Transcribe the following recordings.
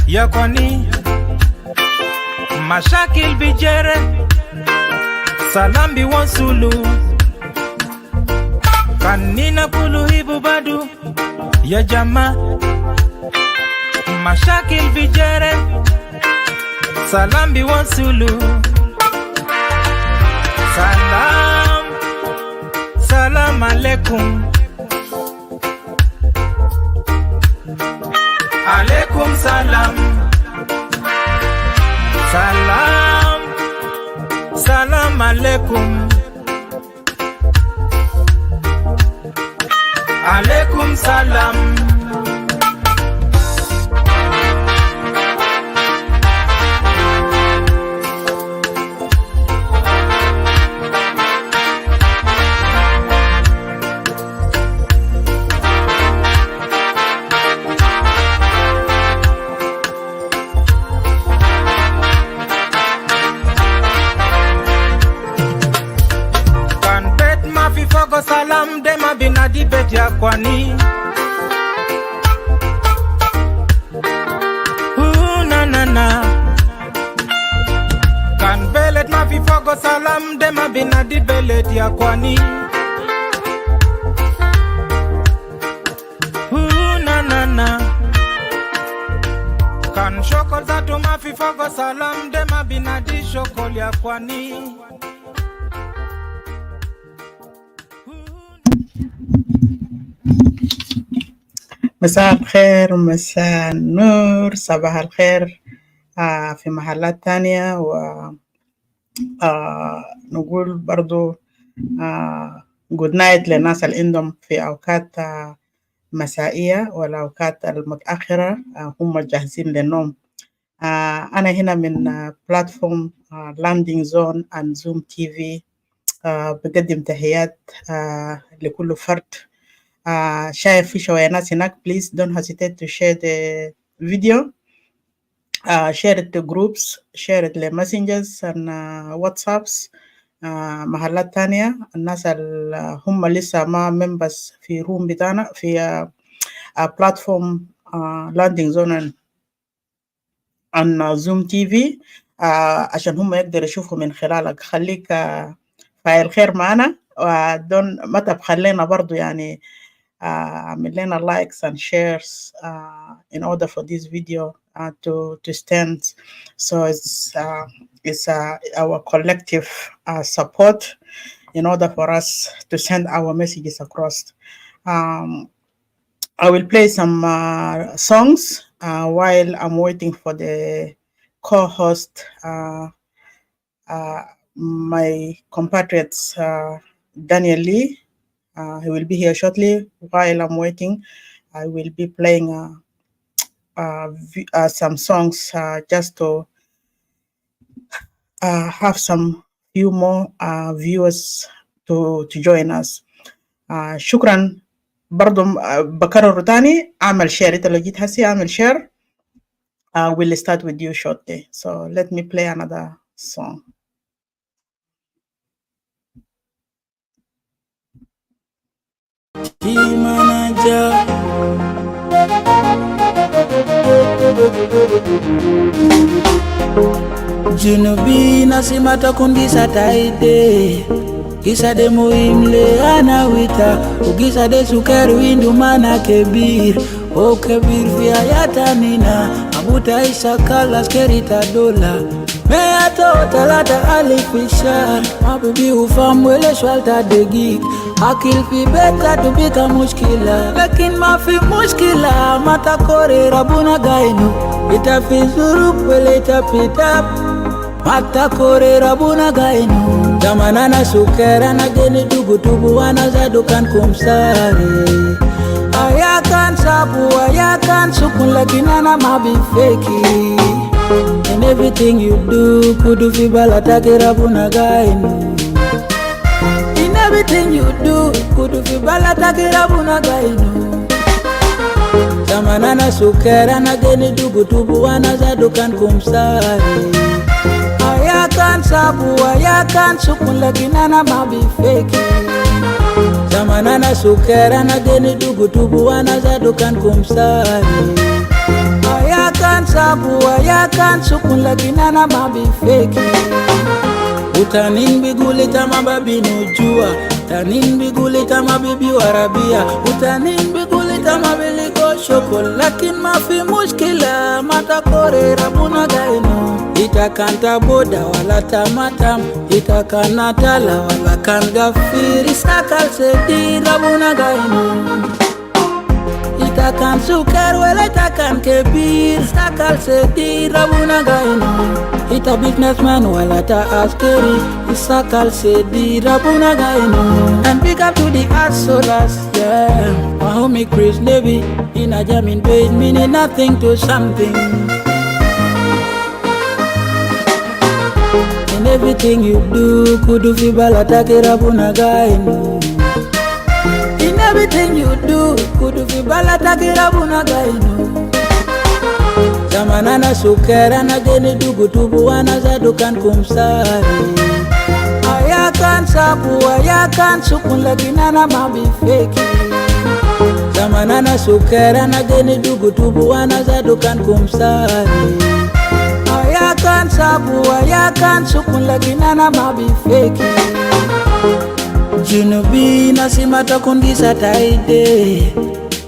ya kwani mashakil bijere salambi wansulu kanina kuluhibu badu ya jama mashakil bijere salambi wansulu salam alaikum alaikum salam salam alaikum alaikum salam salam dema binadi bet ya kwani na kan belet ma fi fogo salam dema binadi belet ya kwani na kan shokol zato ma fi fogo salam dema binadi shokol ya kwani. مساء الخير، مساء النور، صباح الخير في محلات تانية. ونقول برضو good night للناس اللي عندهم في أوقات مسائية والأوقات المتأخرة هم جاهزين للنوم. أنا هنا من بلاتفورم Landing Zone and Zoom TV. بقدم تحيات لكل فرد شايف في شوية ناس هناك. Please don't hesitate to share the video, share it to groups, share it to messengers and whatsapps. محلات تانية الناس اللي هم لسه ما members في روم بتاعنا في platform Landing Zone and Zoom TV عشان هم يقدروا يشوفوا من خلالك. خليك فاعل خير معنا ودون ما تبخلينا برضو يعني عمل لنا likes and shares in order for this video to stand. So it's our collective support in order for us to send our messages across. I will play some songs while I'm waiting for the co-host, my compatriots Daniel Lee. He will be here shortly. While I'm waiting, I will be playing some songs just to have some few more viewers to join us. شكرا. برضو بكرر تاني اعمل شير. انت لو جيت هسي اعمل شير. We'll start with you shortly. So let me play another song. Junubi nasimata kundisa taide Kisa de muhimle anawita Ukisa de sukari windu mana kebir O kebir vya yata nina Abuta isa kala skerita dola Mea to talata alifishar Mabibi ufamwele shwalta degik Akil fi beta tubika mushkila Lakin ma fi mushkila Mata kore rabuna gainu Ita fi zuruk wele ita pitap Mata kore rabuna gainu Jamanana sukera na geni dubu wana zadukan kumsare Ayakan sabu ayakan sukun lakinana mabi feki In everything you do kudu fi balata rabuna gainu In everything you do kudu fi balata rabuna gainu Jamanana sukera na geni dubu wana zadukan kumsare Ayakan sabu ayakan sukun lakinana mabi feki Zamanana sukera na geni dubu wana zadukan kumsari Ayakan sabu sabu ya kan sukun lakini ana mabi fake. Utanin bigulita mababi nujua, utanin bigulita mabibi warabia, utanin bigulita mabiliko shokol, lakin mafi mushkila mata kore rabuna gaino. Itakanta boda wala tamatam, itakana tala wala kan gafiri, sakal sedi rabuna gaino. Itakan sukar wala itakan kebir, sakal sedi rabuna gaino. Ita businessman wala ta askeri, sakal sedi rabuna gaino. And big up to the Asolas, yeah. My homie Chris Levy, in a jamming page, meaning nothing to something. In everything you do, kudu fibala take rabuna gaino. In everything you do, kudu fibala take rabuna gaino. Zamanana sukera na geni dugu tubu wana zadukan kumsari. Ayakan sabu, ayakan sukun laginana mabi feki. Zamanana sukera na geni dugu tubu wana zadukan kumsari. Ayakan sabu, ayakan sukun laginana mabi feki. Junubi nasimata kundisa taide,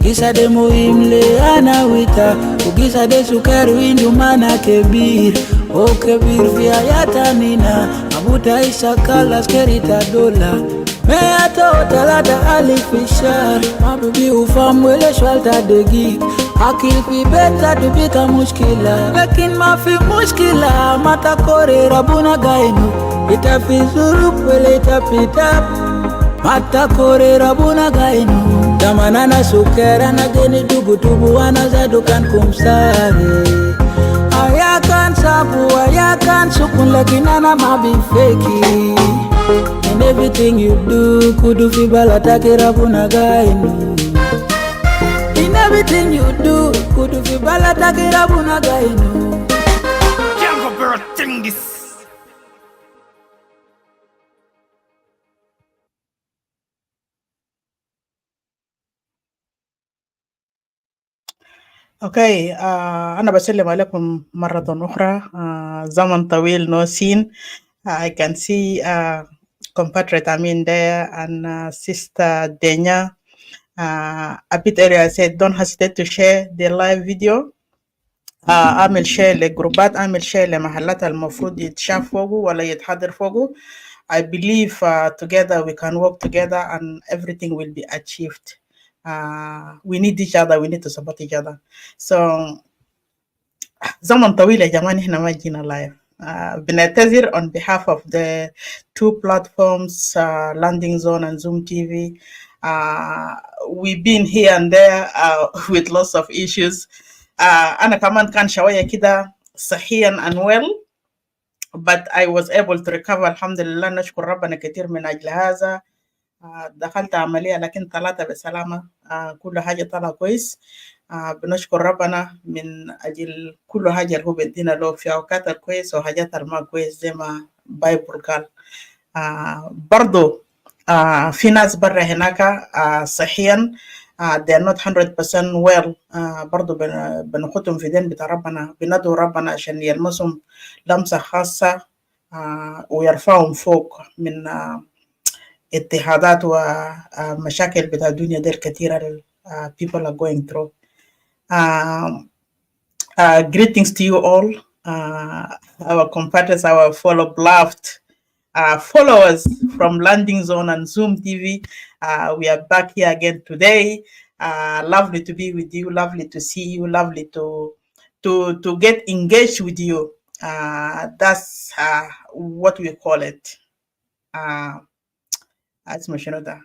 gisa de muhimle anawita, ugisa de sukaru indumana kebir. O kebir via yatanina, abuta isa kala skerita dola. Meato talata alifishar, mabibi ufamwele shwalta degi. Akil fi beta dubika mushkila, lakin mafi mushkila mata kore rabuna gaino. Itafi zurup wele itapitap, mata kore rabuna gaino. Zamanana sukera na geni dugu tubu wana zadukan kumsari. Ayakan sabu, ayakan sukun lakinana mabi feki. In everything you do, kudu fibala take rabuna gaino. In everything you do, kudu fibala take rabuna gaino. Jango bro thing this. Okay, أنا بسلم عليكم مرة أخرى. زمن طويل no seen. I can see compatriot Amin there and sister Denya. A bit earlier I said don't hesitate to share the live video. أعمل شير لجروبات، أعمل شير لمحلات المفروض يتشاف فوقه ولا يتحضر فوقه. I believe together we can work together and everything will be achieved. We need each other, we need to support each other. So زمن طويل يا جماعة نحن ما جينا لايف. بنعتذر on behalf of the two platforms, Landing Zone and Zoom TV. We've been here and there with lots of issues. أنا كمان كان شوية كده صحيا and well, but I was able to recover الحمد لله. نشكر ربنا كتير من أجل هذا. دخلت عملية لكن طلعت بسلامة. كل حاجة طلع كويس. بنشكر ربنا من أجل كل حاجة اللي هو بيدينا له في أوقات الكويس وحاجات الما كويس زي ما بايبل قال. برضو في ناس برا هناك صحيا they are not 100% well. برضو بنخطهم في دين بتاع ربنا، بندعو ربنا عشان يلمسهم لمسة خاصة ويرفعهم فوق من اضطهادات ومشاكل بتاع الدنيا دي الكثيرة people are going through. Greetings to you all, our compatriots, our fellow beloved followers from Landing Zone and Zoom TV. We are back here again today. Lovely to be with you, lovely to see you, lovely to get engaged with you. That's what we call it. اسمه شنو ده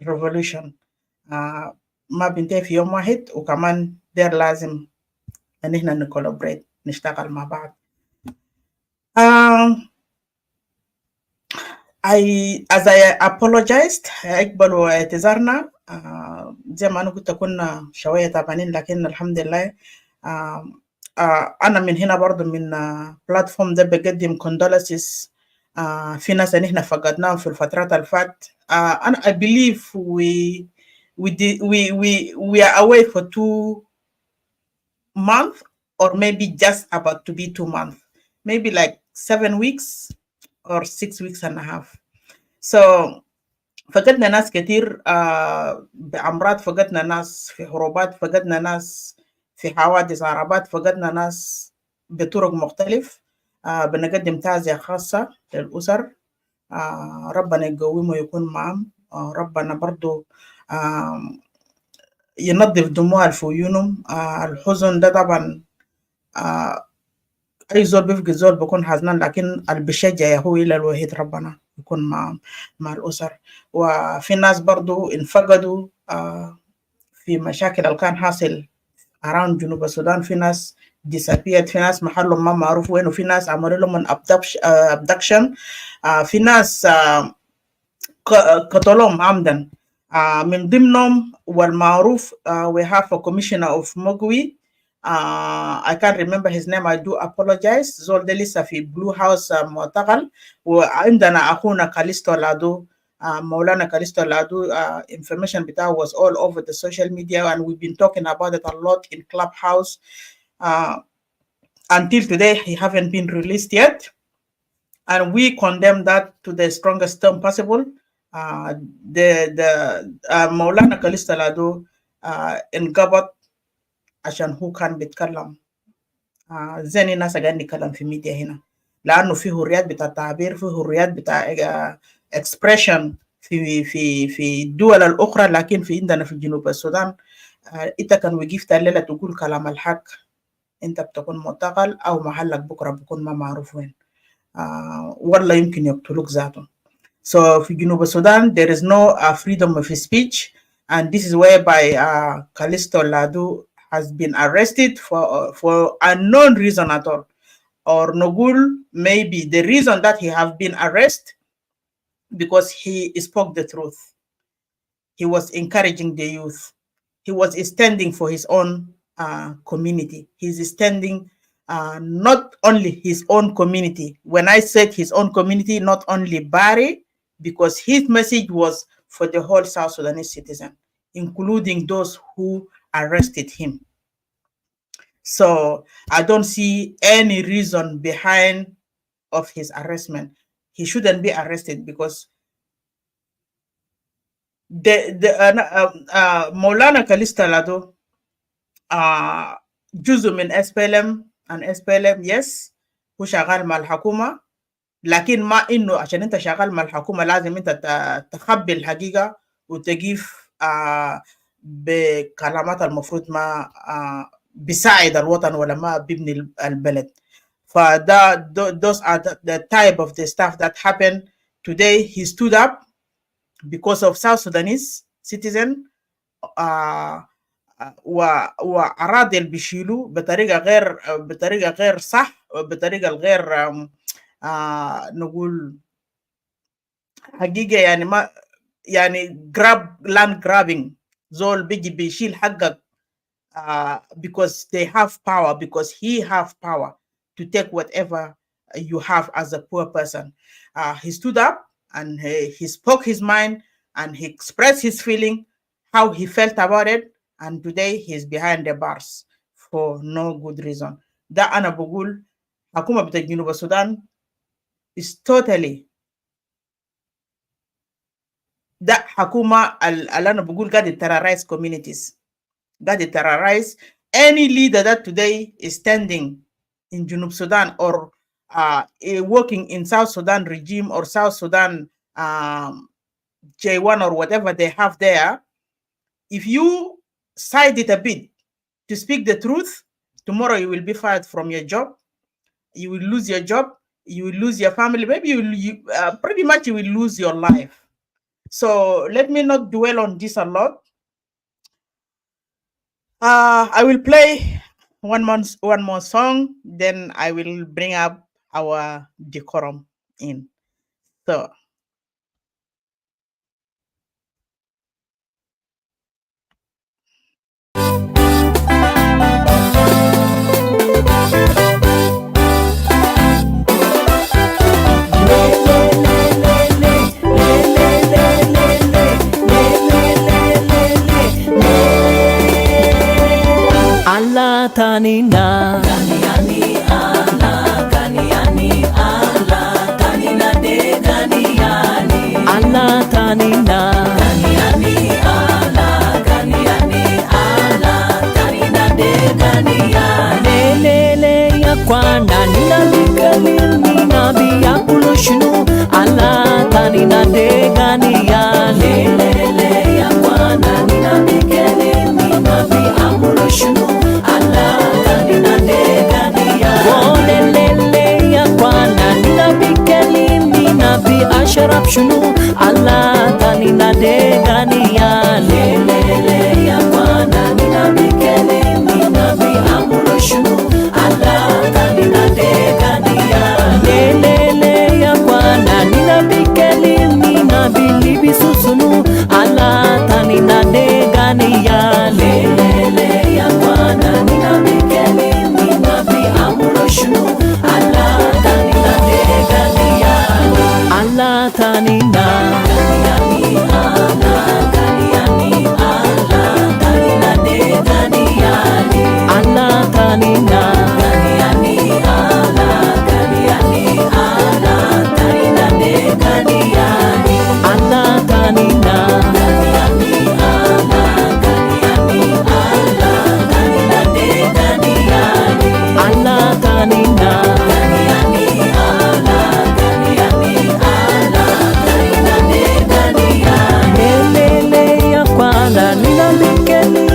revolution. ما بنتهي في يوم واحد، وكمان دير لازم ان احنا نكولابريت نشتغل مع بعض. as I apologized اقبلوا اعتذارنا. زي ما انا قلت كنا شوية تعبانين لكن الحمد لله. انا من هنا برضو من بلاتفورم ده بقدم condolences في ناس اللي احنا فقدناهم في الفترات اللي فات. انا I believe we are away for 2 months or maybe just about to be 2 months, maybe like 7 weeks or 6 weeks and a half. So فقدنا ناس كتير بأمراض، فقدنا ناس في حروبات، فقدنا ناس في حوادث عربات، فقدنا ناس بطرق مختلف. بنقدم تعزية خاصة للأسر. ربنا يقويهم ويكون معهم. ربنا برضو ينظف دموع في عيونهم. الحزن ده طبعا أي زول بيفقد زول بيكون حزنان، لكن اللي بيشجع هو إلا الوحيد ربنا يكون مع الأسر. وفي ناس برضو انفقدوا في مشاكل اللي كان حاصل around جنوب السودان. في ناس disappeared، في ناس محلهم ما معروف وين، وفي ناس عملوا لهم abduction. في ناس قتلهم عمدا. من ضمنهم والمعروف we have a commissioner of Mogwi. I can't remember his name, I do apologize. زول ده لسه في بلو هاوس معتقل. وعندنا أخونا كاليستو لادو، مولانا كاليستو لادو. Information بتاعه was all over the social media and we've been talking about it a lot in Clubhouse. Until today he haven't been released yet, and we condemn that to the strongest term possible. مولانا كاليستو لادو انقبض عشان هو كان بيتكلم زي الناس قاعدين نتكلم في ميديا هنا، لانه في حريات بتاع التعبير، في حريات بتاع expression في الدول الاخرى، لكن في عندنا في جنوب السودان انت كان وقفت الليله تقول كلام الحق انت بتكون معتقل او محلك بكره بكون ما معروف وين. والله يمكن يقتلوك ذاته. So في جنوب السودان there is no freedom of speech, and this is whereby Callisto Ladu has been arrested for unknown reason at all. Or Nogul, maybe the reason that he have been arrested because he spoke the truth. He was encouraging the youth. He was standing for his own community. He's standing not only his own community. When I said his own community, not only Bari, because his message was for the whole South Sudanese citizen, including those who arrested him. So I don't see any reason behind of his arrestment. He shouldn't be arrested because Maulana Kalista Lado جزء من SPLM and SPLM yes هو شغال مع الحكومة، لكن ما إنه عشان أنت شغال مع الحكومة لازم أنت تخبي الحقيقة وتجيف بكلامات المفروض ما بيساعد الوطن ولا ما بيبني البلد. فده those are the type of the stuff that happened today. He stood up because of South Sudanese citizen وأراد بيشيلوا بطريقة غير صح، بطريقة غير نقول حقيقة يعني ما يعني land grabbing. زول بيجي بيشيل حقك because they have power, because he have power to take whatever you have as a poor person. He stood up and he spoke his mind and he expressed his feeling, how he felt about it, and today he's behind the bars for no good reason. ده أنا بقول حكومة بتاع جنوب السودان is totally ده حكومة اللي أنا بقول قاعد terrorize communities, قاعد terrorize any leader that today is standing in Junub Sudan or working in South Sudan regime or South Sudan J1 or whatever they have there. If you side it a bit to speak the truth, tomorrow you will be fired from your job. You will lose your job. You will lose your family. Maybe you pretty much you will lose your life. So let me not dwell on this a lot. I will play one more song, then I will bring up our decorum in. So Allah tani tanina Ganiani Allah Ganiani Allah Tanina de Ganiani Allah tanina Ganiani Allah Ganiani Allah Tanina de Ganiani Lele ya kwana nina bikalil nina biya pulushnu Allah tanina de Ganiani Lele ya kwana nina bikalil nina biya pulushnu Allah tanina de Ganiani Lele ya kwana nina bikalil nina bi ashrab shunu Allah tanina de Ganiani Lele ya kwana nina bikalil nina bi amulushnu Allah tanina de Ganiani Lele ya kwana nina bikalil nina bi libisusunu Allah tanina de Ganiani Lele ya kwana nina bikalil nina bi amulushnu Allah tanina de Ganiani Allah tanina Ganiani Allah Ganiani Allah tanina de Ganiani Allah tanina Ganiani Allah Ganiani Allah tanina de Ganiani Allah tanina Ganiani Allah Ganiani Allah tanina de Ganiani Allah tanina Ganiani Allah Ganiani Allah tanina de Ganiani Lele ya kwana nina bikeli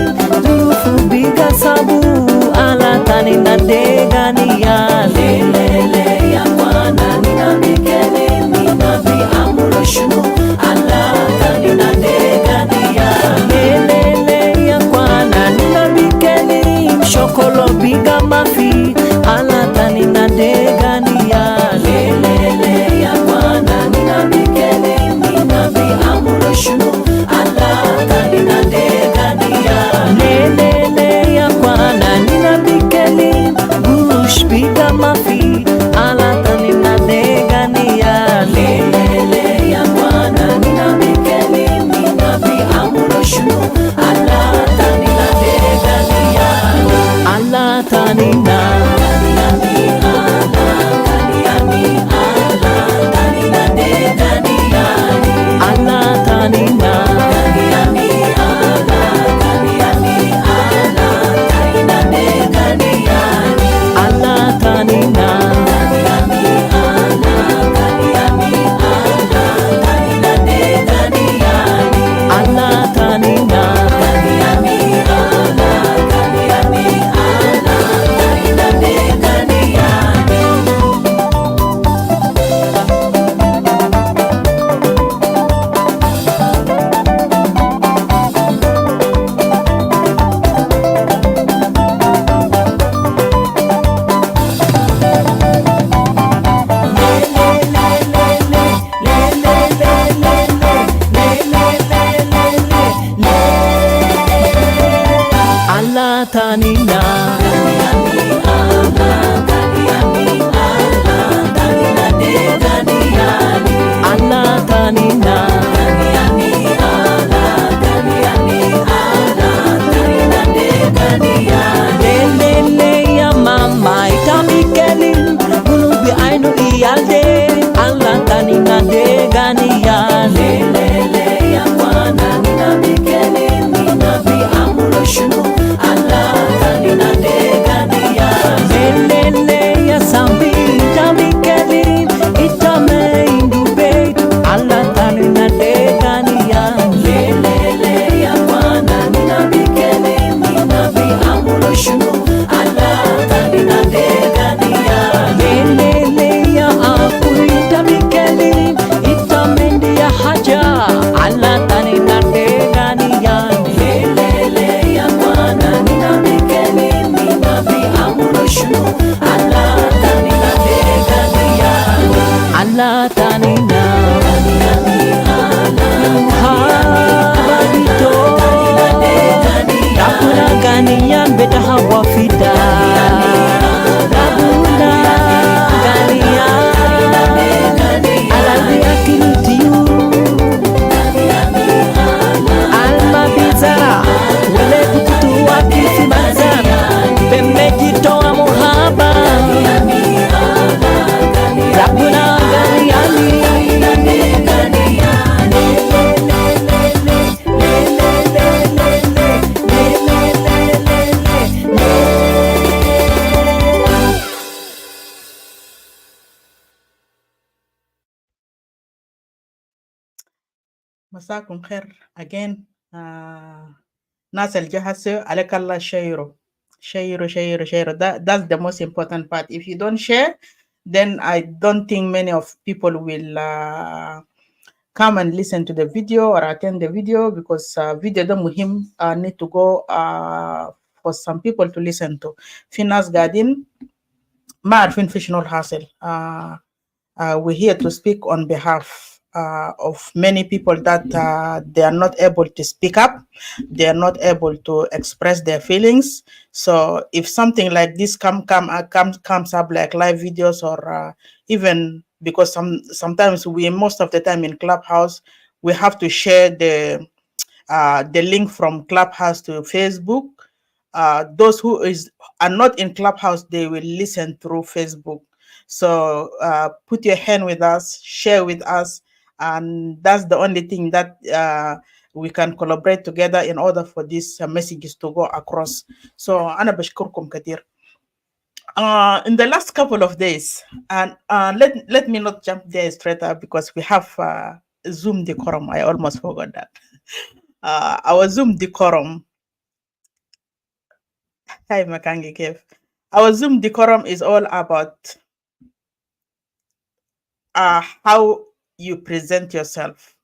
durufu biga sabu Allah tanina de Ganiani Lele ya kwana nina bikeli nina bi amulushnu Allah tanina de Ganiani Lele ya kwana nina bikeli shokolo biga mafi Allah tanina de Ganiani Lele ya kwana nina bikeli nina bi amulushnu Allah tanina de Ganiani Lele ya kwana nina bikeli bush biga mafi Allah tanina de Ganiani Lele ya kwana nina bikeli nina bi amulushnu Allah tanina de Ganiani Allah tanina Ganiani Allah Ganiani Allah tanina de Ganiani Allah tanina Ganiani Allah Ganiani Allah tanina de Ganiani Allah tanina مساكم خير again. ناس الجهسة عليك الله شيروا شيروا. That's the most important part. If you don't share, then I don't think many of people will come and listen to the video or attend the video, because video the muhim need to go for some people to listen to. في ناس قاعدين ما عارفين في شنو الحاصل. We're here to speak on behalf of many people that they are not able to speak up, they are not able to express their feelings. So if something like this comes up, like live videos, or even because sometimes most of the time in Clubhouse we have to share the link from Clubhouse to Facebook. Those who are not in Clubhouse, they will listen through Facebook. So put your hand with us, share with us, and that's the only thing that we can collaborate together in order for these messages to go across. So أنا بشكركم كثير. In the last couple of days, and let me not jump there straight up, because we have Zoom decorum. I almost forgot that. Our Zoom decorum. Hi, Makangi Kev. Our Zoom decorum is all about how you present yourself.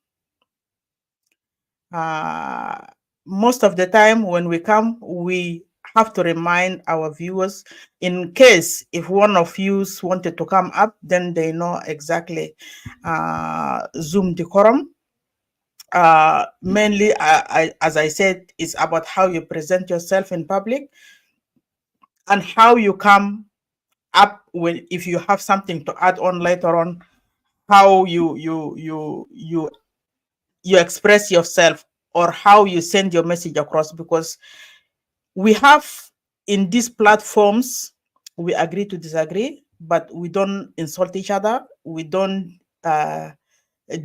Most of the time when we come, we have to remind our viewers, in case if one of you wanted to come up, then they know exactly Zoom decorum. Mainly, as I said, it's about how you present yourself in public and how you come up if you have something to add on later on, how you express yourself, or how you send your message across. Because we have in these platforms, we agree to disagree, but we don't insult each other, we don't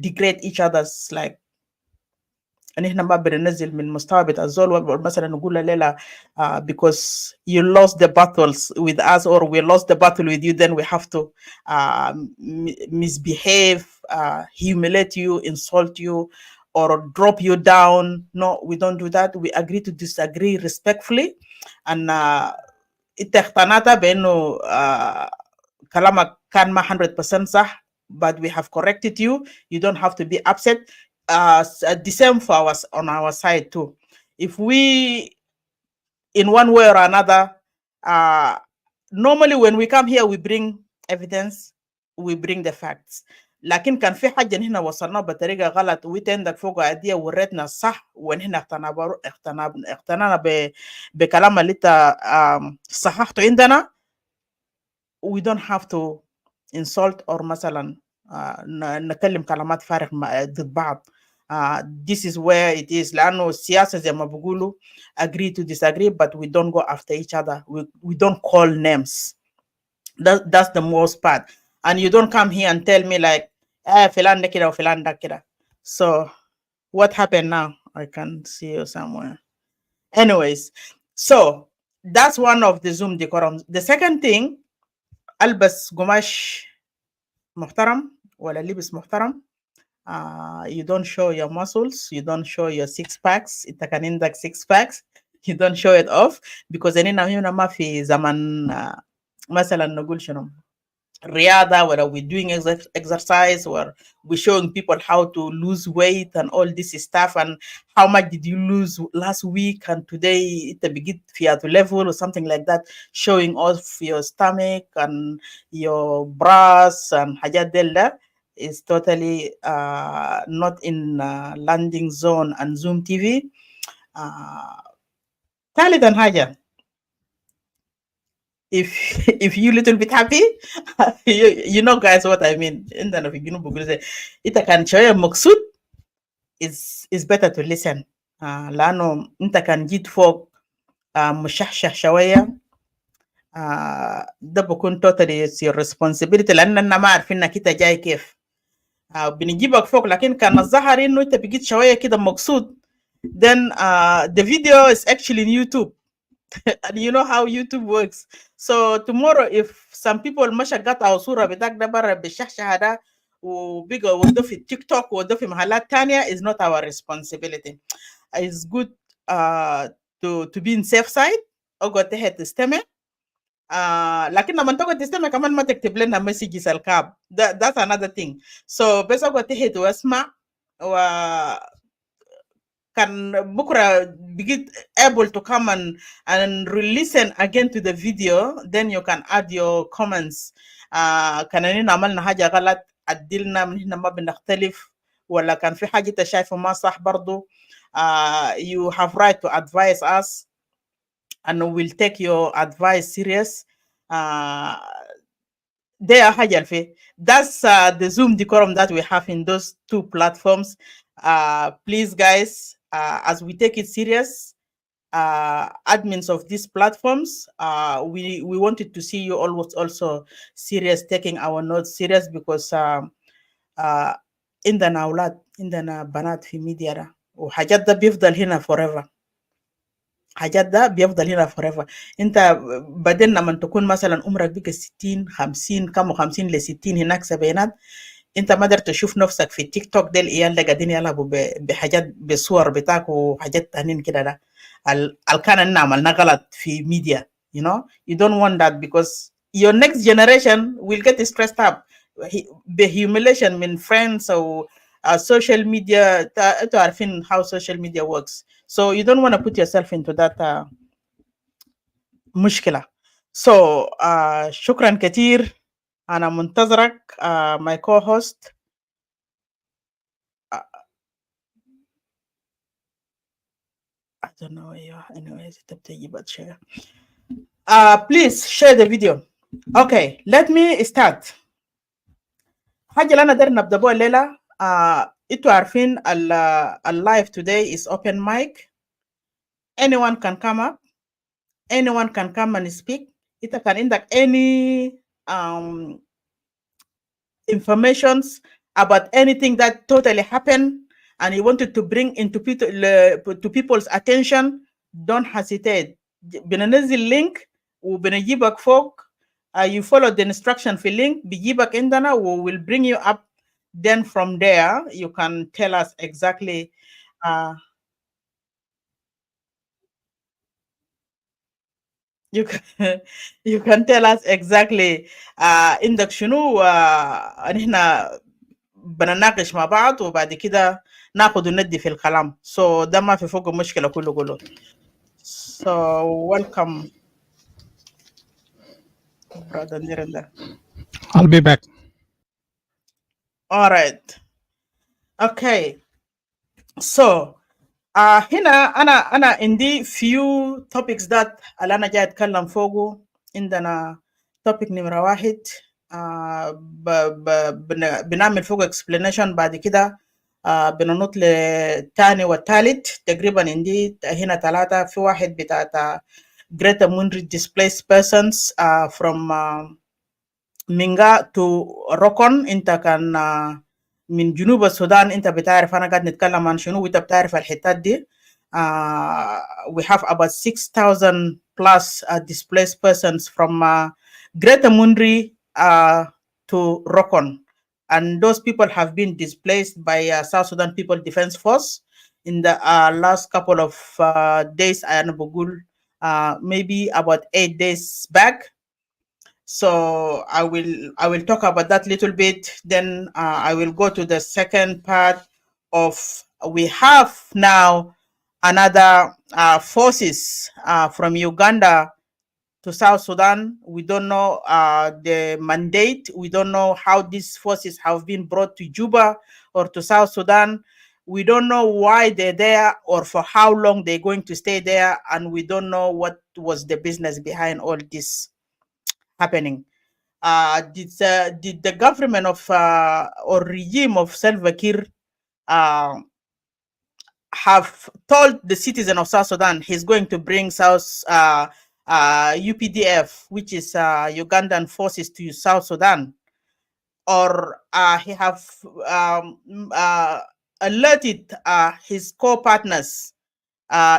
degrade each other's, like ان احنا ما بننزل من مستوى بتاع الزول مثلا نقول ليلى because you lost the battles with us, or we lost the battle with you, then we have to misbehave, humiliate you, insult you, or drop you down. No, we don't do that. We agree to disagree respectfully. And اتقتنعت بانه كلامك كان ما 100% صح, but we have corrected you. You don't have to be upset. The same for us on our side too. If we, in one way or another, normally when we come here, we bring evidence, we bring the facts. لكن كان في حاجة هنا وصلنا بطريقة غلط, وتندك فوق عادية وريتنا صح, وإن هنا اقتنعنا بكلام اللي انت صححته عندنا. We don't have to insult or مثلا نكلم كلمات فارغ ضد بعض. This is where it is. لأنه السياسة زي ما بقولوا agree to disagree, but we don't go after each other. We don't call names. That's the most part. And you don't come here and tell me like, فلان ده كده وفلان ده كده. So what happened now? I can see you somewhere. Anyways, so that's one of the Zoom decorums. The second thing, ألبس قماش محترم ولا لبس محترم. You don't show your muscles, you don't show your six packs. إنت كان عندك six packs, you don't show it off, because أننا هنا ما في زمن مثلا نقول شنو رياضة, whether we're doing exercise, or we're showing people how to lose weight and all this stuff, and how much did you lose last week and today it begin to level or something like that, showing off your stomach and your bras and حاجات دي is totally not in landing zone and Zoom TV. ثالثا حاجة, if you little bit happy, you know guys what I mean. عندنا في الجنوب بقول زي انت كان شوية مقصود, is better to listen. لأنه انت كان جيت فوق مشحشح شوية, ده بكون totally your responsibility, لأننا ما عارفين انك انت جاي كيف. بنجيبك فوق, لكن كان الظاهر انه انت بقيت شوية كده مقصود, then the video is actually in YouTube. And you know how YouTube works. So tomorrow, if some people masha got our surah bitak da barra bishahshahada, وبقى وضو في التيك توك ووضو في محلات تانية is not our responsibility. It's good uh, to be in safe side. اقعد تحت تستمع. لكن لما تقعد تستمع كمان ما تكتب لنا مسجز الكاب. That's another thing. So بس اقعد تحت واسمع can bukra be able to come and re-listen again to the video, then you can add your comments. كان هنا عملنا حاجة غلط عدلنا من هنا ما بنختلف ولا كان في حاجة انت شايفه ما صح برضو. You have right to advise us and we'll take your advice serious. They are حاجة الفي. That's the Zoom decorum that we have in those two platforms. Please guys, as we take it serious, admins of these platforms, we wanted to see you always also serious, taking our notes serious because عندنا أولاد عندنا بنات في ميديا ده وحاجات ده بيفضل هنا forever. حاجات ده بيفضل هنا forever. انت بعدين لما تكون مثلا عمرك بقى 60 50 كم 50 ل 60 هناك سبعينات انت ما قدرت تشوف نفسك في التيك توك ده العيال ده قاعدين يلعبوا بحاجات بصور بتاعك وحاجات تانيين كده ده كان احنا عملنا غلط في ميديا. You know, you don't want that because your next generation will get stressed up. The humiliation من friends or social media انتوا عارفين how social media works. So you don't want to put yourself into that مشكلة. So شكرا كتير. أنا منتظرك my co-host. I don't know. Yeah, anyways, share. Please share the video. Okay, let me start. حاجة اللي أنا داير نبدأ بها الليلة انتوا عارفين ال live today is open mic. Anyone can come up. Anyone can come and speak. It can indicate any informations about anything that totally happened and you wanted to bring into to people's attention. Don't hesitate. بننزل link وبنجيبك فوق. You follow the instruction في link بيجيبك عندنا we will bring you up. Then from there you can tell us exactly you can tell us exactly عندك شنو نحن بنناقش مع بعض وبعد كده ناخد وندي في الكلام. So ده ما في فوق مشكلة كله. So welcome brother Nirenda. I'll be back. All right. Okay. So هنا أنا عندي few topics that أنا جاي أتكلم فوقه. عندنا topic نمرة 1 بنعمل فوق explanation بعد كده بننط للثاني والثالث. تقريبا عندي هنا 3. في واحد بتاع Greater Munri displaced persons from Minga to Rokon. انت كان من جنوب السودان. انت بتعرف انا قاعد نتكلم عن شنو وانت بتعرف الحتات دي. We have about 6,000 plus displaced persons from Greater Munri to Rokon. And those people have been displaced by South Sudan People Defense Force in the last couple of days. Maybe about 8 days back. So I will talk about that little bit. Then I will go to the second part of we have now another forces from Uganda to South Sudan. We don't know the mandate. We don't know how these forces have been brought to Juba or to South Sudan. We don't know why they're there or for how long they're going to stay there. And we don't know what was the business behind all this happening. Did the government of or regime of Salva Kiir have told the citizen of South Sudan he's going to bring UPDF, which is Ugandan forces, to South Sudan, or he have alerted his co-partners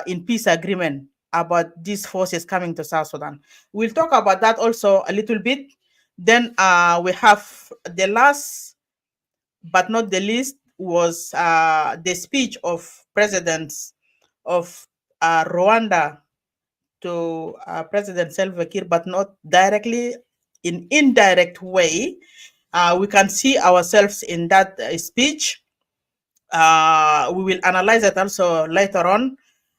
in peace agreement about these forces coming to South Sudan? We'll talk about that also a little bit. Then we have the last but not the least, was the speech of presidents of Rwanda to President Salva Kiir, but not directly, in indirect way. We can see ourselves in that speech. We will analyze it also later on,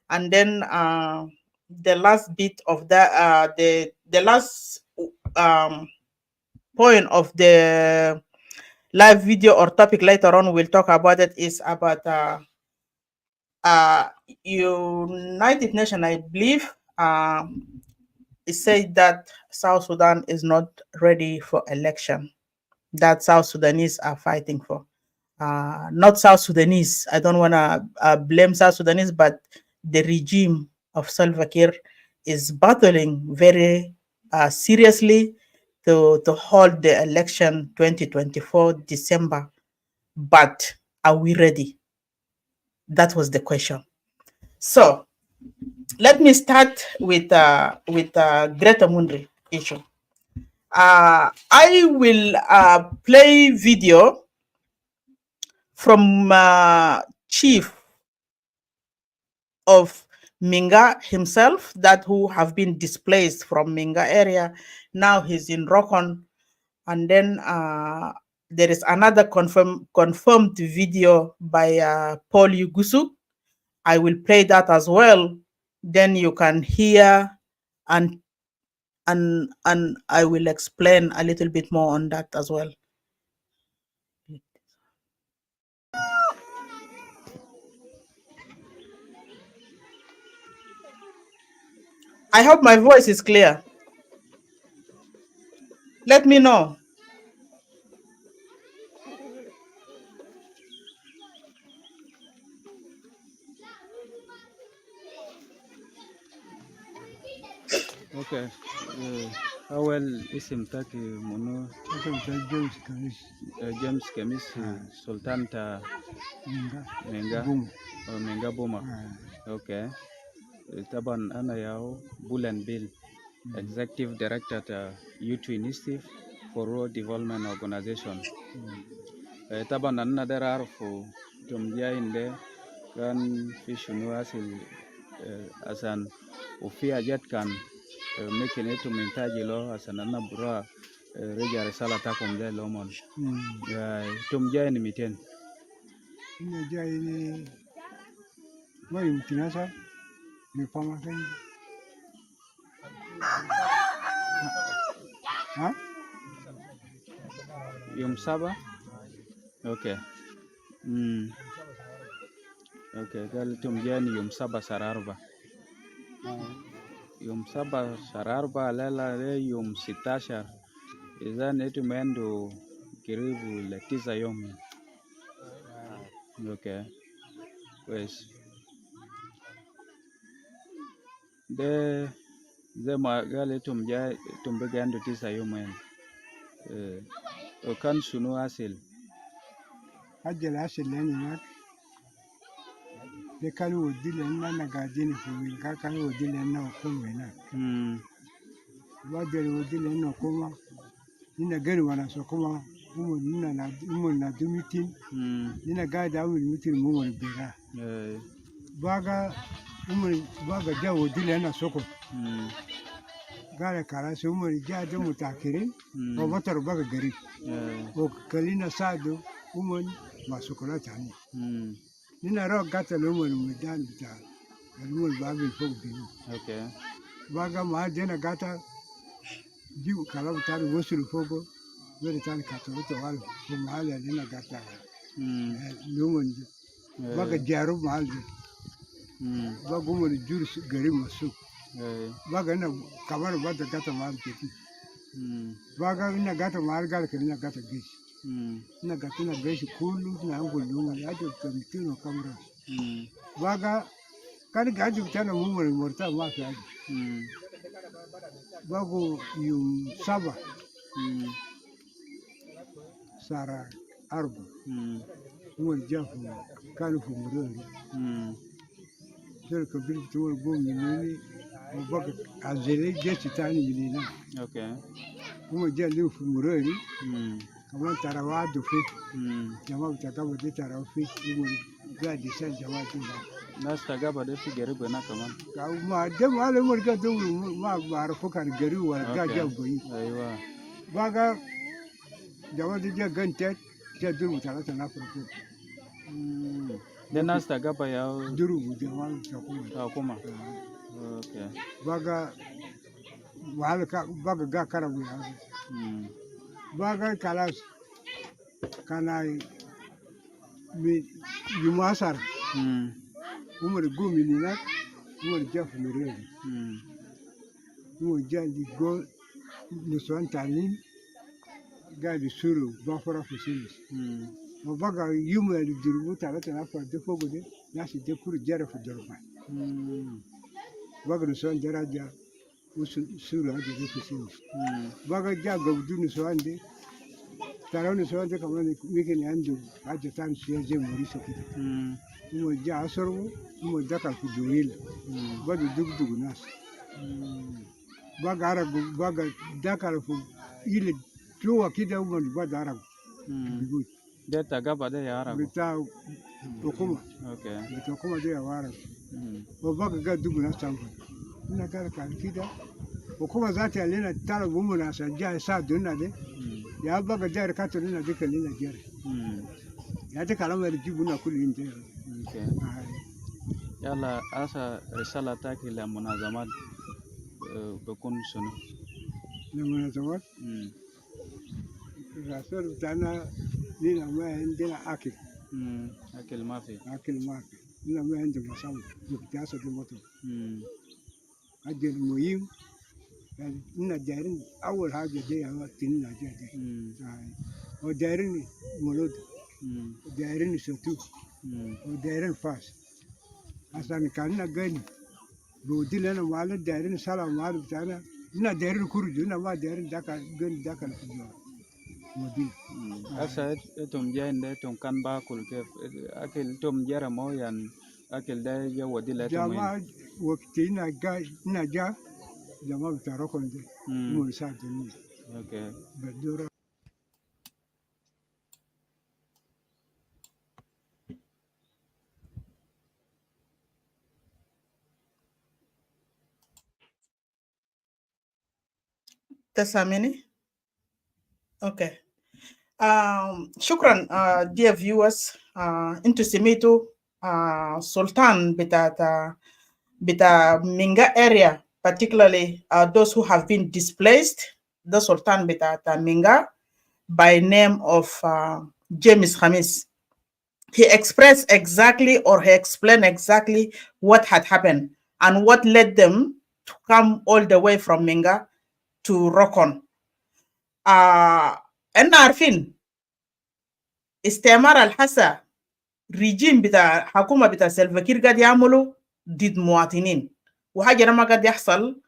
and then the last bit of that, the last point of the live video or topic later on we'll talk about it is about United Nations, I believe. It said that South Sudan is not ready for election, that South Sudanese are fighting for. Not South Sudanese. I don't want to blame South Sudanese, but the regime of Salva Kiir is battling very seriously to hold the election 2024 December. But are we ready? That was the question. So let me start with Greta Mundry issue. I will play video from chief of Minga himself, that who have been displaced from Minga area. Now he's in Rokon. And then there is another confirmed video by Paul Yugusu. I will play that as well. Then you can hear and I will explain a little bit more on that as well. I hope my voice is clear. Let me know. اوكي اول اسم تاكي منو اسم جيمس كميس جيمس كميس سلطان تا مينجا بوم مينجا بوما اوكي طبعا انا ياو بولان بيل executive director تا youth initiative for rural development organization طبعا انا داير اعرفوا انتم جايين ده كان في شنو اصل عشان وفي حاجات كان ممكن انتم محتاجين له عشان انا برا رجع رسالة تاكم ده لهم انتم جايين 200 إنه جايني ما يمكن هذا نفهم كين ها يوم 7 اوكي اوكي قال انتم جايين يوم 7 شهر 4 يوم 7 شهر 4 ليلة يوم 16 إذا انتم عنده قريب ل9 يوم اوكي كويس ده زي ما قال انتم جاي انتم بقى عنده 9 يومين وكان شنو حاصل أجل عشر لين هناك ده كانوا ودي لنا قاعدين في ميلكا كانوا ودي لنا وقوم هناك بعد ودي لنا وقوم هنا قالوا وانا سوكما هم نادو ميتين هنا قاعد أول ميتين هم البيرا بقى هم بقى جا ودي لنا سوكو قال كلاس هم جا ده متأخرين وبطلوا بقى قريب وكلنا ساعدوا هم ما سكرات عني هنا روح قتل هم الميدان بتاع هم الباب فوق دي اوكي بقى ما جينا قتل جيبوا كلام تاني وصلوا فوقه غير تاني كتبوا توال ومعالي هنا قتل هم بقى جاروا معالي بقى هم الجورس قريب مسوق بقى هنا كمان بعد قتل معالي كتير بقى هنا قتل معالي قال كنا قتل جيش هنا قتلنا جيش كله هنا نقول لهم أجل تمتين وكاميرا بقى كان قاعد بتاعنا هم المرتاح ما في حاجة بقوا يوم 7 شهر 4 هم الجافوا كانوا في مروري دول كبير بتوع قوم مني وبقى عزلي جيش تاني من هنا اوكي هم جاء لهم في مروري كمان ترى وعدوا فيه جماعة تقابل دي ترى فيه يقول قاعد يسال جماعة دي ناس تقابل دي في قريب هناك كمان. ما دم على مرقى دول ما بعرفوا كان قريب ولا قاعد اوكي جاب بعيد ايوه. بقى جماعة دي جا قنتت جا دول ثلاثة نفر كده دي ناس تقابل يا دروب جماعة حكومة. اوكي بقى وعلى بقى جا كربوا يعني بقى خلاص كان يوم أسر عمر قوم من هناك عمر جاء في مريض عمر جاء يقول نسوان تعليم قاعد يسولوا بافرة في سيلس وبقى يوم اللي يضربوا ثلاثة نفر دي فوق دي ناس دي كل جرى في الدربان بقى نسوان جرى جاء وسولوا هذه دي في سيلس بقى جاء قبضوا نسوان دي ترى نسوان دي كمان يمكن عنده حاجة ثانية زي مريسة كده هم جاء عصروا هم دخل في الجويل بدوا يدقدقوا ناس بقى عرقوا بقى دخلوا في إلى جوا كده هم بعد عرقوا بيقول ده تقابل ده يا عرب بتاع حكومة اوكي بتاع حكومة دي يا عرب وبقى قاعد يدقوا ناس تنفذ هنا قال كان كده حكومة ذاتها لنا طلب هم ناس جاي يساعدونا دي يا بقى جاي كاتو لنا ديك لنا جاري يا ديك كلام يجيبونا كل يوم ده اوكي يلا هسه رسالتك للمنظمات بكون شنو؟ المنظمات الرسول بتاعنا لنا ما عندنا أكل اكل ما في لنا ما عندنا مساوي بتاعسة المطر أجل المهم يعني إننا دايرين أول حاجة دي هو تنين حاجة دي ودايرين مولود ودايرين سوتو ودايرين فاس عشان كاننا غني بودي لنا مال دايرين سلام مال بتاعنا إننا دايرين كورج إننا ما دايرين داك غني داك الفجوة مودي هسه انتم جايين ده انتم كان باكل كيف اكل انتم جرموا يعني اكل ده يودي لكم جماعة وقتنا جا جماعة بتاعكم دي مو يساعدني اوكي بدورة تسامعني؟ Okay. شكرا dear viewers. انتوا سميتوا Sultan بتاع Minga area, particularly those who have been displaced. The Sultan بتاع Minga by name of James Khamis. He expressed exactly, or he explained exactly what had happened and what led them to come all the way from Minga to Rokon. أنا عارفين استعمار الحسا ريجيم بتاع حكومة بتاع سلفاكير قاعد يعملوا ضد مواطنين، وحاجة ما قاعد يحصل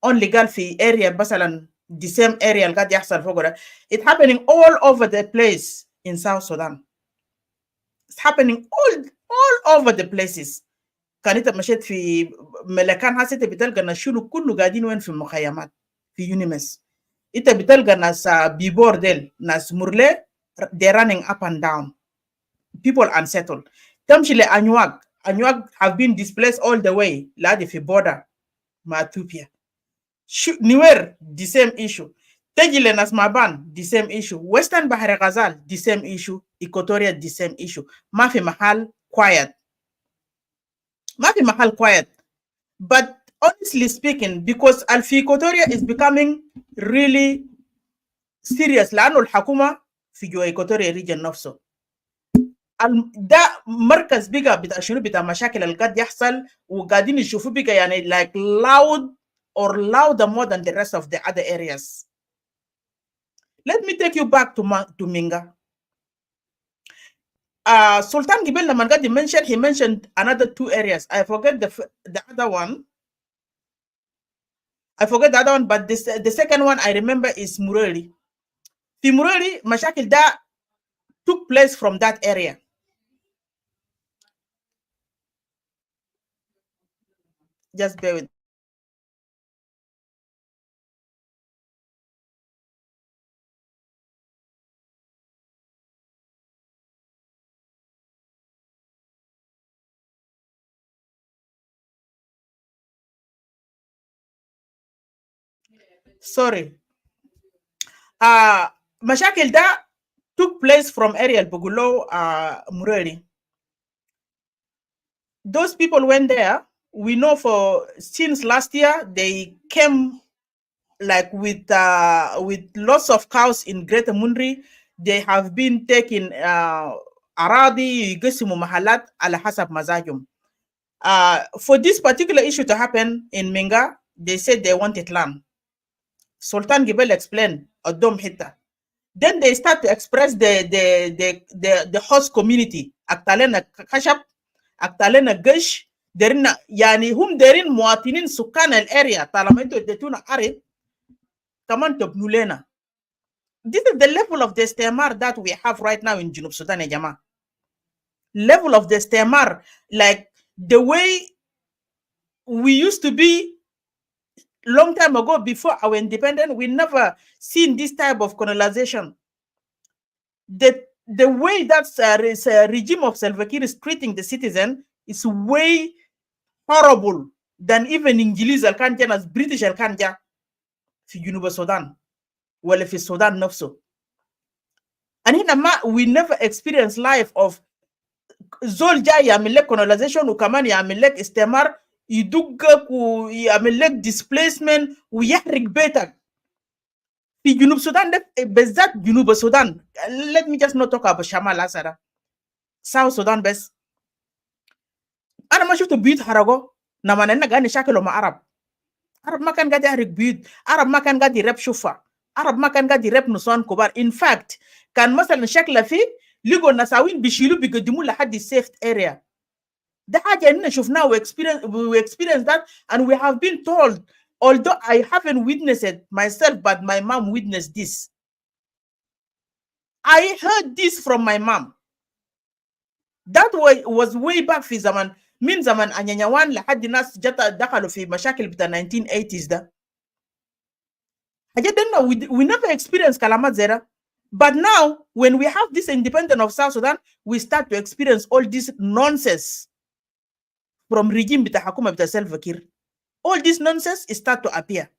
only قال في area مثلا the same area اللي قاعد يحصل فوق ده. It's happening all over the place in South Sudan. It's happening all over the places. كان انت مشيت في ملكان هسه انت بتلقى الناس شنو كله قاعدين وين في المخيمات في يونيمس. انت بتلقى ناس بيبور ديل ناس مرلي they're running up and down. People unsettled. تمشي لأنيواغ have been displaced all the way لادي في border مع Ethiopia. نوير the same issue. تجي لناس مابان the same issue. Western بحر غزال the same issue. Equatoria the same issue. ما في محل quiet. But honestly speaking, because Alfi Equatoria is becoming really serious لأنه الحكومة في جوا Equatoria region نفسه. ده مركز بقى بتاع شنو بتاع مشاكل اللي قاعد يحصل وقاعدين يشوفوا بقى يعني like loud or louder more than the rest of the other areas. Let me take you back to Minga. Sultan Gibel لما قاعد he mentioned another two areas. I forget the other one. But the second one I remember is Mureli. في Mureli مشاكل ده took place from that area. Just bear with sorry. مشاكل ده took place from area Bugulo, Mureri. Those people went there. We know for since last year they came like with lots of cows in Greater Mundri. They have been taking aradi يقسموا محلات على حسب مزاجهم. For this particular issue to happen in Minga, they said they wanted land. Sultan Gibel explained Odom Hitta. Then they start to express the host community. Aktalena Kashap, Aktalena Gesh, derina yani hum derin muatinin sukan area talamento detuna arid kaman tobnulena. This is the level of the istimar that we have right now in Junub Sudan, Jama. Level of the istimar, like the way we used to be long time ago before our independence. We never seen this type of colonization. The way that regime of Salva Kiir is treating the citizen is way horrible than even English Alkanja as British Alkanja في جنوب السودان ولا في السودان نفسه. And هنا we never experience life of زول جاي يعمل لك colonization وكمان يعمل لك استعمار يدقك ويعمل لك displacement ويحرق بيتك. في جنوب السودان ده بالذات جنوب السودان. Let me just not talk about شمال أسرة. South Sudan بس. أنا ما شفت بيوت حرقوا. نما أنا قاعد نشاكلوا مع عرب. عرب ما كان قاعد يحرق بيوت. عرب ما كان قاعد يرب شوفة. عرب ما كان قاعد يرب نسوان كبار. In fact كان مثلا شكله فيه لقوا النساوين بيشيلوا بيقدموا لحد safe area. ده حاجة إننا شفناه we experience that, and we have been told, although I haven't witnessed it myself, but my mom witnessed this. I heard this from my mom. That was way back في زمان من زمان أنينيوان لحد ناس جت دخلوا في مشاكل بتاع 1980s ده. We never experienced كلامات زي ده. But now, when we have this independence of South Sudan, we start to experience all this nonsense from regime bita hakuma bita Salva Kiir. All this nonsense start to appear.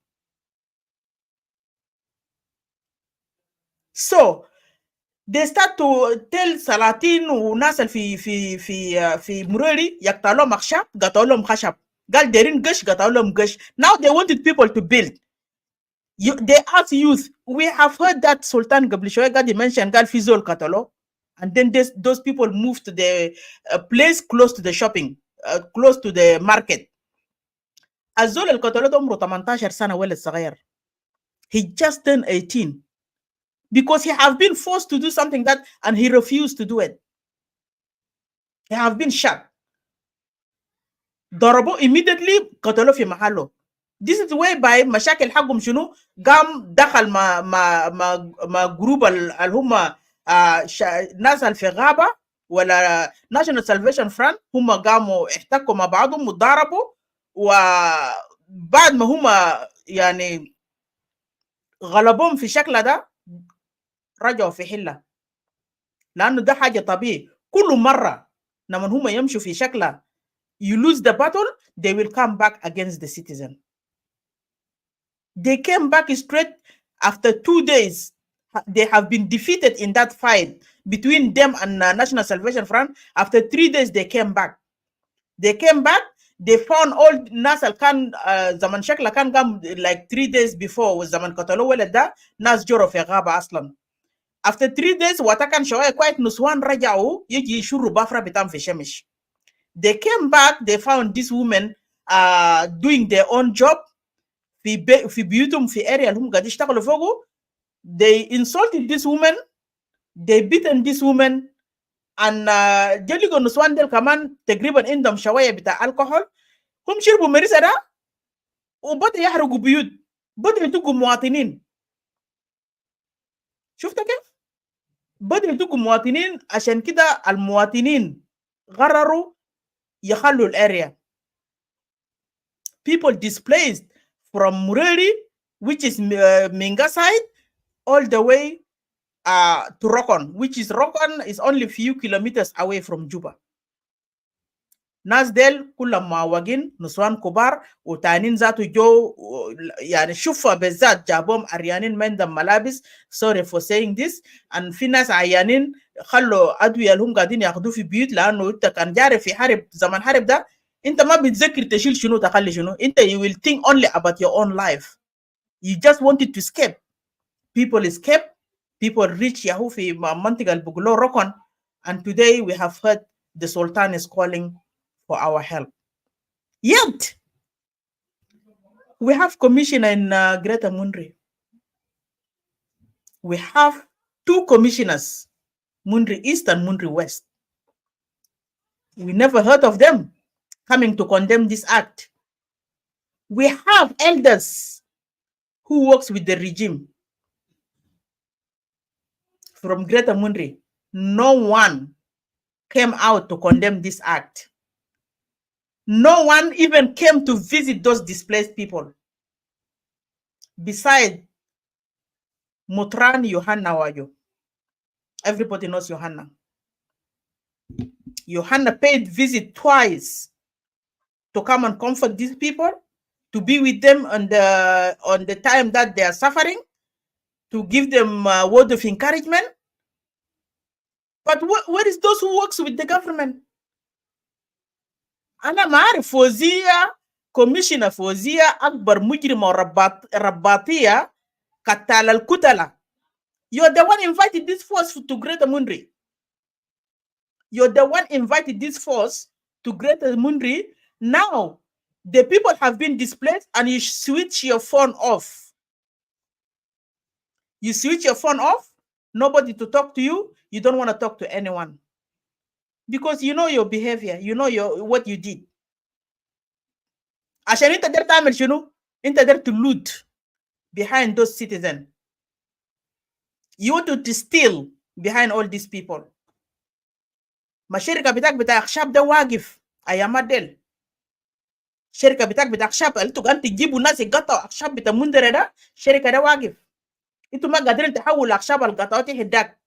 So they start to tell Salatin وناس في Mureri يقتلوا مخشب قتلوا خشب. قال ديرين قش قتلوا قش. Now they wanted people to build. They ask youth. We have heard that Sultan Gablishoy got mentioned قال في زول قتلوا. And then those people moved to the place close to the shopping, close to the market. الزول اللي قتلوه ده عمره 18 سنة ولد صغير. He just turned 18 because he have been forced to do something that and he refused to do it. He have been shot. ضربوه immediately قتلوه في محله. This is whereby مشاكل حقهم شنو قام دخل مع جروب اللي هم ناس اللي في غابة ولا National Salvation Front. هم قاموا احتكوا مع بعضهم وضربوا, وبعد ما هم يعني غلبوهم في شكل ده رجعوا في حلة, لأنه ده حاجة طبيعي. كل مرة لما هم يمشوا في شكل you lose the battle, they will come back against the citizen. They came back straight after 2 days. They have been defeated in that fight between them and National Salvation Front. After 3 days, they came back. They came back. They found all Nas Al-Khan, Zaman Shakla Khan gam like 3 days before was Zaman Katalo Weleda, Nas Joro Fegaba Aslan. After 3 days, Watakan Shawai quite Nuswan Rajao, Yiji Shuru Bafra Bitam Fishemish. They came back, they found this woman doing their own job. في بيوتهم في area اللي هم قاعدين يشتغلوا فوقه. They insulted this woman, they beaten this woman, and جلقوا النسوان ديل كمان تقريبا عندهم شوية بتاع الكحول. هم شربوا مريسة ده وبدأوا يحرقوا بيوت, بدأوا يدقوا مواطنين. شفت كيف؟ بدأوا يدقوا مواطنين. عشان كده المواطنين قرروا يخلوا الاريا. People displaced from Mureri, which is Minga side, all the way to Rokon, which is Rokon is only a few kilometers away from Juba. ناس ديل كلهم معوجين نسوان كبار وتانين ذاته جو يعني شوفوا بالذات جابهم عريانين ما عندهم ملابس. sorry for saying this. and في ناس عيانين خلوا ادويه اللي هم قاعدين ياخذوه في بيوت لانه انت كان جاري في حرب زمن حرب ده انت ما بتذكر تشيل شنو تخلي شنو انت you will think only about your own life. you just wanted to escape. people escape. people reach ياهو في منطقه اللي بيقولوا ركن. and today we have heard the Sultan is calling for our help. Yet, we have commissioner in Greater Mundri. We have 2 commissioners, Mundri East and Mundri West. We never heard of them coming to condemn this act. We have elders who works with the regime from Greater Mundri. No one came out to condemn this act. No one even came to visit those displaced people. Besides Mutran Yohanna Wayo. Everybody knows Yohanna. Yohanna paid visit twice to come and comfort these people, to be with them on the time that they are suffering, to give them a word of encouragement. But where is those who works with the government? Ana maarif Fozia, Commissioner Fozia, Akbar Mujrim or Rabatia, Katal al-Kutala. You're the one invited this force to Greater Mundri. You're the one invited this force to Greater Mundri. Now, the people have been displaced and you switch your phone off. You switch your phone off, nobody to talk to you. You don't want to talk to anyone. Because you know your behavior. You know what you did. عشان انت قدرت تعمل شنو؟ انت قدرت to loot behind those citizens. You want to steal behind all these people. ما الشركة بتاع أخشاب ده واقف أيام ديل. الشركة بتاع أخشاب انتوا قاعدين تجيبوا ناس يقطعوا أخشاب بتاع مندرة ده، الشركة ده واقف. انتوا ما قادرين تحولوا أخشاب القطعات هداك.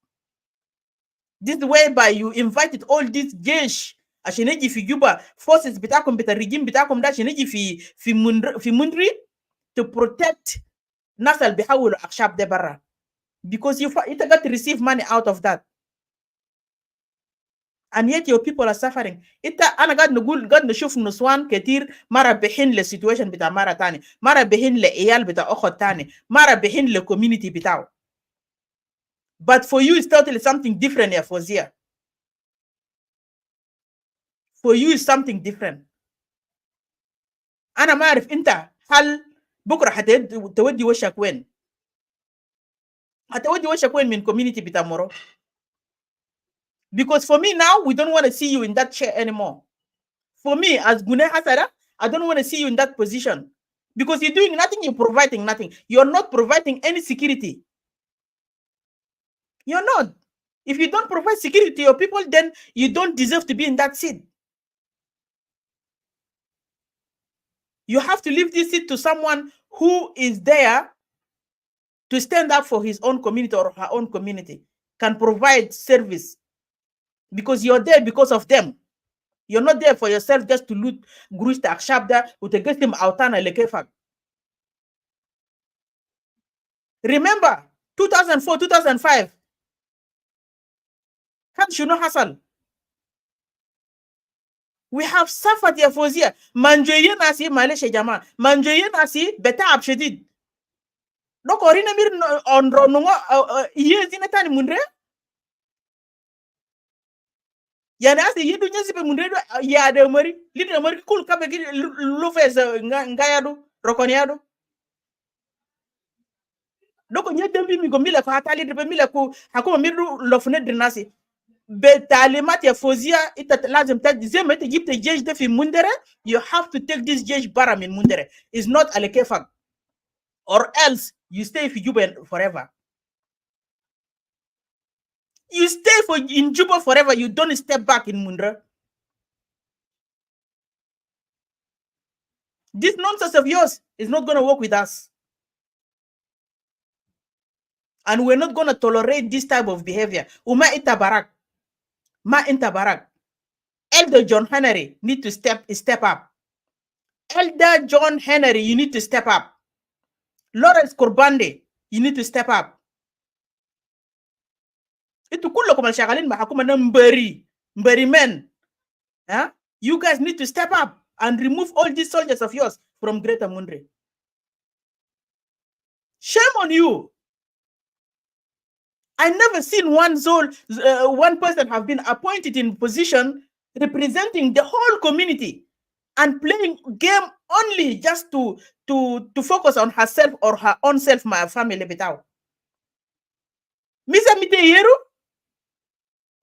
This way by you invited all these جيش عشان يجي في جوبا forces بتاعكم بتاع الرجيم بتاعكم ده عشان يجي في مندري to protect الناس اللي بيحولوا أخشاب ده برا. Because you got to receive money out of that. And yet your people are suffering. أنا قاعد نشوف نسوان كتير مرة بحين للسيتويشن بتاع مرة تاني، مرة بحين لعيال بتاع أخت تاني، مرة بحين للكوميونيتي بتاعه. But for you it's totally something different يا فوزية. For you it's something different. أنا ما أعرف أنت هل بكرة هتودي وشك وين؟ هتودي وشك وين من community بتاع مورو؟ Because for me now, we don't want to see you in that chair anymore. For me, as Gune Hasara, I don't want to see you in that position. Because you're doing nothing, you're providing nothing. You're not providing any security. You're not. If you don't provide security to your people, then you don't deserve to be in that seat. You have to leave this seat to someone who is there to stand up for his own community or her own community, can provide service. Because you're there because of them. You're not there for yourself just to loot grush ta akshabda utegestim autana lekefak. Remember 2004 2005 kan shuno hasal. We have suffered ya fozia manjoyen asi maleshe jama manjoyen asi betaab shadid. Doko rina mir on ronungo yezina tani munre. Yani asi yedu nyezi be munre ya de mari lidna mari kul kabe gi lufes ngayadu rokoniado. Doko nyedembi mi gombila ko hatali de mila ko hakuma miru lofune drinasi. بتعليمات يا فوزية انت لازم زي ما انت جبت الجيش ده في مندرة you have to take this جيش برا من مندرة. It's not على كيفك or else you stay في Juba forever. You stay in Juba forever. You don't step back in Mundra. This nonsense of yours is not going to work with us. And we're not going to tolerate this type of behavior. Uma ita barak. Ma inta barak. Elder John Henry need to step up. Elder John Henry, you need to step up. Lawrence Kurbande, you need to step up. Itu kullakum al-shagalin mahakuma na mberi men. Huh? You guys need to step up and remove all these soldiers of yours from Greater Mundre. Shame on you. I never seen one person have been appointed in position representing the whole community and playing game only just to focus on herself or her own self, my family bitaw. Misa mite yeru?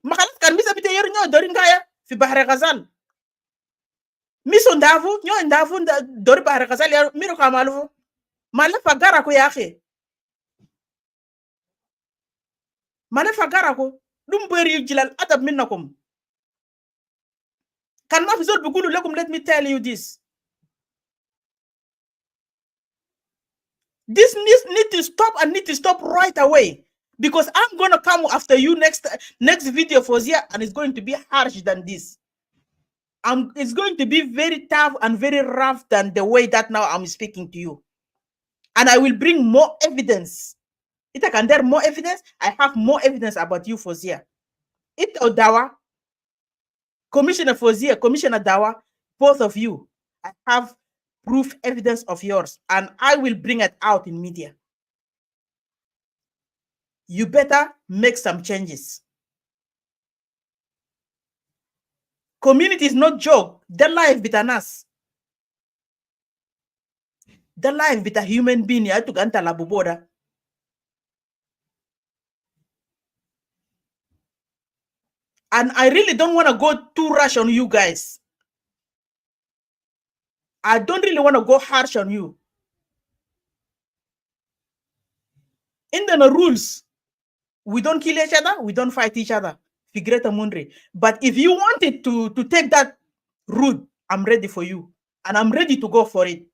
Makalas kan misa mite yeru nyo dorin kaya fi Bahre Ghazal. Miso ndavu nyo ndavu dori Bahre Ghazal ya miro kamalu. Malafa gara ko yake. Malafa gara ko. Dum beri jilal adab minnakum. Kan ma fi zol bigulu lakum, let me tell you this. This need to stop and need to stop right away. Because I'm gonna come after you next video for Zia, and it's going to be harsh than this. It's going to be very tough and very rough than the way that now I'm speaking to you. And I will bring more evidence. If I can get more evidence, I have more evidence about you for Zia. It Odawa, Commissioner Fozia, Commissioner Dawa, both of you, I have proof evidence of yours, and I will bring it out in media. You better make some changes. Community is not joke. The life bitan us. The life bit a human being ya to ganta labuboda. And I really don't want to go too rush on you guys. I don't really want to go harsh on you. In the rules, we don't kill each other, we don't fight each other. Greater Mundre. But if you wanted to take that route, I'm ready for you. And I'm ready to go for it.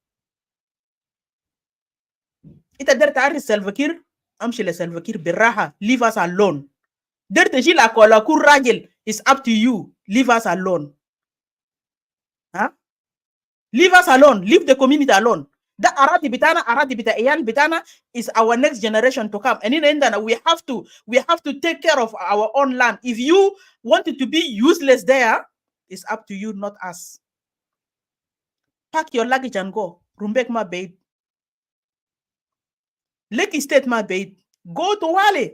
Ita der ta'arri Salva Kiir, amshi le Salva Kiir biraha, leave us alone. Der teji la kola kur rajel, is up to you. Leave us alone. Huh? Leave us alone. Leave the community alone. The arati bitana eyal bitana is our next generation to come. And in the end, we have to take care of our own land. If you wanted to be useless there, it's up to you, not us. Pack your luggage and go. Rumbek my babe. Leki State my babe. Go to Wale.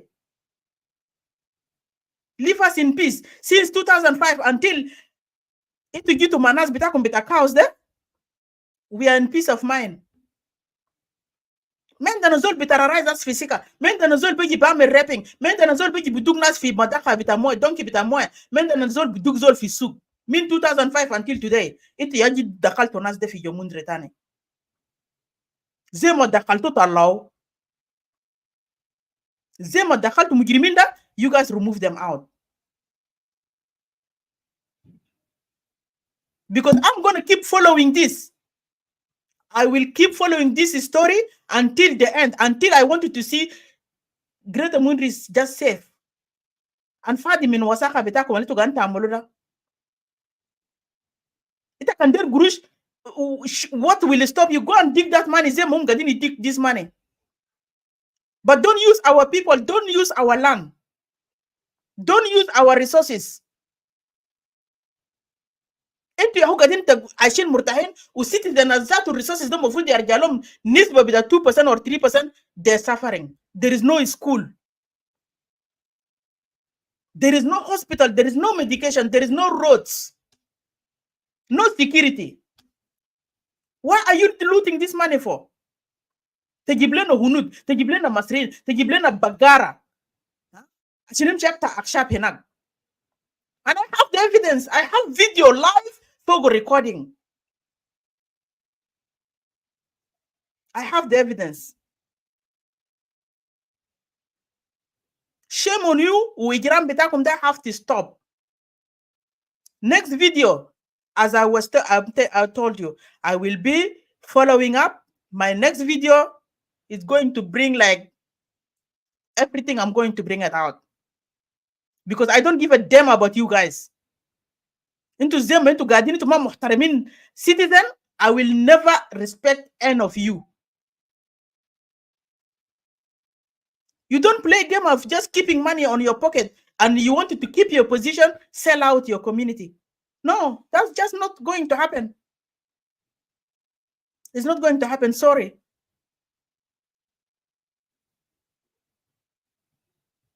Leave us in peace. Since 2005 until into get to Manas bitakum bita cows there, we are in peace of mind. Men da nazol terrorize us physical. Men da nazol bigi bame rapping. Men da nazol bigi bidug nas fi madaka bita moy, donkey bita moy. Men da nazol bidug zol fi suk. Min 2005 until today, iti yaji dakal to nas de fi yomun retane. Zemo dakal to talaw. Zemo dakal to mujriminda, you guys remove them out. Because I'm going to keep following this. I will keep following this story until the end, until I wanted to see Greater Mundre is just safe. And Fadi min wasaka beta ko malito ganta amoloda. Ita kan der gurush, what will stop you? Go and dig that money. Say mom gadini dig this money. But don't use our people, don't use our land. Don't use our resources. Enti ya hugadin ta ashin murtahin usiti the nazatu resources don't move their jalom nisba bida 2% or 3%, they're suffering. There is no school. There is no hospital, there is no medication, there is no roads, no security. Why are you looting this money for? Tegiblena hunud, tegiblena masrin, tegiblena bagara. Ashinim chapter akshap henag. And I have the evidence. I have video live Togo recording. I have the evidence. Shame on you. We have to stop. Next video, as I told you, I will be following up. My next video is going to bring like everything. I'm going to bring it out. Because I don't give a damn about you guys. انتوا زي ما انتوا قاعدين انتوا ما محترمين citizen. I will never respect any of you. You don't play a game of just keeping money on your pocket and you wanted to keep your position, sell out your community. No, that's just not going to happen. It's not going to happen. Sorry.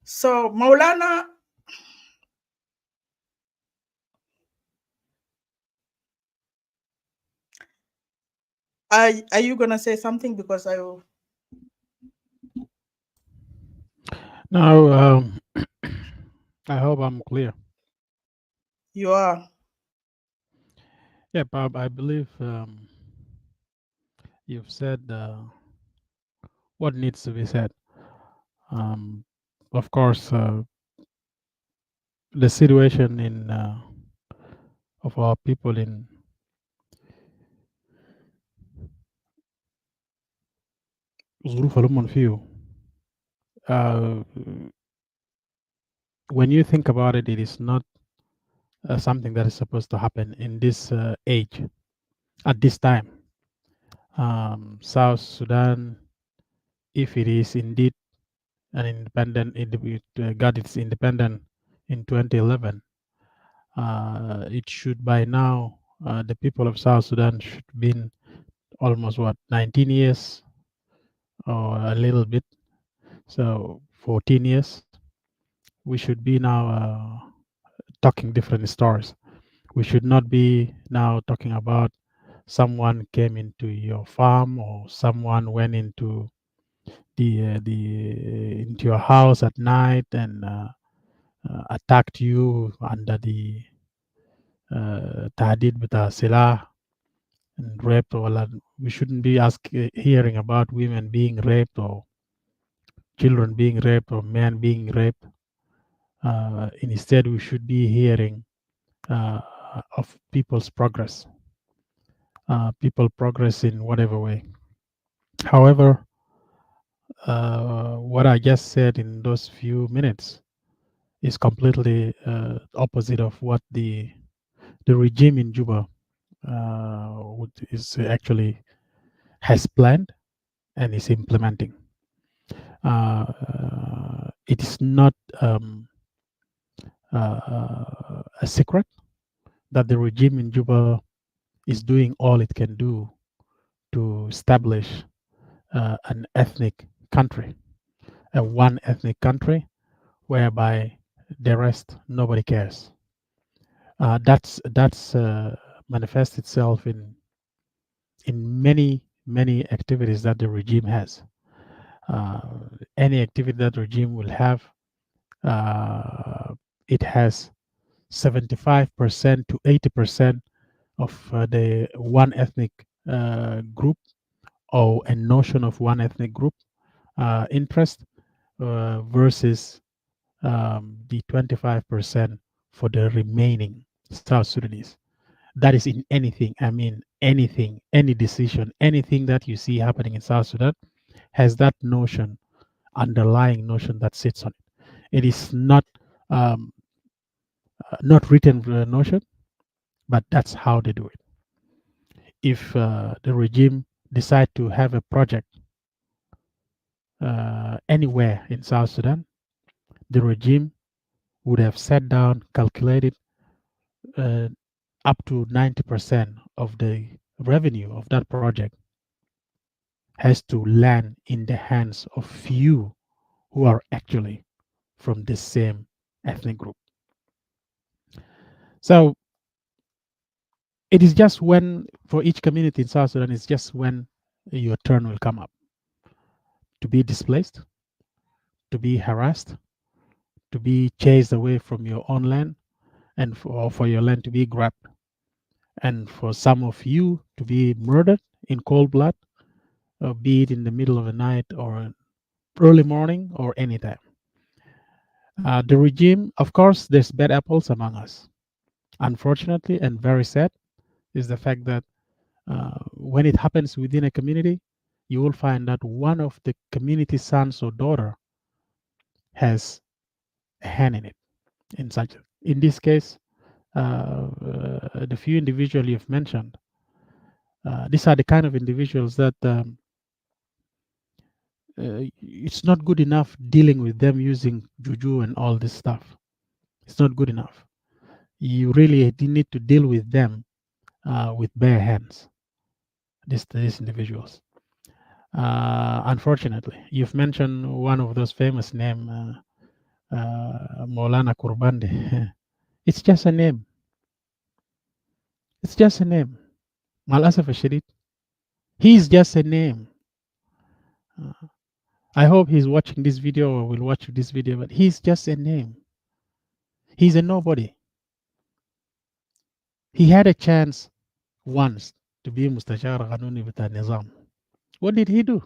So, Maulana, are you going to say something? Because No, I hope I'm clear. You are. Yeah, Bob, I believe you've said what needs to be said. Of course, the situation in of our people in ظروف اللي فيه. When you think about it, it is not something that is supposed to happen in this age, at this time. South Sudan, if it is indeed an independent, it got its independence in 2011, it should by now, the people of South Sudan should have been almost 19 years or a little bit, so 14 years. We should be now talking different stories. We should not be now talking about someone came into your farm or someone went into into your house at night and attacked you under the tahdid bita silah and raped. Or we shouldn't be hearing about women being raped or children being raped or men being raped. Instead, we should be hearing of people's progress, people progress in whatever way. However, what I just said in those few minutes is completely opposite of what the regime in Juba is actually has planned and is implementing. It is not a secret that the regime in Juba is doing all it can do to establish an ethnic country, a one ethnic country, whereby the rest nobody cares. That's manifests itself in many activities that the regime has. Any activity that the regime will have, it has 75% to 80% of the one ethnic group or a notion of one ethnic group interest versus the 25% for the remaining South Sudanese. That is in anything. I mean, anything, any decision, anything that you see happening in South Sudan has that notion, underlying notion that sits on it. It is not not written notion, but that's how they do it. If the regime decide to have a project anywhere in South Sudan, the regime would have sat down, calculated up to 90% of the revenue of that project has to land in the hands of few who are actually from the same ethnic group. So it is just when, for each community in South Sudan, it's just when your turn will come up to be displaced, to be harassed, to be chased away from your own land, and for your land to be grabbed, and for some of you to be murdered in cold blood, be it in the middle of the night or early morning or anytime. The regime, of course, there's bad apples among us. Unfortunately, and very sad, is the fact that when it happens within a community, you will find that one of the community sons or daughter has a hand in it. In this case, the few individuals you've mentioned, these are the kind of individuals that it's not good enough dealing with them using juju and all this stuff. It's not good enough. You really need to deal with them with bare hands. These individuals. Unfortunately, you've mentioned one of those famous names, Maulana Kurbande. It's just a name. It's just a name. Malasaf Ashadid. He's just a name. I hope he's watching this video or will watch this video, but he's just a name. He's a nobody. He had a chance once to be Mustashar Ghanuni with Nizam. What did he do?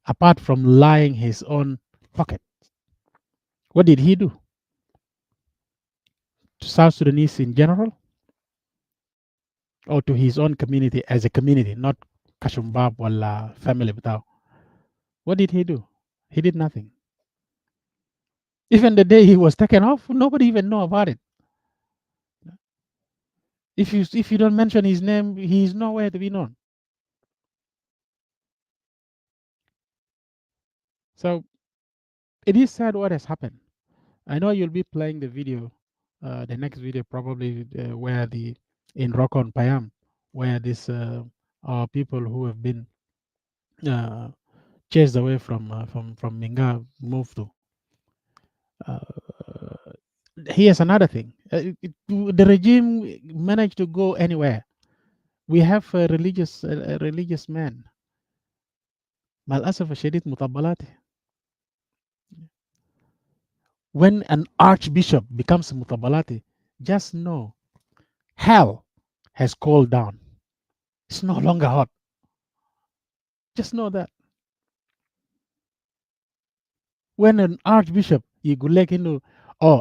Apart from lying his own pocket, what did he do? To South Sudanese in general? Or to his own community as a community, not Kashumbab or family Batao. What did he do? He did nothing. Even the day he was taken off, nobody even know about it. If you don't mention his name, he is nowhere to be known. So it is sad what has happened. I know you'll be playing the video, the next video probably where in Rokon Payam, where these are people who have been chased away from Minga moved to. Here's another thing. The regime managed to go anywhere. We have a religious man. Malasaf Shadid Mutabalati. When an archbishop becomes Mutabalati, just know hell has cooled down. It's no longer hot. Just know that. When an archbishop يقول لك انه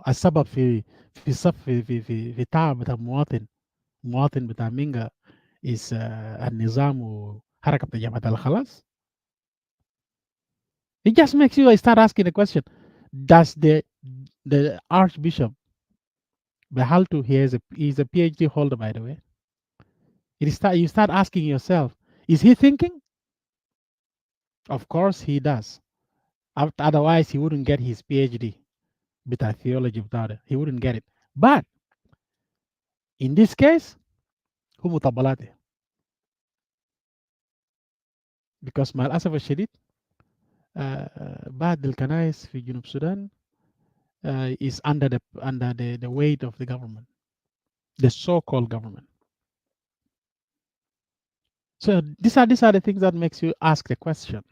السبب في صف في تعب بتاع مواطن بتاع مينجا is النظام وحركه بتاع جبهه الخلاص. It just makes you start asking the question: does the archbishop بحالته he's a PhD holder, by the way. You start asking yourself, is he thinking? Of course he does. Otherwise he wouldn't get his PhD بتاع theology بتاعه. He wouldn't get it. But in this case هو مطبلاته. Because مع الأسف الشديد بعض الكنائس في جنوب السودان is under the weight of the government, the so-called government. So these are the things that makes you ask the question: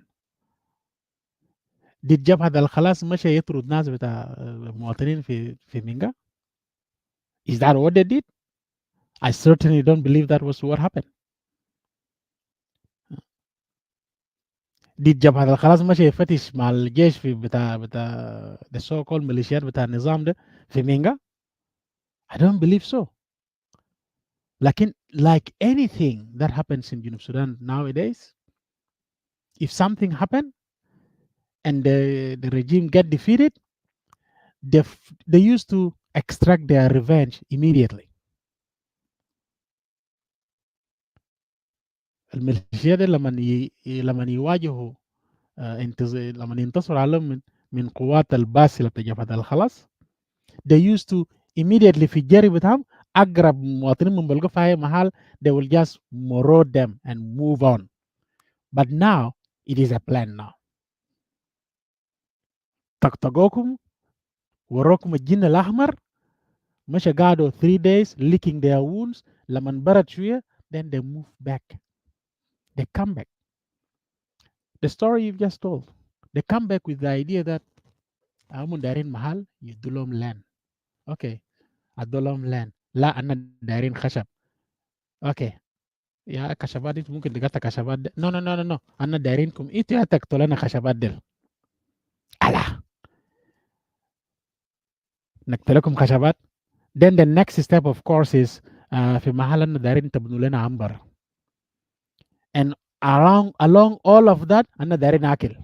did جبهة الخلاص مشى يطرد ناس بتاع مواطنين في مينجا? Is that what they did? I certainly don't believe that was what happened. Did جبهة الخلاص مشى يفتش مع الجيش في بتاع the so-called ميليشيات بتاع النظام ده في مينجا? I don't believe so. Like anything that happens in Junub Sudan nowadays, if something happened and the regime get defeated, they used to extract their revenge immediately. الميليشيات لما يواجهوا لما ينتصروا عليهم من قوات الباسلة بتاع جبهة الخلاص, they used to immediately في الجري بتاعهم أقرب مواطنين من بلقوا في أي محل, they will just maraud them and move on. But now it is a plan now. طقطقوكم وروكم الجن الأحمر, مشى قعدوا 3 days licking their wounds, لما انبرد شوية then they move back. They come back. The story you've just told, they come back with the idea that هم دايرين محل يدولهم land. Okay, ادولهم land. لا أنا دايرين خشب. Okay, يا خشبات دي ممكن تقطع خشبات دي. No. أنا دايرينكم إنتوا تقتلوا لنا خشبات دي. ألا نقتلكم خشبات. Then the next step of course is في محل أنا دايرين تبنوا لنا عنبر. And along all of that أنا دايرين أكل.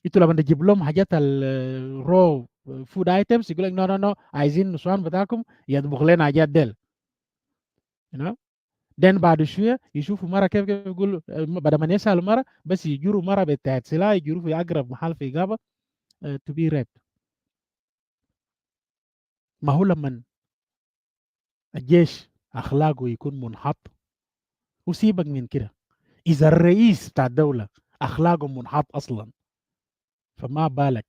إنتوا لما تجيب لهم حاجات الرو food items يقول لك no عايزين نسوان بتاعكم يطبخ لنا حاجات ديل. you know then بعد شويه يشوفوا مره كيف يقولوا بدل ما يسالوا مره بس يجروا مره بتاعت سلاح يجروا في اقرب محل في غابه to be raped. ما هو لما الجيش اخلاقه يكون منحط وسيبك من كده، اذا الرئيس بتاع الدوله اخلاقه منحط اصلا فما بالك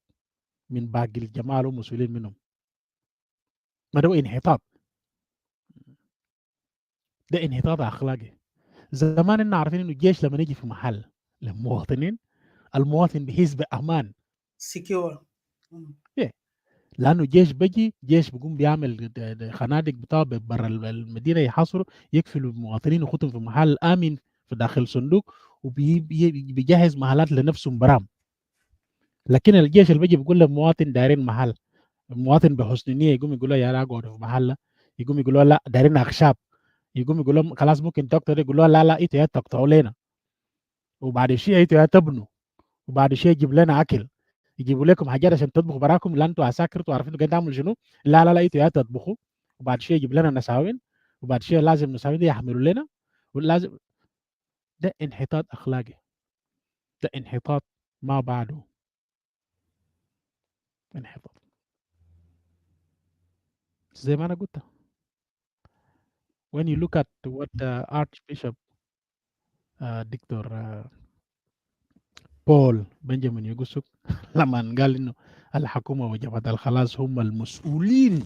من باقي الجماعه اللي هم مسؤولين منهم. ما ده انحطاط، ده انحطاط اخلاقي. زمان احنا عارفين انه الجيش لما يجي في محل للمواطنين المواطن بيحس بامان. secure. لانه الجيش بيجي جيش بيقوم بيعمل خنادق بتاعه برا المدينه يحاصروا يقفلوا المواطنين ويخطهم في محل امن في داخل صندوق وبيجهز محلات لنفسهم برام. لكن الجيش اللي بيجي بيقول للمواطن دايرين محل، المواطن بحسن نيه يقوم يقول له يا لا اقعد في محل، يقوم يقول له لا دايرين اخشاب، يقوم يقول لهم خلاص ممكن تقطع، يقول له لا انتوا يا تقطعوا لنا وبعد شيء انتوا يا تبنوا وبعد شيء يجيب لنا اكل، يجيبوا لكم حاجات عشان تطبخوا براكم. لا انتوا عساكر انتوا عارفين قاعدين تعملوا شنو. لا انتوا يا تطبخوا وبعد شيء يجيب لنا نساوين وبعد شيء لازم النساوين دي يحملوا لنا ولازم. ده انحطاط اخلاقي، ده انحطاط ما بعده انحطاط. زي ما انا قلت when you look at what Archbishop Dr. بول بنجامين يوسف لما قال انه الحكومه وجبهه الخلاص هم المسؤولين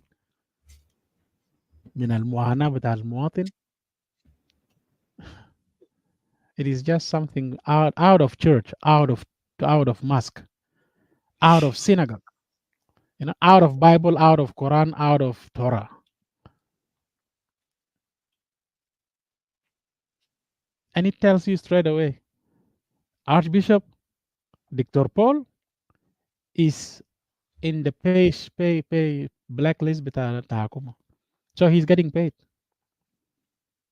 من المعاناه بتاع المواطن. It is just something out of church, out of mosque, out of synagogue, out of Bible, out of Quran, out of Torah. And it tells you straight away, Archbishop Dr. Paul is in the pay blacklist بتاع الحكومة. So he's getting paid.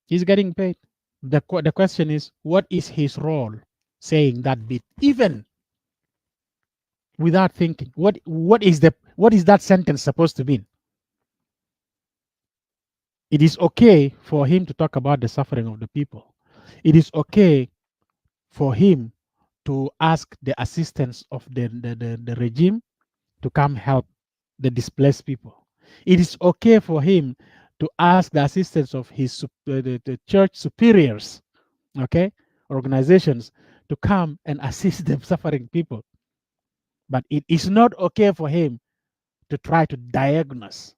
He's getting paid. The question is, what is his role saying that bit? Even without thinking, what is that sentence supposed to mean? It is okay for him to talk about the suffering of the people. It is okay for him to ask the assistance of the regime to come help the displaced people. It is okay for him to ask the assistance of his the church superiors, okay, organizations to come and assist the suffering people. But it is not okay for him to try to diagnose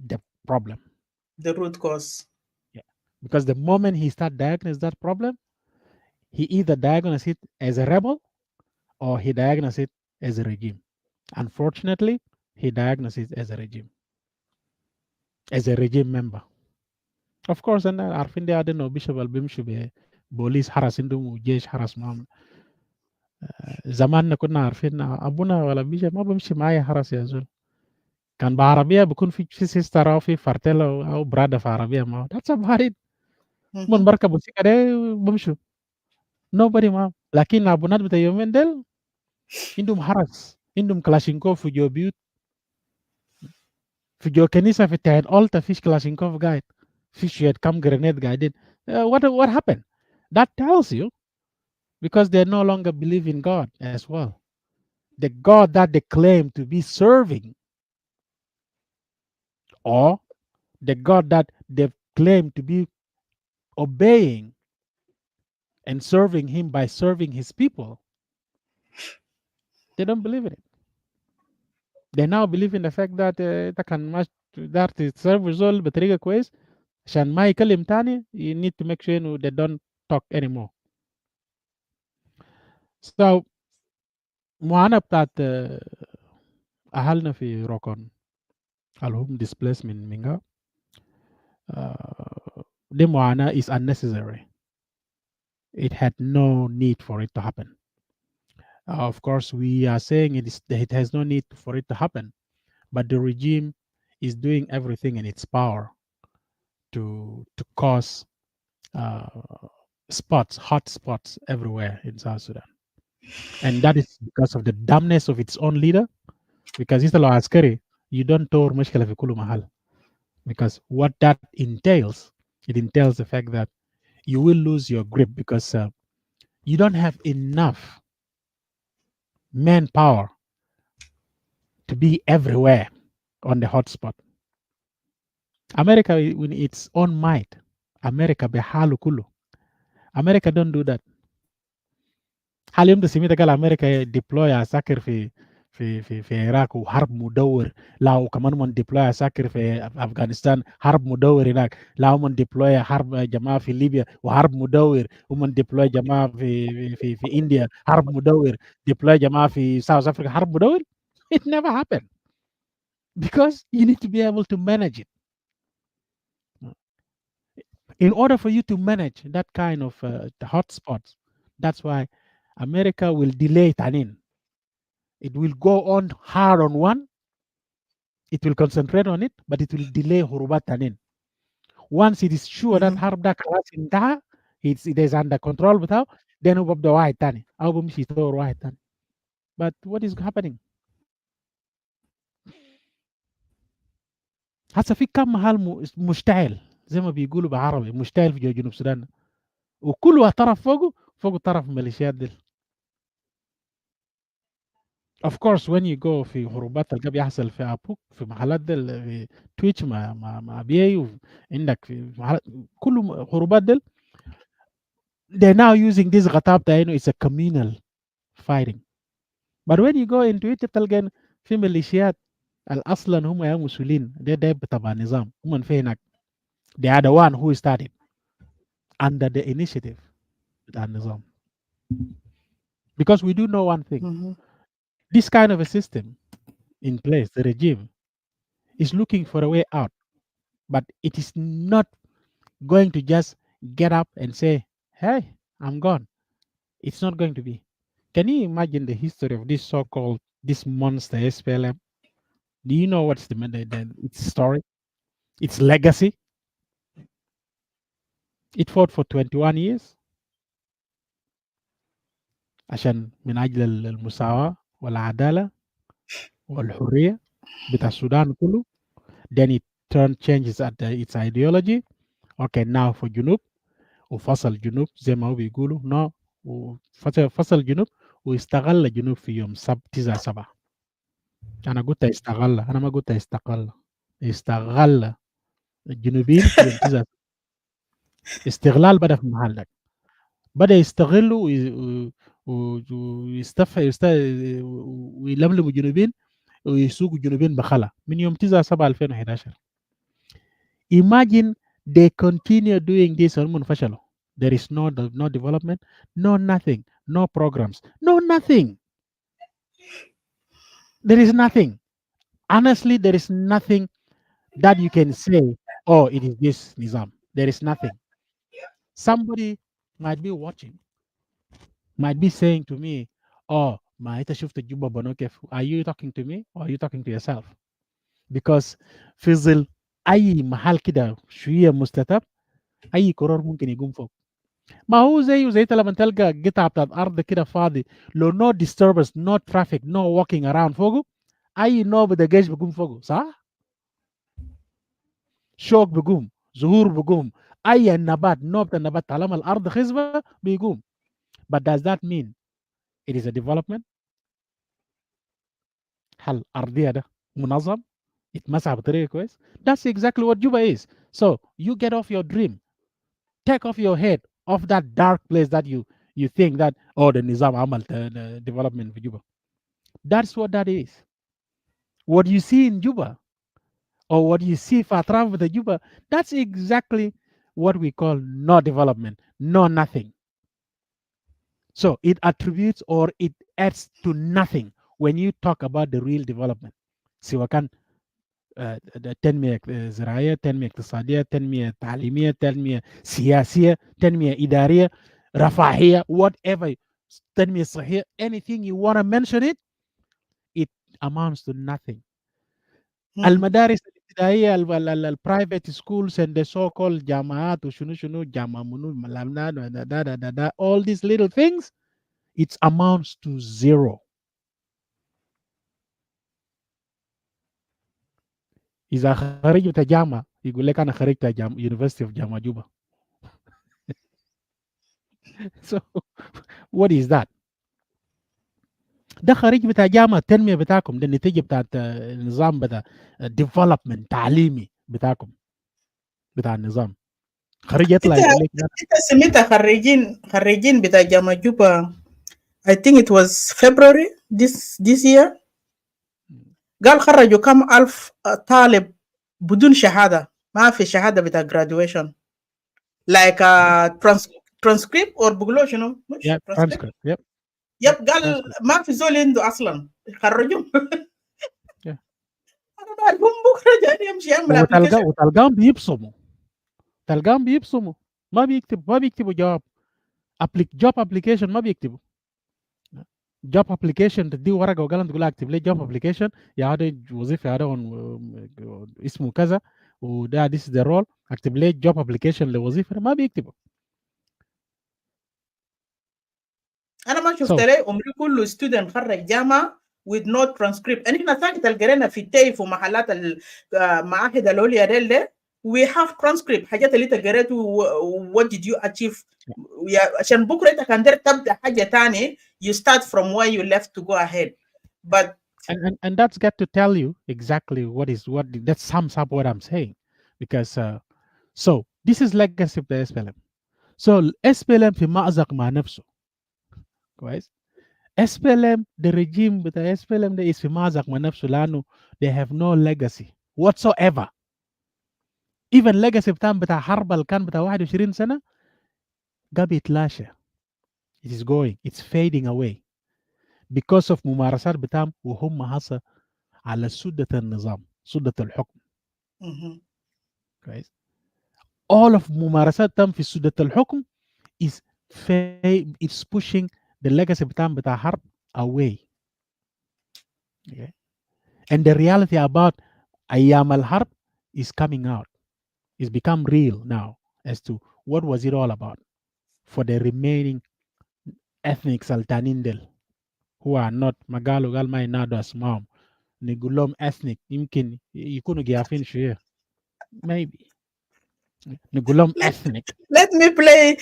the problem. The root cause. Yeah. Because the moment he starts diagnosing that problem, he either diagnoses it as a rebel or he diagnoses it as a regime. Unfortunately, he diagnoses it as a regime member. Of course, and عارفين دي عادة إنه بيشوف بيمشوا ببوليس حرس عندهم وجيش حرس معهم. زمان كنا عارفين أبونا ولا بيجي ما بمشي معايا حرس يا زول. كان بعربية بيكون في سيستر أو في فرتيل أو برادة في عربية ما. That's about it. من بركبوا سكة ده بمشوا. Nobody ما. لكن أبونات بتاع يومين دل عندهم حرس، عندهم كلاشينكوف في جو بيوت، في جو كنيسة في تحت ألتا فيش كلاشينكوف قاعد، فيش كم جرينيد قاعدين. What happened? That tells you because they no longer believe in God as well. The God that they claim to be serving, or the God that they claim to be obeying and serving him by serving his people, they don't believe in it. They now believe in the fact that they can serve result بطريقة كويس عشان ما يكلم تاني. You need to make sure they don't talk anymore. So معاناة بتاعت أهلنا في روكون اللي هم displaced من مينغا دي معاناة is unnecessary. It had no need for it to happen. Of course, we are saying it has no need for it to happen, but the regime is doing everything in its power to cause hot spots everywhere in South Sudan. And that is because of the dumbness of its own leader because it's a askari, you don't tour مشكلة في كل محل. Because what that entails, it entails the fact that you will lose your grip because you don't have enough manpower to be everywhere on the hotspot. America, in its own might, America بحاله كله. America don't do that. حال يوم سميت قال امريكا ديبلوي عساكر في العراق وحرب مدور، لا كمان من ديبلوي عساكر في افغانستان حرب مدور هناك، لا من ديبلوي حرب جماعه في ليبيا وحرب مدور، ومن ديبلوي جماعه في انديا حرب مدور، ديبلوي جماعه في ساوث افريقيا حرب مدور. It never happened because you need to be able to manage it. In order for you to manage that kind of hotspots, that's why America will delay Tanin. It will go on hard on one, it will concentrate on it, but it will delay Hurubat Tanin. Once it is sure that Harb da خلاص انتهى, it is under control بتاعه, then هو ببدأ واحد تاني أو بمشي يطور واحد تاني. But what is happening? هسه في كم محل مشتعل زي ما بيقولوا بعربي، مشتعل في جنوب السودان، وكله طرف فوقه طرف ميليشيات دي. Of course when you go في هروبات تلقى بيحصل في ابوك في محلات دل في تويتش مع بي عندك في محلات كله هروبات دل. They're now using this غطاء بتاع انه it's a communal fighting. But when you go into it تلقى في ميليشيات اصلا هم يا مسؤولين ده بتبع النظام، هم في هناك. They are the one who started under the initiative بتاع النظام. Because we do know one thing. This kind of a system in place, the regime, is looking for a way out, but it is not going to just get up and say, hey, I'm gone. It's not going to be. Can you imagine the history of this so-called, this monster SPLM? Do you know what's its story? Its legacy? It fought for 21 years عشان من أجل المساواة والعدالة والحرية بتاع السودان كله. Then it changes at its ideology. Okay, now for جنوب وفصل جنوب زي ما هو بيقولوا no، وفصل جنوب واستغل جنوب في يوم 9/7. أنا قلت استغل، أنا ما قلت استقل. استغل الجنوبيين في يوم 9. استغلال بدأ في المحل ده، بدأ يستغلوا ويلملموا الجنوبيين ويسوقوا الجنوبيين بخلا من يوم 9/7/2011. Imagine they continue doing this هم فشلوا. There is no development, no nothing, no programs, no nothing. There is nothing. Honestly, there is nothing that you can say, oh, it is this Nizam. There is nothing. Somebody might be watching, might be saying to me, oh, ما أنت شفت الجوبة بنو كيف. Are you talking to me or are you talking to yourself? Because في ظل أي محل كده شوية مستتب أي قرار ممكن يقوم فوق. ما هو زي لما تلقى قطعة بتاعت أرض كده فاضي، لو no disturbance, no traffic, no walking around فوقه، أي نوع بدا جيش بيقوم فوقه، صح؟ شوك بيقوم، زهور بيقوم، أي نبات نوع بتاع النبات طالما الأرض خصبة بيقوم. But does that mean it is a development؟ هل أرضية ده منظم؟ اتمسح بطريقة كويس؟ That's exactly what Juba is. So you get off your dream. Take off your head off that dark place that you think that, oh, the Nizam Amal development for Juba. That's what that is. What you see in Juba or what you see for Atraf the Juba, that's exactly what we call no development, no nothing. So it attributes or it adds to nothing when you talk about the real development. سواء التنمية الزراعية، تنمية اقتصادية، تنمية تعليمية، تنمية سياسية، تنمية إدارية، رفاهية، whatever، تنمية صحية، anything you want to mention it amounts to nothing. المدارس الابتدائية البرايفت schools and the so called جامعات وشنو جامعة منو all these little things, it amounts to 0. إذا خريج بتاع جامعة يقول لك أنا خريج بتاع University of جامعة جوبا. So what is that؟ ده خريج بتاع جامعة التنمية بتاعكم، ده النتيجة بتاعت النظام بتاع development تعليمي بتاعكم بتاع النظام. خريج يطلع انت يقول لك انت سميت خريجين بتاع جامعة جوبا. I think it was February this year. قال خرجوا كم ألف طالب بدون شهادة، ما في شهادة بتاع graduation like transcript or بقولوا شنو؟ مش transcript. Yep. يب قال ما في زول عنده أصلا خرجوا. أنا بعرفهم بكرة جاي يمشي يعمل application. وتلقاهم بيبصموا ما بيكتبوا جواب. job application ما بيكتبوا job application. تديه ورقه وقلم تقول له اكتب لي job application يا هذا وظيفه هذا اسمه كذا وده this is the role، اكتب لي job application لوظيفه ما بيكتبوا. انا ما شفت لي عمري كله ستودنت خرج جامعه with no transcript. احنا ساكت القرينا في التيف ومحلات المعاهد العليا ديل we have transcript حاجات اللي انت قريته what did you achieve عشان بكره انت كان تبدا حاجه ثانيه you start from where you left to go ahead. But and that's got to tell you exactly what that sums up what I'm saying, because so this is legacy of the SPLM. So SPLM في مأزق مع نفسه كويس. SPLM the regime بتاع SPLM ده is في مأزق مع نفسه لأنه they have no legacy whatsoever. even legacy بتاع حرب اللي كان بتاع 21 سنة قام يتلاشى. it is going, it's fading away because of ممارسات بتاعهم وهم هسه على سدة النظام سدة الحكم. كويس. all of ممارسات تم في سدة الحكم is it's pushing the legacy بتاع حرب away. Okay. And the reality about أيام الحرب is coming out. It's become real now as to what was it all about for the remaining ethnic Sultanin del who are not Magalo Galma Inado Asmam نقول ethnic يمكن يكونوا جافين شوية maybe نقول لهم ethnic. Let me play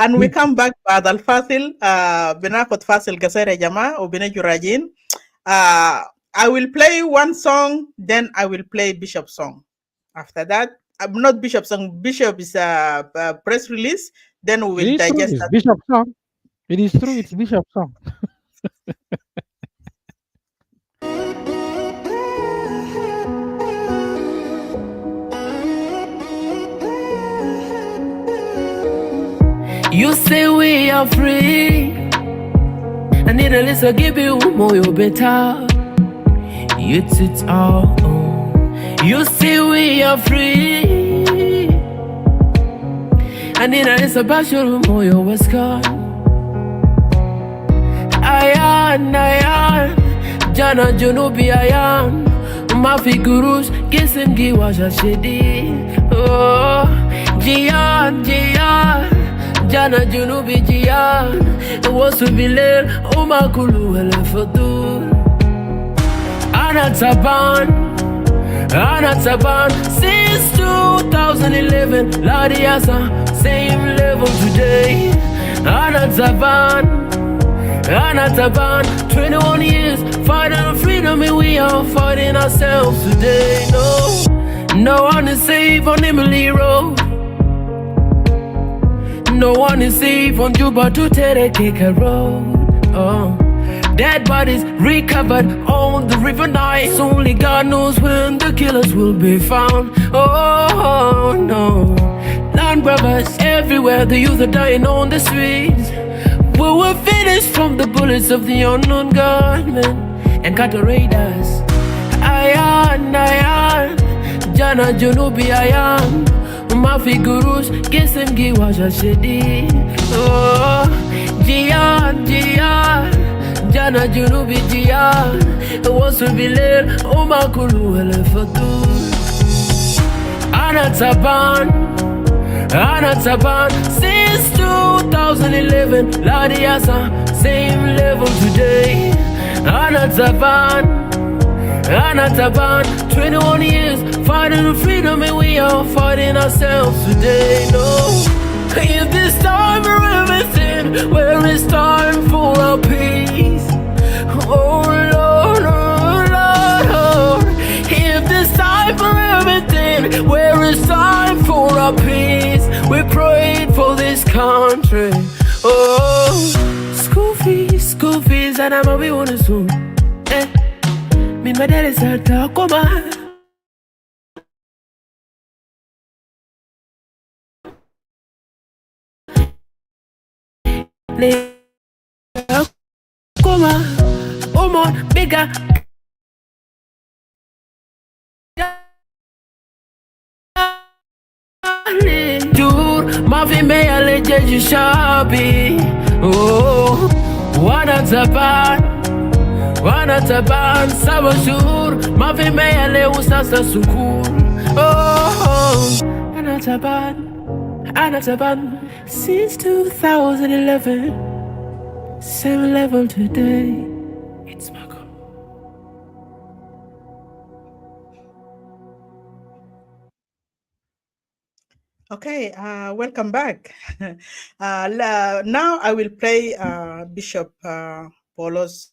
and we come back بعد الفاصل. بناخد فاصل قصير يا جماعة وبنجي راجعين. I will play one song, then I will play Bishop song. After that, not Bishop song. Bishop is a press release. Then we will digest that. Bishop song. It is true. It's Bishop song. You say we are free. I need a list to give you more better. It's all. You say we are free. I need a list of bashful more was gone. Ayan, Jana Junubi ayan. Mafi gurus, kisim giwasha shedi. Oh, Jian. Jana Junubi Jian. Was to be late, Omakulu Elefadur. Anataban, since 2011, Ladiasa, same level today. Anataban, 21 years, fighting for freedom, and we are fighting ourselves today. No one is safe on Emily Road. No one is safe on Juba to Terekeka Road. Dead bodies recovered on the river Nile. Only God knows when the killers will be found. Oh no. Land grabbers everywhere, the youth are dying on the streets. We were finished from the bullets of the unknown gunmen and cattle raiders. Ayan, Jana Junubi ayan. Mafi gurus, kisim giwasha shedi. Oh, Jian. Jana Junubi Jian. Was to be late, Omakulu Elefadur. Anataban, since 2011, Ladiasa, same level today. Anataban, Anataban, 21 years, fighting for freedom, and we are fighting ourselves today. No, if this time for everything, where is time for our peace? Oh Lord, oh Lord, oh. If this time for everything, where is time for our peace? We prayed for this country. Oh, school fees, and I'm a we want to soon. Me my daddy said, come on. Come on, bigger. Dur, ma fi me ale jeju shabi. Oh, wanataban, sabashur, ma fi me ale usasa sukun. Oh, anataban, since 2011, same level today. It's my God. Okay, welcome back. Now I will play Bishop Paulo's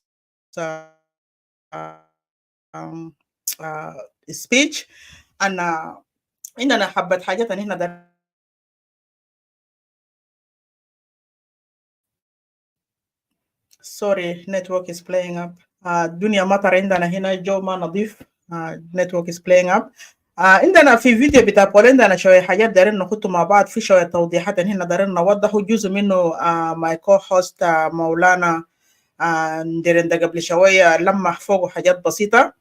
speech, and عندنا حبة حاجات إن إحنا sorry, network is playing up. الدنيا مطر عندنا هنا، الجو ما نظيف. network is playing up. عندنا في فيديو بتاع بول عندنا شوية حاجات دايرين نخطوا مع بعض، في شوية توضيحات هنا دايرين نوضحوا. جزء منه ماي كو هوست مولانا نديرين قبل شوية لمح فوقه حاجات بسيطة،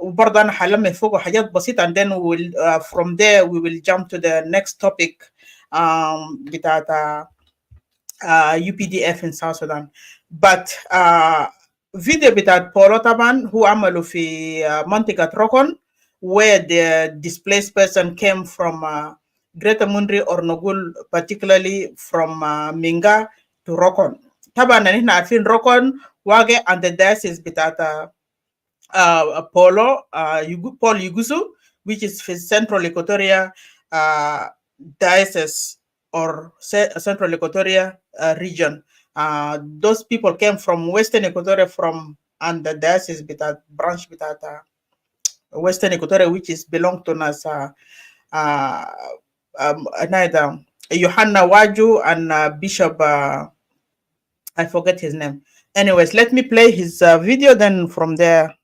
وبرضه أنا حلمح فوقه حاجات بسيطة، and then from there we will jump to the next topic بتاعت UPDF in South Sudan. But فيديو بتاعت بولو طبعا هو عمله في منطقة روكون where the displaced person came from Greater Mundri or Nogul, particularly from Minga to Rokon. طبعا نحن عارفين رokon واقع and the diocese بتاعت Paul Yugusu, which is في Central Equatoria diocese or Central Equatoria region. Those people came from Western Equatoria and the diocese bita branch bita Western Equatoria, which is belong to us neither Yohanna Waju and Bishop I forget his name. Anyways, let me play his video, then from there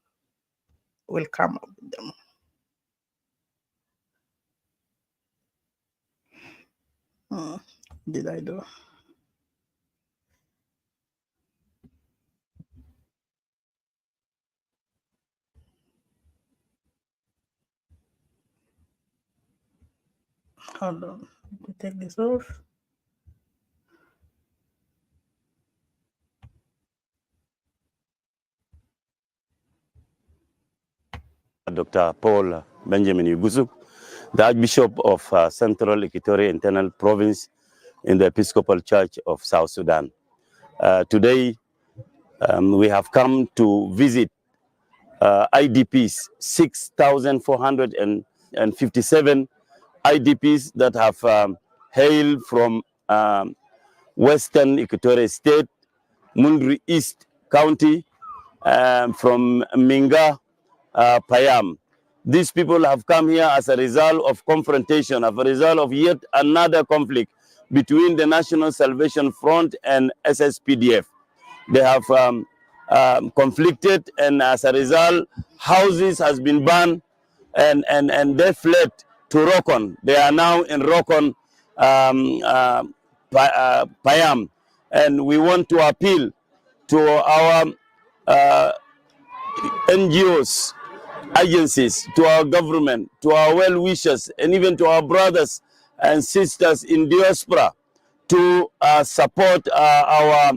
we'll come up with them. Did I do? Hold on, let me take this off. Dr. Paul Benjamin Yugusu, the Archbishop of Central Equatoria Internal Province in the Episcopal Church of South Sudan. Today, we have come to visit IDPs, 6,457 IDPs that have hailed from Western Equatoria State, Mundri East County, from Minga, Payam. These people have come here as a result of confrontation, as a result of yet another conflict between the National Salvation Front and SSPDF. They have conflicted, and as a result, houses has been burned, and they fled to Rokon. They are now in Rokon, Payam, and we want to appeal to our NGOs, agencies, to our government, to our well-wishers, and even to our brothers and sisters in diaspora to support our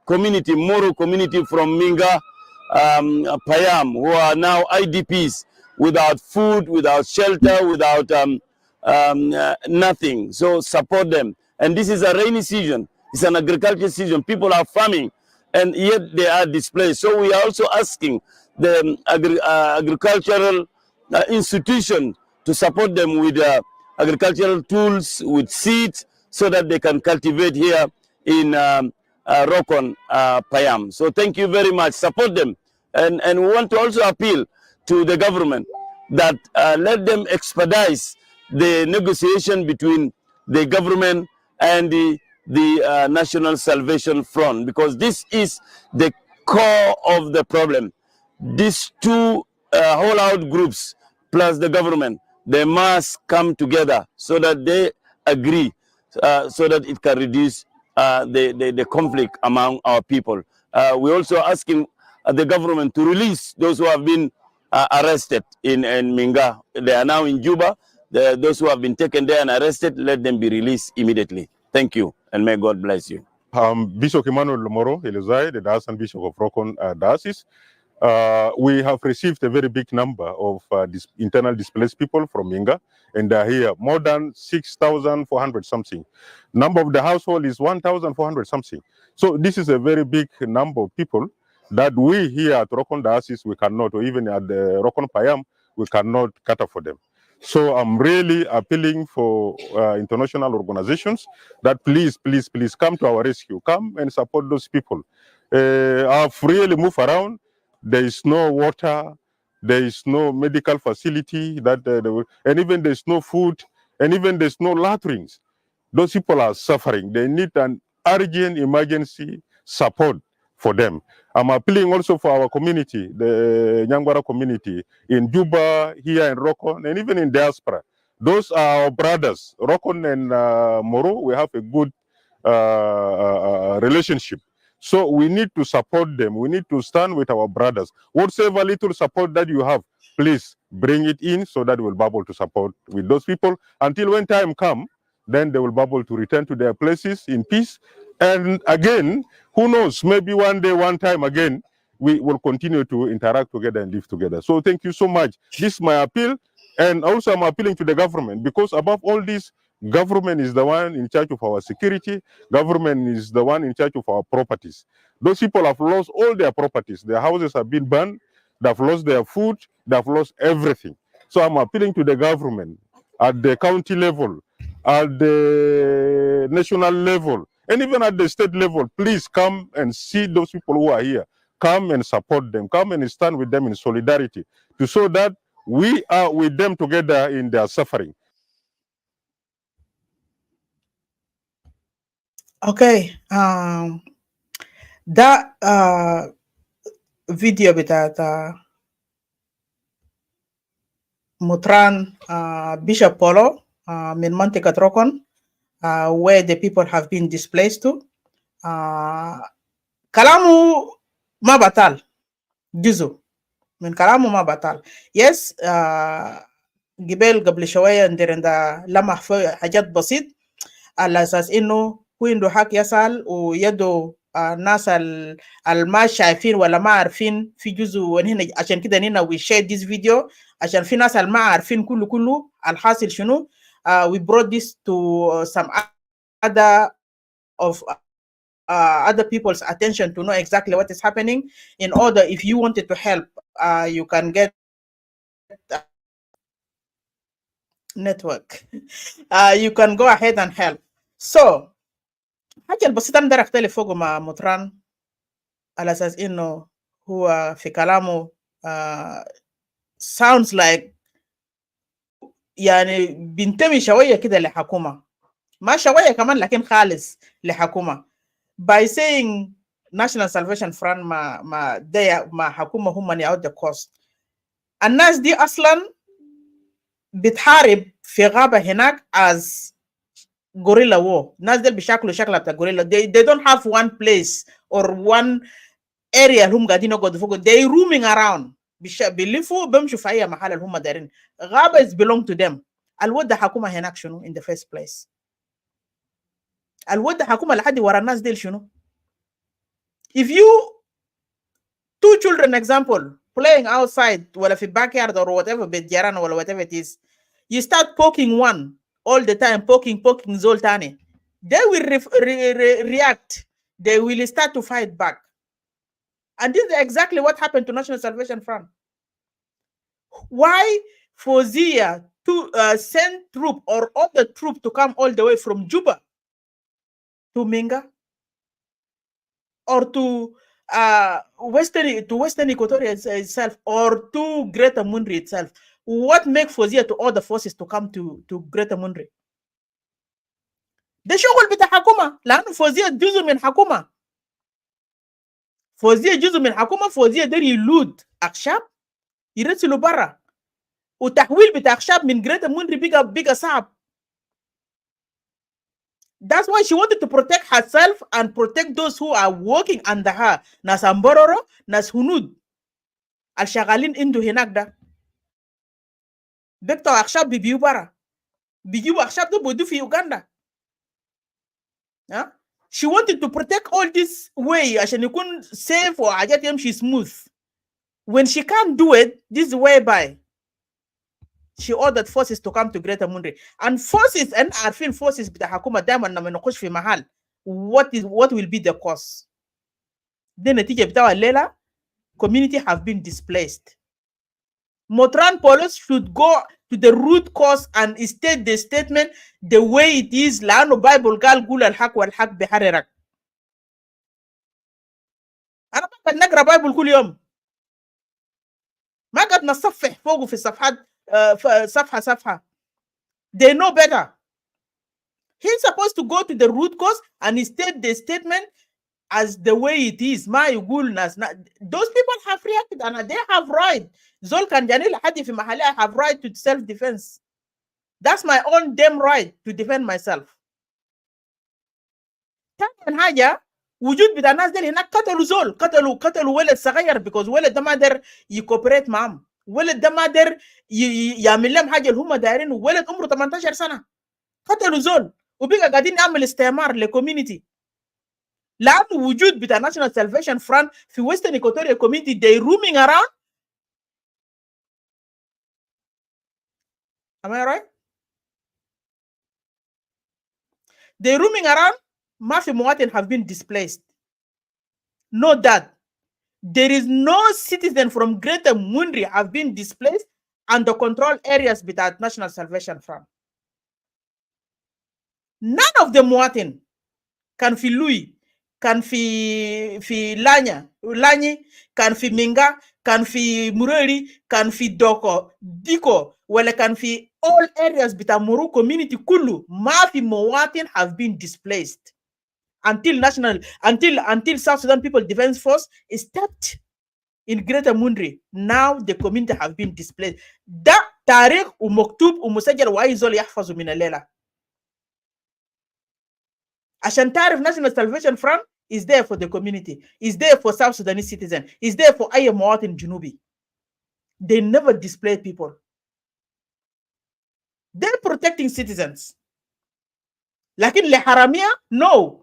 community, Moro community from Minga, Payam, who are now IDPs without food, without shelter, without nothing. So support them. And this is a rainy season. It's an agricultural season. People are farming. and yet they are displaced. So we are also asking the agricultural institution to support them with agricultural tools, with seeds, so that they can cultivate here in Rokon, Payam. So thank you very much. Support them. And we want to also appeal to the government that let them expedite the negotiation between the government and the National Salvation Front, because this is the core of the problem. These two whole-out groups plus the government, they must come together so that they agree, so that it can reduce the conflict among our people. We're also asking the government to release those who have been arrested in Minga. They are now in Juba. Those who have been taken there and arrested, let them be released immediately. Thank you, and may God bless you. Bishop Emmanuel Lomoro Elizai, the Dasan Bishop of Rokon Diocese. We have received a very big number of internal displaced people from Minga, and they are here, more than 6,400 something. Number of the household is 1,400 something. So this is a very big number of people that we here at Rokon Diocese, we cannot, or even at the Rokon Payam, we cannot cater for them. So I'm really appealing for international organizations that please come to our rescue, come and support those people. I've really moved around. There is no water, there is no medical facility, and even there's no food, and even there's no latrines. Those people are suffering. They need an urgent emergency support for them. I'm appealing also for our community, the Nyangwara community in Juba, here in Rokon, and even in diaspora. Those are our brothers. Rokon and Moro, we have a good relationship. So we need to support them. We need to stand with our brothers. Whatever little support that you have, please bring it in so that we'll be able to support with those people until when time comes, then they will be able to return to their places in peace. And again, who knows, maybe one day, one time again, we will continue to interact together and live together. So thank you so much. This is my appeal. And also I'm appealing to the government, because above all this, government is the one in charge of our security. Government is the one in charge of our properties. Those people have lost all their properties. Their houses have been burned. They've lost their food. They've lost everything. So I'm appealing to the government at the county level, at the national level, and even at the state level. Please come and see those people who are here. Come and support them. Come and stand with them in solidarity to show that we are with them together in their suffering. Okay, that video بتاعت مطران Bishop Polo من منطقة روكون where the people have been displaced to. كلامه ما بطال جزء من كلامه ما بطال. Yes, قبل شوية ندير لمح في حاجات بسيط على أساس إنه هو عنده حق يسأل ويده الناس ما شايفين ولا ما عارفين في جزء هنا. عشان كده هنا we share this video عشان في ناس ما عارفين كله الحاصل شنو. We brought this to some other people's attention to know exactly what is happening. In order, if you wanted to help, you can get network. You can go ahead and help. So حاجة البسيطة أقدر أختلف فوقه مع مطران على أساس إنه هو في كلامه sounds like يعني بينتمي شوية كده لحكومة، ما شوية كمان لكن خالص لحكومة. By saying National Salvation Front ما حكومة هم اللي out the cost. الناس دي أصلا بتحارب في غابة هناك as gorilla war. الناس دي بيشكلوا شكلها بتاع gorilla. They don't have one place or one area هم قاعدين يقعدوا فوق. They roaming around. بيلفوا بيمشوا في أي محل اللي هم دايرين. غابة is belong to them. الود حكومة هناك شنو in the first place. الود حكومة لحد ورا الناس دي شنو. If you two children example playing outside ولا في backyard or whatever بيت جيران ولا whatever it is, you start poking one all the time, poking زول تاني, they will react. They will start to fight back. And this is exactly what happened to National Salvation Front. Why Fozia to send troop or other troop to come all the way from Juba to Minga or to Western Equatoria itself or to Greater Mundri itself? What makes Fozia to order forces to come to Greater Mundri? ده شغل بتاع حكومة، لأنه فوزية جزء من حكومة. فوزية جزء من حكومة. فوزية ده يلود أخشاب يرسلوا برا، وتحويل بتاع أخشاب من جريتا مونري بيجا صعب. That's why she wanted to protect herself and protect those who are working under her. ناس أمبورورو، ناس هنود الشغالين عنده هناك ده. بيقطعوا أخشاب بيبيو برا، بيجيبوا أخشاب ده بودو في يوغندا. She wanted to protect all this way عشان يكون safe وحاجات يمشي smooth. When she can't do it, this whereby she ordered forces to come to Greater Mundri. And forces and عارفين forces بتاع حكومة دائما لما نخش في محل what will be the cost. دي نتيجة بتاع الليلة community have been displaced. Motran police should go to the root cause and state the statement the way it is. لأنه Bible قال قول الحق والحق بحررك. أنا ما قد نقرأ بايبل كل يوم، ما قد نصفح فوقه في الصفحات صفحة. They know better. He's supposed to go to the root cause and state the statement as the way it is. ما يقول ناس those people have reacted and they have right. زول كان جاني لحد في محلي I have right to self defense. That's my own damn right to defend myself. ثاني حاجة وجود بتاع الناس دي هناك قتلوا زول، قتلوا ولد صغير because ولد ده ما قدر يكوبريت معهم، ولد ده ما قدر يعمل لهم حاجة اللي هم دايرين، وولد عمره 18 سنة قتلوا زول وبقى قاعدين يعمل استعمار لكوميونيتي. لأنه وجود بتاع National Salvation Front في Western Equatoria community they roaming around. Am I right? They roaming around. ما في مواطن have been displaced. Note that there is no citizen from Greater Mundri have been displaced and the control areas بتاعت National Salvation Front. None of the مواطن كان في لوي، كان في لاني، كان في مينغا، كان في مريري، كان في ديكو ولا كان في all areas بتاع مورو community كله ما في مواطن have been displaced until South Sudan People Defense Force stepped in Greater Mundri. Now the community have been displaced. ده تاريخ ومكتوب ومسجل وأي زول يحفظه من الليلة. عشان تعرف National Salvation Front is there for the community, is there for South Sudanese citizen, is there for أي مواطن جنوبي. They never display people. They're protecting citizens. لكن لحرامية no.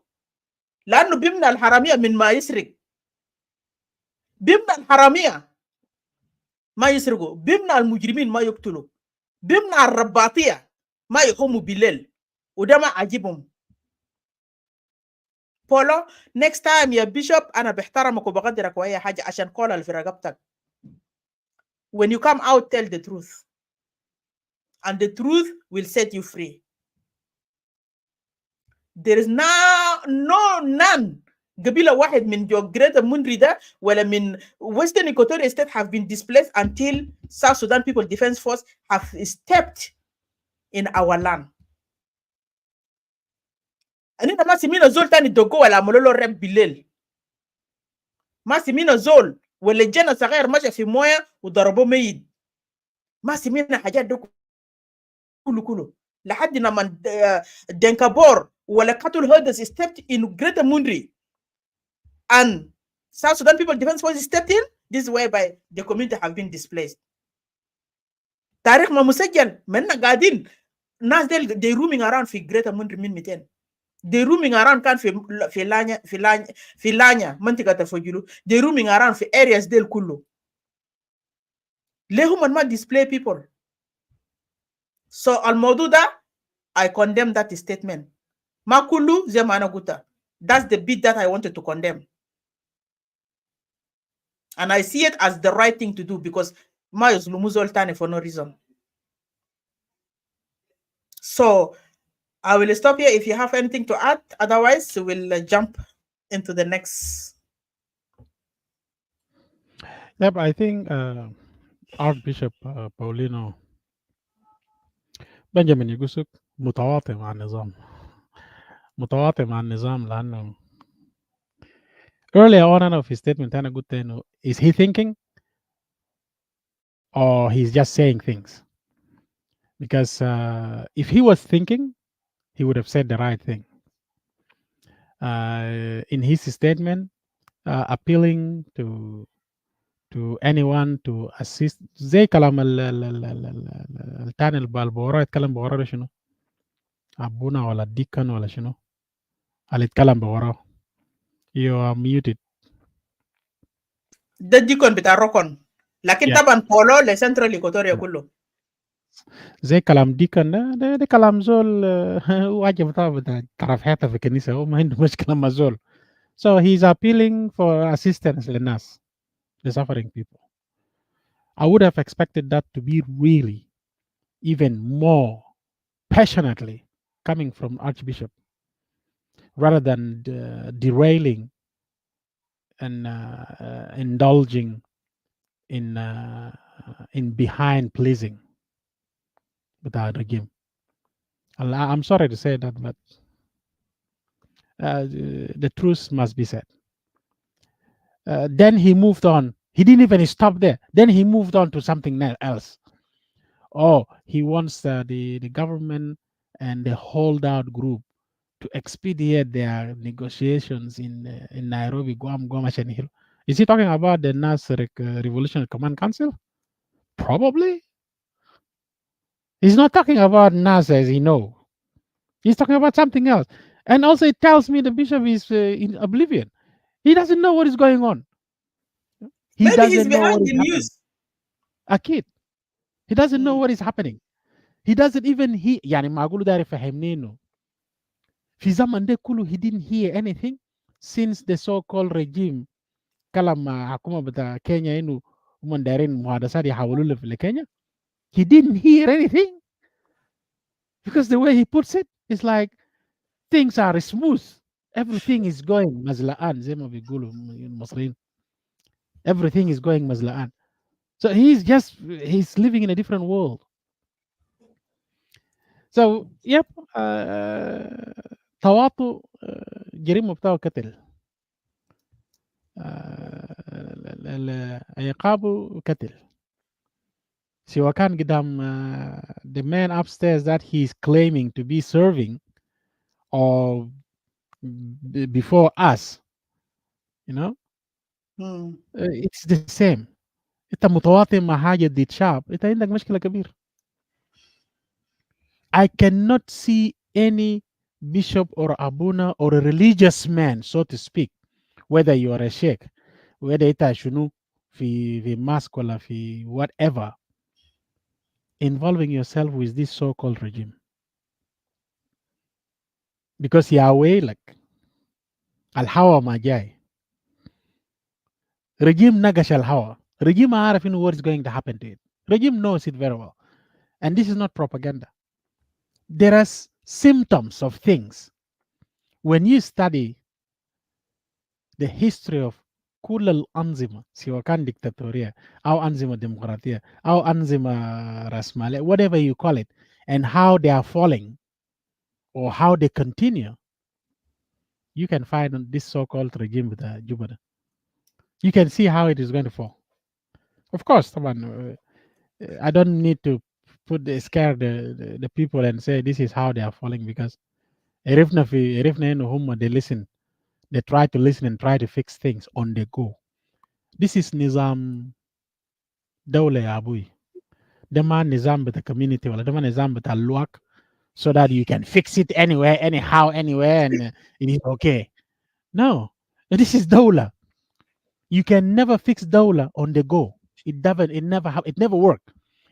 لأنه بيمنع الحرامية من ما يسرق. بيمنع الحرامية ما يسرقوا، بيمنع المجرمين ما يقتلوا، بيمنع الرباطية ما يقوموا بالليل، وده ما عجبهم. بولو next time يا بيشوب أنا بحترمك وبقدرك وأي حاجة عشان قول في رقبتك. When you come out tell the truth and the truth will set you free. There is none قبيلة واحد من جو Greater Mundri ده ولا من Western Equatoria State have been displaced until South Sudan People Defense Force have stepped in our land. أننا ما سمينا زول تاني دوغو ولا عملوا له رب بالليل. ما سمينا زول ولا جنة صغير ماشي في موية وضربوه ميت. ما سمينا حاجات دو كله لحد لما دنكابور ولا قتل herders stepped in Greater Mundri and South Sudan People Defense Force stepped in. This is whereby the community have been displaced. تاريخ ما مسجل مننا قاعدين ناس ديل they roaming around في Greater Mundri من 200. They roaming around كان في لانيا منطقة الفجلو. They roaming around في areas ديل كله. ليه هم ما display people؟ So الموضوع ده I condemn that statement. ما كله زي ما أنا قلت. That's the bit that I wanted to condemn. And I see it as the right thing to do because ma yuzlumu zol tani for no reason. So I will stop here if you have anything to add. Otherwise, we'll jump into the next. Yep, I think Archbishop Paulino Benjamin يقصد متواطئ مع النظام متواطئ مع النظام لأنه earlier on أنا في statement أنا قلت إنه is he thinking or he's just saying things? Because if he was thinking, he would have said the right thing. In his statement, appealing to anyone to assist زي كلام التاني البورا يتكلم بورا ده شنو أبونا ولا الديكن ولا شنو اللي يتكلم بورا. You are muted. ده ديكون بتاع الركن لكن Yeah. طبعا بولو لسنترال إيكواتوريا كله. زي كلام ديكن ده كلام زول واجب بتاع طرف حياته في الكنيسة هو ما عنده مشكلة مع زول. So he's appealing for assistance للناس, the suffering people. I would have expected that to be really even more passionately coming from Archbishop rather than derailing and indulging in behind pleasing with our regime. I'm sorry to say that, but the truth must be said. Then he moved on. He didn't even stop there. Then he moved on to something else. Oh, he wants the government and the holdout group to expedite their negotiations in Nairobi, Guam, and Hill. Is he talking about the Nasser Revolutionary Command Council? Probably. He's not talking about Nasser, as he knows. He's talking about something else. And also, it tells me the bishop is in oblivion. He doesn't know what is going on. He Maybe he's doesn't know what behind is the happening. news. A kid. He doesn't know what is happening. He doesn't even hear. يعني ما أقوله ده يفهمني إنه في زمن ده كله he didn't hear anything since the so-called regime كلام حكومة بتاع كينيا إنه هم دايرين محادثات يحولوا له في كينيا. He didn't hear anything because the way he puts it is like things are smooth. Everything is going مزلقان زي ما بيقولوا المصريين. Everything is going مزلقان. So he's living in a different world. So yep, تواطؤ جريمة بتاعه قتل. عقابه قتل. سواء كان قدام the man upstairs that he's claiming to be serving or before us, you know, it's the same. انت متواطئ مع حاجة ضد شعب انت عندك مشكلة كبيرة. I cannot see any bishop or abuna or a religious man, so to speak, whether you are a sheikh, whether انت شنو في mosque ولا في whatever, involving yourself with this so-called regime. Because Yahweh, like الهوى ما جاي. Regime نقش الهوى. Regime عارف إنه what is going to happen to it. Regime knows it very well. And this is not propaganda. There are symptoms of things. When you study the history of كل الأنظمة سواء كان ديكتاتورية أو أنظمة ديمقراطية أو أنظمة رأسمالية, whatever you call it, and how they are falling or how they continue, you can find on this so-called regime with Juba. You can see how it is going to fall. Of course, I don't need to scare the people and say this is how they are falling, because they listen, they try to listen and try to fix things on the go. This is Nizam Dawla ya Abui. Dema Nizam with the community, or Dema Nizam with Luak, so that you can fix it anywhere, anyhow, anywhere, and it is okay. No, this is Dawla. You can never fix Dawla on the go. It never work.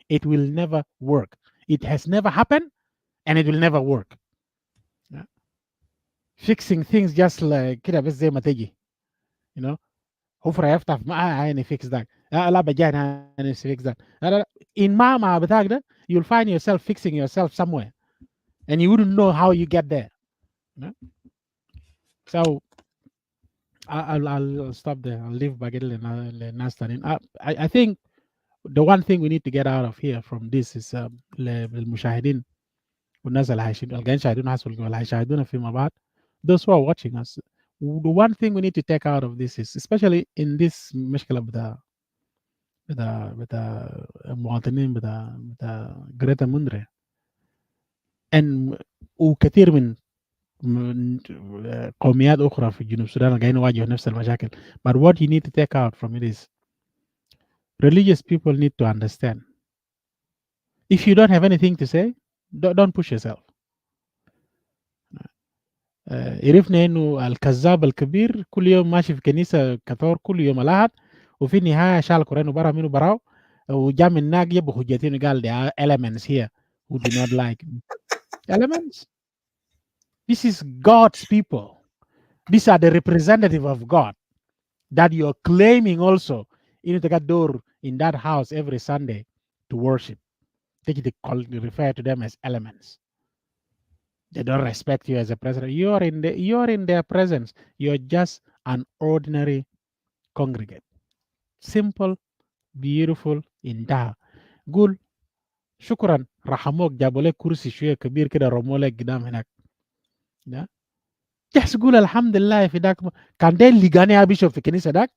It will never work. It has never happened, and it will never work. Yeah. Fixing things just like كده بس زي ما تجي, you know, حفرة يفتح I fix that. لا بجاي I fix that. In mama بتاعك ده, you'll find yourself fixing yourself somewhere, and you wouldn't know how you get there. You know? So I'll stop there. I'll leave Bagel and I think the one thing we need to get out of here from this is للمشاهدين والناس اللي قاعدين يشاهدونا ولا هيشاهدونا فيما بعد, those who are watching us, the one thing we need to take out of this is, especially in this مشكلة بتاع المواطنين بتاع جريتا مونري وكثير من قوميات أخرى في جنوب السودان قاعدين يواجهوا نفس المشاكل. But what you need to take out from it is religious people need to understand. If you don't have anything to say, don't push yourself. عرفنا انه الكذاب الكبير كل يوم ماشي في كنيسه كثور كل يوم الاحد, وفي النهايه شال القران وبرا منه براو, وجا من هناك جاب حجتين قال there are elements here who do not like me. Elements? This is God's people. These are the representative of God that you're claiming also in the door in that house every Sunday to worship. They refer to them as elements. They don't respect you as a president. You're in their presence. You're just an ordinary congregate. Simple, beautiful, indah. قول شكرا رحموك جابوا لك كرسي شويه كبير كده رموا لك قدام هناك. جالس قول الحمد لله في داك كان ده اللي لقاني يا بيشوف في الكنيسه داك.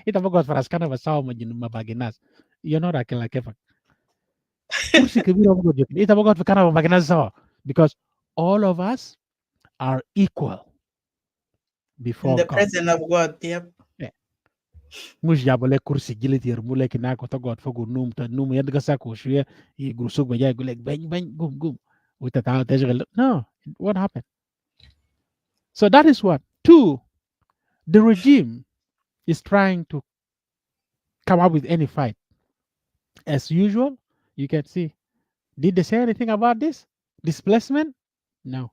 انت بقعد في راسكنا بساوي ما باقي الناس. You're not acting like كيفك. كرسي كبير بقعد انت بقعد في كنبه باقي الناس سوا, because all of us are equal before in the God. presence of God. Yep. مش جابوا لك كرسي جلد يرموا لك هناك وتقعد فوق النوم يدقسك وشويه يقرصوك بجاي يقول لك بن قوم وانت تعال تشغل. No, what happened? So that is one. Two, the regime is trying to come up with any fight. As usual, you can see. Did they say anything about this displacement? No.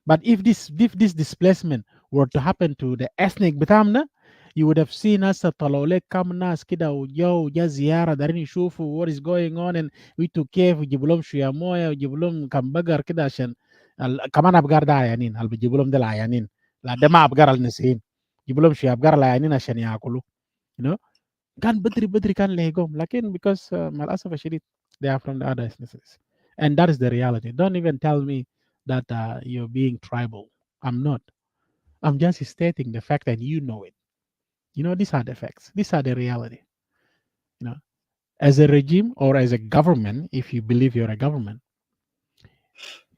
But if this displacement were to happen to the ethnic بتاعنا, you would have seen us طلعوا لك كم ناس كده وجو جا زيارة دارين يشوفوا what is going on and ويتوا كيف ويجيبوا لهم شوية موية ويجيبوا لهم كم بقر كده عشان كمان أبقار ده عيانين اللي بيجيبوا لهم ده العيانين, لا ده ما أبقار النسيين, يجيبوا لهم شوية أبقار العيانين عشان ياكلوا. you know كان بدري كان لهيقوم, لكن because مع الأسف الشديد they are from the other ethnicities, and that is the reality. Don't even tell me that you're being tribal. I'm not. I'm just stating the fact and you know it. These are the facts. These are the reality. As a regime or as a government, if you believe you're a government,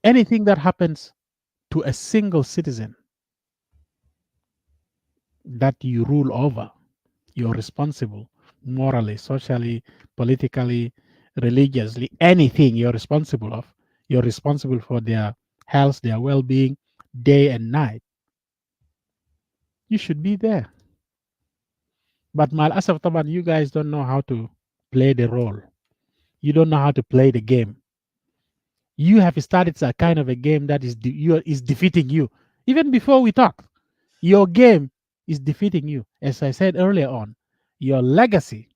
anything that happens to a single citizen that you rule over, you're responsible morally, socially, politically, religiously, anything you're responsible of. You're responsible for their health, their well-being, day and night. You should be there. But mal asaf taban, you guys don't know how to play the role. You don't know how to play the game. You have started a kind of a game that is defeating you. Even before we talk, your game is defeating you. As I said earlier on, your legacy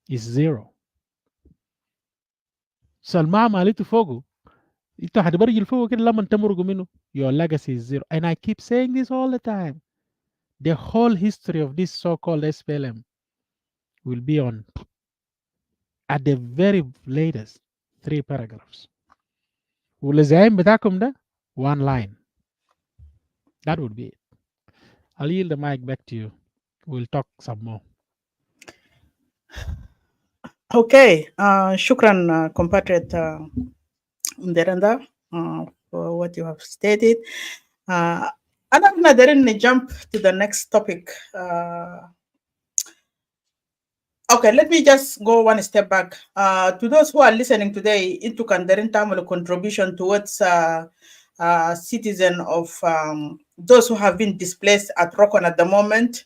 is zero. Salma malitu fogu. Ito hadibarigil fogu kila laman tamurugu minu. Your legacy is zero. And I keep saying this all the time. The whole history of this so-called SPLM will be on, at the very latest, 3 paragraphs. والزعيم بتاعكم ده 1 line. That would be it. I'll yield the mic back to you. We'll talk some more. Okay. Shukran, compatriot Nderenda, for what you have stated. I'm going to jump to the next topic. Okay, let me just go one step back. To those who are listening today, into Kandarin Tamil contribution towards citizen of those who have been displaced at Rokon at the moment.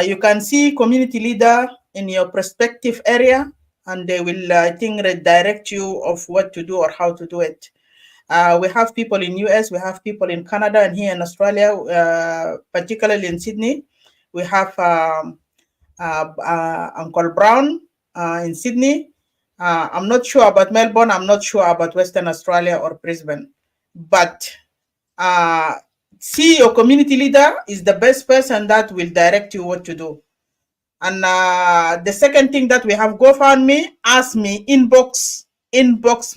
You can see community leader in your prospective area, and they will, I think, redirect you of what to do or how to do it. We have people in US, we have people in Canada and here in Australia, particularly in Sydney. We have Uncle Brown in Sydney. I'm not sure about Melbourne. I'm not sure about Western Australia or Brisbane. But see, your community leader is the best person that will direct you what to do. And the second thing that we have, GoFundMe, ask me, inbox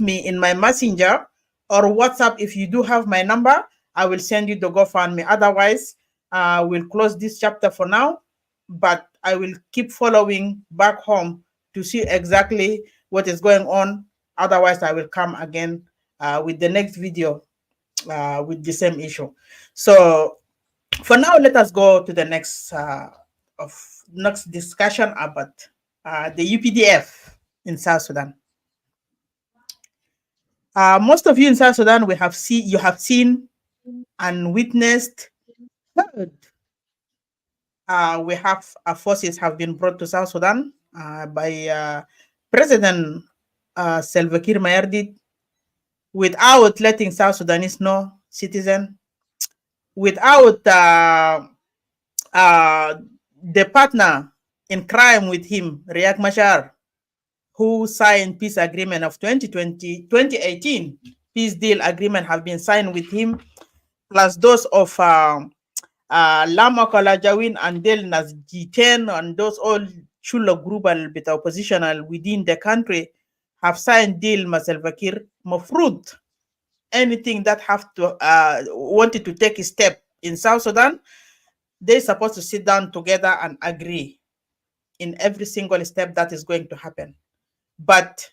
me in my messenger or WhatsApp. If you do have my number, I will send you the GoFundMe. Otherwise, we'll close this chapter for now, but I will keep following back home to see exactly what is going on. Otherwise, I will come again with the next video with the same issue. So for now, let us go to the next discussion about the UPDF in South Sudan. Most of you in South Sudan, you have seen and witnessed, heard. We have forces have been brought to South Sudan by President Salva Kiir Mayardit without letting South Sudanese know, citizen, without the partner in crime with him, Riek Machar, who signed peace agreement of 2018. Peace deal agreement have been signed with him, plus those of Lama Kalajawin and Del Nas G10 and those all Chula group and bit oppositional within the country have signed deal Maselvakir Mafrud. Anything that have to wanted to take a step in South Sudan, they're supposed to sit down together and agree in every single step that is going to happen. But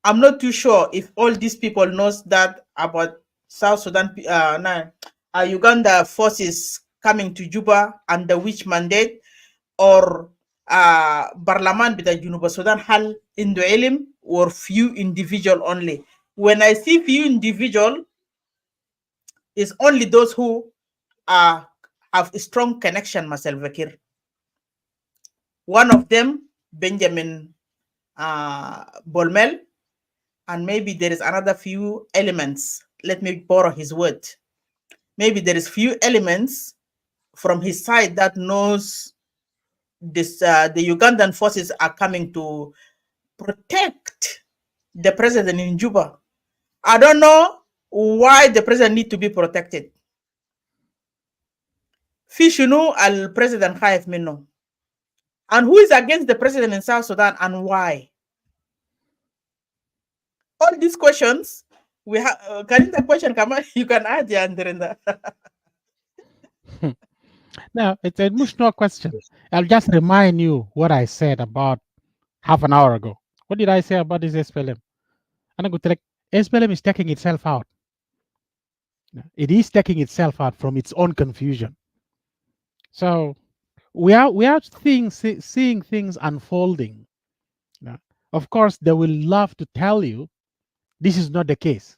I'm not too sure if all these people knows that about South Sudan, Uganda forces coming to Juba under which mandate, or Barlaman bita Junuba Sudan hal Indo Elim, or few individual only. When I see few individual, it's only those who have a strong connection, Masel Vakir. One of them, Benjamin Bolmel, and maybe there is another few elements. Let me borrow his word. Maybe there is few elements from his side that knows this. The Ugandan forces are coming to protect the president in Juba. I don't know why the president need to be protected. Fishunu al president Khaif Minno. And who is against the president in South Sudan and why? All these questions, we have. Can the question come out? You can add, Andrinda. No, it's a no question. I'll just remind you what I said about half an hour ago. What did I say about this SPLM? And I go to SPLM is taking itself out. It is taking itself out from its own confusion. So we are seeing things unfolding. Of course, they will love to tell you this is not the case.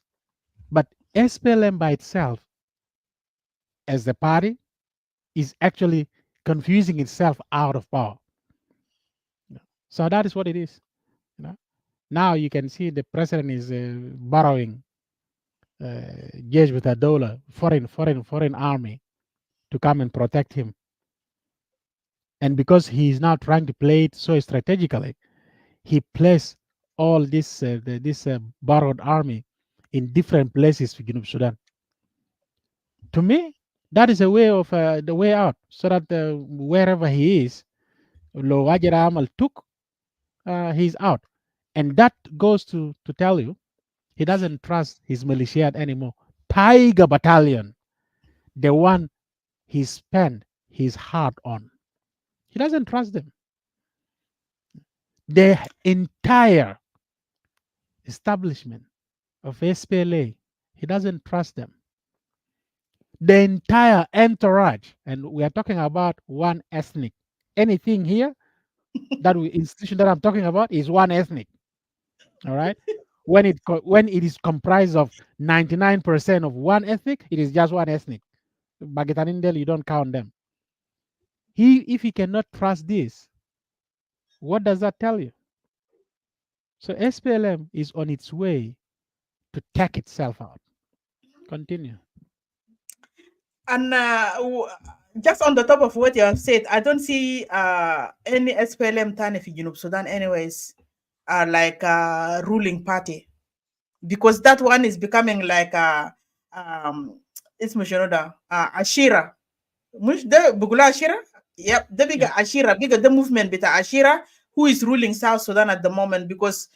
But SPLM by itself, as the party, is actually confusing itself out of power. So that is what it is. Now you can see the president is borrowing Jesh with a dollar, foreign army to come and protect him. And because he is now trying to play it so strategically, he placed all this borrowed army in different places for Junub Sudan. To me, that is a way of the way out, so that wherever he is, Lo Wajira Amal took, he's out. And that goes to tell you, he doesn't trust his militia anymore. Tiger Battalion, the one he spent his heart on, he doesn't trust them. The entire establishment of SPLA, he doesn't trust them. The entire entourage, and we are talking about one ethnic. Anything here, institution that I'm talking about is one ethnic. All right. When it is comprised of 99% of one ethnic, it is just one ethnic. Bagitanindel, you don't count them. If he cannot trust this, what does that tell you? So SPLM is on its way to take itself out. Continue. And just on the top of what you have said, I don't see any SPLM Tani in Junub Sudan anyways, like a ruling party. Because that one is becoming like a اسمه شنو ده عشيرة مش ده بيقولوا عشيرة yep ده بيجا عشيرة بيجا the movement بتاع عشيرة who is ruling South Sudan at the moment, because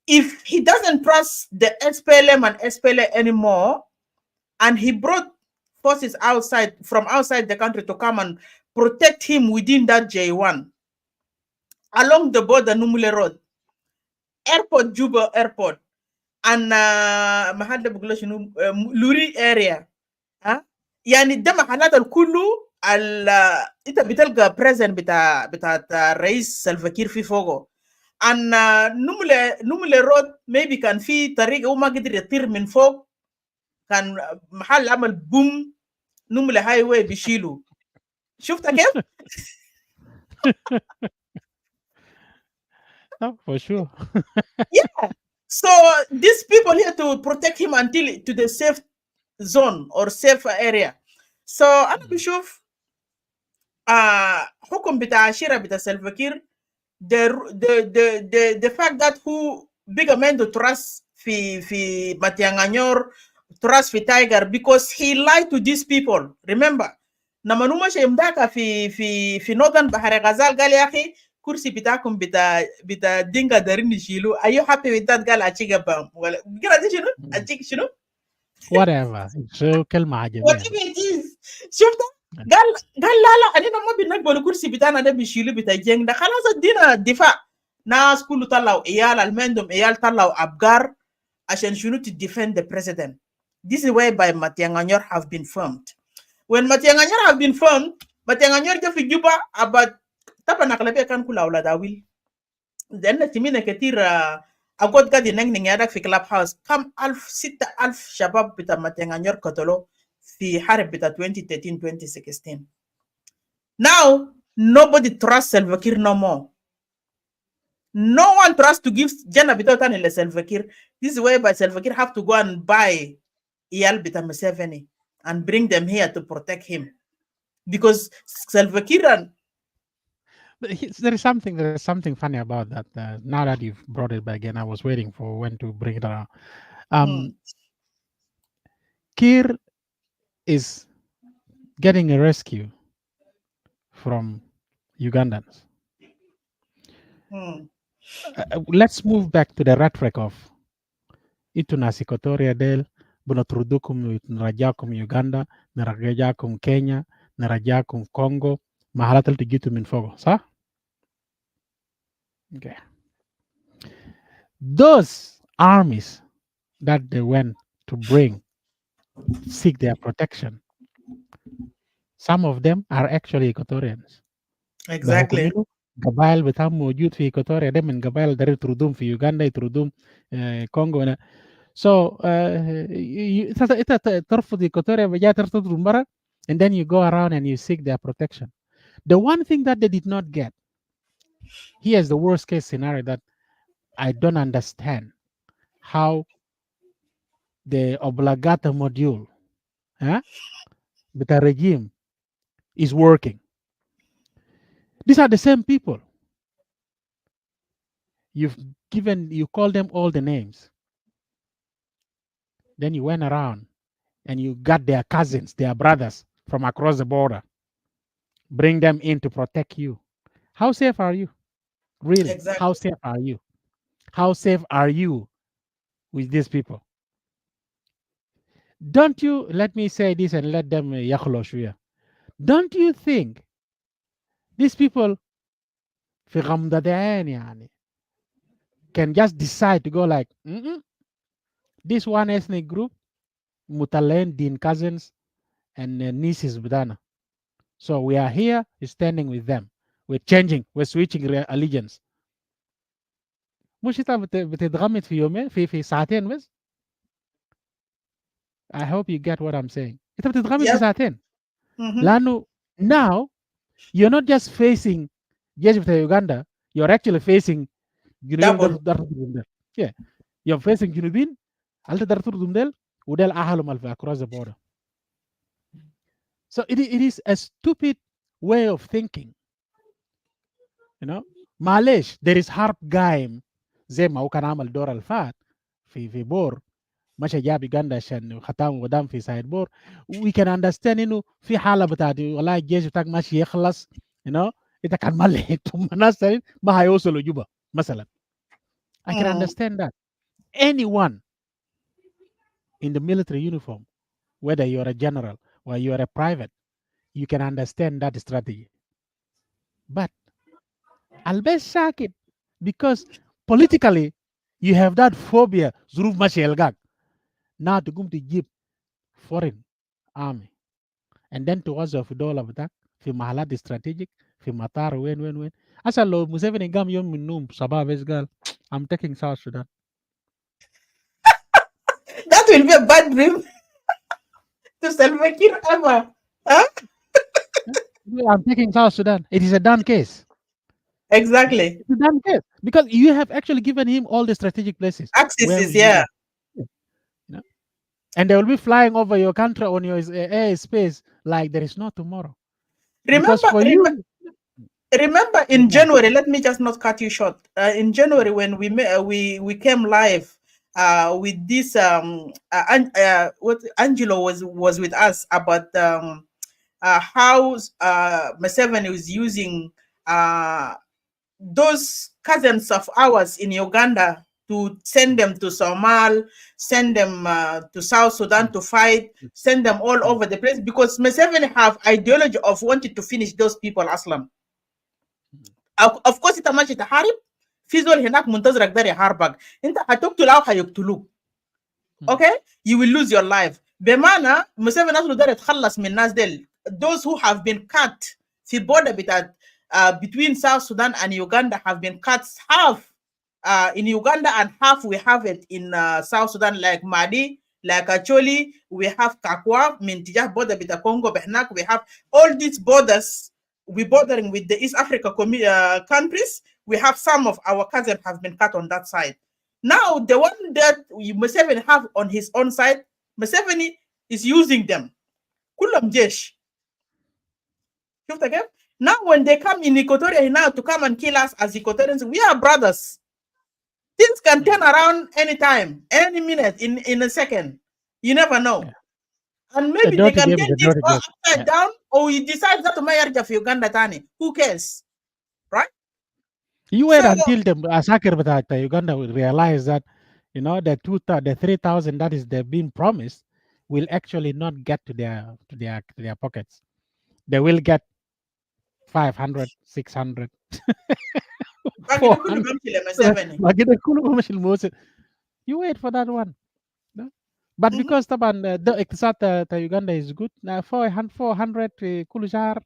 if he doesn't trust the SPLM and SPLA anymore, and he brought forces from outside the country to come and protect him within that J1 along the border Numule Road, Airport, Juba Airport, and Mahada Bugulashinu Luri area. يعني ده محلات الكله انت بتلقى بريزن بتاع الرئيس سلفاكير في فوقه. ان نملة رود maybe كان في طريقه هو ما قدر يطير من فوق، كان محل عمل بوم نملة هاي واي بيشيلوا. شفت كيف؟ For sure. Yeah. So these people here to protect him until to the safe zone or safe area. So انا بشوف حكم بتاع عشيرة بتاع سلفاكير the fact that who bigger man to trust في Matianganyor, trust في Tiger, because he lied to these people. Remember لما نوما شيمداك في Northern Bahar Ghazal قال يا أخي كرسي بتاعكم بتاع دينغا دارين يشيلوا. Are you happy with that? قال أشيك بام ولا قال شنو؟ أشيك شنو؟ whatever. شو كلمة عجيبة. whatever it is. شفت؟ قال لا أنا ما بنقبل كرسي بتاعنا ده بيشيلوا بتاع جنگ ده. خلاص ادينا دفاع. ناس كله طلعوا عيال المندم عيال طلعوا أبقار عشان شنو to defend the president. This is whereby Matianganyor have been formed. When Matianganyor have been formed, Matianganyor جا في جوبا about طبعا أغلبية كان كل أولاد أويل. لأن تمينا كتير أقول قاعد نحن يادك في كلاب هاوس كم 6,000 شباب بتاع Matianganyor قتلوا في حرب بتاع 2013-2016. Now nobody trusts Salva Kiir no more. No one trusts to give Jana Bitatan in Salva Kiir. This is whereby Salva Kiir have to go and buy Iyal Bita Museveni and bring them here to protect him. Because Salva Kiir and there is something funny about that. Now that you've brought it back again, I was waiting for when to bring it around. Kiir is getting a rescue from Ugandans. Let's move back to the rhetoric of itu nasi Equatoria del bunatrudukum narajakum Uganda, narajakum Kenya, narajakum Congo, mahalatal tigitu min fogo, sa? Okay. Those armies that they went to seek their protection, some of them are actually Equatorians. exactly. قبائل بتاعهم موجود في إيكواتوريا ده من قبائل داري تردوم في يوغندا يتردوم كونغو. So أنت ترفض إيكواتوريا بجاء ترفض مرة and then you go around and you seek their protection. The one thing that they did not get, here's the worst case scenario that I don't understand how the obligata module with the regime is working. These are the same people. You call them all the names. Then you went around and you got their cousins, their brothers from across the border, bring them in to protect you. How safe are you? Really? Exactly. How safe are you? How safe are you with these people? Don't you, let me say this and let them yakhloshua. Don't you think these people في غمضتين يعني can just decide to go like this one ethnic group mutalain din cousins and nieces butana, so we are here standing with them, we're switching allegiance. مش انت بتتغمض في يومين في ساعتين بس. I hope you get what I'm saying. انت بتتغمض في ساعتين لانه now you're not just facing جيش بتاع Uganda, you're actually facing double. Yeah, you're facing جنوبين Alta darturdum del udel ahalum alfa across the border. So it is a stupid way of thinking. You know, Malish, there is harp game زي ما هو كان عمل دور الفات في بور مشى جاب يوغندا عشان ختام ودام في سايد بور. We can understand انه في حاله بتاعت والله الجيش بتاعك ماشي يخلص you know انت كان ملحق ثم الناس ما هيوصلوا جوبا مثلا. I can understand that. Anyone in the military uniform, whether you're a general or you're a private, you can understand that strategy. But I'll be shocked because politically you have that phobia. ظروف ماشي يلقاك. Now to go to Jeep foreign army and then توظف في دولة بتاعك في محلات strategic في مطار وين عشان لو مسيفني قام يوم من النوم صباح بس قال I'm taking South Sudan. That will be a bad dream to Salva Kiir ever. Huh? I'm taking South Sudan. It is a done case. Exactly. It's a done case because you have actually given him all the strategic places. Accesses, yeah. You know? And they will be flying over your country on your airspace like there is no tomorrow. Remember in January, let me just not cut you short. In January, when we came live with this, what Angelo was with us about how Museveni was using those cousins of ours in Uganda to send them to Somal, send them to South Sudan to fight, send them all over the place because Museveni have ideology of wanting to finish those people Aslam. Of course انت ماشي تحارب في زول هناك منتظرك داري يحاربك انت هتقتل او هيقتلوك. Okay, you will lose your life. بمعنى Museveni اصله داري يتخلص من الناس ديل. Those who have been cut في border بتاعت between South Sudan and Uganda have been cut half in Uganda and half we have it in South Sudan like Madi, like Acholi, we have Kakwa, Mintija border with the Congo, Behnak, we have all these borders. We're bordering with the East Africa countries. We have some of our cousins have been cut on that side. Now, the one that Museveni have on his own side, Museveni is using them. Kulam jesh. Now, when they come in Equatoria now to come and kill us as Equatorians, we are brothers. Things can turn around anytime, any minute, in a second. You never know. Yeah. And maybe they can get this upside down, or you decide that to marry for Uganda Tani. Who cares? Right? You wait until the Asakir Uganda will realize that, you know, the 3,000 that is they've been promised will actually not get to their pockets. They will get 500, 600. 400. You wait for that one. No? But because the Uganda is good, 400 Kulujar,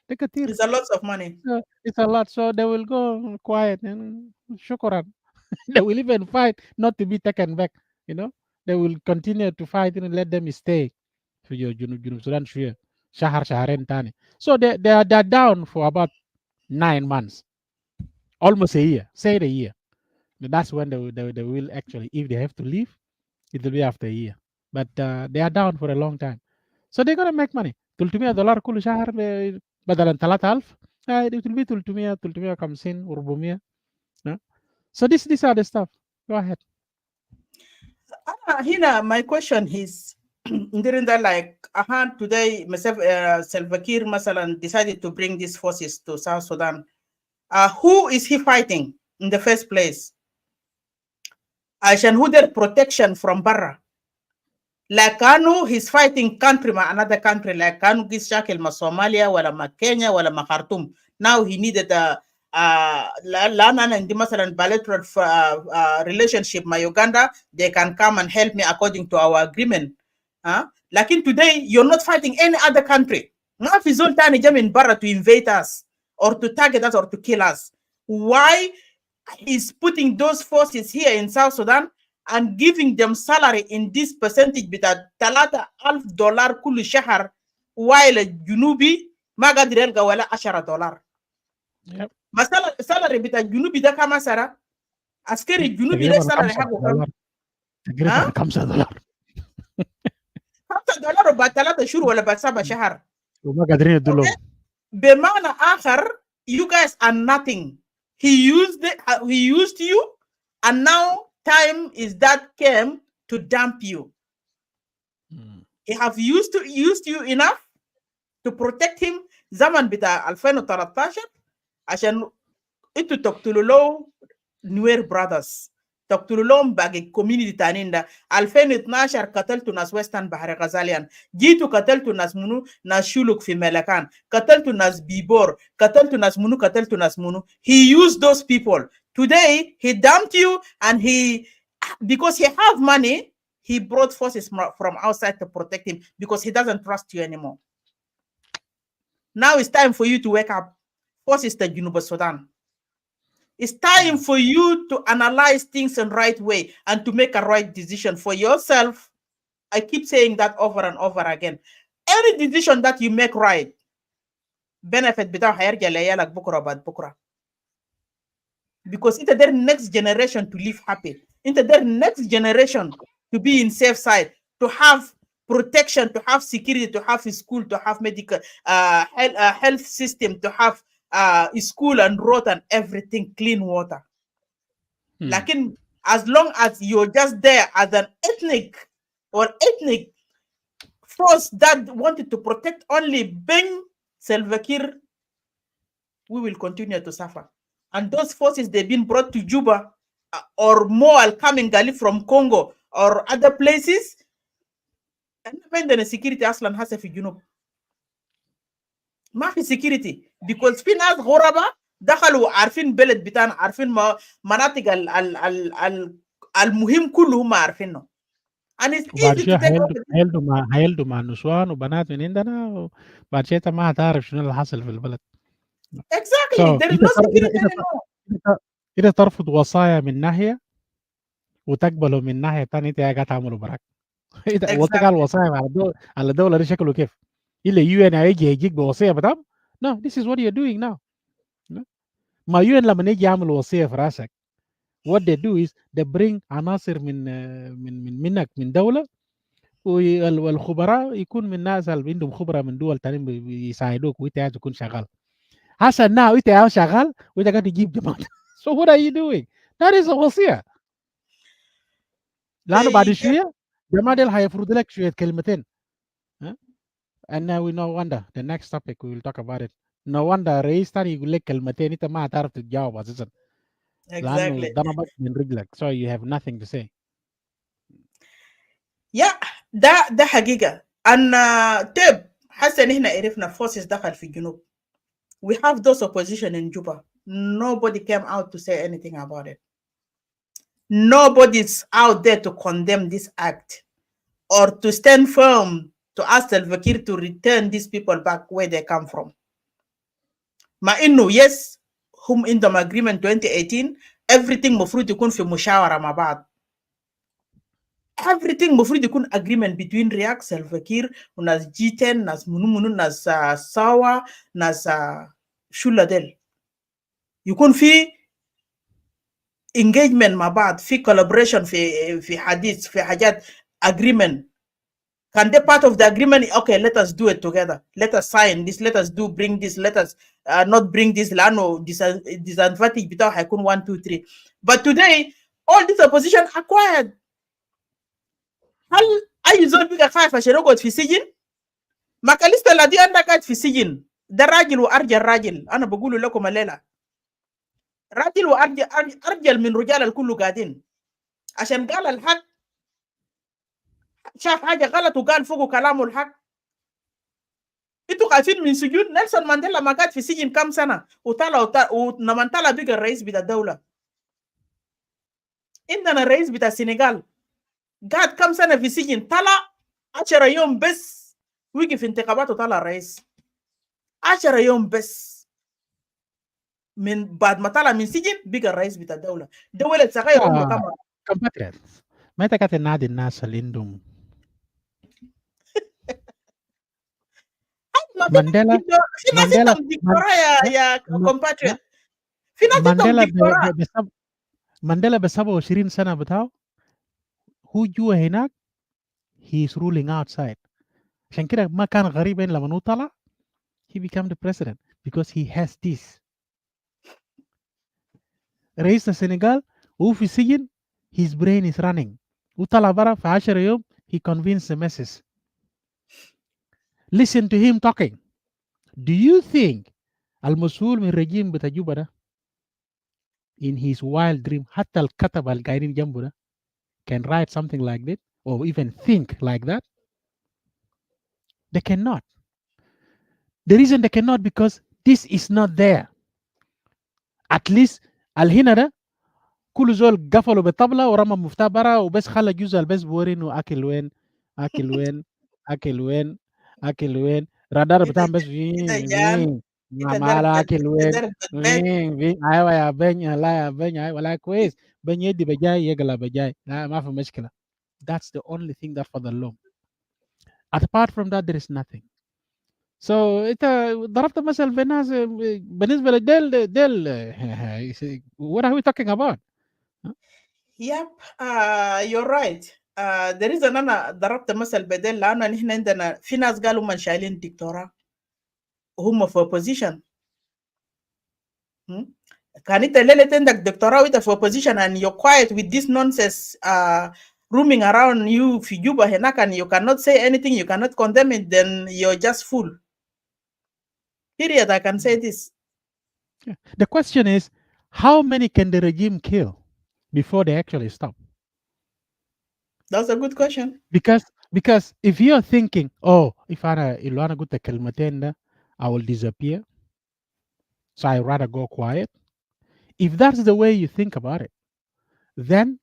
it's a lot of money. It's a lot. So they will go quiet and shukran. They will even fight not to be taken back. You know, they will continue to fight and let them stay. So they are down for about 9 months, almost a year. Say a year. That's when they will actually, if they have to leave, it will be after a year. But they are down for a long time, so they're gonna make money. $300 كل شهر بدل 3000 it will be 350 400. So these are the stuff. Go ahead. Hina, my question is during that, like today Salva Kiir Masalan decided to bring these forces to South Sudan. Who is he fighting in the first place? Ashan who their protection from Barra. Like Kanu, he's fighting country, another country, like Kanu Gishakil ma Somalia, wala ma Kenya, wala ma Khartoum. Now he needed Lana and the Masalan bilateral relationship my Uganda, they can come and help me according to our agreement. Like in today, you're not fighting any other country. Not Sultan in Barra to invade us or to target us or to kill us. Why is putting those forces here in South Sudan and giving them salary in this percentage بتاع $3,000 كل شهر while الجنوبي ما قادر يلقى ولا $10. مثلا salary بتاع الجنوبي ده كم سنة؟ عسكري الجنوبي ده salary حقه كم؟ تقريبا $5 $5 بعد 3 شهور ولا بعد 7 شهر. وما قادرين يدوا لهم. بمعنى آخر you guys are nothing. He used you, and now time is that came to dump you. He have used you enough to protect him. زمن بتاع 2013 عشان انتوا تقتلوا له نوير براذرز، تقتلوا لهم باقي كوميونيتي تانيين ده. 2012 قتلتوا ناس ويسترن بحر غزاليان، جيتوا قتلتوا ناس منو، ناس شلوك في ملكان، قتلتوا ناس بيبور، قتلتوا ناس منو، قتلتوا ناس منو. He used those people. Today he dumped you, and because he have money, he brought forces from outside to protect him because he doesn't trust you anymore. Now it's time for you to wake up. Forces to Junuba Sudan. It's time for you to analyze things in the right way and to make a right decision for yourself. I keep saying that over and over again. Any decision that you make right, benefit بتاعه هيرجع لعيالك بكره بعد بكره. Because it's their next generation to live happy. It's their next generation to be in safe side, to have protection, to have security, to have a school, to have medical health system, to have school and road and everything, clean water. Lakin, as long as you're just there as an ethnic force that wanted to protect only Ben Salva Kiir, we will continue to suffer. And those forces, they've been brought to Juba or more coming Gali from Congo or other places. And the security aslan hasa fi junub. ما في security because في ناس غربة دخلوا عارفين بلد بتاعنا، عارفين مناطق المهم كله هم عارفينه. And it's easy to take over. هيلدوا مع نسوان وبنات من عندنا، وبعد شيء ما هتعرف شنو اللي حصل في البلد. Exactly. There is no security anymore. إذا ترفض وصايا من ناحية وتقبله من ناحية ثانية، أنت قاعد تعمله براك. إذا قال وصايا على الدولة دي شكله كيف؟ إلا UN هيجيك بوصية بتاعهم؟ No, this is what you're doing now. ما UN لما يجي يعمل وصية في راسك، what they do is they bring عناصر منك من دولة، والخبراء يكون من ناس اللي عندهم خبرة من دول تانيين بيساعدوك، وانت قاعد تكون شغال. حسن now انت قاعد شغال وانت قاعد تجيب جماعة. So what are you doing? That is a وصية. لأنه بعد شوية جماعة ديل هيفرض لك شوية كلمتين. And now we no wonder the next topic we will talk about it. No wonder رئيس تاني يقول لك كلمتين انت ما هتعرف تجاوب اساسا. لأنه ضربك من رجلك. So you have nothing to say. Yeah, ده حقيقة. أنا حسن هنا عرفنا forces دخل في الجنوب. We have those opposition in Juba. Nobody came out to say anything about it. Nobody's out there to condemn this act or to stand firm to ask Salva Kiir to return these people back where they come from. Ma inno yes, هم عندهم agreement 2018, everything مفروض يكون في مشاورة مع بعض. Everything مفروض يكون agreement between Riek, Salva Kiir, وناس G10, ناس منو ناس ساوا, ناس شولا ديل. يكون في engagement مع بعض، في collaboration في حديث، في حاجات agreement. Can they part of the agreement? Okay, let us do it together. Let us sign this. Let us bring this. Let us not bring this. Lano disadvantage بتاعه هيكون 1 2 3. But today, all this opposition are quiet. هل أي زول بيجي خايف عشان يقعد في سجن؟ ما كاليستا الذي عندك قاعد في سجن ده راجل وأرجل راجل. أنا بقول لكم الليلة راجل وأرجل من رجال الكل قاعدين عشان قال الحق، شاف حاجة غلط وقال فوقه كلامه الحق. انتوا خايفين من سجون؟ نيلسون مانديلا ما قاعد في سجن كم سنة وطلع ولما طلع بقى الرئيس بتاع الدولة. عندنا الرئيس بتاع السنغال قاعد كم سنة في سجن، طلع 10 يوم بس وقف انتخابات وطلع الرئيس. 10 يوم بس من بعد ما طلع من سجن بقى الرئيس بتاع الدولة. دولة صغيرة كمان. كمباتريات ما تكاد نادي الناس اللي عندهم مانديلا في ناس عندهم دكتوراه يا كومباتريات. في ناس عندهم دكتوراه. مانديلا ب 27 سنة بتاعه هو جوا هناك he is ruling outside. عشان كده ما كان غريبا لما هو طلع he became the president because he has this. رئيس السنغال وهو في السجن his brain is running. وطلع برا في 10 يوم he convinced the masses. Listen to him talking. Do you think المسؤول من الرجيم بتاع جوبا ده in his wild dream حتى الكتبة اللي قاعدين جنبه ده can write something like that or even think like that? They cannot. The reason they cannot because this is not there. At least الهنا ده كل زول قفلوا بالطبلة ورمى مفتاح برا وبس خلى جزء البس بوري انه اكل وين اكل وين اكل وين اكل وين رادار بتاعهم بس إذا جان ما درب لا اكل وين درب البيت. ايوه يا بن لا يا بن ايوه ولا كويس بن يدي بجاي يقلع بجاي لا ما في مشكلة. That's the only thing that for the law. Apart from that there is nothing. So انت ضربت مثل في الناس بالنسبة لديل what are we talking about? Yep, you're right. The reason أنا ضربت مثل بدل لأنه نحن عندنا في ناس قالوا من شايلين دكتوراه وهم في opposition. كان أنت ليلة عندك دكتوراه وأنت في opposition and you're quiet with this nonsense roaming around you في جوبا هناك and you cannot say anything, you cannot condemn it, then you're just fool. Period, I can say this. The question is, how many can the regime kill before they actually stop? That's a good question. Because if you're thinking, oh, if أنا قلت كلمتين ده, I will disappear, so I rather go quiet. If that's the way you think about it, then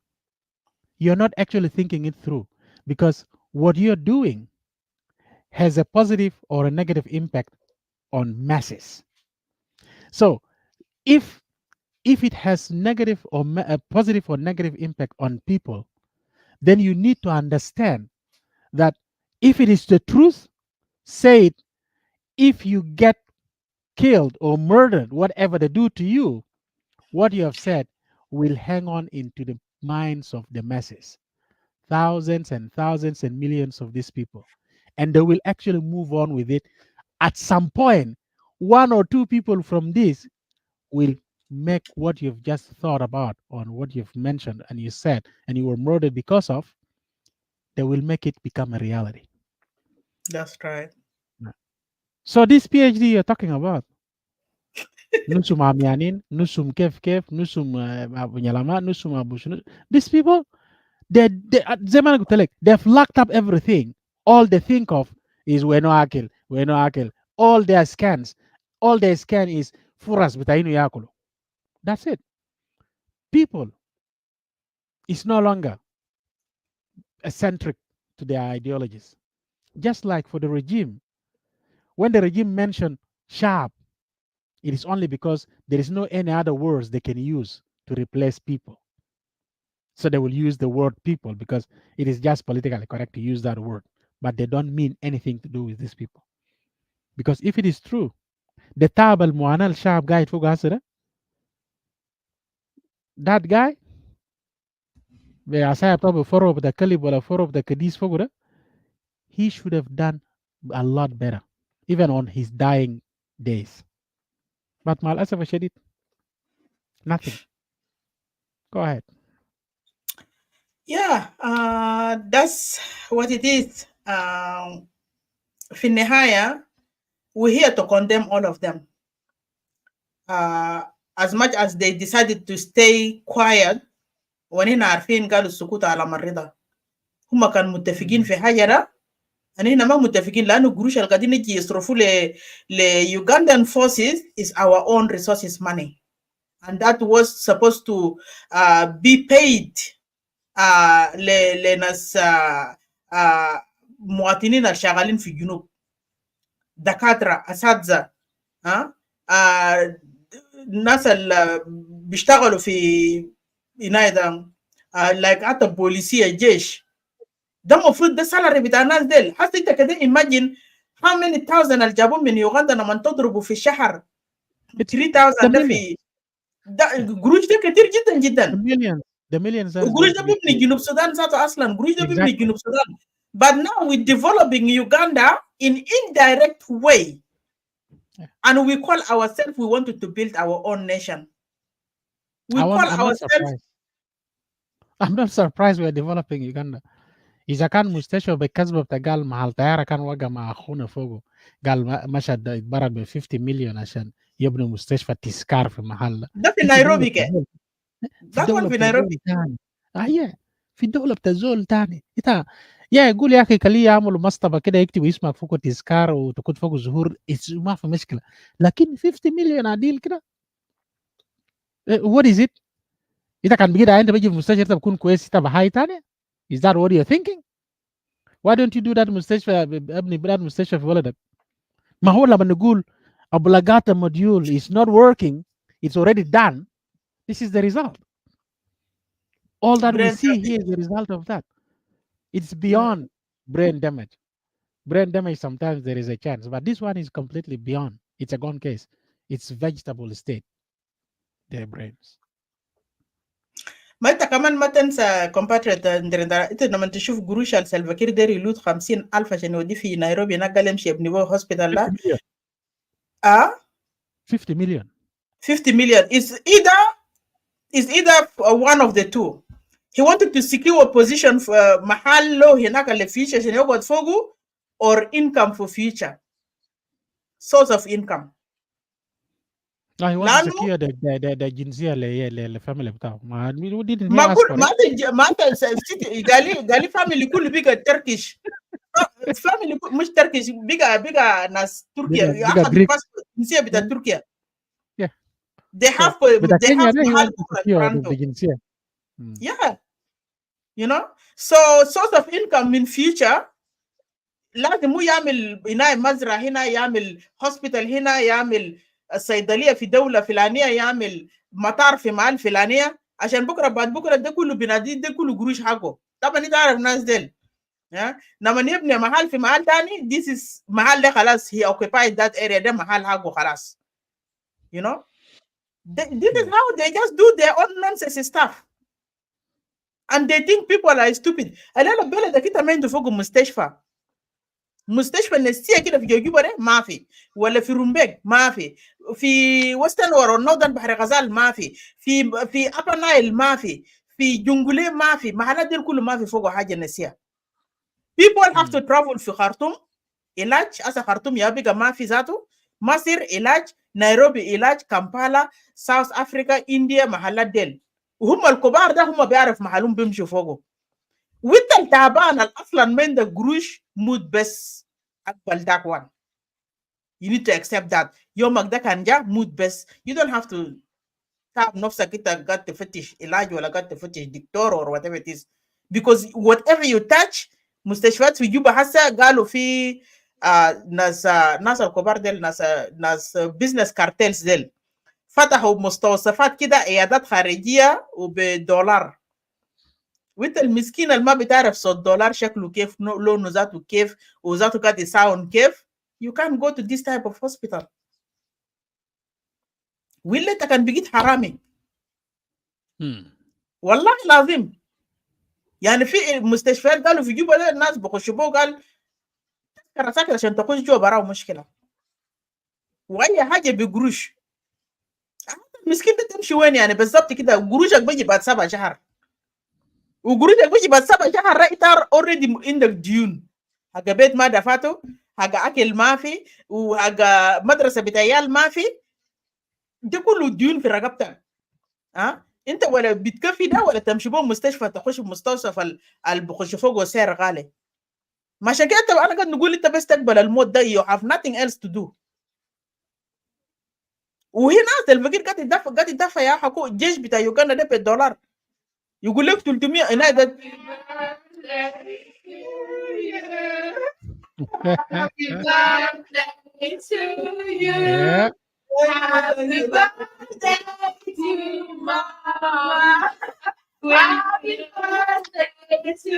you're not actually thinking it through, because what you're doing has a positive or a negative impact on masses. So if it has negative or a positive or negative impact on people, then you need to understand that if it is the truth, say it. If you get killed or murdered, whatever they do to you, what you have said will hang on into the minds of the masses, thousands and thousands and millions of these people, and they will actually move on with it. At some point, one or two people from this will make what you've just thought about on what you've mentioned and you said and you were murdered because of, they will make it become a reality. That's right. So this PhD you're talking about, nusum amyanin, nusum kef, nusum abu nyalama, nusum abu shunu. These people, they've locked up everything. All they think of is weno akil. All their scans, all they scan is furas bitainu yakulu. That's it. People is no longer eccentric to their ideologies. Just like for the regime, when the regime mentioned sharp, it is only because there is no any other words they can use to replace people. So they will use the word people because it is just politically correct to use that word, but they don't mean anything to do with these people. Because if it is true, the tab al mu'anal sharp guy that guy, the asaya probably four of the kalib or four of the kadis fogura, he should have done a lot better, even on his dying days. But mal asaf shadid, nothing. Go ahead. Yeah, that's what it is. في النهاية, we're here to condemn all of them. As much as they decided to stay quiet, ونحن عارفين قالوا السكوت على مرضى. هم كانوا متفقين في حاجة ده، ونحن ما متفقين لأنه قروش اللي قاعدين يجي يصرفوا ل Ugandan forces is our own resources money. And that was supposed to be paid لناس مواطنين الشغالين في الجنوب، دكاترة، أساتذة، الناس اللي بيشتغلوا في like حتى بوليسية الجيش، ده المفروض ده سالري بتاع الناس ديل. حتى انت كده imagine how many thousand اللي جابوهم من يوغندا لما تضربوا في الشهر 3000 ده في ده قروش ده كتير جدا جدا. The millions that is Gurush going to da be bibni Junub Sudan zato aslan. Gurush da bibni exactly. Junub Sudan. But now we're developing Uganda in indirect way. And we call ourselves, we wanted to build our own nation. We call I'm not ourselves. surprised. I'm not surprised we're developing Uganda. إذا كان مستشفى بالكذبة بتاع قال محل طيارة كان وقع مع أخونا فوقه قال مشهد اتبرع ب 50 مليون عشان يبني مستشفى تذكار في المحل ده في في دولة نيروبي كده. في That one دولة في بتاع زول نيروبي. تاني في دولة بتاع زول تاني انت يقول يا اخي خليه يعملوا مصطبة كده يكتب اسمك فوق تذكار وتكون فوق ظهور ما في مشكلة لكن 50 مليون عديل كده what is it؟ انت كان بقيت انت بيجي في المستشفى انت بكون كويس انت بحاجة تانية؟ is that what you're thinking؟ why don't you do that مستشفى ابني بلاد مستشفى في بلدك؟ ما هو لما نقول obligata module is not working it's already done this is the result all that we see here is the result of that. It's beyond brain damage. Brain damage sometimes there is a chance, but this one is completely beyond. It's a gone case. It's vegetable state. Their brains. ما انت كمان ما تنسى compatriot انت لما تشوف قروش السلفاكير داير يلوت 50,000 عشان يوديه في نيروبي هناك قال يمشي يبني بيه هوسبيتال ده 50 million. 50 million. 50 million is either one of the two. He wanted to secure a position for محل له هناك اللي future عشان يقعد فوقه or income for future. Source of income. No, he wants to secure the جنسية للفاميلي بتاعه. ما we didn't hear us for it. ما قال family كله بقى تركيش. family مش تركيش بقى ناس تركيا أخذ جنسية بتاع تركيا. Yeah. They have محل the جنسية. Yeah. You know, so source of income in future لازم هو يعمل هنا مزرعة هنا يعمل hospital هنا يعمل صيدلية في دولة فلانية يعمل مطار في محل فلانية عشان بكرة بعد بكرة ده كله بنادي ده كله قروش حقه. طبعا انت عارف الناس ديل لما يبني محل في محل تاني this is محل ده خلاص he occupied that area ده محل حقه خلاص. You know, this is how they just do their own nonsense stuff. And they think people are stupid. أنا بلدك أنت ما عنده فوق مستشفى النسية كده في جوجوبا ده ما في ولا في رومبيك ما في وسترن ورا نودن بحر غزال ما في أبا نايل ما في جنجولي ما في محلات دي كله ما في فوق حاجة النسية. People have to travel في خرطوم علاج أسا خرطوم يابيغا ما في ذاته مصر علاج نيروبي علاج كامبالا ساوث أفريقيا إنديا محلات ديل وهم الكبار ده هم بيعرف محلهم بيمشوا فوقه. وانت التعبان اصلا من ده قروش موت بس اقبل داك وان. You need to accept that. يومك ده كان جا موت بس. You don't have to تعب نفسك انت قاعد تفتش علاج ولا قاعد تفتش دكتور or whatever it is. Because whatever you touch مستشفيات في جوبا هسه قالوا في ناس الكبار ديل ناس business cartels ديل فتحوا مستوصفات كده عيادات خارجية وبدولار. وانت المسكين اللي ما بتعرف صوت دولار شكله كيف لونه ذاته كيف وذاته قاعد يساوند كيف you can't go to this type of hospital. ولا انت كان بقيت حرامي. والله لازم يعني في مستشفيات قالوا في جوبا ده الناس بخشوا بو قال تذكرة ساكت عشان تخش جوا براه مشكلة واي حاجة بقروش. المسكين ده تمشي وين يعني بالضبط كده قروشك بيجي بعد 7 شهر وقروشك بيجي بعد 7 شهر رايتار اوريدي عندك ديون حاجة بيت ما دفعته حاجة أكل ما في وحاجة مدرسة بتاعيال ما في ده كله ديون في رقبتك. انت ولا بتكفي ده ولا تمشي بو مستشفى تخش بمستوصف اللي بخش فوقه سعر غالي. ما عشان كده انا قاعد نقول انت بس تقبل الموت ده you have nothing else to do. وهنا الفقير قاعد يدفع يا حكو الجيش بتاع يوغندا ده بالدولار يقول لك 300 هنا ده Happy birthday to you. Happy birthday to Mama. Happy birthday to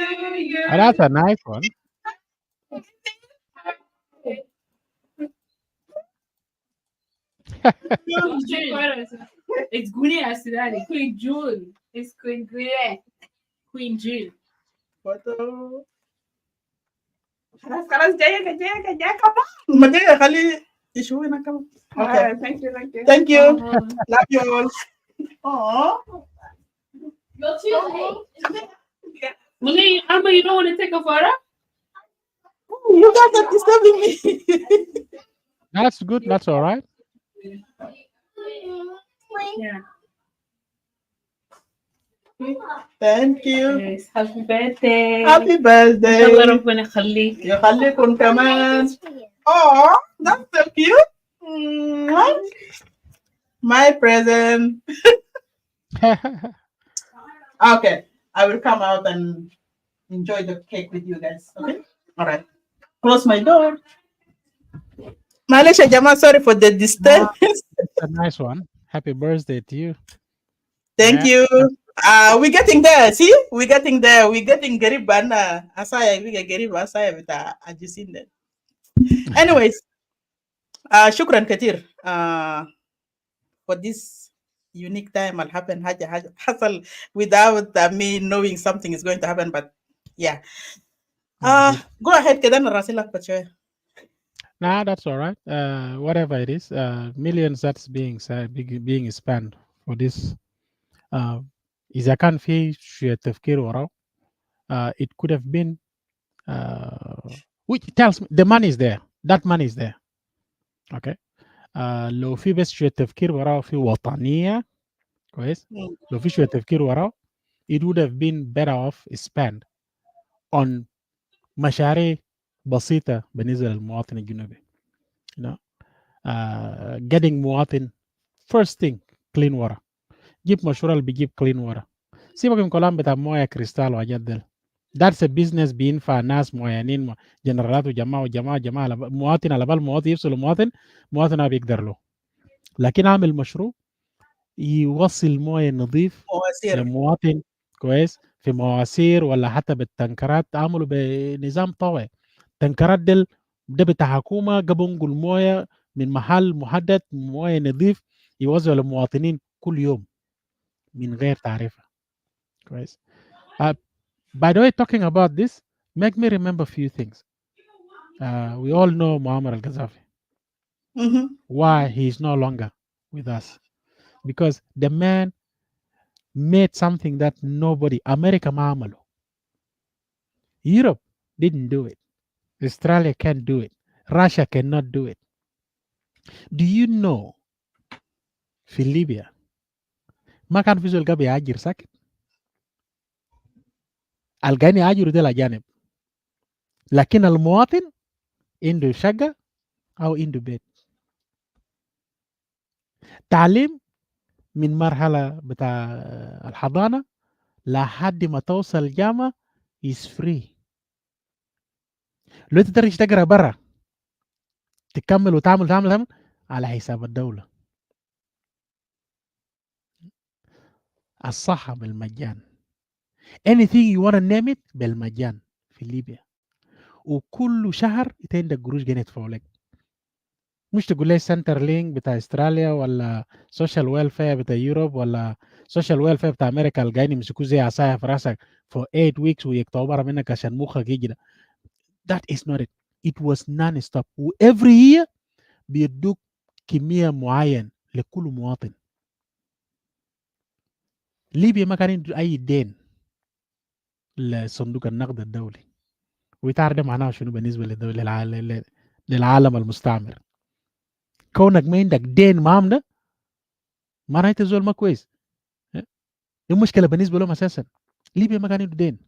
you. Oh, that's a nice one. It's Guinea Sudan. It's June. It's Queen Juliet. Queen Jill. Photo. خلاص جاية كمان. ما دي خلي يشوفنا كمان. Okay. Thank you, thank you. Thank you. Love you all. Aww. You're too late. Malay, Amma, you don't want to take a photo? You guys are disturbing me. That's good. That's all right. Yeah. Thank you. Yes, happy birthday. Happy birthday. الله ربنا يخليك. يخليكم كمان. Oh, that's so cute. My present. Okay, I will come out and enjoy the cake with you guys. Okay? All right. Close my door. Malaysia Jama, sorry for the disturbance. It's a nice one. Happy birthday to you. Thank Yeah. you. We're getting there. See, we're getting there. We're getting Garibana. Asaya, we get Garib Asaya with Ajusin. Anyways, shukran katir for this unique time. Will happen. Hassle without me knowing something is going to happen. But yeah. Go ahead, Kedan Rasilak Pachoy. Nah, that's all right. Whatever it is, millions that's being being spent for this. إذا كان في شوية تفكير وراه, it could have been, which tells me the money is there. That money is there. Okay. لو في بس شوية تفكير وراه في وطنية كويس, لو في شوية تفكير وراه, it would have been better off spent on مشاريع بسيطة بالنسبة للمواطن الجنوبي. You know, getting مواطن first thing clean water. جيب مشروع اللي بيجيب clean water. سيبك من كلام بتاع مويه كريستال وحاجات دي. That's a business بينفع ناس معينين, جنرالات وجماعة مواطن على بال مواطن يفصل مواطن ما بيقدر له. لكن عامل مشروع يوصل مويه نظيف لمواطن كويس في مواسير ولا حتى بالتنكرات, عملوا بنظام طوعي. تنكرات ده بتاع حكومه قبل المويه من محل محدد, مويه نظيف يوزع للمواطنين كل يوم من غير تعرفه كويس. By the way, talking about this make me remember a few things. We all know Muammar al-Gaddafi. Why he is no longer with us? Because the man made something that nobody, America ma amalu. Europe didn't do it. Australia can't do it. Russia cannot do it. Do you know في ليبيا ما كان في زول قبل يهاجر ساكت, القاني يهاجروا دي الأجانب, لكن المواطن عنده شقة أو عنده بيت. تعليم من مرحلة بتاع الحضانة لحد ما توصل الجامعة is free. لو تقدر تقرا برا تكمل وتعمل على حساب الدولة. الصحة بالمجان. anything you want to name it بالمجان في ليبيا, وكل شهر انت عندك قروش جاي يدفعوا لك. مش تقول لي سنتر لينك بتاع استراليا ولا سوشيال ويلفير بتاع يوروب ولا سوشيال ويلفير بتاع امريكا اللي قاعدين يمسكوه زي عصايه في راسك for 8 weeks ويقطعوا برا منك عشان مخك يجي ده. That is not it. It was non-stop. Every year بيدوك كمية معين لكل مواطن. ليبيا ما كان عنده أي دين لصندوق النقد الدولي. ويتعرف ده معناه شنو بالنسبة للعالم المستعمر. كونك ما عندك دين معهم ده معناه انت زول ما كويس. المشكلة بالنسبة لهم أساسا ليبيا ما كان عنده دين.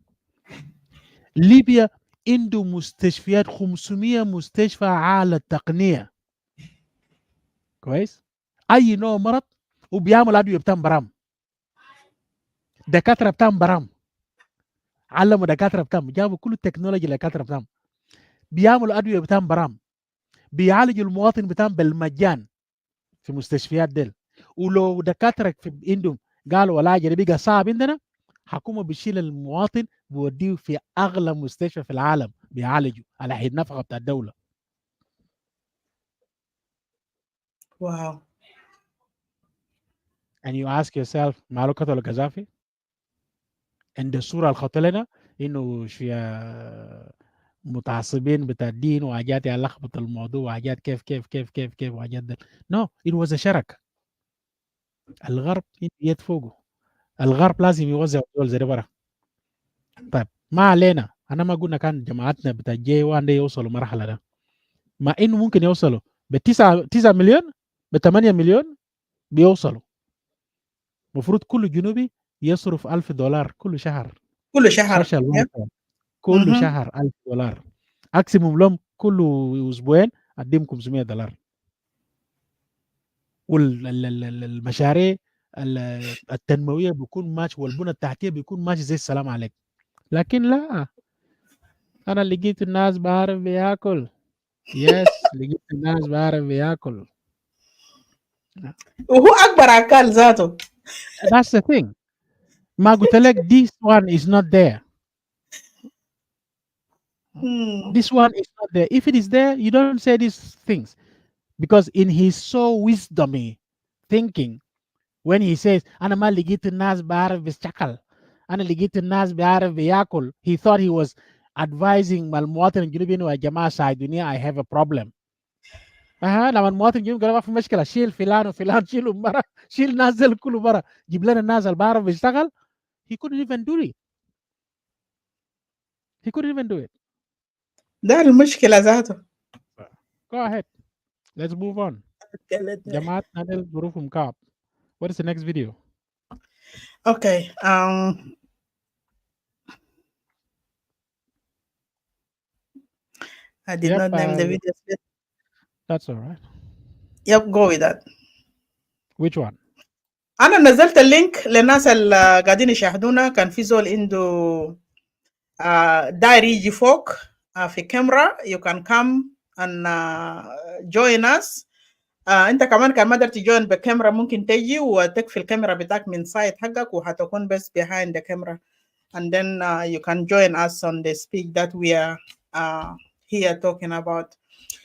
ليبيا عنده مستشفيات 500 مستشفى عالة التقنية كويس, أي نوع مرض وبيعمل أدوية بتاعهم برام, دكاترة بتاعهم برام, علموا دكاترة بتاعهم, جابوا كل التكنولوجيا لدكاترة بتاعهم, بيعملوا أدوية بتاعهم برام, بيعالجوا المواطن بتاعهم بالمجان في مستشفيات ديل. ولو دكاترة في عندهم قالوا العلاج اللي بقى صعب عندنا, حكومة بيشيل المواطن بيوديه في أغلى مستشفى في العالم بيعالجوا على حين نفقة بتاع الدولة. Wow. And you ask yourself, ماله قتلوا القذافي؟ عند الصورة الخطأ لنا إنه شوية متعصبين بتاع الدين وحاجات يلخبط الموضوع وحاجات كيف وحاجات ده. No, it was a شركة. الغرب يد فوقه. الغرب لازم يوزع دول زي ده برا. طيب ما علينا، أنا ما قلنا كان جماعتنا بتاع جي وان دي يوصلوا مرحلة ده، مع إنه ممكن يوصلوا ب9 مليون ب8 مليون بيوصلوا. المفروض كل جنوبي يصرف $1000 كل شهر. كل شهر. social welfare. كل شهر $1000. اقسمهم لهم كل اسبوعين اديهم $500. والمشاريع التنمويه بيكون ماشي والبنى التحتيه بيكون ماشي زي السلام عليكم. لكن لا، انا لقيت الناس بعرف بياكل. يس، لقيت الناس بعرف بياكل. وهو اكبر عكال ذاته. That's the thing. ما قلت لك this one is not there. This one is not there. If it is there, you don't say these things. Because in his so wisdomy thinking, when he says أنا ما لقيت الناس بعرف بيشتغل، أنا لقيت الناس بعرف بياكل, he thought he was advising المواطن الجنوبي إنه يا جماعة ساعدوني I have a problem. لما المواطن الجنوبي قال ما في مشكلة، شيل فلان وفلان، شيلوا برا، شيل نازل كله برا، جيب لنا الناس اللي بعرف بيشتغل. He couldn't even do it. He couldn't even do it. ده المشكلة ذاته. Go ahead. Let's move on. جماعتنا دي ظروفهم كعب. What is the next video? Okay. I did not name the video. That's all right. Yep, go with that. Which one? أنا نزلت اللينك للناس اللي قاعدين يشاهدونا. كان في زول عنده داير يجي فوق في كاميرا. You can come and join us. انت كمان كان ما قدرت تجوين بكاميرا، ممكن تجي وتقفل الكاميرا بتاعك من سايد حقك وهتكون بس behind the camera, and then you can join us on the speak that we are here talking about.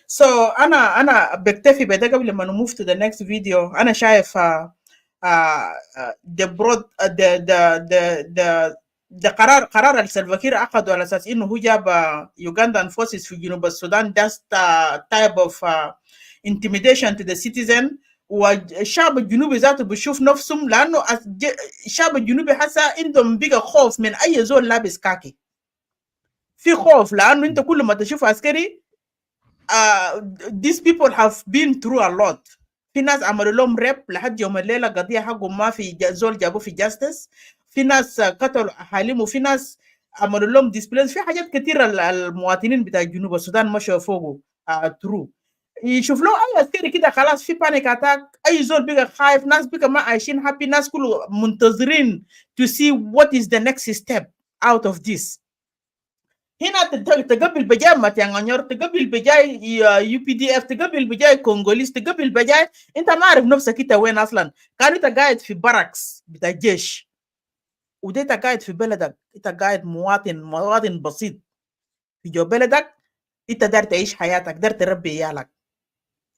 So أنا بكتفي بده قبل ما نموف to the next video. أنا شايف the قرار السلفاكير أخذوا على أساس إنه هو جاب Ugandan forces في جنوب السودان. That's the type of intimidation to the citizen. والشعب الجنوبي ذاته بيشوف نفسهم، لأنه الشعب الجنوبي حسا عندهم بقى خوف من أي زول لابس كاكي. في خوف لأنه أنت كل ما تشوف عسكري these people have been through a lot. في ناس عملوا لهم ريب لحد يوم الليلة قضية حقهم ما في زول جابوا في جاستس. في ناس قتلوا أهاليهم وفي ناس عملوا لهم ديسبلينز. في حاجات كثيرة المواطنين بتاع جنوب السودان مشوا فوقه through. يشوف له اي عسكري كده خلاص في بانيك اتاك، اي زول بقى خايف، ناس بقى ما عايشين هابي، ناس كله منتظرين to see what is the next step out of this. هنا تقبل بجاي ماتيانغانيور، تقبل بجاي UPDF، تقبل بجاي كونغوليس، تقبل بجاي انت ما عارف نفسك انت وين اصلا. كان انت قاعد في باراكس بتاع الجيش وده انت قاعد في بلدك، انت قاعد مواطن بسيط في جو بلدك، انت دار تعيش حياتك، دار تربي عيالك.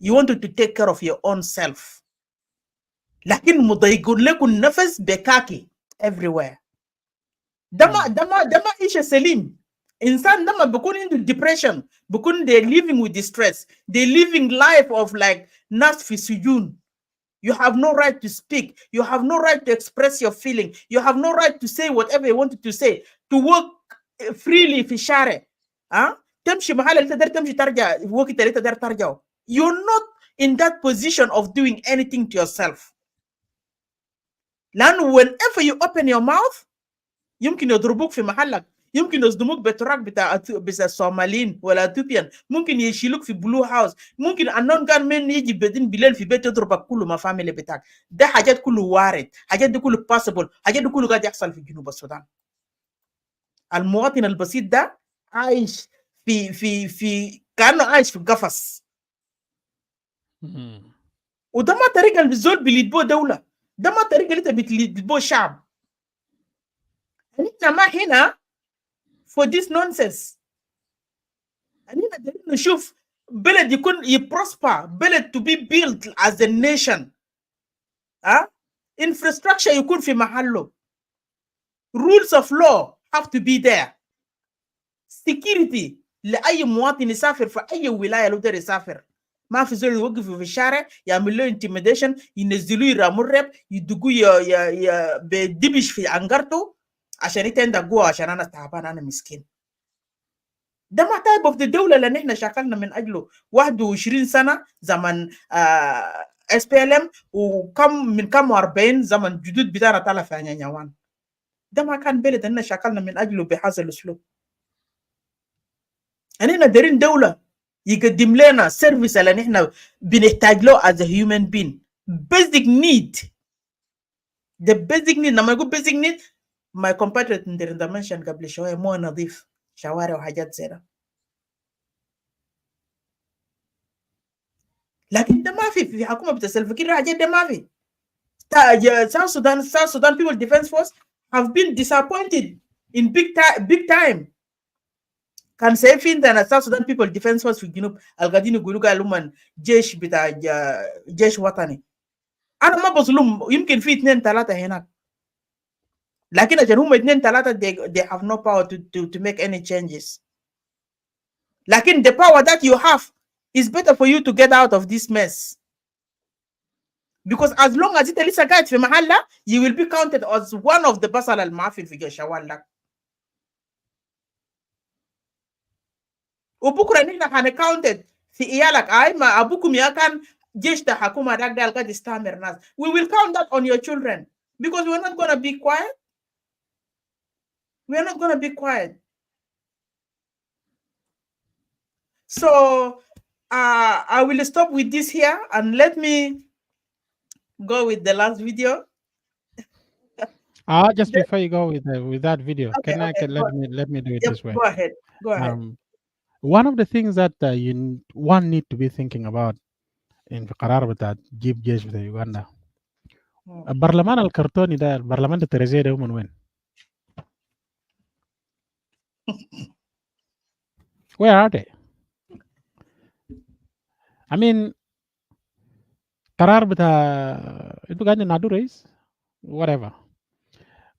You wanted to take care of your own self. لكن مضايقون لكم النفس بكاكي everywhere. ده ما إيش سليم. إنسان لما بيكون عنده depression بيكون they living with distress. They living life of like ناس في سجون. You have no right to speak. You have no right to express your feeling. You have no right to say whatever you wanted to say. To work freely في الشارع. تمشي محل اللي تقدر تمشي ترجع وقت اللي تقدر ترجع. You're not in that position of doing anything to yourself. لأنه whenever you open your mouth يمكن يضربوك في محلك، يمكن يصدموك بتراك بتاع الصوماليين ولا اثيوبيان، ممكن يشيلوك في بلو هاوس، ممكن النون كان من يجي بدين بالليل في بيت يضربك كله ما فاميلي بتاعك. ده حاجات كله وارد، حاجات دي كله possible، حاجات دي كله قاعد يحصل في جنوب السودان. المواطن البسيط ده عايش في كأنه عايش في قفص. وده ما طريقه الزول بيليد بو دوله، ده ما طريقه اللي انت بتليد بو شعب. احنا ما هنا for this nonsense. احنا بدنا نشوف بلد يكون يبروسبر، بلد to be built as a nation. infrastructure يكون في محله. rules of law have to be there. security لاي مواطن يسافر في اي ولايه لو يقدر يسافر. ما في زول يوقفوا في الشارع يعمل له انتميديشن، ينزلوه يراموا الرب، يدقوا يا بدبش في عنقرته عشان انت عندك قوه، عشان انا تعبان انا مسكين. ده ما تايب اوف الدوله اللي نحن شاكلنا من اجله 21 سنه زمن اس بي ال ام، وكم من كم 40 زمن جدود بتاعنا طلع في عنيوان. ده ما كان بلد اننا شاكلنا من اجله بهذا الاسلوب. اننا دايرين دوله يقدم لنا سيرفيس اللي نحن بنحتاج له as a human being. basic need. the basic need. لما يقول basic need my compatriot اللي mention قبل شويه مو نظيف، شوارع وحاجات زي ده. لكن ده ما في حكومه بتسلفكر حاجات ده ما في. South Sudan People Defense Force have been disappointed in big time. كان سيفين ده South Sudan People Defense Force في الجنوب القاعدين يقولوا قالوا من جيش بتاع جيش وطني. انا ما بظلم، يمكن في 2 3 هناك، لكن عشان هم 2 3 they have no power to make any changes. لكن the power that you have is better for you to get out of this mess. Because as long as انت لسه قاعد في محلة you will be counted as one of the بصل المعفن في جيش شوال. وبكره نحن هنكاونتد في عيالك. اي ما ابوكم يا كان جيش ده حكومه ده قاعد يستعمر ناس. We will count that on your children because we're not going to be quiet. We're not going to be quiet. So I will stop with this here and let me go with the last video. Just before you go with that video, Okay, let me do it this way. Go ahead. Go ahead. One of the things that one need to be thinking about in قرار بتاع جيب جيش بتاع يوغندا، البرلمان الكرتوني ده، البرلمان التريزيه ده من وين؟ Where are they? I mean قرار بتاع انتوا قاعدين نعدوا رئيس whatever،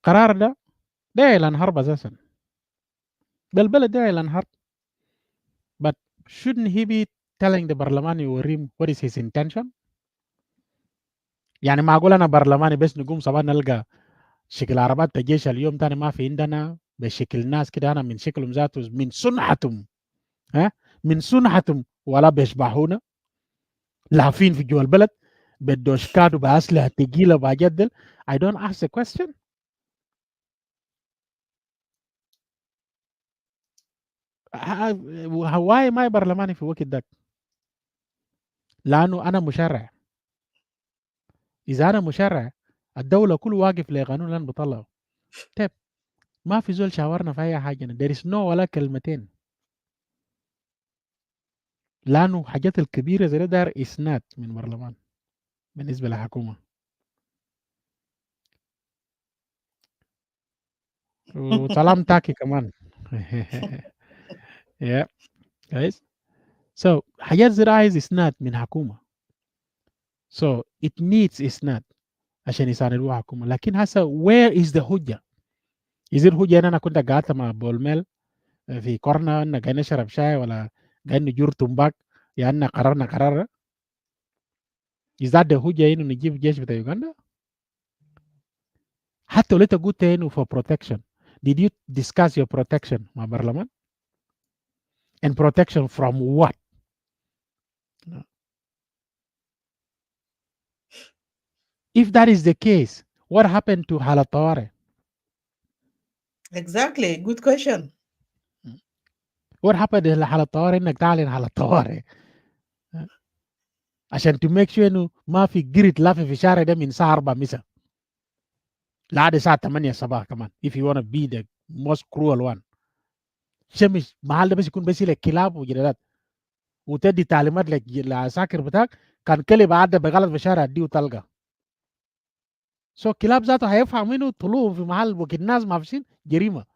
قرار ده اعلان حرب اساسا، بالبلد ده اعلان حرب. But shouldn't he be telling the برلماني يوريهم what is his intention؟ يعني معقول انا برلماني بس نقوم صباح نلقى شكل عربات الجيش اليوم تاني ما في عندنا بشكل ناس كده، انا من شكلهم ذاته من صنعتهم من صنعتهم ولا بيشبهونا لافين في جوا البلد بدوشكات وبأسلحة تقيلة وبجدل. I don't ask the question. هواي ما برلماني في وقت ده؟ لانه انا مشرع. اذا انا مشرع الدوله كله واقف لقانون لن بطلعه. طيب ما في زول شاورنا في اي حاجه، there is no ولا كلمتين، لانه حاجات الكبيره زي ده دار اسناد من برلمان بالنسبه للحكومه. وسلام تاكي كمان. yeah guys. So حاجات زي ده عايز اسناد من حكومه. So it needs اسناد عشان يساندوها حكومه. لكن هسه where is the حجه؟ is it حجه ان انا كنت قاعد مع بولميل في كورنا ان قاعد نشرب شاي ولا قاعد نجور تمباك يعني قررنا قرار؟ is that the حجه انه نجيب جيش بتاع يوغندا؟ حتى لو انت قلت انه for protection، did you discuss your protection مع برلمان؟ and protection from what؟ if that is the case what happened to حالة طوارئ؟ Exactly, good question. what happened لحالة طوارئ انك تعلن حالة طوارئ عشان to make sure انه ما في قرد لافي في الشارع ده من الساعه 4 مساء لحد الساعه 8 الصباح كمان if you want to be the most cruel one. شمس محل ده بس يكون بس لك كلاب وجدادات وتدي تعليمات للعساكر بتاعك، كان كلب عدى بغلط في الشارع دي وتلقى. سو كلاب ذاته هيفهم منه طلوع في محل وقت الناس مافشين جريمه.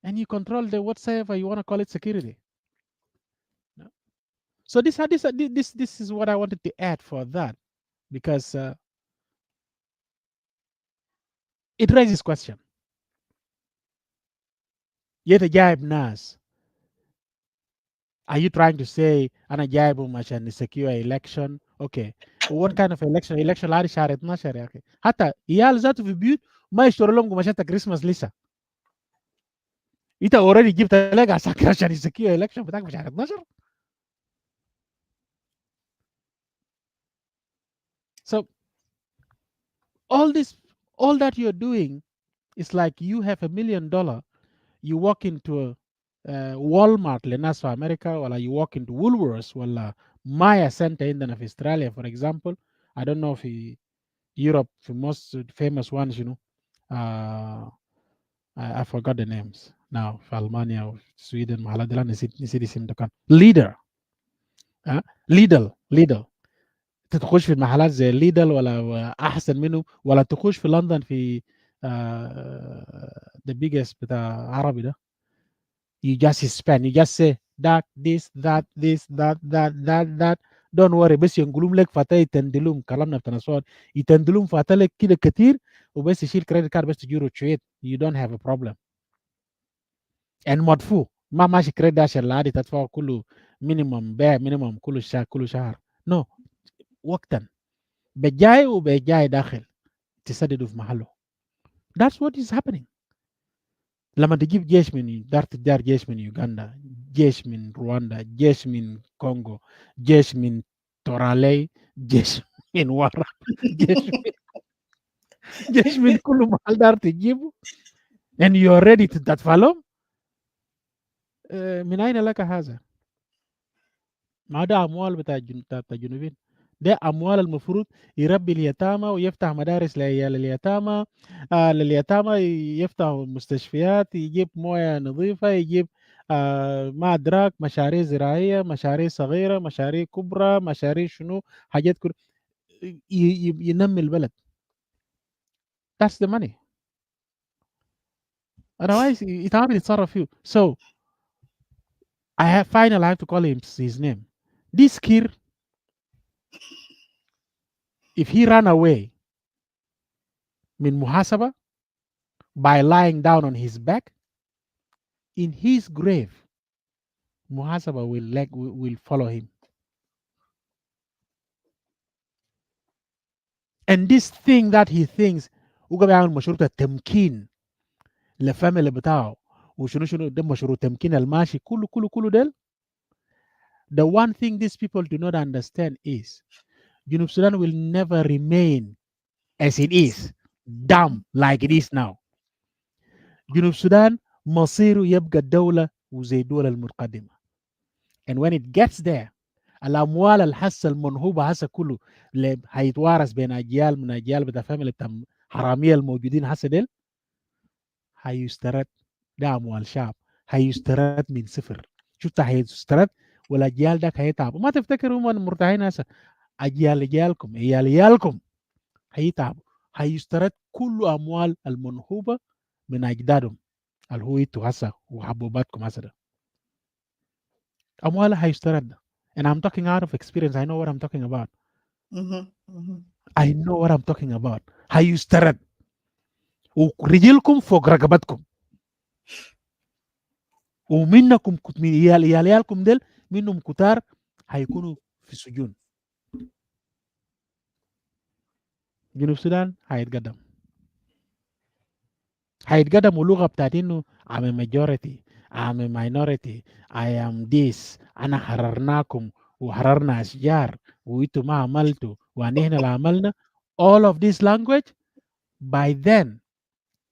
and you control the whatever you want to call it security. So this is what I wanted to add for that, because it raises question. Yet a jaib nas. Are you trying to say ana jaibu mashan secure election? Okay. What kind of election? Election lari shahar 12 ya akhi. Hata iyal zatu fi biyut ma yishtaru lahum gumashata Christmas lisa. Ita already جبت لك عساكر عشان يسكيوا election بتاعك في شهر 12. So all that you're doing is like you have $1 million. You walk into a Walmart لناس في أمريكا, ولا you walk into Woolworths ولا Maya Center عندنا في Australia, for example. I don't know في Europe, the most famous ones, you know. I forgot the names now. في ألمانيا أو Sweden محلات دي نسيت اسم دكان. Lidl. تخش في المحلات زي ليدل ولا احسن منه, ولا تخش في لندن في the biggest بتاع عربي ده. You just spend, you just say that, this, that. Don't worry, بس ينقلهم لك فتا يتندلهم كلامنا بتاع نصور يتندلهم فتا لك كده كتير, وبس يشيل كريدت كارد بس تجيرو تشيت. You don't have a problem. and مدفوع ما ماشي كريدت عشان العادي تدفعه كله مينيمم بيع مينيمم كل شهر. No, وقتا بجاي وبجاي داخل تسددوا في محله. That's what is happening. لما تجيب جيش من دار جيش من يوغندا, جيش من رواندا, جيش من كونغو, جيش من تورالي, جيش من ورا, جيش من كل محل دار تجيبه, and you are ready to تدفع لهم. من أين لك هذا؟ ما ده أموال بتاع الجنوبين. ده أموال المفروض يربي اليتامى ويفتح مدارس لعيال اليتامى, لليتامى يفتح مستشفيات, يجيب موية نظيفة, يجيب ما أدراك مشاريع زراعية, مشاريع صغيرة, مشاريع كبرى, مشاريع شنو, حاجات ينمي البلد. That's the money. Otherwise يتعامل يتصرف فيه. So I have to call him his name. This Kir, if he ran away من محاسبة by lying down on his back, in his grave, محاسبة will follow him. And this thing that he thinks وقا بيعمل مشروع التمكين للفاميلي بتاعه وشنو ده مشروع تمكين الماشي كله دل. The one thing these people do not understand is Junub Sudan will never remain as it is, dumb like it is now. Junub Sudan مصيره يبقى الدولة وزي الدول المتقدمة. And when it gets there, الأموال الحسة المنهوبة هسه كله اللي هيتوارث بين أجيال من أجيال بتاع فاميلي بتاع حرامية الموجودين هسه ديل, هيسترد. ده أموال شعب هيسترد من صفر. شفت هيسترد والأجيال داك هيتعبوا. ما تفتكروا هم مرتاحين هسه, أجيالكم عيالكم هيتعبوا. هيسترد كل أموال المنهوبة من أجدادهم اللي هو إنتوا هسه وحبوباتكم هسه ده. أموال هيسترد. And I'm talking out of experience. I know what I'm talking about. I know what I'm talking about. هيسترد ورجلكم فوق رقبتكم, ومنكم من عيالكم دل منهم كتار هيكونوا في السجون. جنوب السودان هيتقدم ولغة بتاعت انه I'm a majority, I'm a minority, I am this, انا حررناكم وحررنا اشجار وانتوا ما عملتوا ونحن اللي عملنا. All of this language, by then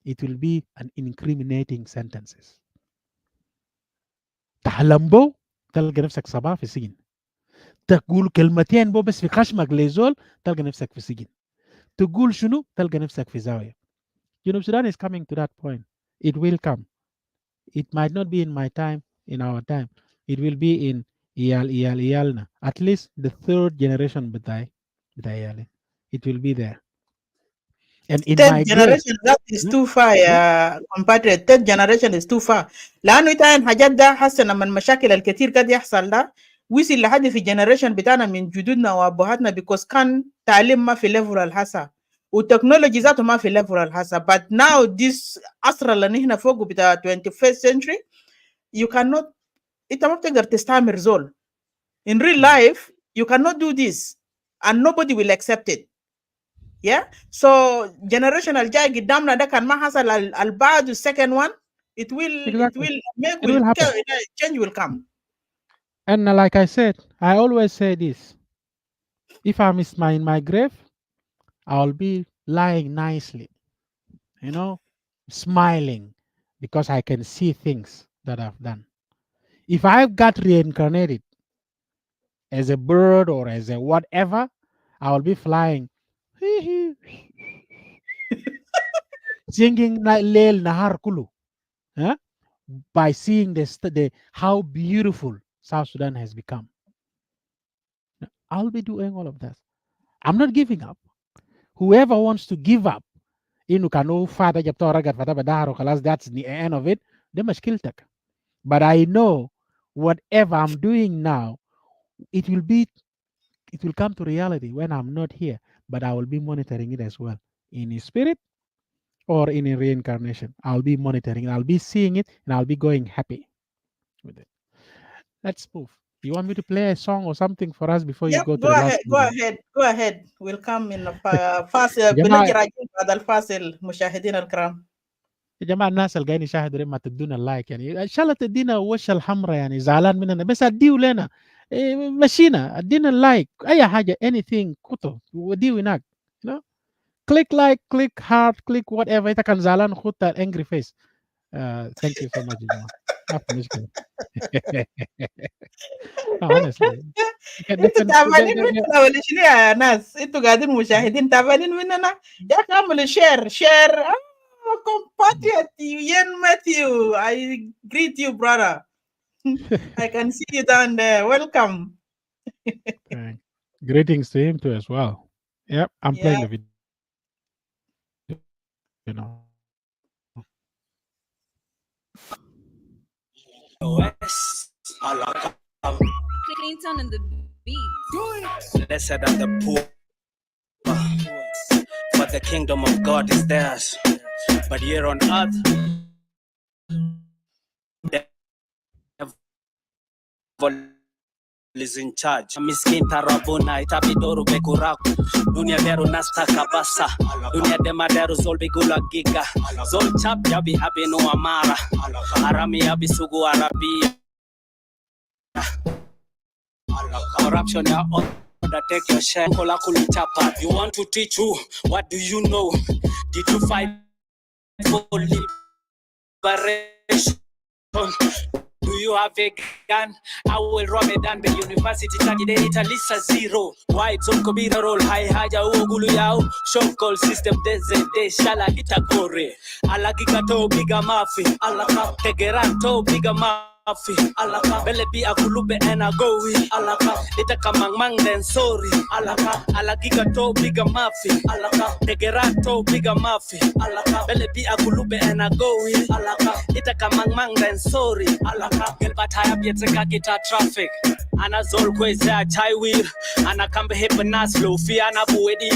it will be an incriminating sentences. تحلم بو تلقى نفسك صباح في السجن. تقول كلمتين بو بس في خشمك لزول تلقى نفسك في السجن. تقول شنو تلقى نفسك في زاوية. Junub Sudan is coming to that point. It will come. It might not be in my time, in our time. It will be in iyalna. At least the third generation بتاعي iyali. It will be there. And in third my generation that is too far يا compatriot. third generation is too far. لأنه إنت حاجات ده حسنا من المشاكل الكثير قد يحصل ده وصل لحد في generation بتاعنا من جدودنا وأبوهاتنا because كان تعليم ما في level الحسا والتكنولوجي ذاته ما في level الهسه. But now this عصر اللي نحن فوقه بتاع 21st century you cannot انت ما بتقدر تستعمر زول. In real life you cannot do this and nobody will accept it. Yeah, so generation الجاي قدامنا ده كان ما حصل البعد second one it will change will come. And like I said, I always say this: if I'm in my grave, I'll be lying nicely, you know, smiling, because I can see things that I've done. If I've got reincarnated as a bird or as a whatever, I'll be flying, singing Leil Nahar Kulu, by seeing how beautiful South Sudan has become. I'll be doing all of that. I'm not giving up. Whoever wants to give up, that's the end of it, they must kill tech. But I know whatever I'm doing now, it will come to reality when I'm not here, but I will be monitoring it as well. In a spirit or in a reincarnation, I'll be monitoring it, I'll be seeing it, and I'll be going happy with it. Let's move. You want me to play a song or something for us before you go to the last video? Go ahead. We'll come in فاصل بنجي راجعين بعد الفاصل مشاهدينا الكرام. يا جماعة الناس اللي قاعدين يشاهدوا ما تدونا اللايك يعني ان شاء الله تدينا وش الحمراء يعني زعلان مننا بس اديه لنا مشينا ادينا اللايك اي حاجة anything كتو وديه هناك you know click like click heart click whatever انت كان زعلان خد angry face. Thank you so much يا جماعة. ما في مشكلة. honestly انتوا تعبانين مننا ولا شنو يا ناس؟ انتوا قاعدين مشاهدين تعبانين مننا يا اخي اعملوا شير. Compatriot Ian Matthew, I greet you, brother. I can see you down there. Welcome. Greetings to him too as well. Yep, I'm playing the video. You know. Clinton and the beat. Blessed are the poor, for the kingdom of God is theirs. But here on earth, the devil is in charge. Miskin tarabuna itabidoru bekuraku. Dunia deru nasta kabasa. Dunia demaderu zol bigula giga. Zol chap yabi abinu amara. Arami yabi sugu arabia. Corruption ya take your share. You want to teach who? What do you know? Did you fight for liberation? Do you have a gun? I will rob it down the university target Italisa zero. White zone kobira roll high haja ugulu yao. Shock call system desert de shala itagore. Alagikato biga mafi. Alaka tegeranto biga mafi. Alaka bele bi akulube and I go with Alaka ita kamang mang then sorry Alaka alagika to biga mafi Alaka tegerato biga mafi Alaka bele bi akulube and I go with Alaka ita kamang mang then sorry Alaka gelbataya bieteka kita traffic ana zol kweze chai wheel ana kambe hepnas flow fi ana buedi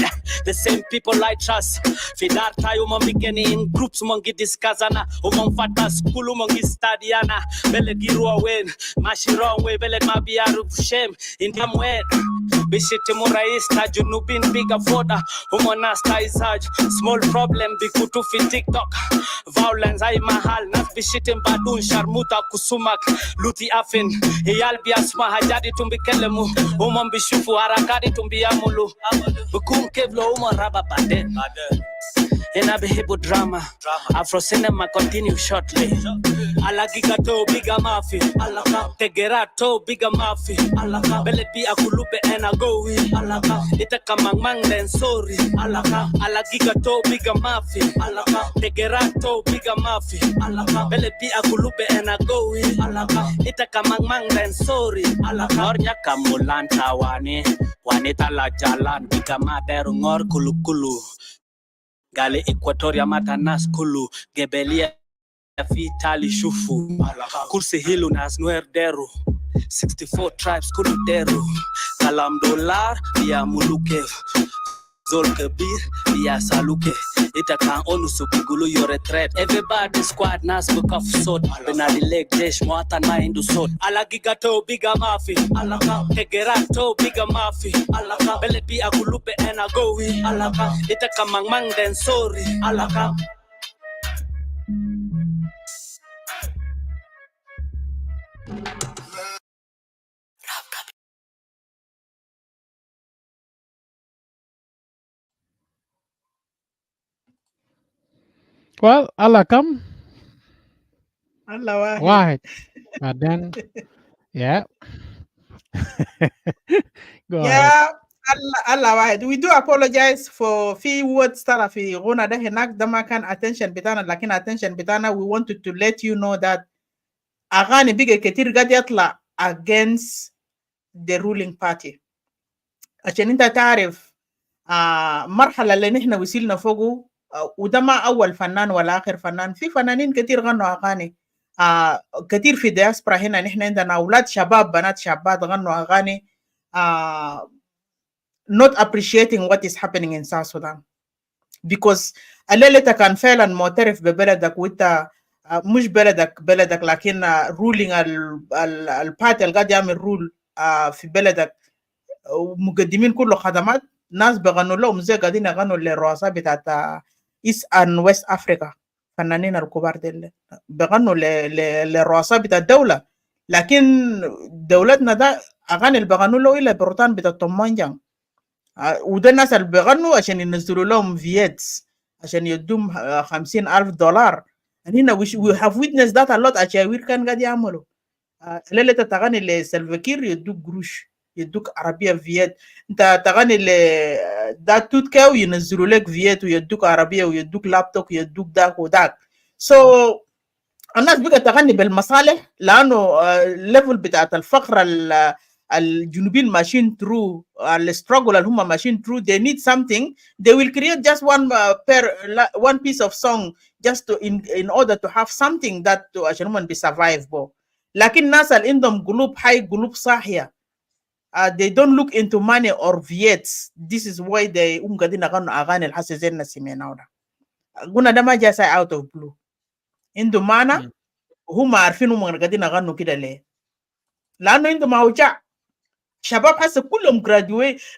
the same people I trust fidar tayo mambigeni in groups mongi discussana umamfata school mongi studiana bele girua wen mashi wrong way bele mabiaru shame in them way bishite murais ta junubin bigger foda umonasta isaj small problem bikutu fi TikTok violence ay mahal nas bishite badun sharmuta kusumak luti afin yal biasma hajadi tumbikelemu umambishufu harakati tumbiamulu bukum kevlo umaraba baden and I behave drama. Afro cinema continue shortly. Alagikato biga mafi. Alaka tegerato biga mafi. Alaka belebi akulupe and I go with. Alaka itaka mang then sorry. Alaka alagikato biga mafi. Alaka tegerato biga mafi. Alaka belebi akulupe and I go with. Alaka itaka mang then sorry. Alaka ornya kamulanta wane. Wanita la jalan biga maderu ngor kulukulu. Gale Equatoria Matanas Kulu Gebelia Vitali Shufu Kursi Hilu Nas Nuer Deru 64 tribes Kulu Deru Kalam Dolar Via Mulukev Zol kabir, ya saluke. Ita kan onu subigulu your retreat. Everybody squad nas book of sort. Benadi leg desh mwatan mindu sort. Ala gigato biga mafi. Alaka. Tegerato biga mafi. Alaka. Belepi akulupe and agowi. Alaka. Ita kamang mang den sorry. Alaka. Well, Allah come. Allah Wahid. But then, yeah. Go ahead. Yeah, Allah wahid. We do apologize for few words tara fi guna da henak da ma kan attention bitana, lakin attention bitana, we wanted to let you know that agani biga ketir gadi yatla against the ruling party. عشان انت تعرف مرحلة اللي نحن وصلنا فوقه، وده ما أول فنان ولا آخر فنان، في فنانين كتير غنوا أغاني كتير في دياسبرا هنا. نحن عندنا أولاد شباب بنات شابات غنوا أغاني not appreciating what is happening in South Sudan, because الليلة كان فعلا معترف ببلدك وانت مش بلدك لكن ruling البارتي اللي قاعد يعمل رول في بلدك ومقدمين كله خدمات، ناس بغنوا لهم زي قاعدين يغنوا للرؤساء بتاعت ايست اند ويست افريكا. فنانين الكبار دي بغنوا للرؤساء بتاع الدوله، لكن دولتنا ده اغاني اللي بغنوا له الا بروتان بتاع تومانجان، وده الناس اللي بغنوا عشان ينزلوا لهم فييتس عشان يدوم $50,000. هنا we have witnessed that a lot. أشاوير كان قاعد يعملوا ليلة تغني لسلفاكير يدوك قروش، يدوك عربية فييت. انت تغني دا توت كاو ينزلوا لك فييت ويدوك عربية ويدوك لابتوب ويدوك داك وداك. الناس بقى تغني بالمصالح لانه الليفل بتاعت الفقر الجنوبيين ماشيين through الستراجل اللي هم ماشيين through, they need something, they will create just one piece of song just to in order to have something that عشان هم بيsurvive بو. لكن الناس اللي عندهم قلوب حي قلوب صاحية they don't look into money or viets. This is why they قاعدين يغنوا أغاني الحسي زي الناس سمعناها ده. قلنا ده ما جا out of blue. عنده معنى وهم عارفين هم قاعدين يغنوا كده ليه؟ لأنه عندهم أوجاع. شباب هسه كلهم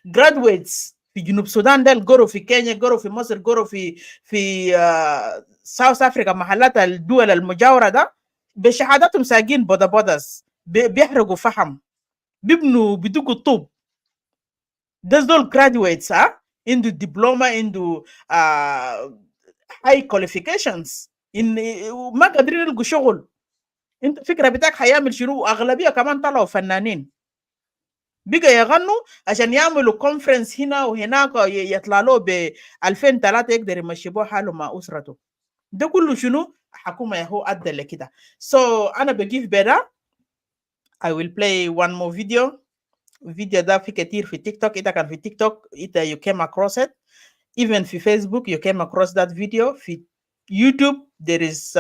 graduates في جنوب السودان ده، قروا في كينيا، قروا في مصر، قروا في ساوث أفريقيا، محلات الدول المجاورة ده بشهاداتهم ساقين بودابوداس، بيحرقوا فحم، بيبنوا بدقوا الطوب. ده دول graduates عنده دبلومة، عنده high qualifications، ما قادرين يلقوا شغل. انت فكرة بتاعك هيعمل شنو؟ أغلبية كمان طلعوا فنانين بقى يغنوا عشان يعملوا كونفرنس هنا وهناك، يطلع له ب 2003 يقدر يمشي بو حاله مع أسرته. ده كله شنو؟ حكومة يهو أدى لكده. أنا بجيب بدا I will play one more video. فيديو ده في كتير في تيك توك. إذا كان في تيك توك إذا you came across it, even في Facebook you came across that video. في YouTube there is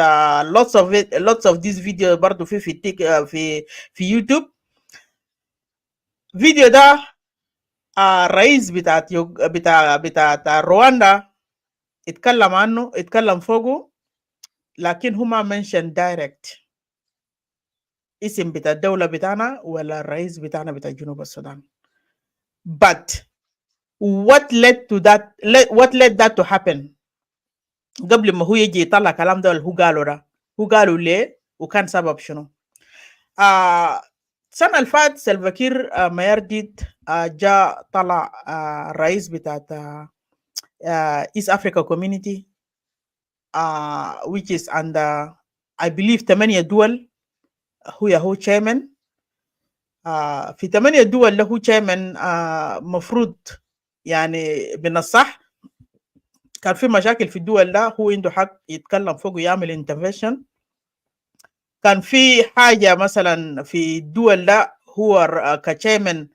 lots of this video برضو في YouTube. فيديو ده الرئيس بتاع رواندا اتكلم عنه، اتكلم فوقه، لكن هما mention direct اسم بتاع الدولة بتاعنا ولا الرئيس بتاعنا بتاع جنوب السودان. But what led that to happen؟ قبل ما هو يجي يطلع كلام ده هو قالوا ليه وكان سبب شنو؟ السنة اللي فات سلفاكير ميرديد جاء طلع الرئيس بتاع East Africa Community which is under I believe 8 دول، هو chairman. في 8 دول له chairman. مفروض يعني من الصح كان في مشاكل في الدول ده هو عنده حق يتكلم فوق ويعمل intervention. كان في حاجة مثلا في الدول ده هو كchairman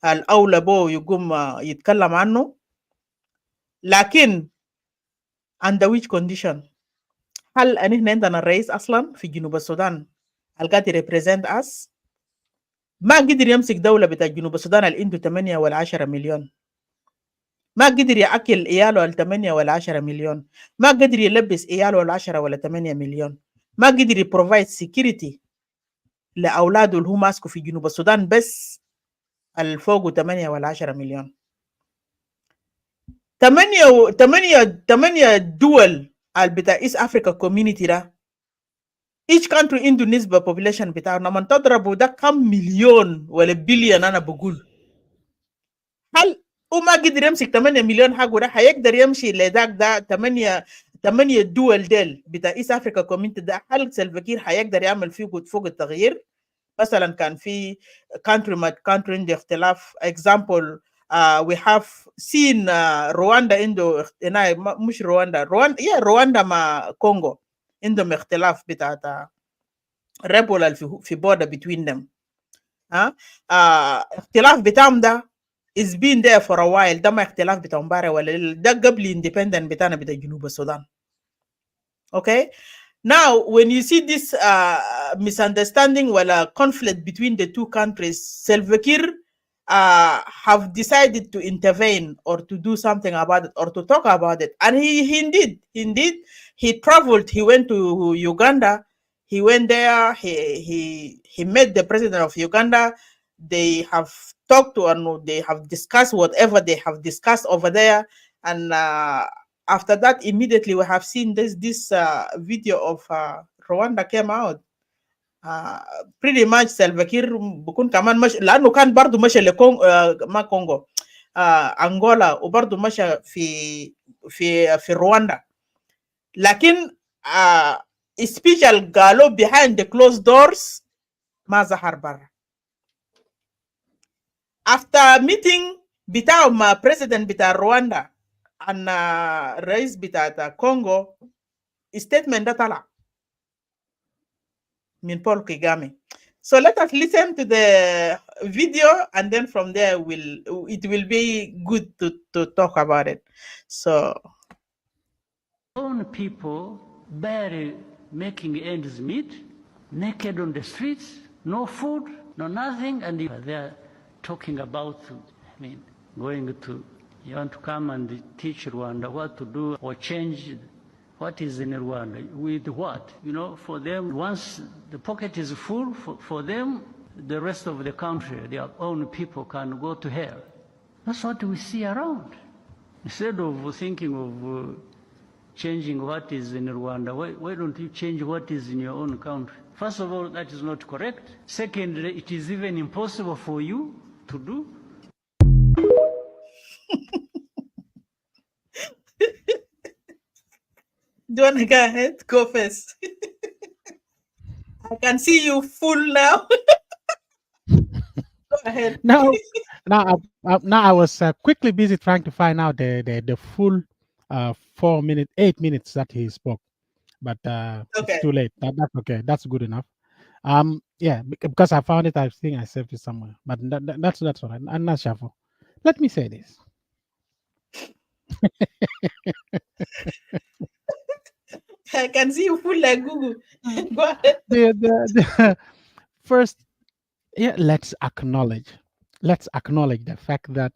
الأولى بو يقوم يتكلم عنه، لكن under which condition؟ هل احنا عندنا الرئيس اصلا في جنوب السودان القاعد يريبريزنت اس؟ ما قدر يمسك دوله بتاع جنوب السودان اللي عنده 8 ولا 10 مليون. ما قدر يأكل عياله 8 ولا 10 مليون، ما قدر يلبس عياله 10 ولا 8 مليون، ما قدر يبروفايد سيكيورتي لأولاده اللي هو ماسكه في جنوب السودان بس الفوق 8 ولا 10 مليون. 8 دول بتاع ايست افريكا كوميونيتي ده each country عنده نسبة population بتاعه، لما تضربوا ده كم مليون ولا بليون انا بقول، هل وما قدر يمسك 8 مليون حقه ده هيقدر يمشي لذاك ده 8 دول ديل بتاع ايست افريكا كوميونتي ده؟ هل سلفاكير هيقدر يعمل فيه فوق التغيير؟ مثلا كان في country ما country عنده اختلاف example we have seen رواندا عنده مش رواندا مع كونغو عندهم اختلاف بتاع ريبولا في border between them. اختلاف بتاعهم ده is been there for a while. ده ما اختلاف بتاع امبارح ولا ده قبل independent بتاعنا بتاع جنوب السودان. Okay, now when you see this misunderstanding or conflict between the two countries, Salva Kiir have decided to intervene or to do something about it or to talk about it, and he indeed he traveled. He went to Uganda. He went there. He met the president of Uganda. They have talked to and they have discussed whatever they have discussed over there, and after that, immediately we have seen this video of Rwanda came out. Pretty much Salva Kiir بكون كمان مش لأنه كان برضو مشى ما كونغو أنغولا وبرضو مشى في رواندا، لكن speech قالوا behind the closed doors ما ظهر برا. After meeting بتاعه مع president بتاع رواندا and رئيس بتاع كونغو statement ده طلع من Paul Kagame. So let us listen to the video and then from there it will be good to talk about it. So own people barely making ends meet, naked on the streets, no food, no nothing, and they are talking about, going to, you want to come and teach Rwanda what to do or change what is in Rwanda with what? For them, once the pocket is full, for them, the rest of the country, their own people can go to hell. That's what we see around. Instead of thinking of changing what is in Rwanda, why don't you change what is in your own country? First of all, that is not correct. Secondly, it is even impossible for you to do. Do you want to go ahead? Go first. I can see you full now. Go ahead. Now I was quickly busy trying to find out the full 8 minutes that he spoke, but it's too late. That's okay. That's good enough. Yeah, because I found it. I think I saved it somewhere, but that's all right. I'm not shuffle. Let me say this. I can see you full like Google. Go ahead. The first, let's acknowledge the fact that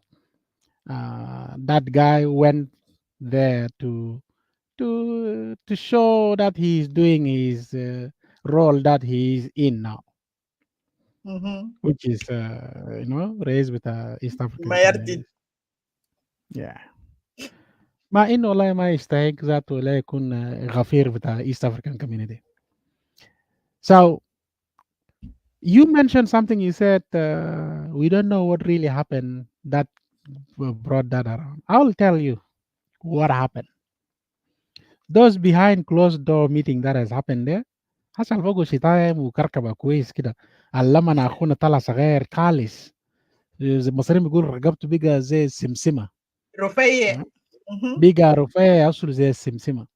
that guy went there to show that he's doing his role that he is in now, which is raised with East African. Yeah. ما انه والله ما يستحق ذاته ولا يكون غفير بتاع East African community. So you mentioned something. You said we don't know what really happened that brought that around. I'll tell you what happened. Those behind closed door meeting that has happened there حصل فوقه شتايم وكركبه كويس كده. علمنا اخونا طلع صغير خالص، المصريين بيقول رقبته بقى زي السمسمه، رفيع بقى رفيع اصله زي السمسمه.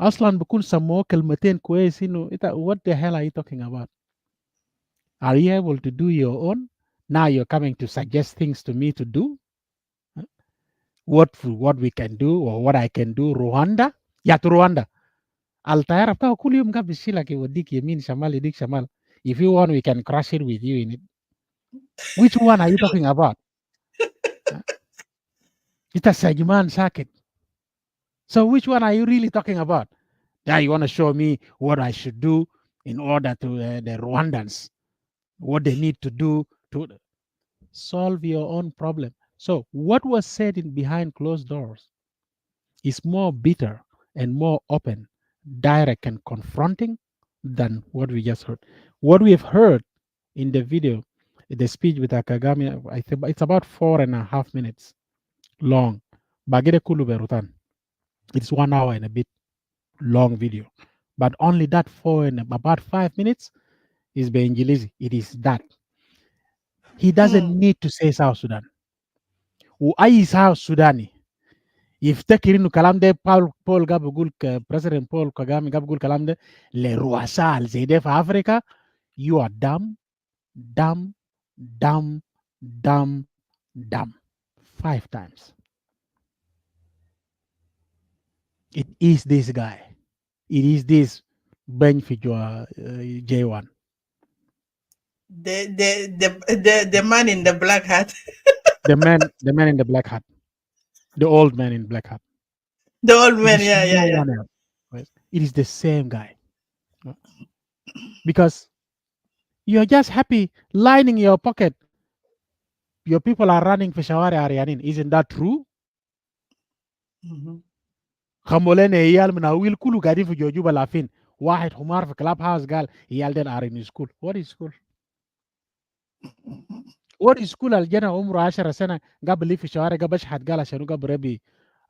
اصلا بكون سموه كلمتين كويس انه what the hell are you talking about? Are you able to do your own? Now you're coming to suggest things to me to do? What we can do or what I can do. Rwanda يا Rwanda الطيارة بتاعه كل يوم قاعد بيشيلك يوديك يمين شمال يديك شمال. If you want we can crash it with you in it. Which one are you talking about? It's a Sajuman circuit. So which one are you really talking about? Now you want to show me what I should do in order to the Rwandans, what they need to do to solve your own problem. So what was said in behind closed doors is more bitter and more open, direct and confronting than what we just heard. What we have heard in the video, the speech with Akagami, I think it's about 4.5 minutes long. Bagede Kulu Berutan. It's 1 hour and a bit long video. But only that about 5 minutes is Benjilizi. It is that. He doesn't need to say South Sudan. Why South Sudani? يفتكر انه كلام ده بول جاب بيقول بريزيدنت بول كاجامي جاب بيقول كلام ده لرؤساء زي ده في افريقيا. You are dumb, dumb, dumb, dumb, dumb. 5 times. It is this guy. It is this Ben Fijua J1. The man in the black hat. the man in the black hat. The old man in black hat. The old man, It is yeah. one else. Right? It is the same guy. Because you're just happy lining your pocket. Your people are running for Shawari Arianin. Isn't that true? خمولين عيال من أويل كله قاعدين في جوجوبا لافين. واحد حمار في كلاب هاوس قال عيال دين are in school. What is school? What is school الجنة عمره 10 سنة قبل لي في الشوارع قبل شحت قال عشان قبل ربي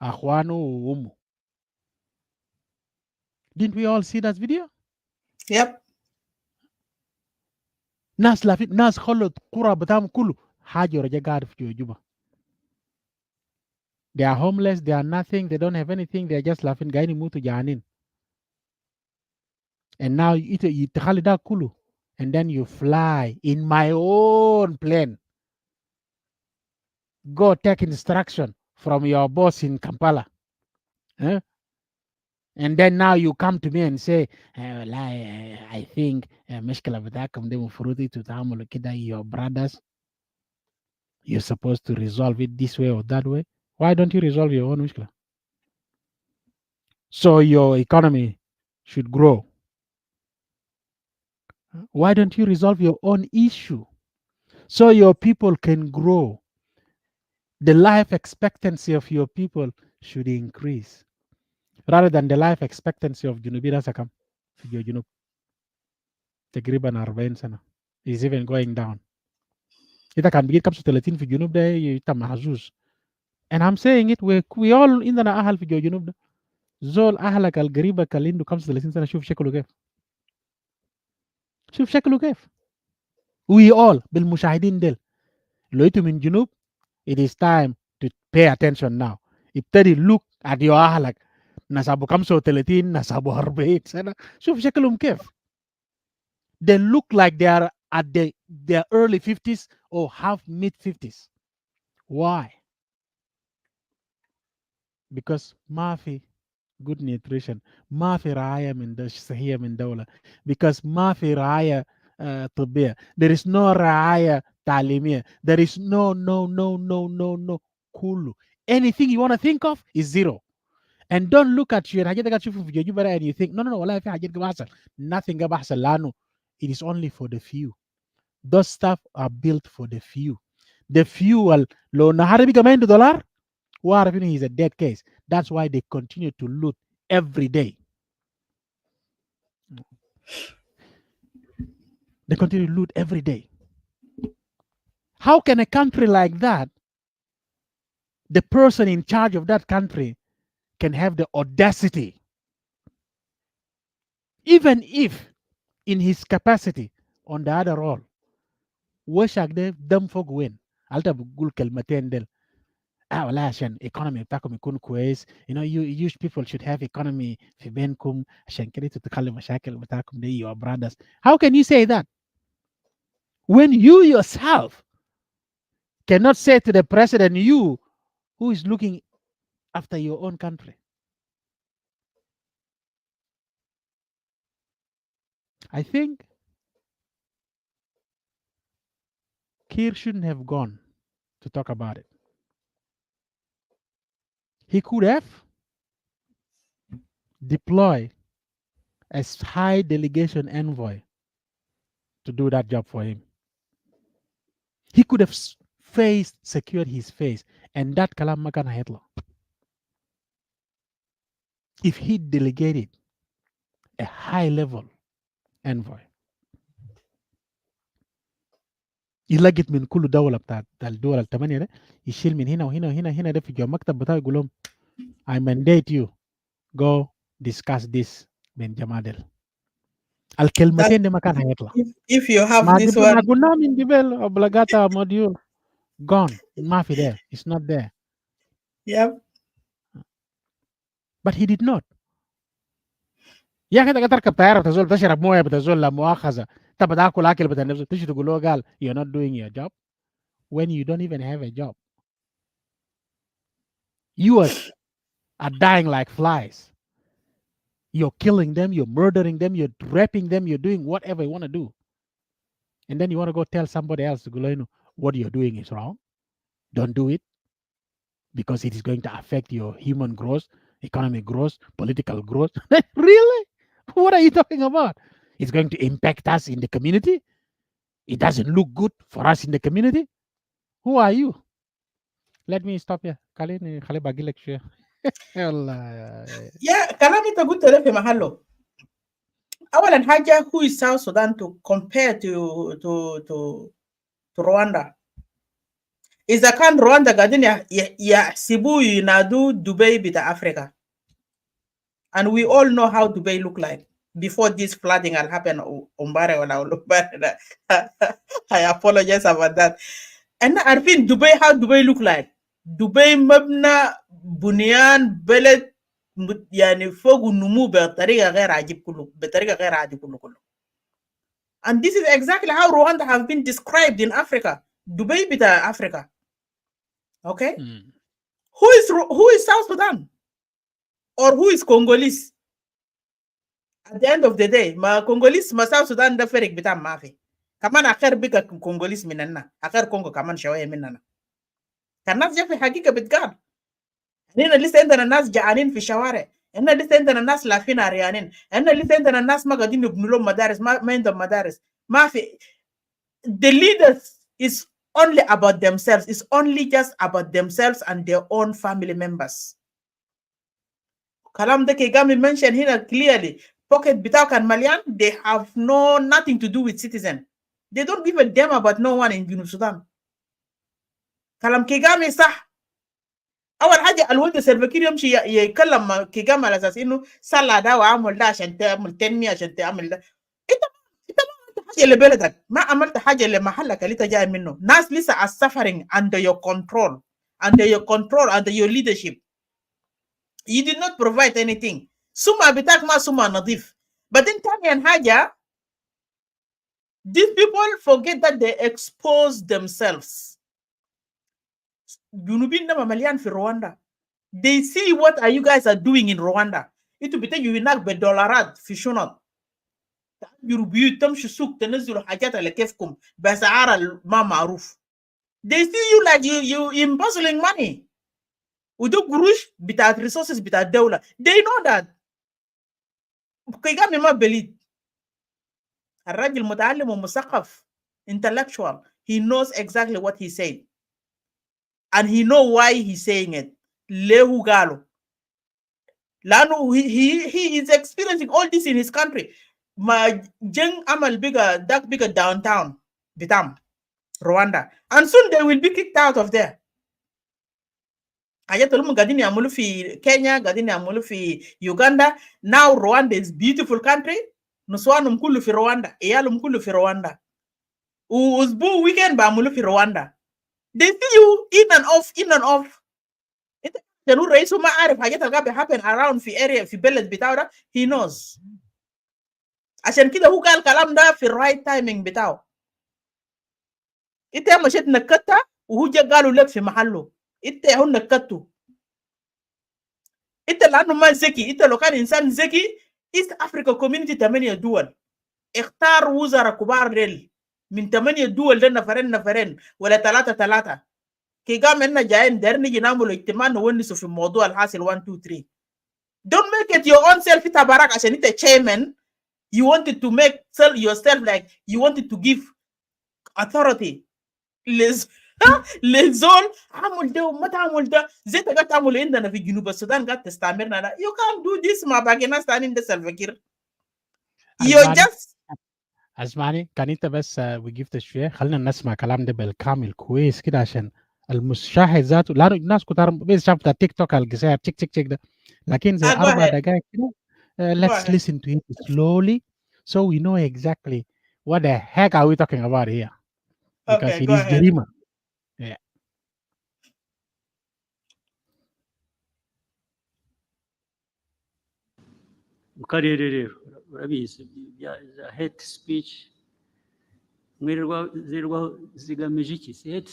أخوانه وأمه. Didn't we all see that video? Yep. ناس لافين ناس خلوا قرى بتاعهم كله حاجة ورجع قاعد في جوجوبا. They are homeless, they are nothing, they don't have anything, they are just laughing قاعدين يموتوا جعانين. And now you تخلي ده كله and then you fly in my own plane. Go take instruction from your boss in Kampala. Huh? And then now you come to me and say, I think مشكلة بتاعكم دي مفروض تتعاملوا كده your brothers. You're supposed to resolve it this way or that way. Why don't you resolve your own مشكلة? So your economy should grow. Why don't you resolve your own issue so your people can grow? The life expectancy of your people should increase rather than the life expectancy of Junubira Sakam. Junub. تقريبا 40 سنة. Is even going down. إذا كان بيجي 35 في الجنوب ده يتم محظوظ. And I'm saying it we all عندنا أهل في الجنوب ده. زول أهلك القريبك اللي عنده 35 سنة شوف شكله كيف. شوف شكله كيف. We all بالمشاهدين ديل. لو أنتوا من جنوب it is time to pay attention now. ابتدي look at your أهلك. ناس أبو 35 ناس أبو 40 سنة. شوف شكلهم كيف. They look like they are at their early 50s or half mid 50s. Why? Because ما في good nutrition, ما في رعاية من صحية من دولة, because ما في رعاية طبية. There is no رعاية تعليمية. There is no كله. Anything you want to think of is zero. And don't look at you الحاجات اللي تشوفها في جوجو and you think no والله في حاجات بحصل. Nothing بحصل لانه it is only for the few. Those stuff are built for the few. The few لو نهار بيجي ما عنده دولار وعارف انه he's a dead case. That's why they continue to loot every day. They continue to loot every day. How can a country like that, the person in charge of that country can have the audacity, even if in his capacity on the other role, وشك ده دم فوق وين؟ أنت بقول كلمتين دل والله عشان economy بتاعكم يكون كويس. You know you people should have economy في بينكم عشان كده تتخلوا مشاكل بتاعكم دي your brothers. How can you say that when you yourself cannot say to the president, you who is looking after your own country? I think Kiir shouldn't have gone to talk about it. he could have deployed a high delegation envoy to do that job for him. He could have secured his face, and that kalam makana Hitler. If he delegated a high-level envoy, يلقط من كل دولة بتاعت الدول الثمانية ده يشيل من هنا وهنا وهنا هنا ده في جوا المكتب بتاعه يقول لهم I mandate you go discuss this من جمادل. الكلمتين دي ما كان هيطلع. If you have ما this ما one, قلنا من قبل obligata module gone ما في there, it's not there. yep. But he did not. يا أخي أنت تركب طيارة بتزول تشرب موية بتزول لا مؤاخذة تبى تاكل أكل بتنفس تيجي تقول له قال you're not doing your job when you don't even have a job. You are dying like flies. You're killing them, you're murdering them, you're raping them, you're doing whatever you want to do. And then you want to go tell somebody else to go, you know, what you're doing is wrong. Don't do it because it is going to affect your human growth, economic growth, political growth. Really? What are you talking about? It's going to impact us in the community. It doesn't look good for us in the community. Who are you? Let me stop here. خلي باقي لك شوية. يا كلام انت قلت ده في محله. اولا حاجه who is South Sudan to compare to Rwanda. اذا كان رواندا قاعدين يحسبوا ينادوا دبي بتاع افريقيا. And we all know how Dubai look like before this flooding will happen. I apologize about that. And I think Dubai, how Dubai look like? Dubai mabna bunyan beled يعني فوق النمو بطريقة غير عجيب كله بطريقة غير عجيب كله. And this is exactly how Rwanda have been described in Africa. Dubai bita Africa. Okay? Who is South Sudan? Or who is Congolese? At the end of the day, ma Congolese ma South Sudan da فرق بتاع ما في. كمان آخر بيجا Congolese مننا. آخر كونغو كمان شوية مننا. كان الناس جا في حقيقة بتقال. هنا لسه عندنا ناس جعانين في الشوارع. هنا لسه عندنا ناس لافين عريانين. هنا لسه عندنا ناس ما قاعدين يبنوا لهم مدارس ما عندهم مدارس. ما في. The leaders is only about themselves. It's only just about themselves and their own family members. Kalam de Kigami mentioned here clearly. Pocket bitaw kan Malian, they have nothing to do with citizen. They don't give a damn about no one in Junub Sudan. Kalam Kigami sah. أول حاجة الولد سيرفكير يمشي يكلم كيغام على أساس إنه صلى ده وعمل ده عشان تعمل تنمية عشان تعمل ده. أنت ما عملت حاجة لبلدك، ما عملت حاجة لمحلك اللي أنت جاي منه. ناس لسه are suffering under your control, under your leadership. You did not provide anything. Suma bitak ma suma nadif. But then Tanya and Haja, these people forget that they expose themselves. Junubin na mamalian fi Rwanda. They see what are you guys are doing in Rwanda. Itu bita yuwinak be dollarat fi shunat. Yurubiyu tamshu suk tanazulu hajata le kefkum basara ma maruf. They see you like you embezzling money. Udo gurush bitat resources bitat dawla. They know that. Kigami ma belid. الراجل متعلم ومثقف intellectual. He knows exactly what he said. And he know why he's saying it. Lehu galo. Lano he is experiencing all this in his country. Ma jeng amal bigger downtown Bitam, Rwanda. And soon they will be kicked out of there. Ayatollah gadini amulu fi Kenya, gadini amulu fi Uganda. Now Rwanda is beautiful country. Nuswanum kulu fi Rwanda. Iyalum kulu fi Rwanda. Uzbu weekend ba amulu fi Rwanda. They see you in and off. Janu Raisu ma arif hajat algabi happen around fi area fi beled bitaw. He knows. Ashan kida hu gal kalam da fi right timing bitaw. Ite mashet nakata uhu jagalu lek fi mahallo. Ite hu nakatu. Ite lanu ma zeki. Ite lokan insan zeki. East Africa Community 8 dual. اختار وزراء كبار ديل من 8 دول ده نفرين ولا 3 كيغام إننا جايين داير نيجي نعمل اجتماع نونسوا في موضوع الحاصل 1 2 3. Don't make it your own self تبارك عشان انت chairman. You wanted to make yourself like you wanted to give authority. للزول عمل ده وما تعمل ده زي انت قاعد تعمل عندنا في جنوب السودان قاعد تستعمرنا ده. You can't do this مع باقي ناس تانيين ده سلفكير. You're just اسمعني كان انت بس وقفت شويه خلينا نسمع كلام ده بالكامل كويس كده عشان المشاهد ذاته لانه الناس كتار بس شافت التيك توك القصير تشيك تشيك تشيك ده لكن زي go 4 ahead. دقائق كده Go let's ahead. listen to it slowly so we know exactly what the heck are we talking about here because Okay, it go is ahead. جريمة. Yeah. Mukarere urabizi ya hate speech mwirirwa zigamije iki hate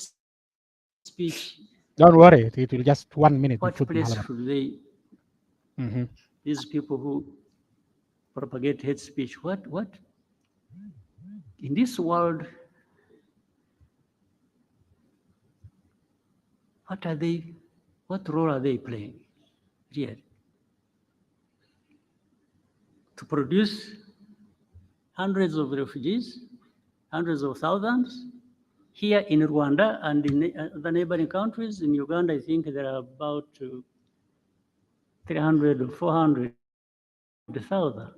speech. Don't worry, it will just 1 minute. What place should they these people who propagate hate speech, what in this world, what role are they playing really? To produce hundreds of refugees, hundreds of thousands here in Rwanda and in the neighboring countries. In Uganda, I think there are about 300 or 400,000.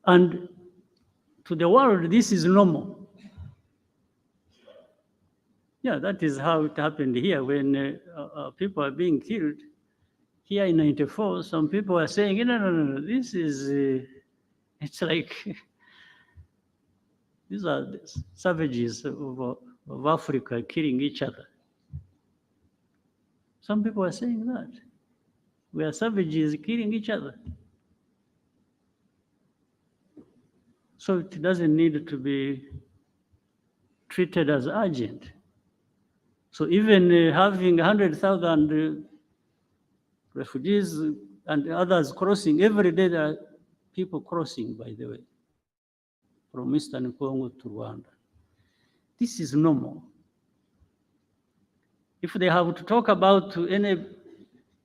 And to the world, this is normal. Yeah, that is how it happened here when people are being killed. Here in 94, some people are saying, no, this is, it's like, these are the savages of Africa killing each other. Some people are saying that. We are savages killing each other. So it doesn't need to be treated as urgent. So even having 100,000 refugees and others crossing, every day there are people crossing, by the way, from Eastern Congo to Rwanda. This is normal. If they have to talk about any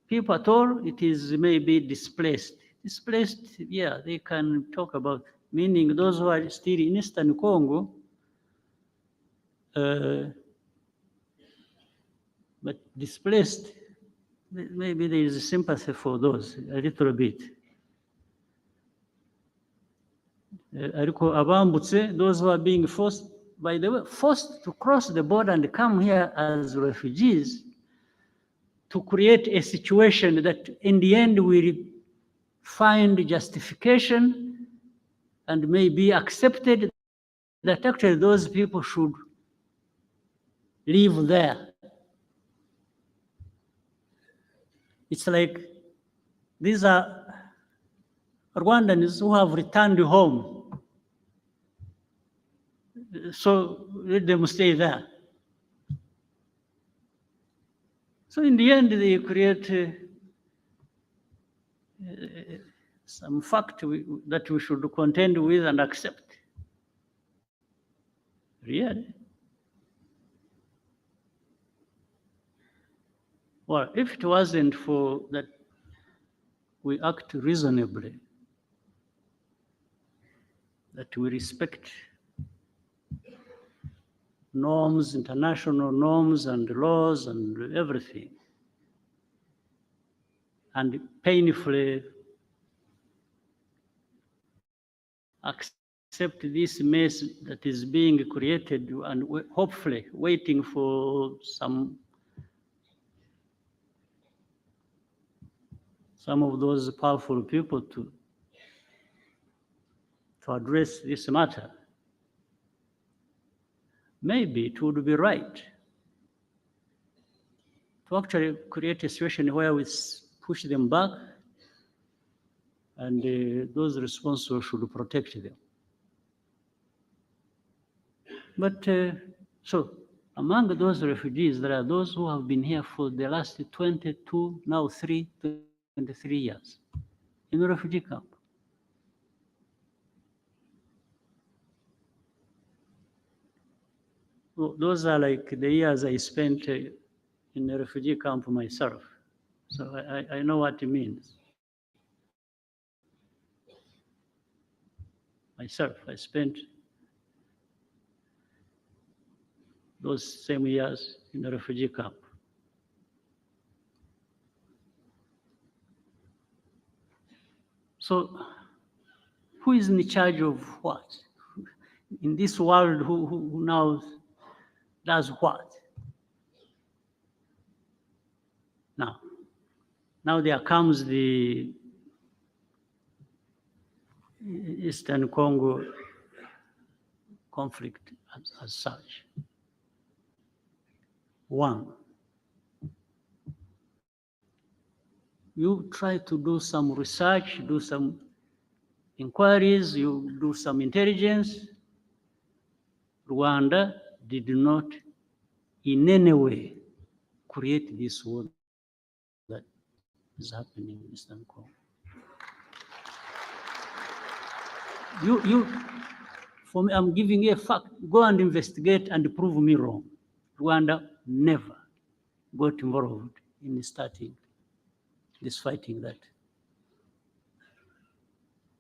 people at all, it is maybe displaced. Displaced, yeah, they can talk about, meaning those who are still in Eastern Congo, but displaced, maybe there is sympathy for those a little bit. Those who are being forced, by the way, forced to cross the border and come here as refugees, to create a situation that in the end will find justification and may be accepted that actually those people should live there. It's like these are Rwandans who have returned home. So let them stay there. So in the end, they create some fact that we should contend with and accept. Really? Well, if it wasn't for that we act reasonably, that we respect norms, international norms and laws and everything, and painfully accept this mess that is being created and hopefully waiting for some of those powerful people to address this matter. Maybe it would be right to actually create a situation where we push them back and those responsible should protect them. But so among those refugees, there are those who have been here for the last 22, now 23 years in a refugee camp. those are like the years I spent in a refugee camp myself. So I know what it means. Myself, I spent those same years in a refugee camp. So who is in charge of what? In this world, who now does what? Now there comes the Eastern Congo conflict as such. One, you try to do some research, do some inquiries, you do some intelligence. Rwanda did not in any way create this war that is happening in Eastern Congo. For me, I'm giving you a fact. Go and investigate and prove me wrong. Rwanda never got involved in starting this fighting that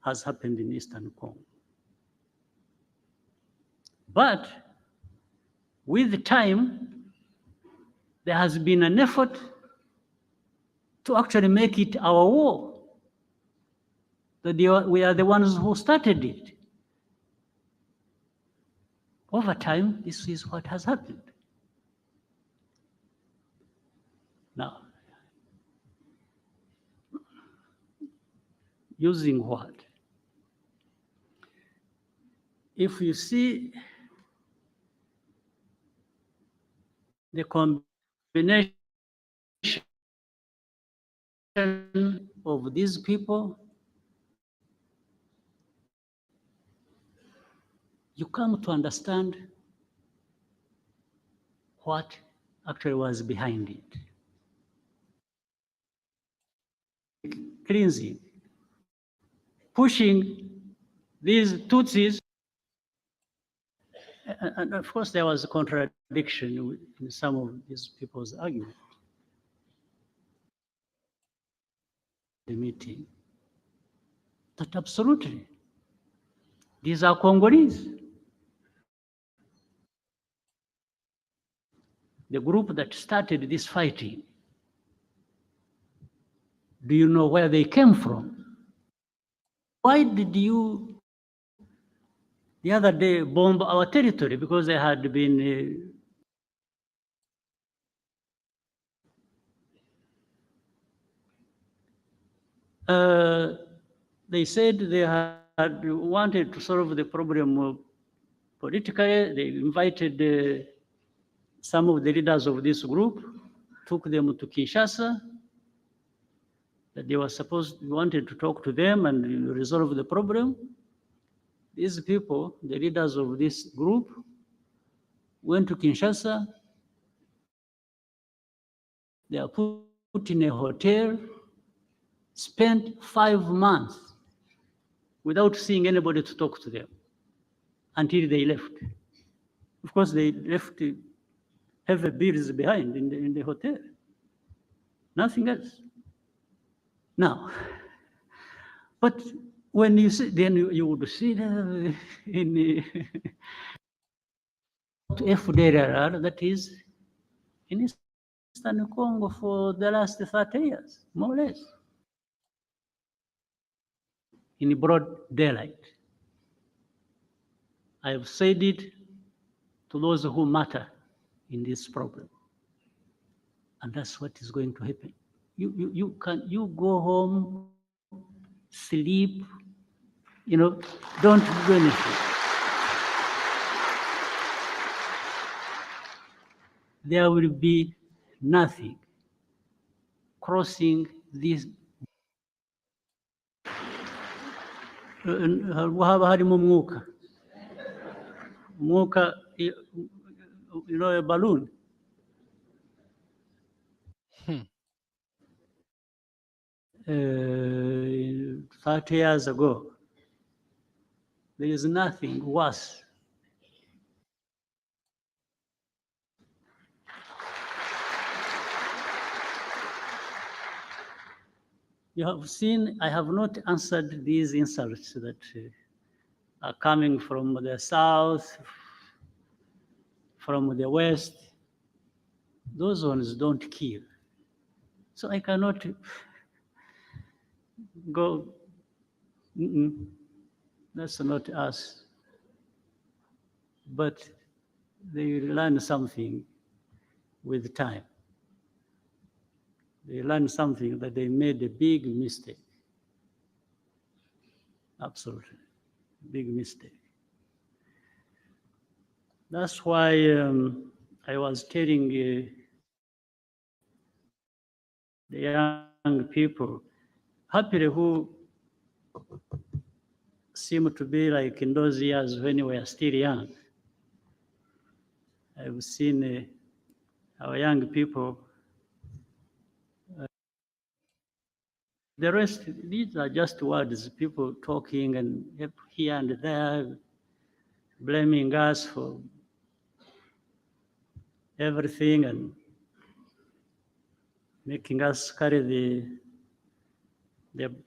has happened in Eastern Congo. But with time, there has been an effort to actually make it our war. That we are the ones who started it. Over time, this is what has happened. Now, using what? If you see the combination of these people, you come to understand what actually was behind it. Cleansing, pushing these Tutsis, and of course there was a contradiction in some of these people's argument. The meeting, that absolutely, these are Congolese. The group that started this fighting, do you know where they came from? Why did you, the other day, bomb our territory? Because they had been they said they had wanted to solve the problem politically. They invited some of the leaders of this group, took them to Kinshasa, that they were wanted to talk to them and resolve the problem. These people, the leaders of this group, went to Kinshasa. They are put in a hotel, spent 5 months without seeing anybody to talk to them until they left. Of course, they left heavy bills behind in the hotel. Nothing else. Now, but when you see, then you would see in FDLR that is in Eastern Congo for the last 30 years, more or less, in broad daylight. I have said it to those who matter in this problem. And that's what is going to happen. You go home, sleep, don't do anything. There will be nothing crossing this. Haba harimo umwuka. Umwuka, a balloon. 30 years ago, there is nothing worse You have seen I have not answered these insults that are coming from the south, from the west. Those ones don't kill. So I cannot go, that's not us. But they learn something with time. They learn something that they made a big mistake. Absolutely, big mistake. That's why I was telling the young people, happily who seem to be like in those years when we were still young. I've seen our young people. The rest, these are just words, people talking and here and there, blaming us for everything and making us carry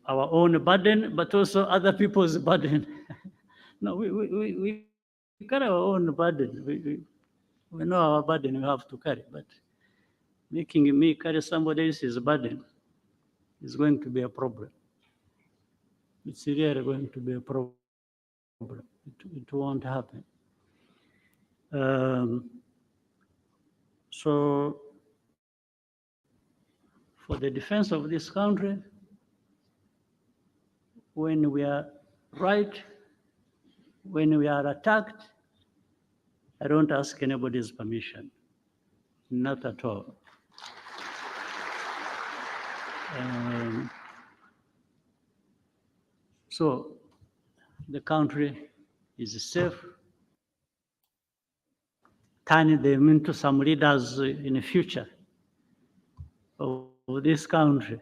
our own burden, but also other people's burden. No, we carry our own burden. We know our burden we have to carry, but making me carry somebody else's burden is going to be a problem. It's really going to be a problem. It won't happen. So for the defense of this country, when we are right, when we are attacked, I don't ask anybody's permission, not at all. So the country is safe, turning them into some leaders in the future of this country.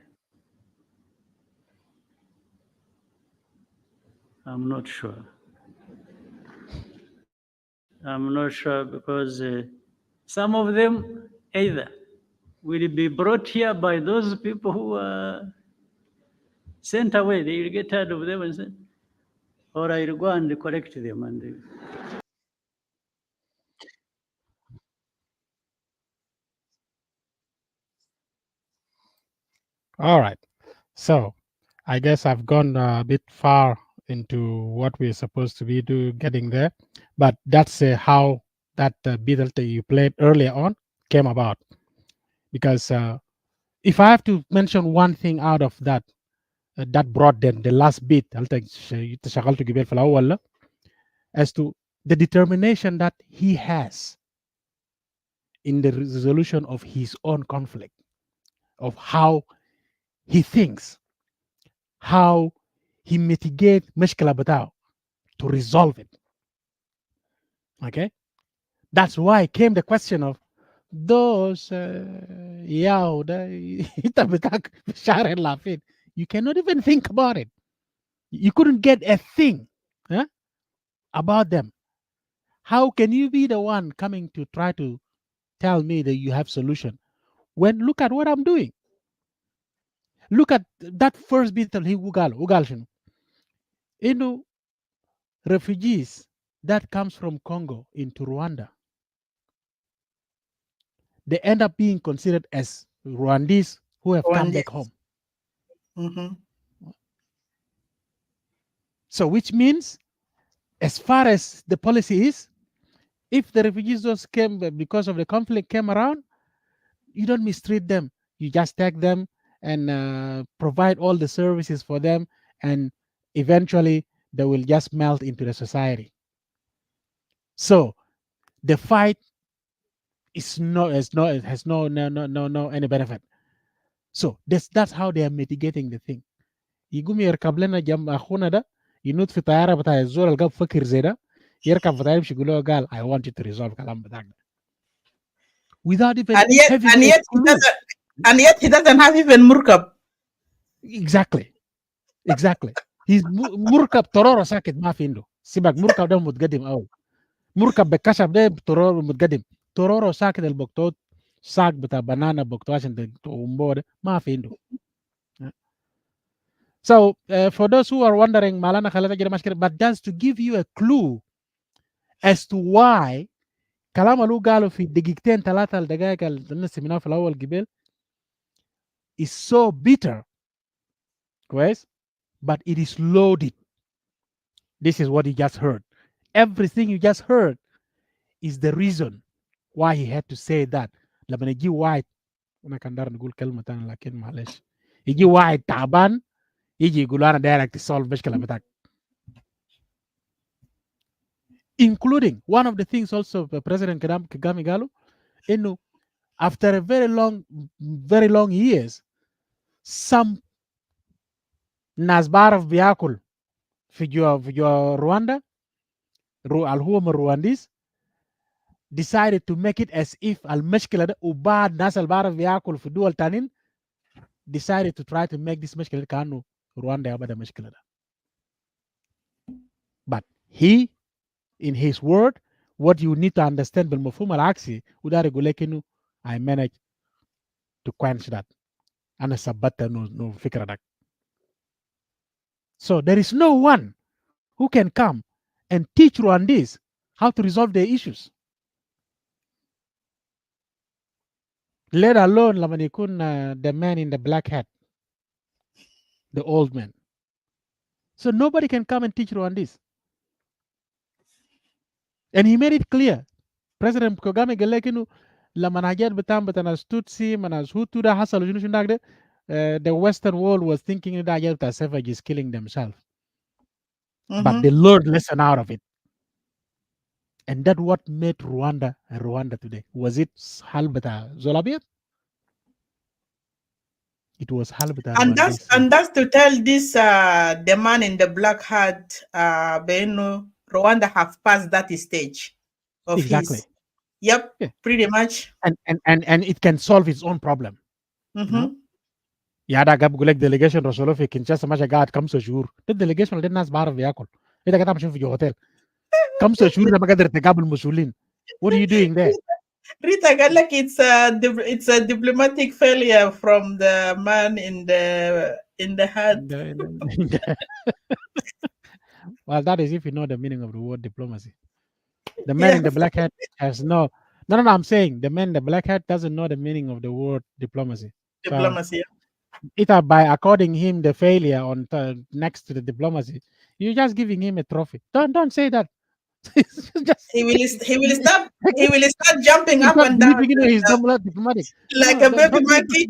I'm not sure. I'm not sure because some of them either will be brought here by those people who are sent away. They will get tired of them and say, or I will go and collect them. And All right. So I guess I've gone a bit far into what we're supposed to be getting there, but that's how that beat that you played earlier on came about. Because if I have to mention one thing out of that, that brought them the last bit, as to the determination that he has in the resolution of his own conflict, of how he thinks, how he mitigates مشكلة بتاعه to resolve it. Okay, that's why came the question of those you cannot even think about it. You couldn't get a thing about them. How can you be the one coming to try to tell me that you have solution when look at what I'm doing? Look at that first bit of ugal refugees that comes from Congo into Rwanda, they end up being considered as Rwandese who have come back home. So which means, as far as the policy is, if the refugees just came because of the conflict came around, you don't mistreat them. You just take them and provide all the services for them, and eventually they will just melt into the society. So the fight is has no any benefit. So that's how they are mitigating the thing. يقوم يركب لنا جنب اخونا ده ينط في طياره بتاع الزول اللي قام فكر زي ده يركب في طياره يمشي يقول له قال I want you to resolve كلام بتاعك ده. Without even having and yet he doesn't have even مركب. Exactly. He's مركب ترورو ساكت ما في عنده. سيبك مركب ده متقدم أول. مركب بكشف ده ترورو متقدم. ترورو ساكت البكتوت ساك بتاع بنانا بكتو عشان تقومبو ده ما في عنده. So for those who are wondering, malana khalata jira mashkila, but that's to give you a clue as to why كلام اللي قالوا في دقيقتين ثلاثة الدقائق اللي سمعناه في الأول قبل is so bitter, كويس, but it is loaded. This is what you just heard. Everything you just heard is the reason why he had to say that. لما يجي واحد أنا كان دار نقول كلمة تانية لكن معلش يجي واحد تعبان يجي يقول أنا دايرك تسولف المشكلة بتاعك. Including one of the things also President Kagame قالوا إنه after a very long years some ناس بعرف بياكل في جو رواندا اللي هو من الروانديز decided to make it as if المشكلة ده وبعد ناس اللي بعرف بياكل في دول تانيين decided to try to make this مشكلة كأنه رواندا يبقى مشكلة ده. But he in his word what you need to understand بالمفهوم العكسي وده يقول لك إنه I managed to quench that. أنا ثبتت إنه فكرة ده. So there is no one who can come and teach Rwandese how to resolve their issues. Let alone لما يكون the man in the black hat, the old man. So nobody can come and teach Rwandese. And he made it clear. President Kagame قال لك إنه لما حاجات بتاعنا ستوتسي من هوتو ده حصل شنو شنو ده the Western world was thinking that حاجات بتاع savages killing themselves. But they learned lesson out of it. And that's what made Rwanda Rwanda today. Was it حل بتاع زولابيات? It was حل بتاع Rwandese. And that's to tell this the man in the black hat Beno Rwanda have passed that stage of exactly. his. Yep, yeah. Pretty much. And it can solve its own problem. You know? يا ده جاب لك delegation رسولو في كينشاسا ماشي قاعد 5 شهور. الديليجيشن اللي الناس بعرف ياكل. انت قاعد عامل شنو في هوتيل؟ 5 شهور ما قادر تقابل المسؤولين. What are you doing there? Rita قال لك it's a diplomatic failure from the man in the hat. Well, that is if you know the meaning of the word diplomacy. The man in the black hat has no. I'm saying the man in the black hat doesn't know the meaning of the word diplomacy. Diplomacy. Either by according him the failure on next to the diplomacy, you're just giving him a trophy. Don't say that. He will start jumping up and down. He's diplomatic. Like a baby monkey.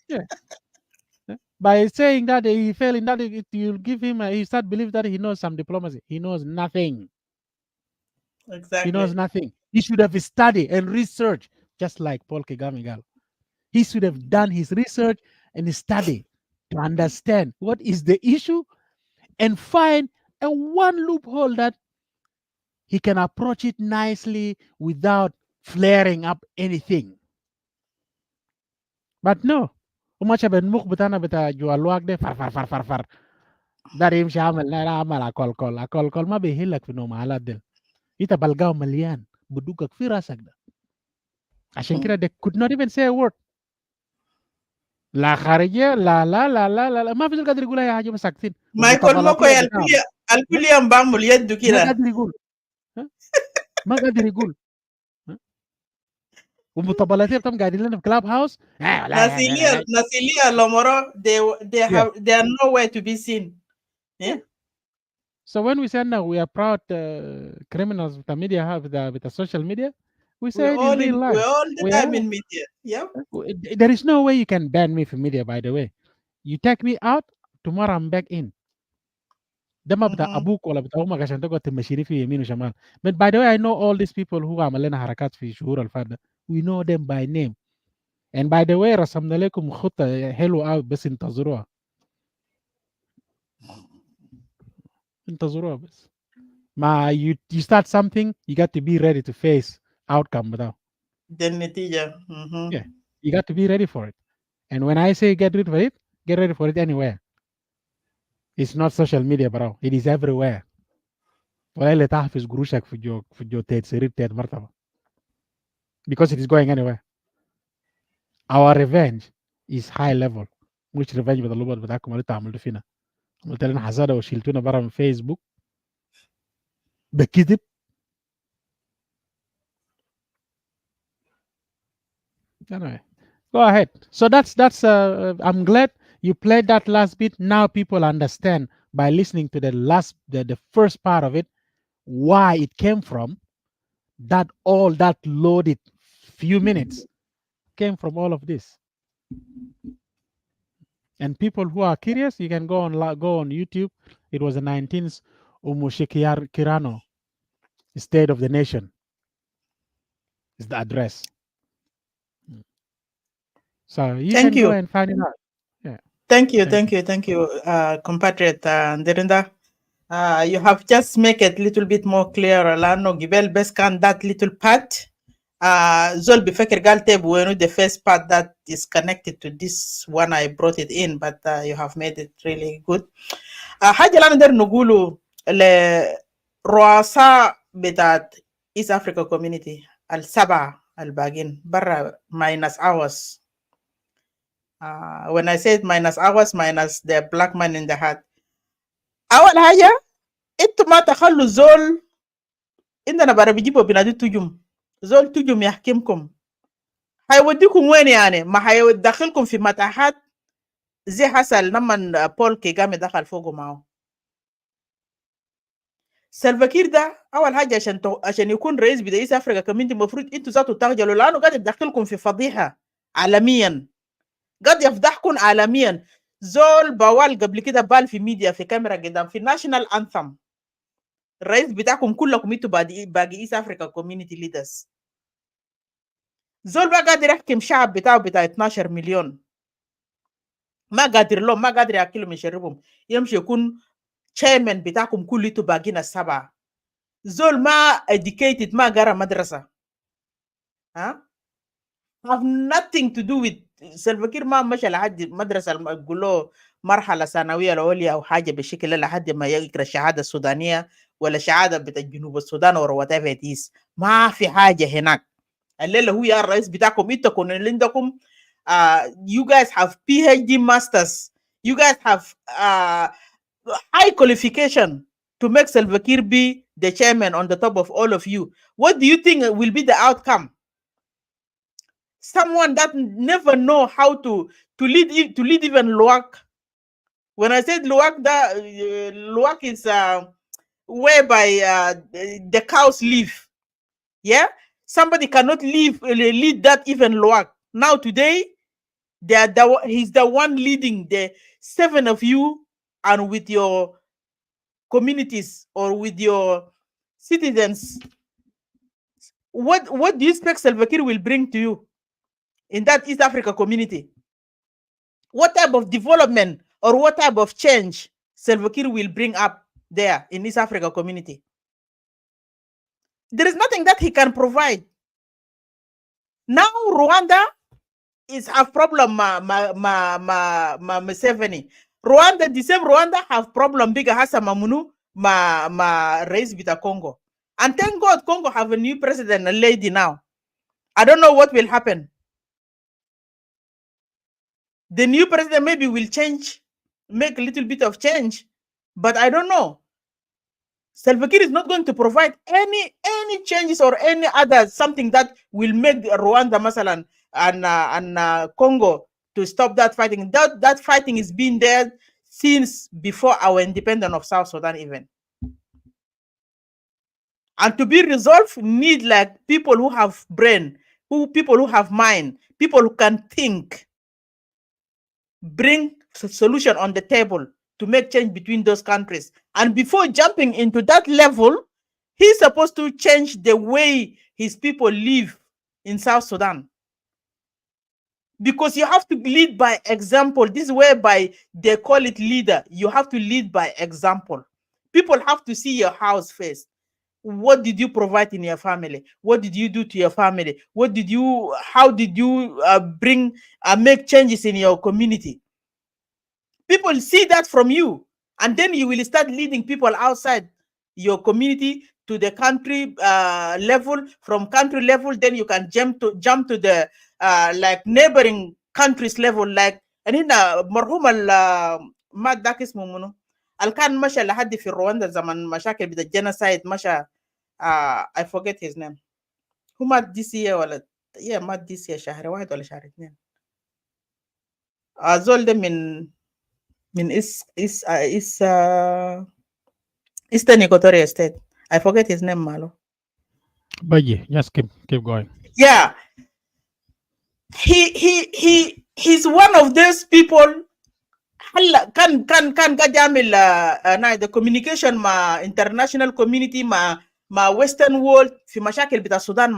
Yeah. By saying that he failed in that, you'll give him. He start believe that he knows some diplomacy. He knows nothing. Exactly. He knows nothing. He should have studied and researched, just like Paul Kagame. He should have done his research and study to understand what is the issue and find a one loophole that he can approach it nicely without flaring up anything. But no. وماشي بالمخ بتاعنا بتاع جو الواق ده فر ده يمشي عمل اكل ما بيهلك في نوم دل انت بلقاه مليان بدوقك في راسك ده عشان كده they could not even say a word. لا خارجيه لا ما في زول قادر يقول اي حاجه بس ساكتين. ما يكون موكو الكل يوم بعمل يده كده. ما قادر يقول. ما قادر يقول. ومطبلاتين بتم قاعدين لنا في كلاب هاوس. ناسيليا لومورو they are nowhere to be seen. Yeah. So when we say now we are proud criminals with the media with the social media, we say we're all the time in media. Yep. There is no way you can ban me from media, by the way. You take me out, tomorrow I'm back in. ده ما بتاع ابوك ولا بتاع امك عشان تقعد تمشيني في يمين وشمال. But by the way I know all these people who عمل لنا حركات في شهور الفاتة. We know them by name. And by the way رسمنا لكم خطة حلوة قوي بس انتظروها. انتظروها بس. ما you start something you got to be ready to face outcome بتاعه. The نتيجة. Yeah. You got to be ready for it. And when I say get ready for it anywhere. It's not social media bro. It is everywhere. ولا اللي تحفظ قروشك في جو تسرير تيت مرتبة. Because it is going anywhere. Our revenge is high level. مش ريفنج باللوبر بتاعكم اللي تعملوا فينا. عملت لنا حسادة وشيلتونا برا من فيسبوك بكذب. Anyway, go ahead. So that's I'm glad you played that last bit. Now people understand by listening to the first part of it why it came from. That all that loaded few minutes came from all of this. And people who are curious, you can go on YouTube. It was the 19th Umushikiyar Kirano, State of the Nation. Is the address. So you Thank can you. go and find it out. Yeah. Thank you, compatriot Nderinda. You have just make it a little bit more clear. Lano Gibel Beskan, that little part. Zol Bifeker Galteb, when the first part that is connected to this one, I brought it in, but you have made it really good. Hajalan der Nugulu, le Roasa Betat East Africa community, Al Saba, Al Bagin, Barra minus hours. When I said minus hours, minus the black man in the hat. أول حاجة انتوا ما تخلوا زول عندنا برا بيجيبوا بنادي تجم زول تجم يحكمكم هيوديكم وين يعني ما هيدخلكم في متاحات زي حصل لما بول كيغامي دخل فوقه معه سلفاكير ده اول حاجه عشان يكون رئيس بدايس افريقيا كمينتي المفروض انتوا ذاتوا تخجلوا لانه قاعد يدخلكم في فضيحه عالميا قد يفضحكم عالميا زول بوال قبل كده بال في ميديا في كاميرا قدام في ناشونال انثم الرئيس بتاعكم كلكم انتوا باقي ايست افريكا كوميونتي ليدرز زول ما قادر يحكم شعب بتاع 12 مليون ما قادر لهم ما قادر ياكلهم يشربهم يمشي يكون chairman بتاعكم كله انتوا باقيين السبعه زول ما educated ما قرا مدرسه ها have nothing to do with سلفاكير ما مشى لحد مدرسه يقول له مرحله ثانويه العليا او حاجه بالشكل لحد ما يقرا الشهاده السودانيه ولا شهاده بتاع جنوب السودان او whatever it is ما في حاجه هناك الليله هو يا الرئيس بتاعكم انتوا كونوا اللي عندكم you guys have PhD masters you guys have high qualification to make Salva Kiir be the chairman on the top of all of you. What do you think will be the outcome? Someone that never know how to lead even Luak. When I said Luak, Luak is whereby the cows live. Yeah, somebody cannot lead that even Luak. Now today, he's the one leading the 7 of you, and with your communities or with your citizens. What do you expect Salva Kiir will bring to you in that East Africa community? What type of development or what type of change Salva Kiir will bring up there in East Africa community? There is nothing that he can provide. Now Rwanda is a problem. Museveni. Rwanda, the same Rwanda have problem bigger hasa mamunu raise bita Congo. And thank God Congo have a new president, a lady now. I don't know what will happen. The new president maybe will change, make a little bit of change, but I don't know. Salva Kiir is not going to provide any changes or any other something that will make Rwanda, Masalan, and Congo to stop that fighting. That fighting is been there since before our independence of South Sudan even. And to be resolved, need like people who have brain, people who have mind, people who can think, bring solution on the table to make change between those countries. And before jumping into that level, he's supposed to change the way his people live in South Sudan. Because you have to lead by example. This is whereby they call it leader. You have to lead by example. People have to see your house first. What did you provide in your family? What did you do to your family? How did you make changes in your community? People see that from you, and then you will start leading people outside your community to the country level. From country level, then you can jump to the like neighboring countries level, like هنا مرحوم مات داك اسمه منو كان مشى لحد في رواندا زمن مشاكل بتاع الجنسايد مشى I forget his name هو مات this year ولا مات this year شهر 1 ولا شهر 2 زول ده من Eastern Equatoria State. I forget his name, Malo. But yeah, just keep going. Yeah. He's one of those people can قاعد يعمل the communication مع international community مع western world في مشاكل بتاع السودان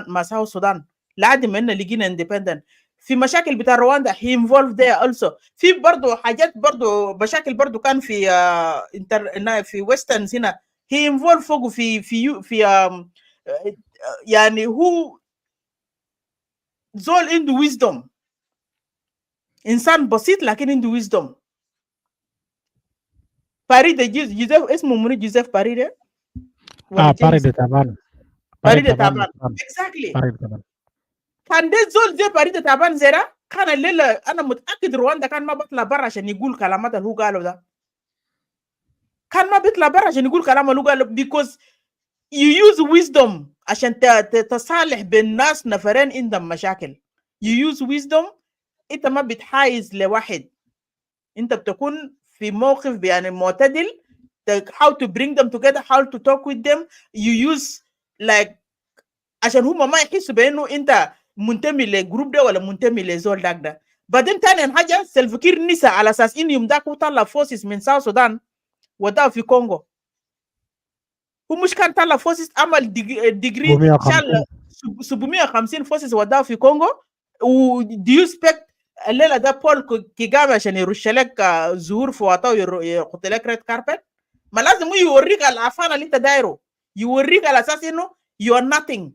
مع South Sudan لحد ما إننا لقينا independent في مشاكل بتاع رواندا he involved there also في برضو حاجات برضو مشاكل برضو كان في في western هنا he involved فوق في يعني هو زول عنده wisdom إنسان بسيط لكن عنده wisdom باريده جوزيف اسمه منو جوزيف باريده باريده تعبان باريده تعبان exactly باريده تعبان كان ده زول زي باريده تعبان زيرا كان الليله انا متاكد رواندا كان ما بيطلع برا عشان يقول كلامات اللي هو قاله ده كان ما بيطلع برا عشان يقول كلام اللي هو قاله because you use wisdom عشان تصالح بين الناس نفرين عندهم مشاكل you use wisdom انت ما بتحايز لواحد انت بتكون في موقف يعني معتدل how to bring them together how to talk with them you use like عشان هم ما يحسوا بانه انت منتمي لجروب ده ولا منتمي لزول داك ده بعدين تاني حاجه سلفكير نسا على اساس انه يوم داك وطلع فورسز من ساوث السودان وداه في كونغو هو مش كان طلع فورسز عمل ديجري شال 750 فورسز وداه في كونغو ودو يو سبيكت الليله ده بول كيغامي عشان يرش لك زهور في وطا ويحط لك ريد كاربت ما لازم يوريك العفانه اللي انت دايره يوريك على اساس انه you are nothing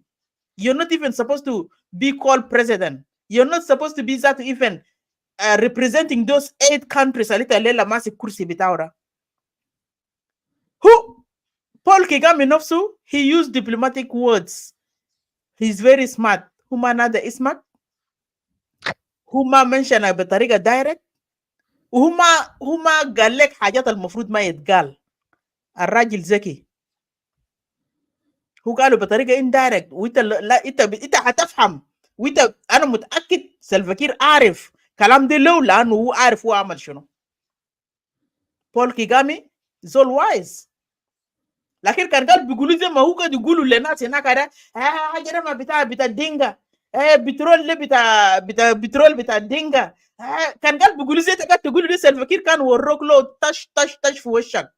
you're not even supposed to be called president you're not supposed to be that even representing those 8 countries اللي الليله ماسك كرسي بتاعه who Paul Kagame نفسه he used diplomatic words he's very smart هما نادى اسمك هما منشن بطريقه دايركت وهما قال لك حاجات المفروض ما يتقال الراجل ذكي هو قالوا بطريقه اندايركت وانت لا انت هتفهم وانت انا متاكد سلفاكير عارف كلام ده لانه هو عارف هو عمل شنو بول كيغامي زول وايز لكن كان قال بيقولوا زي ما هو قاعد يقولوا للناس هناك ده حاجه ما بتاع دينجا بترول ده بتاع بترول بتاع دينجا كان قال بيقولوا زي قاعد تقولوا لي سلفاكير كان وروك له طش في وشك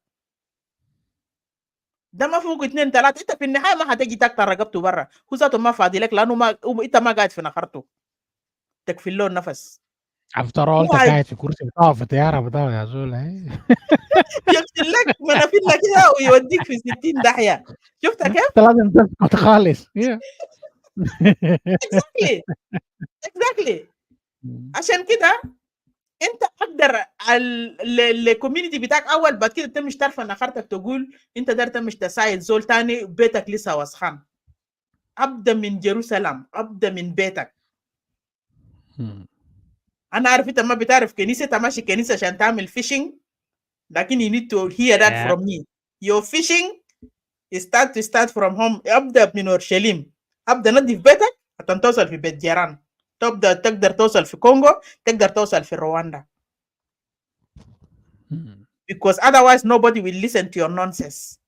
ده ما فوق 2 3 انت في النهايه ما هتجي تكتر رقبته برا هو ذاته ما فاضي لك لانه انت ما قاعد في نخرته تكفي له النفس افتر اول قاعد في كرسي بتاعه في الطياره بتاعه يا زول يغسل لك منافيل لك كده ويوديك في 60 داهيه شفتها كيف؟ انت لازم تسكت خالص exactly عشان كده انت اقدر الكوميونتي بتاعك اول بعد كده انت مش تعرف نخرتك تقول انت دار مش تساعد زول تاني بيتك لسه وسخان ابدا من جيروسلم ابدا من بيتك انا عارف انت ما بتعرف كنيسه تماشي كنيسه عشان تعمل فيشنج لكن you need to hear that from me your fishing start from home ابدا من اورشليم ابدا نظف بيتك عشان توصل في بيت جيران تقدر توصل في كونغو تقدر توصل في رواندا because otherwise nobody will listen to your nonsense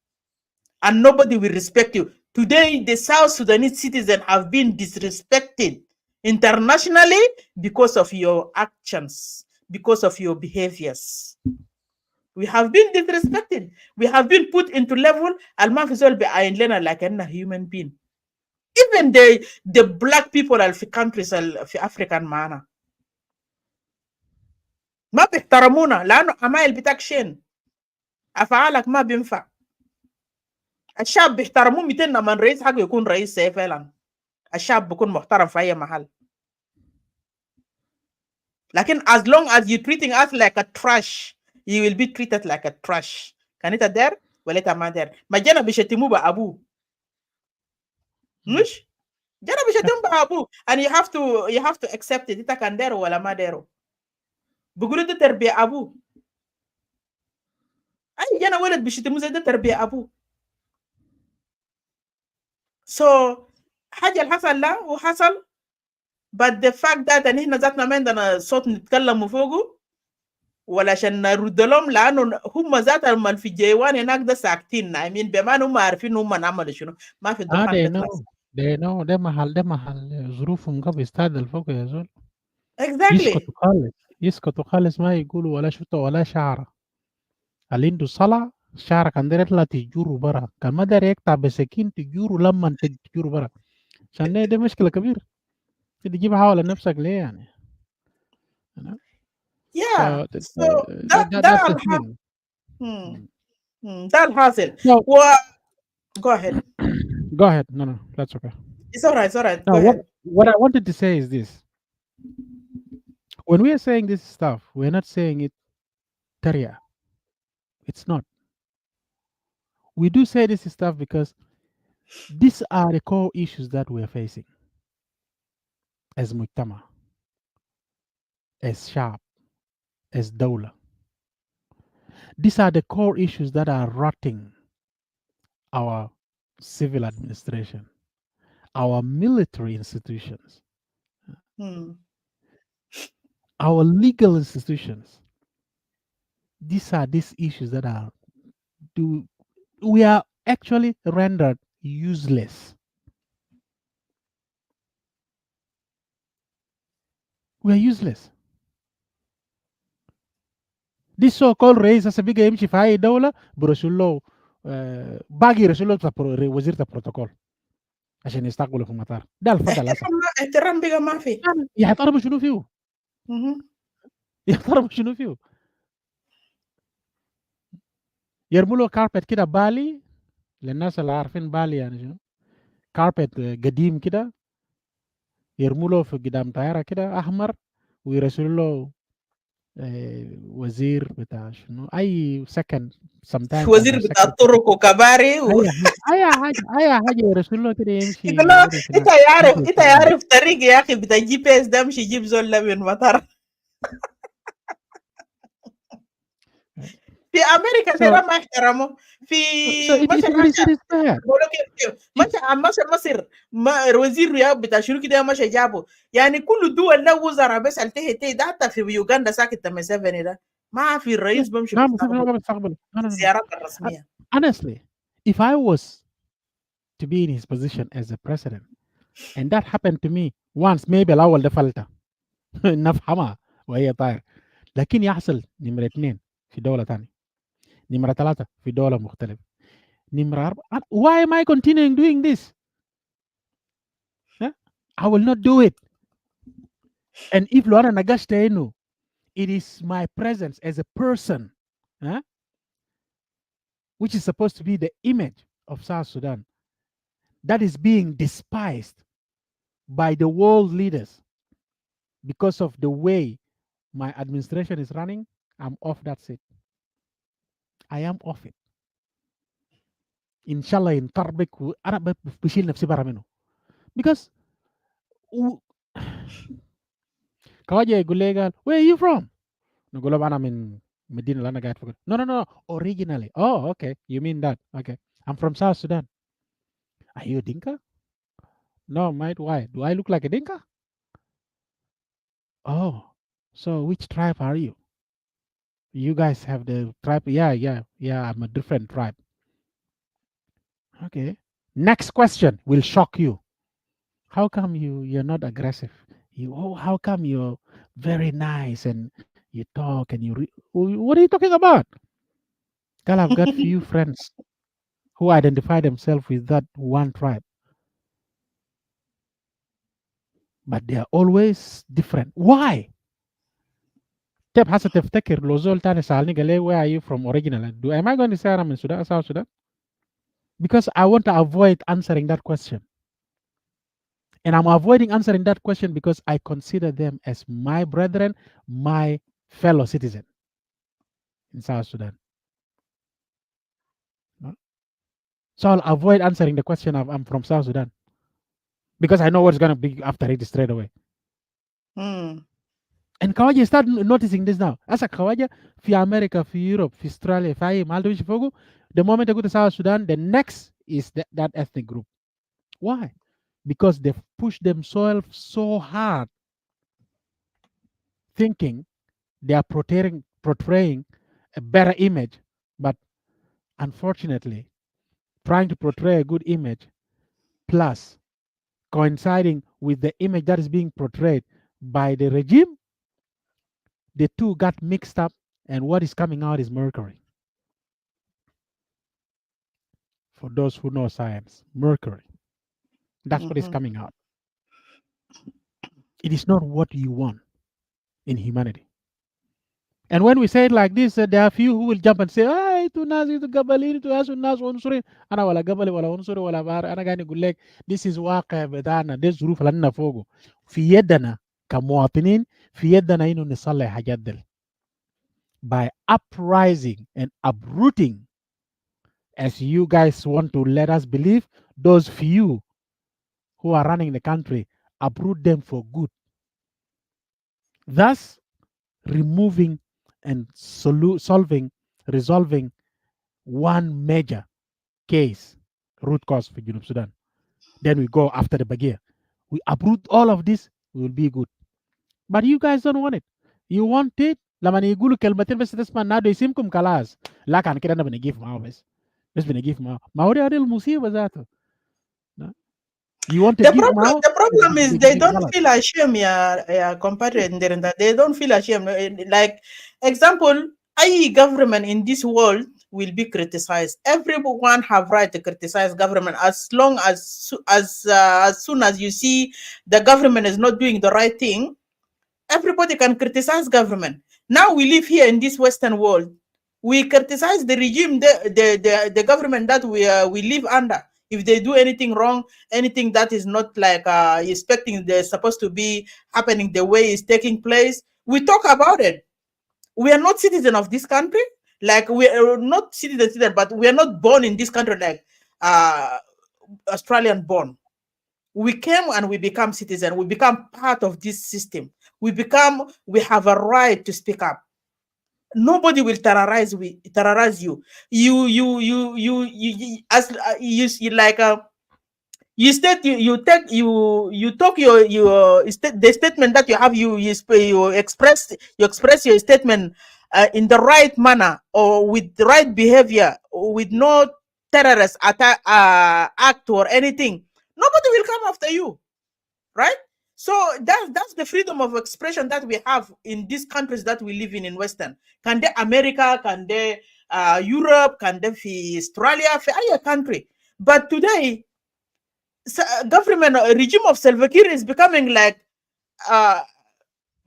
and nobody will respect you today the South Sudanese citizens have been disrespected internationally because of your actions because of your behaviors we have been disrespected we have been put into level المافزول بعين لنا like a human being even the black people في countries في أفريقيا معنا ما بيحترمونا لأنه عمايل بتاعك شين أفعالك ما بينفع الشعب بيحترموه 200 لما الرئيس حقه يكون رئيس فعلا الشعب بيكون محترم في أي محل لكن as long as you treating us like a trash you will be treated like a trash كان انت دار ولا انت ما دار ما جانا بيشتموه بأبوه مش جانا بيشتموه بأبوه and you have to accept it انت كان داره ولا ما داره بيقولوا ده تربية أبوه. أي جانا ولد بيشتموا زي ده تربية أبوه. So حاجة اللي حصل لا وحصل but the fact that إن إحنا ذاتنا ما عندنا صوت نتكلم فوقه ولا عشان نرد لهم لأنه هم ذاتهم اللي في جيوان هناك ده ساكتين نايمين بمعنى هم عارفين هم عملوا شنو ما في الدخان they ده know خلاص. they know ده محل ظروفهم قبل يستعد الفوق يا زول. Exactly. يسكتوا خالص ما يقولوا ولا شتوا ولا شعرة. اللي عنده صلاة شعرة كان داير يطلع تجوروا برا، كان ما داير يقطع بسكين تجوروا لما تجوروا برا. عشان ده مشكلة كبيرة. تجيب حول نفسك ليه يعني؟ Yeah. So So that's the thing. ده الحاصل. No. Go ahead. Go ahead. No, that's okay. It's all right. It's all right. Now, Go ahead. what I wanted to say is this. When we are saying this stuff, we're not saying it Taria. It's not. We do say this stuff because these are the core issues that we are facing as Mujtama, as Shab, as Dawla. These are the core issues that are rotting our civil administration, our military institutions, our legal institutions. These are these issues that are we are actually rendered useless. We are useless. This so-called رئيس هسه بقى يمشي في أي دولة برسول له باقي يرسل له وزير البروتوكول عشان يستقبله في المطار. ده الفضل هسه. احترام بقى ما في. يحترموا شنو فيه؟ يحترموا شنو فيه؟ يرموا له كاربت كده بالي للناس اللي عارفين بالي يعني شنو؟ كاربت قديم كده يرموا له في قدام طيارة كده أحمر ويرسلوا له وزير بتاع شنو أي سكن وزير بتاع الطرق وكباري أي حاجة يرسلوا له كده يمشي. يقول له أنت يعرف طريق يا أخي بتاع GPS ده مشي يجيب زول من مطار. في امريكا زي ما احترموا في مشى مصر وزير الرياض بتاع شنو كده مشى جابه يعني كل الدول له وزراء بس التهي ده حتى في يوغندا ساكت مسافني ده ما في الرئيس بمشي بيستقبل الزيارات الرسميه. Honestly, if I was to be in his position as a president and that happened to me once maybe الأول ده فلتة نفهمها وهي طاير لكن يحصل نمرة 2 في دولة ثانية نمرة 3 في دولة مختلفة نمرة 4 why am I continuing doing this? I will not do it. And if لو أنا نقشت إنه it is my presence as a person which is supposed to be the image of South Sudan that is being despised by the world leaders because of the way my administration is running, I'm off that seat. I am off it. Inshallah in Tarbik, أنا بشيل نفسي برا منه. Because كواجه يقول لي قال where are you from؟ نقول له أنا من مدينة اللي أنا قاعد فيها. No. Originally. Oh, okay. You mean that? Okay. I'm from South Sudan. Are you a Dinka? No, mate. Why? Do I look like a Dinka? Oh, so which tribe are you? You guys have the tribe? Yeah. I'm a different tribe. Okay. Next question will shock you. How come you're not aggressive? How come you're very nice and you talk and what are you talking about? Girl, I've got few friends who identify themselves with that one tribe. But they are always different. Why? طيب حاسة تفتكر لو زول تاني سألني قال لي where are you from originally? Am I going to say I'm in Sudan, South Sudan? Because I want to avoid answering that question. And I'm avoiding answering that question because I consider them as my brethren, my fellow citizen in South Sudan. So I'll avoid answering the question of I'm from South Sudan because I know what's going to be after it straight away. And Kawaja start noticing this now. As a Kawaja, for America, for Europe, for Australia, for Maldives, the moment I go to South Sudan, the next is that ethnic group. Why? Because they've pushed themselves so hard, thinking they are portraying a better image, but unfortunately, trying to portray a good image plus coinciding with the image that is being portrayed by the regime, the two got mixed up, and what is coming out is mercury. For those who know science, mercury. That's what is coming out. It is not what you want in humanity. And when we say it like this, there are few who will jump and say, "Ay, to nas itu gabalin, to asu nas unsuri." Ana wala gabali wala unsuri wala bar. Ana gani gulek. This is waqi bedana. This roof lanna fogo. في يدنا كمواطنين في يدنا إنه نصلح حاجات دل by uprising and uprooting, as you guys want to let us believe, those few who are running the country, uproot them for good, thus removing and resolving one major case, root cause for Junub Sudan. Then we go after the Bagir. We uproot all of this, we will be good. But you guys don't want it. You want it. لما يقولوا كلمتين بس تسمع نادوا يسمكم خلاص. لا كان كده أنا بنجيف معاه بس بنجيف معاه. ما هو ده المصيبة ذاته. You want to the give problem, now? the problem is they don't feel ashamed, compared that they don't feel ashamed. Like example, any government in this world will be criticized. Everyone have right to criticize government as long as soon as you see the government is not doing the right thing. Everybody can criticize government. Now we live here in this Western world. We criticize the regime, the government that we live under. If they do anything wrong, anything that is not like expecting they're supposed to be happening the way it's taking place, we talk about it. We are not citizens of this country. Like we are not citizens, but we are not born in this country like Australian born. We came and we become citizens. We become part of this system. We have a right to speak up. Nobody will terrorize you. The statement that you have, you express your statement in the right manner or with the right behavior, or with no terrorist act or anything. Nobody will come after you, right? So that's the freedom of expression that we have in these countries that we live in Western. Can they America, can they Europe, can they Australia, for any country. But today, government regime of Salva Kiir is becoming like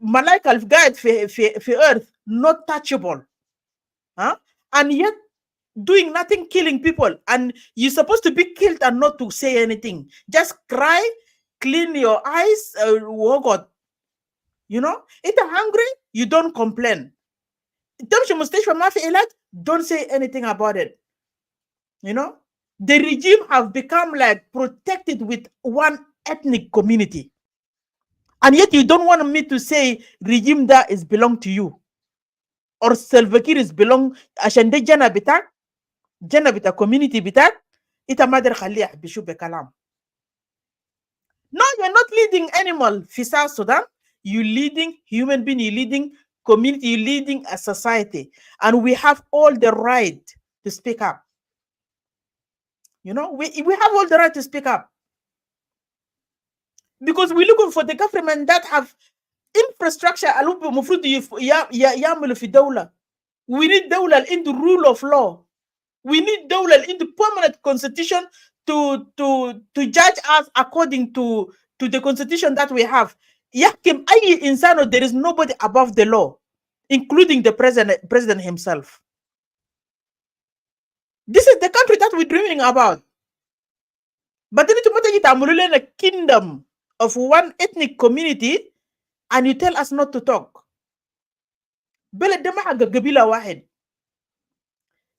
Malaika guide for earth, not touchable. Huh? And yet doing nothing, killing people, and you're supposed to be killed and not to say anything. Just cry, clean your eyes, oh God. You know, if you're hungry, you don't complain. Don't say anything about it. You know, the regime have become like protected with one ethnic community. And yet you don't want me to say regime that is belong to you. Or Salva Kiir is belong عشان ده جنة بتاعك جنة بتاع community بتاعك إنت ما در خليه بشو بكلام. No, you're not leading animal في South Sudan. You're leading human being, you're leading community, you're leading a society. And we have all the right to speak up. You know, we have all the right to speak up. Because we're looking for the government that have infrastructure. We need dawla in the rule of law. We need dawla in the permanent constitution to judge us according to the constitution that we have. Yakim ayi insano, there is nobody above the law, including the president himself. This is the country that we're dreaming about. But then to a kingdom of one ethnic community, and you tell us not to talk.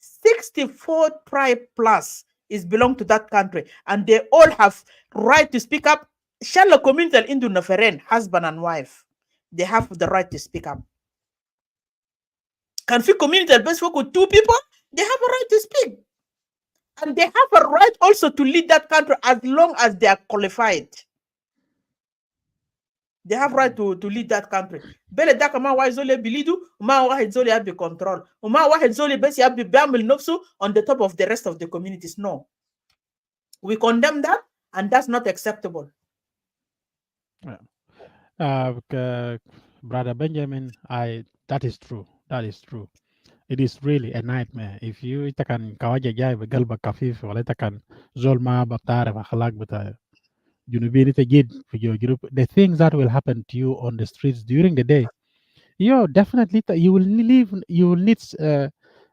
64 tribe plus is belong to that country, and they all have right to speak up. Shala community into Naferen, husband and wife. they have the right to speak up. Can في community best work with 2 people, they have a right to speak. And they have a right also to lead that country as long as they are qualified. They have right to lead that country. بلد ده كمان واحد زول بيليدو وما واحد زول يبي control وما واحد زول بس يبي بيعمل نفسه on the top of the rest of the communities. No. We condemn that, and that's not acceptable. Brother Benjamin, that is true. That is true. It is really a nightmare. If you can kawaja jai بقلبك خفيف ولا كان زول ما بتعرف أخلاق بتاع جنوبيين تجد في جنوب, the things that will happen to you on the streets during the day, definitely you will need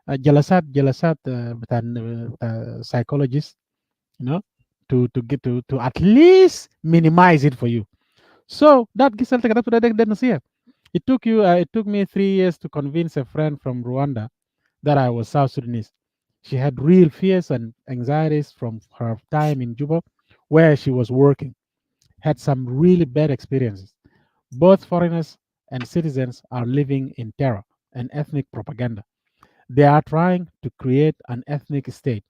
جلسات بتاع psychologists, to get to at least minimize it for you. So that gives it took me 3 years to convince a friend from Rwanda that I was South Sudanese. She had real fears and anxieties from her time in Juba, where she was working, had some really bad experiences. Both foreigners and citizens are living in terror and ethnic propaganda. They are trying to create an ethnic state.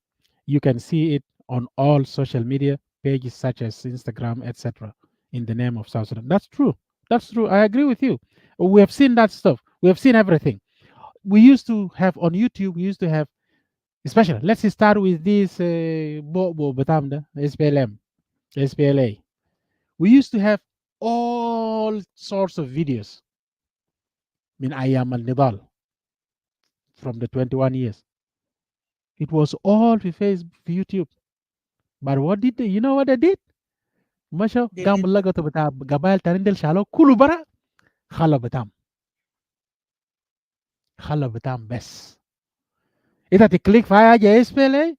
You can see it on all social media pages such as Instagram, etc., in the name of South Sudan. That's true. That's true. I agree with you. We have seen that stuff. We have seen everything. We used to have on YouTube, especially, let's start with this SPLM, SPLA. We used to have all sorts of videos من أيام النضال from the 21 years. It was all في Facebook, في YouTube. But what did they, you know what they did? مشوا قاموا لقطوا بتاع قبائل تانيين ديل شالوه كله برا خلوا بتام بس. إذا تكليك في حاجة SPLA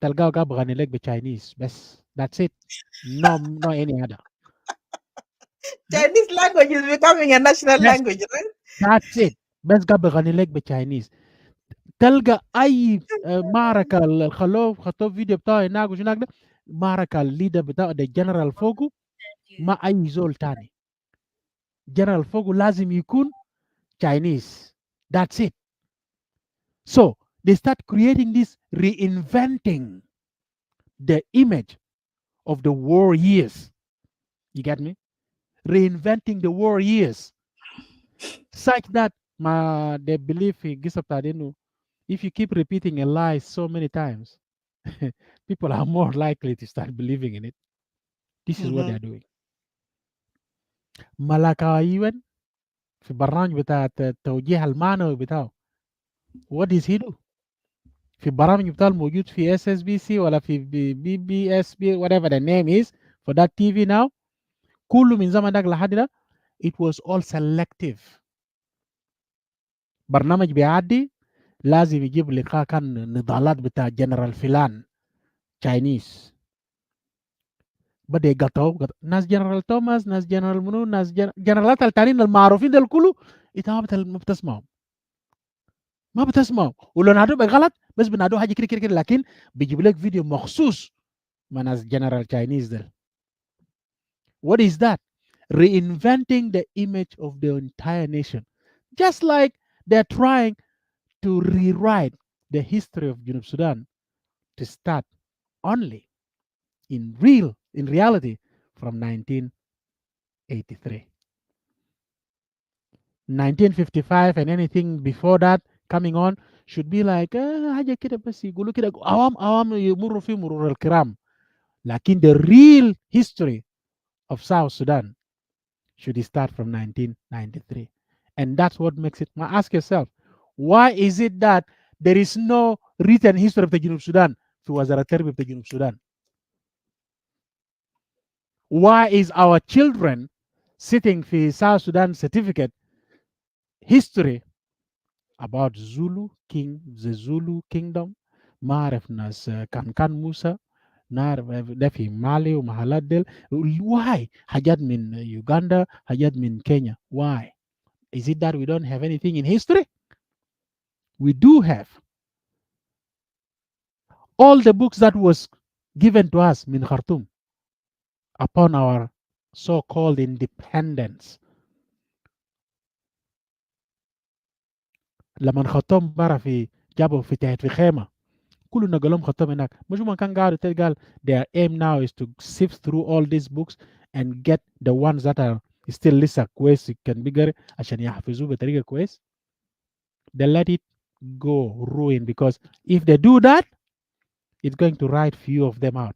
تلقاه قام بغني لك بتشاينيز بس. That's it. No any other. Chinese language is becoming a national language, right? That's it. بس قام بغني لك بتشاينيز. تلقى اي معركه خطوه فيديو بتاعه هناك وهناك ده معركه الليدر بتاعه ده جنرال فوقو ما اي زول تاني. جنرال فوقو لازم يكون Chinese. That's it. So they start creating this, reinventing the image of the war years. You get me? Reinventing the war years such that they believe if you keep repeating a lie so many times, people are more likely to start believing in it. This is what they're doing. Malaka even في برنامج بتاع التوجيه المعنوي بتاعه. What does he do؟ في برامج بتاعه الموجود في SSBC ولا في BBSB whatever the name is for that TV now. كله من زمان داك لحد ده it was all selective. برنامج بيعدي لازم يجيب لقاء كان نضالات بتاع جنرال فلان Chinese. بدأ يقطعوا ناس جنرال توماس، ناس جنرال منو، ناس جنرالات التانيين المعروفين دول كله انت ما بتسمعهم. ما بتسمعوا ولو نادوا بغلط بس بنادوا حاجه كده كده كده لكن بيجيب لك فيديو مخصوص مع ناس جنرال Chinese دول. What is that? Reinventing the image of the entire nation. Just like they're trying to rewrite the history of Junub Sudan to start only in reality from 1983. 1955 and anything before that coming on should be like حاجة كده بس يقولوا كده عوام يمروا في مرور الكرام. لكن the real history of South Sudan should start from 1993. And that's what makes it. Now ask yourself, why is it that there is no written history of the Junub Sudan في وزارة التربية of the Junub Sudan? Why is our children sitting في South Sudan certificate history about Zulu king, the Zulu kingdom, ما أعرف ناس كان موسى، نعرف ده في مالي ومحلات ديل. Why؟ حاجات من Uganda، حاجات من Kenya. Why? Is it that we don't have anything in history? We do have. All the books that was given to us من Khartoum upon our so-called independence لما خطهم برا في جابوا في تحت في خيمه كل نقلهم خطهم هناك مش هم كان قاعد قال their aim now is to sift through all these books and get the ones that are still لسه كويس كان بيقرا عشان يحفظوه بطريقه كويس. They let it go ruin because if they do that it's going to write few of them out.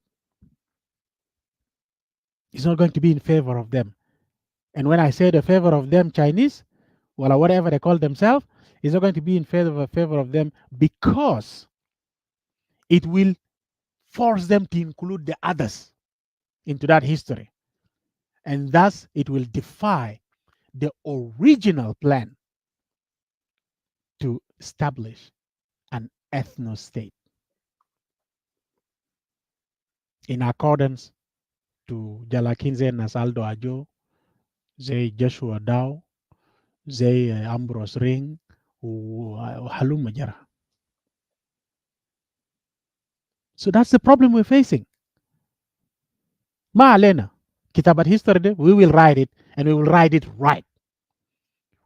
It's not going to be in favor of them. And when I say the favor of them Chinese, well, whatever they call themselves, it's not going to be in favor of them because it will force them to include the others into that history. And thus it will defy the original plan to establish an ethno state in accordance to Jalakinze Nasaldo Ajo, زي Joshua Dow, زي Ambrose Ring وحلوم جرى. So that's the problem we're facing. ما علينا كتابة history ده, we will write it and we will write it right.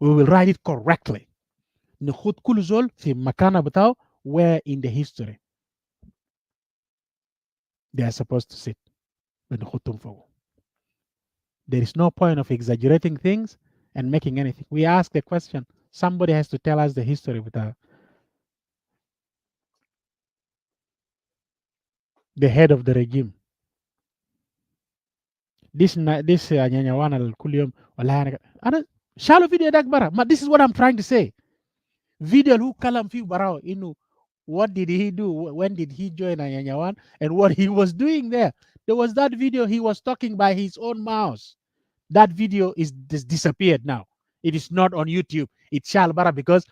We will write it correctly. نخد كل زول في مكانه بتاعه where in the history they are supposed to sit. بنخدهم فوق. There is no point of exaggerating things and making anything. We ask the question. Somebody has to tell us the history without the head of the regime. This nyanyawana الكل يوم والله أنا شالوا فيديو ده برا. This is what I'm trying to say. Video who kalam fi barao inu. What did he do? When did he join Nyanyawan? And what he was doing there? There was that video he was talking by his own mouse. That video is disappeared now. It is not on YouTube. It's Shalbara because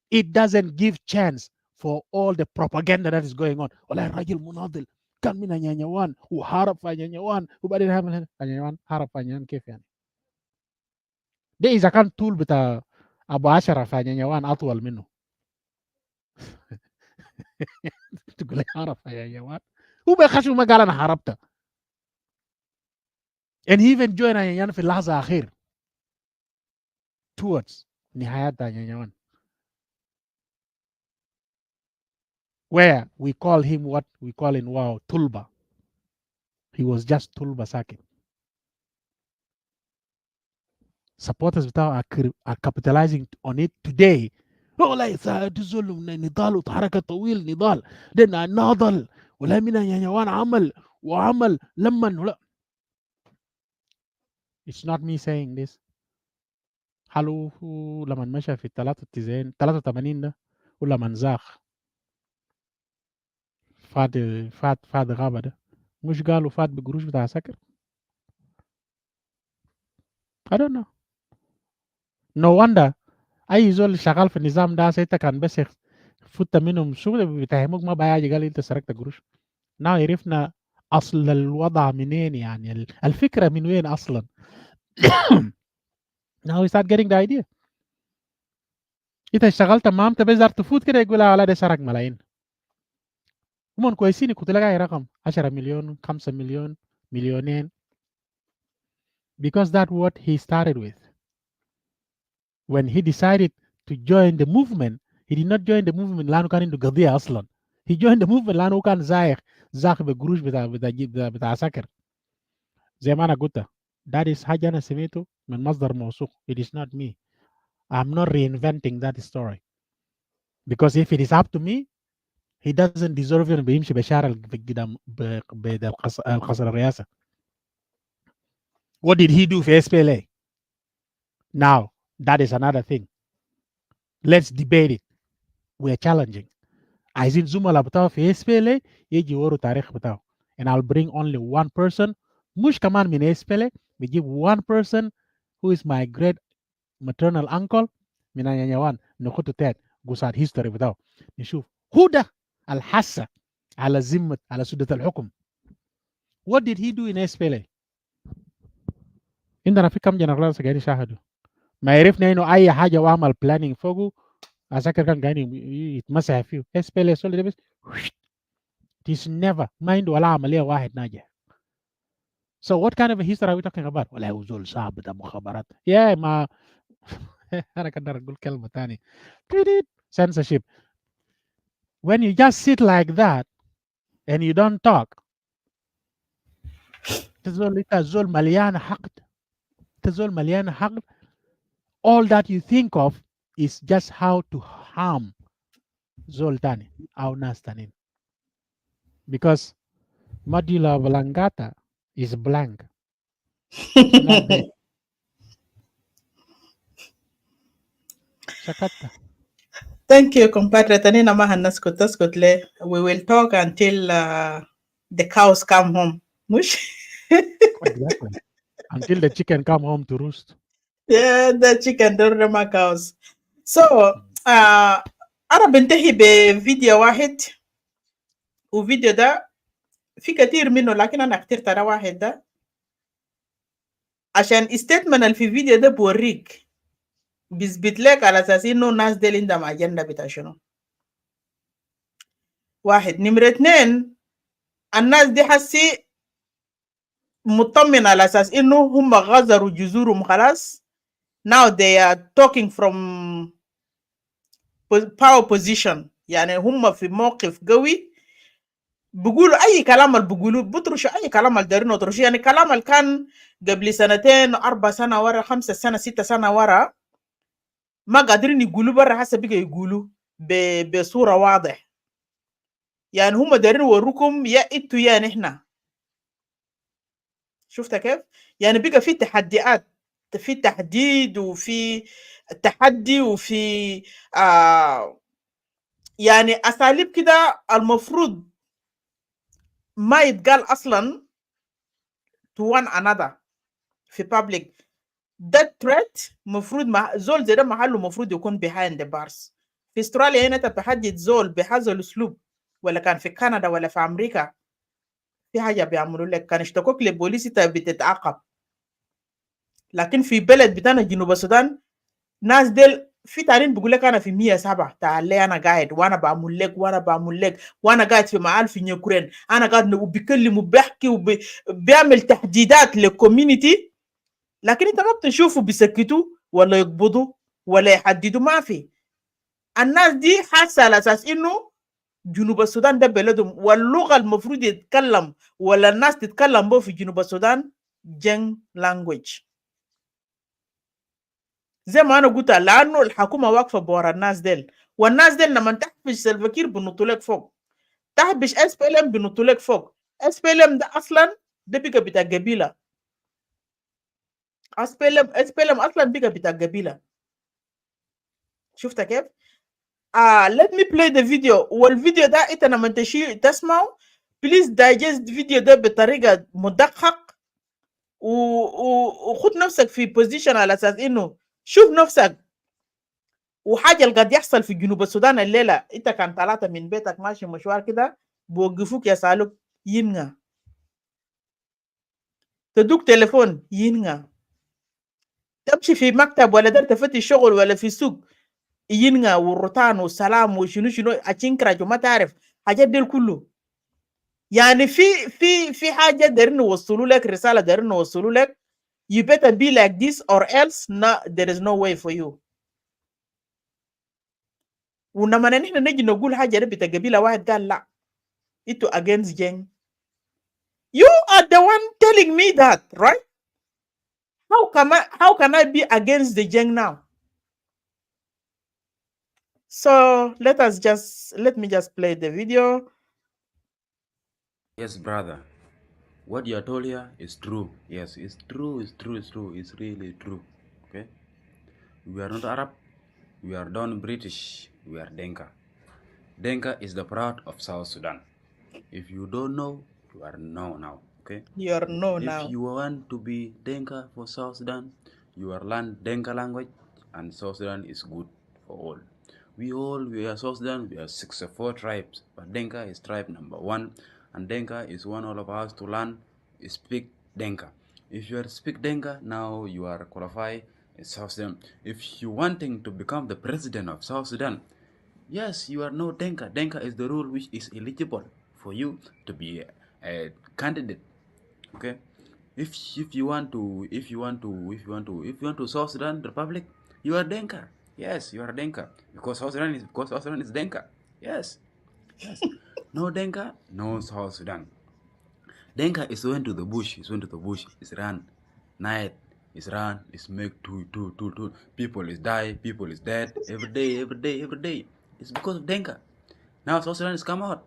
it doesn't give chance for all the propaganda that is going on. Wala rajil munadil kan mina Nyanyawan وحارب في Nyanyawan وبعدين عمل Nyanyawan حارب في Nyanyawan كيف يعني؟ ده إذا كان طول بتاع أبو عشرة في Nyanyawan أطول منه. تقول لي حارب في Nyanyawan هو بيخشوا ما قال أنا حاربته. And he even joined Nyanyawan في اللحظة الأخير towards نهاية Nyanyawan. Where we call him what we call in wow Tulba. He was just Tulba Sakin. Supporters are capitalizing on it today. Oh, لا تزول نضال وحركة طويل نضال ده ناضل ولا من Nyanyawan عمل وعمل لما. It's not me saying this. حلو لما مشى في 83 ده ولما زاخ فاد غابة ده مش قالوا فات بقروش بتاع سكر. I don't know. No wonder اي زول شغال في النظام ده سيتا كان بس فوت منهم شو بيتهموك ما بيجي قال انت سرقت قروش. now عرفنا اصل الوضع منين يعني الفكرة من وين اصلا. now we start getting the idea. انت اشتغلت معاه انت بس دار تفوت كده يقول لا ده سرق ملايين. هم كويسين يكتب لك اي رقم 10 مليون 5 مليون مليونين because that's what he started with. When he decided to join the movement, he did not join the movement لانه كان عنده قضية اصلا. He joined the movement لانه كان زايخ بقروش بتاع سكر. زي ما انا قلت that is حاجة انا سمعته من مصدر موثوق. It is not me. I'm not reinventing that story. Because if it is up to me, he doesn't deserve انه بيمشي بشارع قدام القصر الرئاسة. What did he do for SPLA? Now, that is another thing. Let's debate it. We are challenging. عايزين زملاء بتاعه في SPLA يجي يوروا تاريخ بتاعه. And I'll bring only one person. مش كمان من SPLA. بجيب one person who is my great maternal uncle من Nyanyawan. نخطو تات قصاد history بتاعه. نشوف هو ده الحسة على ذمة على سدة الحكم. What did he do in SPLA? عندنا في كم جنرال قاعدين يشاهدوا. ما عرفنا انه اي حاجه وعمل بلاننج فوقه عساكر كان قاعدين يتمسح فيه. SPLA سولي بس it is never ما عنده ولا عمليه واحد ناجح. So what kind of a history are we talking about? ولا هو زول صعب ده مخابرات. ما انا كنت اقول كلمه ثانيه. censorship. When you just sit like that and you don't talk, تزول مليان حقد، تزول مليان حقد. All that you think of is just how to harm زول تاني أو ناس تانيين. Because medulla oblongata is blank. It's not there. Shakata. Thank you, compatriot. Anina mahannas kutaskutle. We will talk until the cows come home. Mush? Exactly. Until the chicken come home to roost. Yeah, the chicken don't rema cows. So, أنا بنتهي بفيديو واحد، وفيديو ده في كتير منه لكن أنا اخترت أنا واحد ده عشان statement اللي في الفيديو ده بوريك، بيثبت لك على أساس إنه الناس ديل عندهم أجندة بتاع شنو. واحد. نمرة اتنين، الناس دي حسي مطمن على أساس إنه هم غزروا جذورهم خلاص. Now they are talking from power position، يعني هم في موقف قوي، بيقولوا أي كلام اللي بيقولوه، بيطرشوا أي كلام اللي دايرين يطرشوا. يعني كلام اللي كان قبل سنتين 4 سنة ورا 5 سنة 6 سنة ورا ما قادرين يقولوا برا، هسه بقى يقولوا بصورة واضح. يعني هم دايرين يوروكم يا انتوا يا نحن. شفت كيف؟ يعني بقى في تحديات، في تحديد وفي تحدي وفي يعني اساليب كده المفروض ما يتقال اصلا to one another في public. that threat مفروض زول زي ده محله مفروض يكون behind the bars. في استراليا هنا تتحدد زول بهذا الاسلوب، ولا كان في كندا ولا في امريكا في حاجه بيعملوا لك، كان اشتكوك للبوليس انت بتتعاقب. لكن في بلد بتاعنا جنوب السودان ناس ديل في تارين بيقول لك انا في 107 تعال لي انا قاعد وانا بعمل لك وانا بعمل لك وانا قاعد في محل في نيوكرين، انا قاعد وبيكلم وبيحكي وبيعمل تحديدات للكوميونتي، لكن انت ما بتشوفوا بيسكتوا ولا يقبضوا ولا يحددوا. ما في. الناس دي حاسه على اساس انه جنوب السودان ده بلدهم، واللغه المفروض يتكلم ولا الناس تتكلم به في جنوب السودان جنگ لانجويج. زي ما انا قلت، لانه الحكومه واقفه بورا الناس ديل، والناس ديل لما تحبش سلفكير بنطوا لك فوق، تحبش اس بي ال ام بنطوا لك فوق. اس بي ال ام ده اصلا ده بقى بتاع قبيله. اس بي ال ام اصلا بقى بتاع قبيله. شفت كيف؟ let me play the video. والفيديو ده انت لما تسمعه بليز دايجست فيديو ده بطريقه مدقق، وخد نفسك في بوزيشن على اساس انه شوف نفسك وحاجه اللي قاعد يحصل في جنوب السودان الليله. انت كان 3 من بيتك ماشي مشوار كده بوقفوك يسالوك ينغا، تدوك تليفون ينغا، تمشي في مكتب ولا دار تفتش شغل ولا في سوق ينغا، والروتان والسلام وشنو شنو اتشنكراج وما تعرف حاجات دي كله. يعني في حاجه دايرين نوصلوا لك، رساله دايرين نوصلوا لك. you better be like this or else there is no way for you. ولما نحن نجي نقول حاجه دي بتاع قبيله واحد قال لا انتوا against Jeng. You are the one telling me that, right? How can I be against the Jeng now? So let me just play the video. Yes, brother. What you are told here is true. Yes, it's true, it's true, it's true, it's really true. Okay? We are not Arab, we are non British, we are Denka. Denka is the proud of South Sudan. If you don't know, you are know now. Okay? You are know now. If you want to be Denka for South Sudan, you are learn Denka language, and South Sudan is good for all. We are South Sudan, we are 64 tribes, but Denka is tribe number 1, and Denka is one all of us to learn, speak Denka. If you are speak Denka, now you are qualified in South Sudan. If you wanting to become the president of South Sudan, yes, you are no Denka. Denka is the rule which is eligible for you to be a candidate. Okay? If you want to South Sudan Republic, you are Denka. Yes, you are Denka. Because South Sudan is Denka. Yes. Yes. No Denka, no South Sudan. Denka is went to the bush, is run. Night is run, is make two. People is die, people is dead every day. It's because of Denka. Now South Sudan is come out.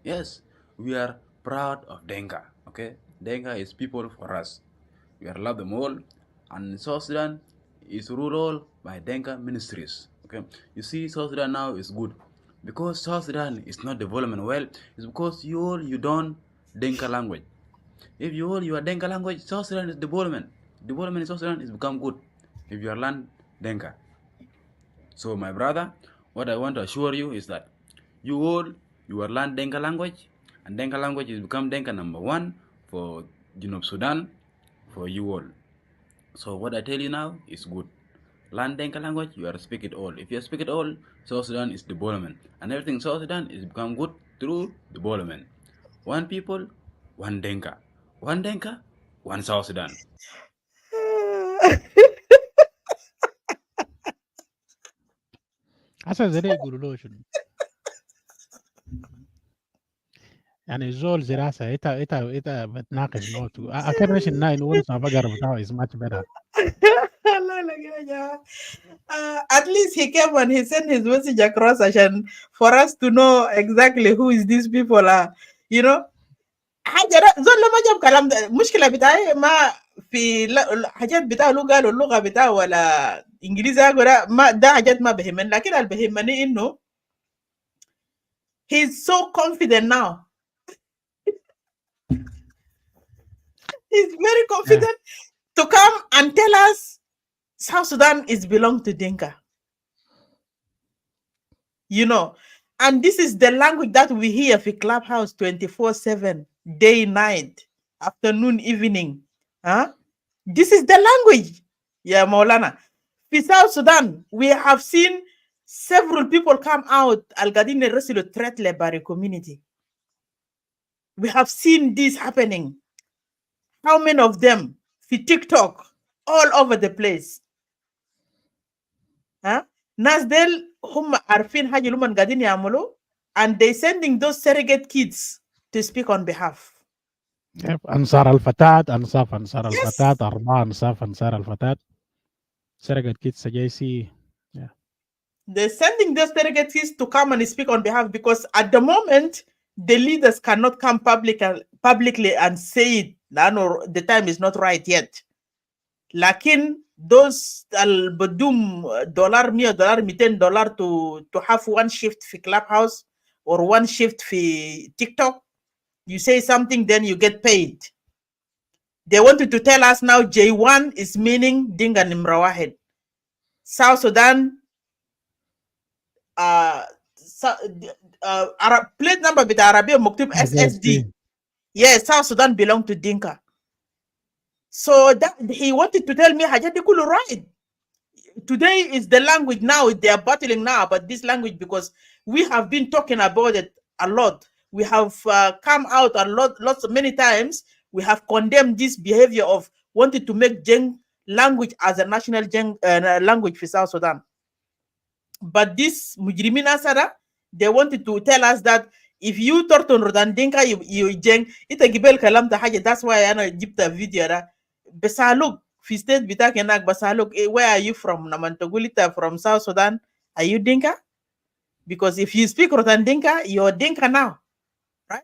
Yes, we are proud of Denka. Okay, Denka is people for us. We are love them all, and South Sudan is ruled all by Denka ministries. Okay, you see, South Sudan now is good because South Sudan is not development well. It's because you don't Denka language. If you are Denka language, South Sudan is development. Development in South Sudan is become good if you are learn Denka. So my brother, what I want to assure you is that you are learn Denka language, and Denka language is become Denka number one for Sudan, for you all. So what I tell you now is good. Learn Denka language, you are speak it all. If you speak it all, South Sudan is development, and everything South Sudan is become good through development. One people, one Denka. One Denka, one South Sudan. هسه زي ده يقولوا له شنو؟ يعني زول زي راسه انت بتناقش نوت اكيد مش الناين ونس ما بقرا بتاعه is much better. At least he came and he sent his message across عشان for us to know exactly who is these people are. You know, حاجة زول ما جاب كلام ده. المشكلة بتاعي ما في حاجات بتاعه له قالوا اللغة بتاعه ولا إنجليزي أقول ما ده حاجات ما بهمني، لكن اللي بهمني إنه he's so confident now. He's very confident to come and tell us South Sudan is belong to Dinka. You know, and this is the language that we hear for Clubhouse 24/7, day, night, afternoon, evening. Huh? This is the language. Yeah, Maulana. For South Sudan, we have seen several people come out Al-Gadine Resilo threat Lebari community. We have seen this happening. How many of them? For TikTok, all over the place. Huh? Nasdel hum arfin haji luman gadini amulu, and they sending those surrogate kids to speak on behalf. Yep. أنصار الفتاة أنصار الفتاة 4 أنصار الفتاة سرقت كيد سجايسي. Yeah. They're sending those surrogate kids to come and speak on behalf because at the moment the leaders cannot come publicly and say it. The time is not right yet. Lakin those al-badum $100, $200 to have one shift for Clubhouse or one shift for TikTok, you say something, then you get paid. They wanted to tell us now J1 is meaning Dinga Nimrawahed. South Sudan, plate number with Arabia Muktub SSD. Yes, South Sudan belong to Dinka. So that he wanted to tell me Hajadikulu right. Today is the language now, they are battling now about this language because we have been talking about it a lot. We have come out many times. We have condemned this behavior of wanting to make Jeng language as a national language for South Sudan. But this Mujrimina Sada, they wanted to tell us that if you Torton Rodandinka, you Jeng, ita gibel kalam ta haja. That's why I know Egypt video da. Besaluk, fi state bitakenak Basaluk, where are you from? Namantogulita from South Sudan. Are you Dinka? Because if you speak Rotandinka, you're Dinka now, right?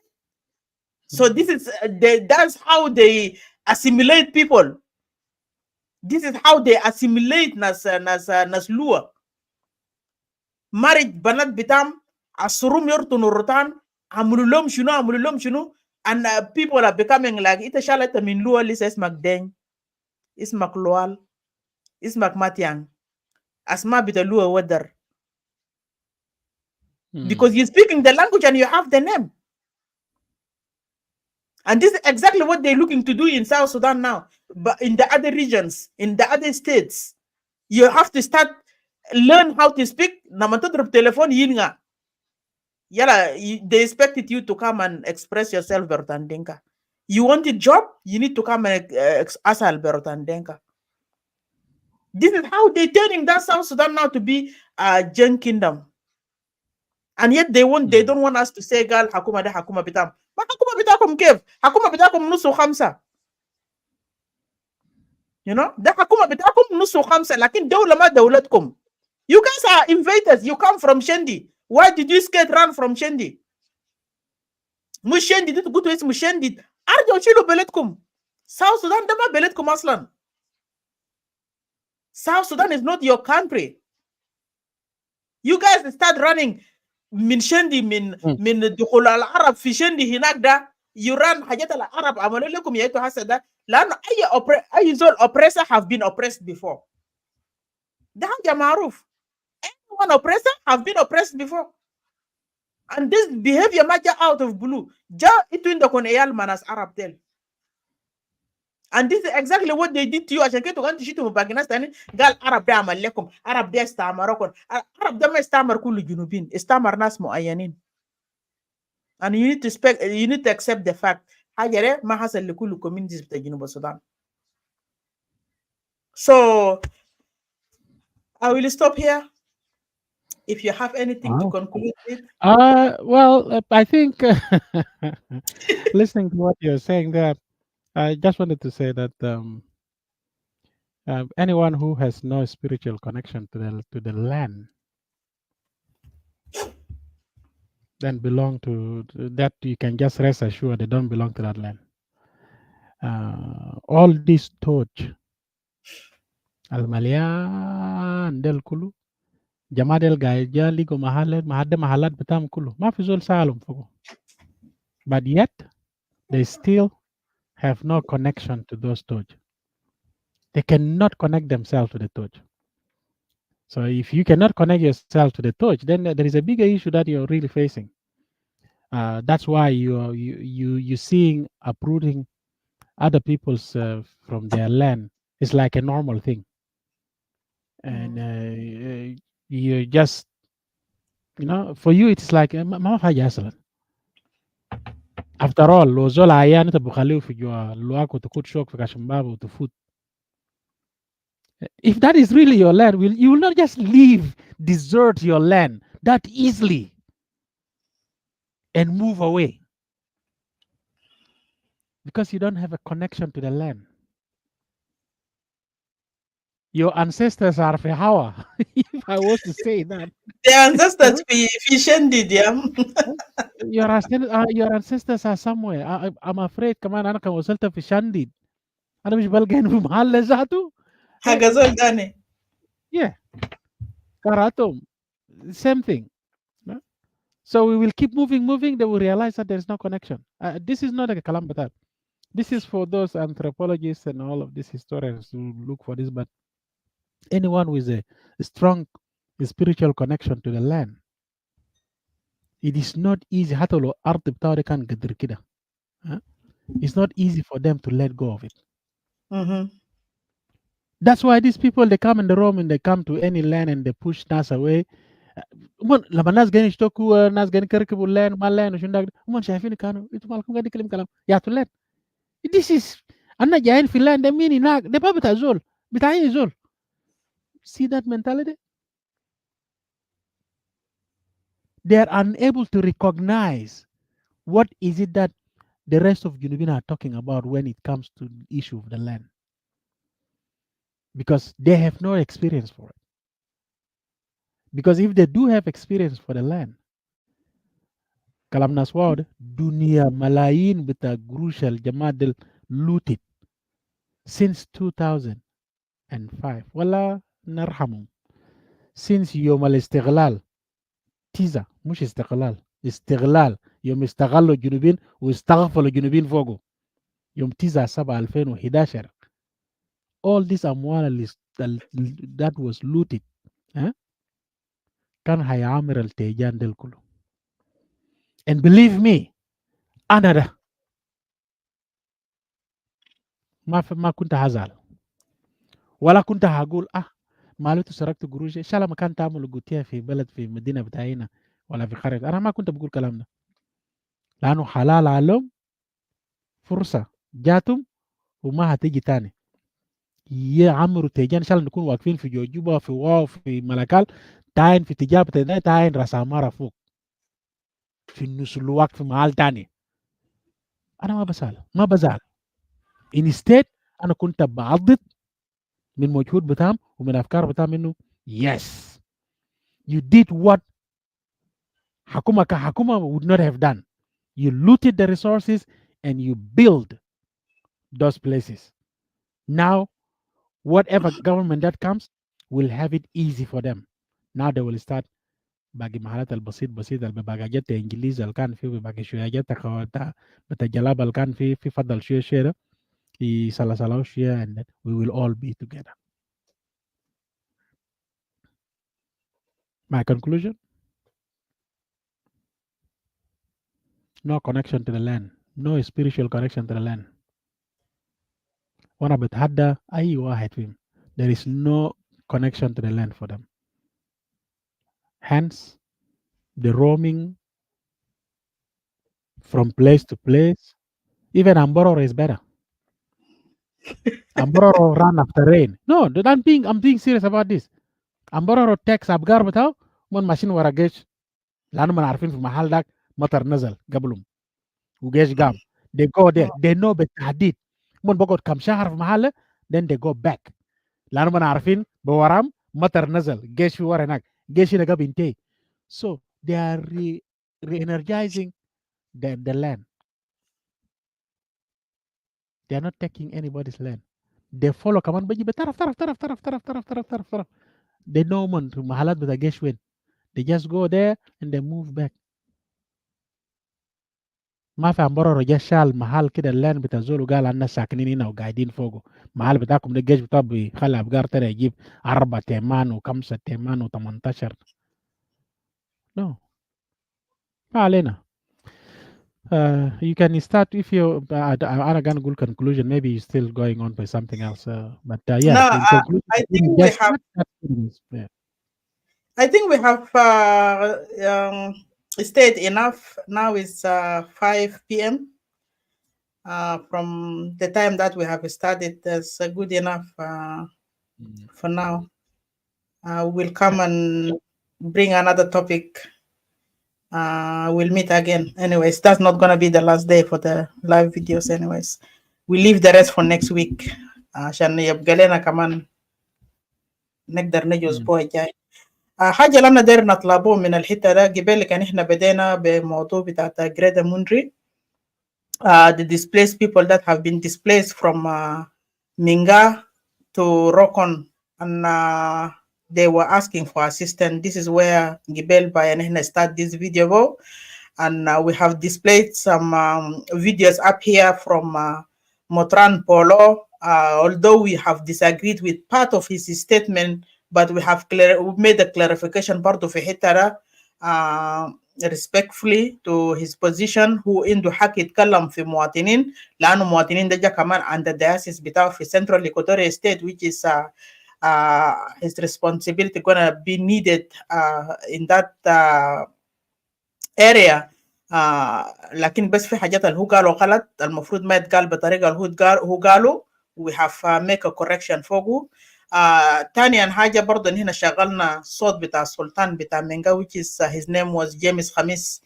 So this is that's how they assimilate people. This is how they assimilate nas Lua. Marriage banat bitam asurum yortunurutan amululom shunu and people are becoming like ita shalata min Lua lis ismak deng ismak loal ismak matiang asma bita Lua weather. Because you're speaking the language and you have the name. And this is exactly what they're looking to do in South Sudan now. But in the other regions, in the other states, you have to learn how to speak. Telephone yinga. Yala, they expected you to come and express yourself, Bertandinka. You want a job, you need to come and ask Bertandinka. This is how they're turning that South Sudan now to be a Jen kingdom. And yet they don't want us to say gal hakuma da hakuma bitam. Ma hakuma bitakum kev? Hakuma bitakum nusu khamsa. You know? Da hakuma bitakum nusu khamsa. Lakin dawla ma dawlatkum. You guys are invaders. You come from Shendi. Why did you scared run from Shendi? Mushendi did good ways Mushendi. Arjo chilu beletkum. South Sudan dama beletkum aslan. South Sudan is not your country. You guys start running min shendi min dukhul al arab fi shendi hinak da. You run hajat al arab amalu lakum yaitu hasada. Lano ay zol oppressor have been oppressed before. Da haja maruf. Anyone oppressor have been oppressed before. And this behavior maja out of blue. Ja itu inda kon eyal manas Arab del. And this is exactly what they did to you. عشان كده كنت شفتوا مباغناس تاني قال عرب ده عمل لكم، عرب ده استعمركم. عرب ده ما استعمر كل الجنوبين، استعمر ناس معينين. And you need to accept the fact حاجة ده ما حصل لكل communities بتاع جنوب السودان. So I will stop here. If you have anything to conclude with. Well, I think listening to what you're saying there, I just wanted to say that anyone who has no spiritual connection to the land, then belong to that, you can just rest assured they don't belong to that land. All this torch, al-Malian del Kulu, Jama del Gaija, Ligo Mahalat Batam Kulu, Mafizol Salum Fogo. But yet, they still have no connection to those torch. They cannot connect themselves to the torch. So if you cannot connect yourself to the torch, then there is a bigger issue that you're really facing. That's why you're seeing uprooting other people's from their land. It's like a normal thing, and you just, for you it's like after all, Lozola Ayan to Bukhaliu for your Luako to cook shock for Kashimbabu to food. If that is really your land, you will not just leave, desert your land that easily and move away because you don't have a connection to the land. Your ancestors are Fehawa, if I was to say that. The ancestors did, yeah. Your ancestors are somewhere. I'm afraid, كمان أنا كوصلت في شنديد. أنا مش بلقين في محل ذاته. Hagazol Dane. Yeah. Karatum. Same thing. So we will keep moving. They will realize that there is no connection. This is not like a Kalambatat. This is for those anthropologists and all of these historians who look for this. But anyone with a strong spiritual connection to the land, it is not easy. It's not easy for them to let go of it. Mm-hmm. That's why these people, they come in the room and they come to any land and they push Nas away. لما الناس قاعدين يشتكوا الناس قاعدين يكركبوا اللين ما اللين وشو ده هم شايفين كانوا انتم مالكم قاعدين يتكلم كلام يا اللين. This is أنا جايين في اللين ده مين هناك ده ما بتاع زول بتاعي زول. See that mentality? They are unable to recognize what is it that the rest of Junubin are talking about when it comes to the issue of the land. Because they have no experience for it. Because if they do have experience for the land, Kalam Naswad, Dunia Malayin bita Grushal Jamadil looted since 2005. Wala narhamum. Since Yom al Istiglal, Tiza, mush Istiglal, Istiglal, Yom Istagalo Junubin, Ustagfalo Junubin Fogo, Yom Tiza Saba Alfeno Hidashar. All this amwal that was looted. كان هيعامر التيجان ديل كله. And believe me, أنا ده ما كنت هزعل ولا كنت هقول مالو سرقت قروش إن شاء الله ما كان تعمل قوتيها في بلد في مدينة بتاعنا ولا في قرية. أنا ما كنت بقول كلام ده لأنه حلال عليهم، فرصة جاتهم وما هتيجي تاني. يعمروا تيجان ان شاء الله نكون واقفين في جوجوبا في واو في ملكال تاين في تجابة ده تاين راس عمارة فوق في النص الوقت في محل تاني. انا ما بزعل instead انا كنت بعضد من مجهود بتاعهم ومن افكار بتاعهم انه yes you did what حكومة كحكومة would not have done. You looted the resources and you build those places. Now whatever government that comes will have it easy for them. Now they will start باقي محلات البسيط البباقات انجليز اللي كان فيه باقي شويه بتجلاب اللي كان فيه في فضل شويه ده يسلسلوا شويه and then we will all be together. My conclusion, no connection to the land, no spiritual connection to the land. وانا بتحدى اي واحد فيهم, there is no connection to the land for them. Hence the roaming from place to place. Even Ambororo is better. Ambororo run after rain. No, I'm being serious about this. Ambororo takes أبقار بتاعه من ماشيين ورا جيش, لأنه من عارفين في المحل داك مطر نزل قبلهم وجيش قام. They go there, they know بالتحديد من بقعد كم شهر في محله, then they go back لأنه من عارفين بورام مطر نزل جيش في ورا هناك, جيش هنا قام ينتهي. So they are re-energizing the land. They are not taking anybody's land. They follow كمان بيجي بطرف. They know من محلات بتاع جيش وين. They just go there and they move back. ما في عمبرة رجال شال محل كده اللان بتاع زول وقال الناس ساكنين هنا وقاعدين فوقه. محل بتاعكم ده الجيش بتاعه بيخلي أبقار ترى يجيب 4 تيمان و5 تيمان و18. No. ما علينا. You can start if you أنا gonna go conclusion, maybe you're still going on by something else, but yeah. No, I think we have. Yeah. I think we have stayed enough. Now it's 5 p.m. From the time that we have started. That's good enough for now. We'll come and bring another topic. We'll meet again. Anyways, that's not gonna be the last day for the live videos. Anyways, we leave the rest for next week. عشان يبقى لنا كمان نقدر نجي الأسبوع الجاي. حاجة اللي أنا داير نطلبه من الحتة ده قبل كان إحنا بدينا بموضوع بتاعت جريدا مونري. The displaced people that have been displaced from Minga to Rokon, and they were asking for assistance. This is where Gibel Bayanehna start this video, and we have displayed some videos up here from Motran Polo. Although we have disagreed with part of his statement, but we have made a clarification part of Hitara respectfully to his position, who عنده حق يتكلم في مواطنين لأنه مواطنين ده جا كمان عند الدياسيس بتاعه في Central Equatorial State, which is his responsibility gonna be needed in that area. لكن بس في حاجات اللي هو قاله غلط المفروض ما يتقال بطريقة اللي هو قاله. We have make a correction فوقه. تانيا حاجة برضه إن هنا شغلنا صوت بتاع السلطان بتاع منغا, which is his name was James Khamis.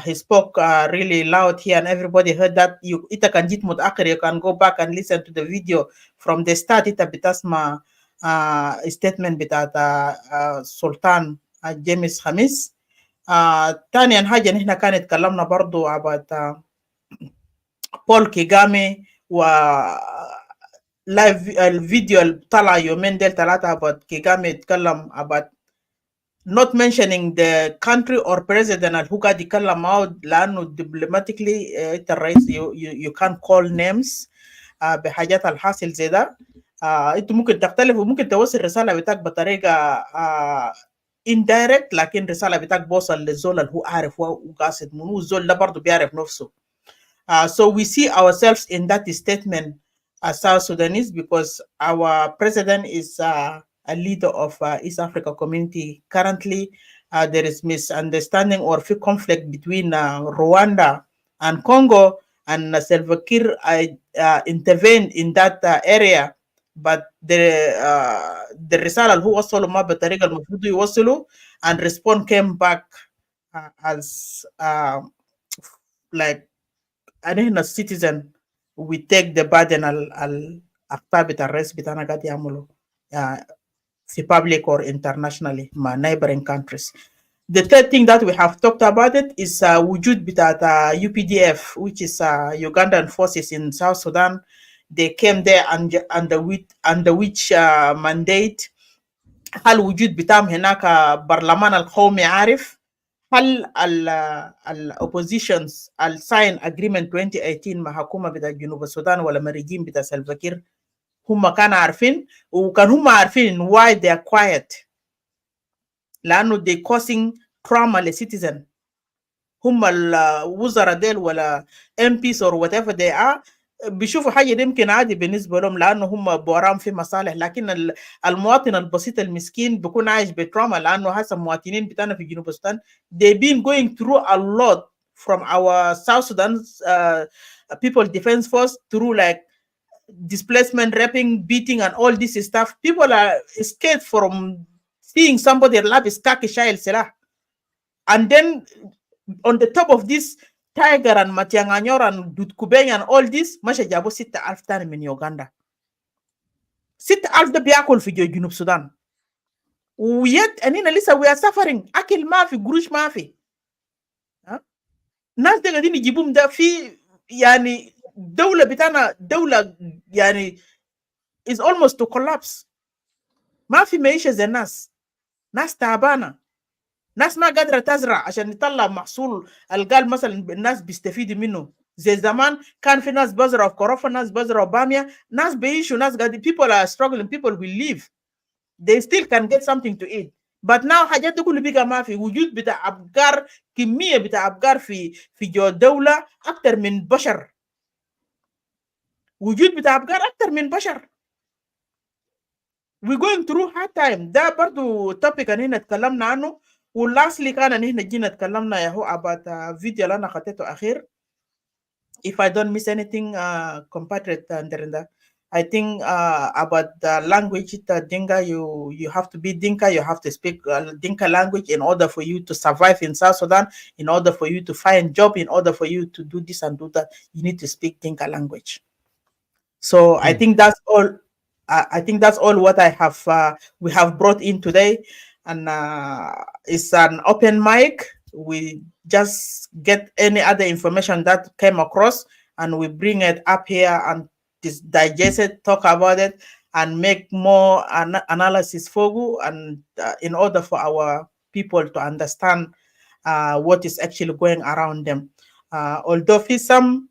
He spoke really loud here and everybody heard that. إنت كان جيت متأخر, you can go back and listen to the video from the start. إنت بتسمع statement بتاع السلطان James Khamis. تانيا حاجة إن هنا كان اتكلمنا برضه about بول كيغامي و live الفيديو اللي طلع يومين ديل 3 about كيغامي يتكلم about not mentioning the country or president اللي هو قاعد يتكلم معه لأنه diplomatically انت الرئيس you can't call names بحاجات الحاصل زي ده. انت ممكن تختلف وممكن توصل الرسالة بتاعك بطريقة indirect, لكن الرسالة بتاعك بوصل للزول اللي هو عارف وقاصد منه والزول ده برضه بيعرف نفسه. So we see ourselves in that statement as South Sudanese because our president is a leader of East Africa community. Currently, there is misunderstanding or conflict between Rwanda and Congo, and Salva Kiir intervened in that area but the رسالة اللي هو وصله ما بالطريقة المفروض يوصله, and response came back as like أنهنا citizen we take the burden الأخطاء بتاع الرئيس بتاعنا قاعد يعمله في public or internationally مع neighboring countries. The third thing that we have talked about it is وجود بتاعت UPDF, which is Ugandan forces in South Sudan. They came there under which mandate. هل وجود بتاعهم هناك برلمان القومي عارف؟ هل ال oppositions ال sign agreement 2018 مع حكومة بتاع جنوب السودان ولا مريجين بتاع سلفاكير هم كانوا عارفين؟ وكان هم عارفين why they are quiet؟ لأنه they causing trauma للcitizen. هم الوزراء ديل ولا MPs or whatever they are بيشوفوا حاجة دي يمكن عادي بالنسبة لهم لأنه هم بورام في مصالح, لكن المواطن البسيط المسكين بيكون عايش بتراما لأنه هسه المواطنين بتاعنا في جنوب السودان they've been going through a lot from our South Sudan's people defense force through like displacement, raping, beating and all this stuff. People are scared from seeing somebody lab is kaki shail silah. And then on the top of this, Tiger and Matianganyor and Dutkubeng and all this, masha jabo 6,000 tani min Uganda. 6,000 da biyakol fi Junub Sudan. Yet, anina lisa, we are suffering. Akil mafi, gurush mafi. Nas de gadini jibum da fi, yani, dawla bitana, dawla, yani, is almost to collapse. Mafi meisha ze nas. Nas taabana. ناس ما قادرة تزرع عشان يطلع محصول القال مثلا الناس بيستفيدوا منه. زي زمان كان في ناس بزرعوا كرفة, ناس بزرعوا بامية, ناس بيعيشوا, ناس قاعدين, people are struggling, people will live. They still can get something to eat. But now حاجات دي كله بقى ما في وجود بتاع أبقار, كمية بتاع أبقار في جو الدولة أكتر من بشر. وجود بتاع أبقار أكتر من بشر. We're going through hard time. ده برضو topic أن هنا تكلمنا عنه. ولastly كان هنا جينا تكلمنا يا هو about فيديو اللي أنا خطيته أخير. If I don't miss anything, compatriot Nderinda, I think about the language Dinka, you have to be Dinka, you have to speak Dinka language in order for you to survive in South Sudan, in order for you to find job, in order for you to do this and do that, you need to speak Dinka language. So I think that's all. I think that's all what I have. We have brought in today, and it's an open mic. We just get any other information that came across, and we bring it up here and digest it, talk about it, and make more analysis for you, and in order for our people to understand what is actually going around them. Although for some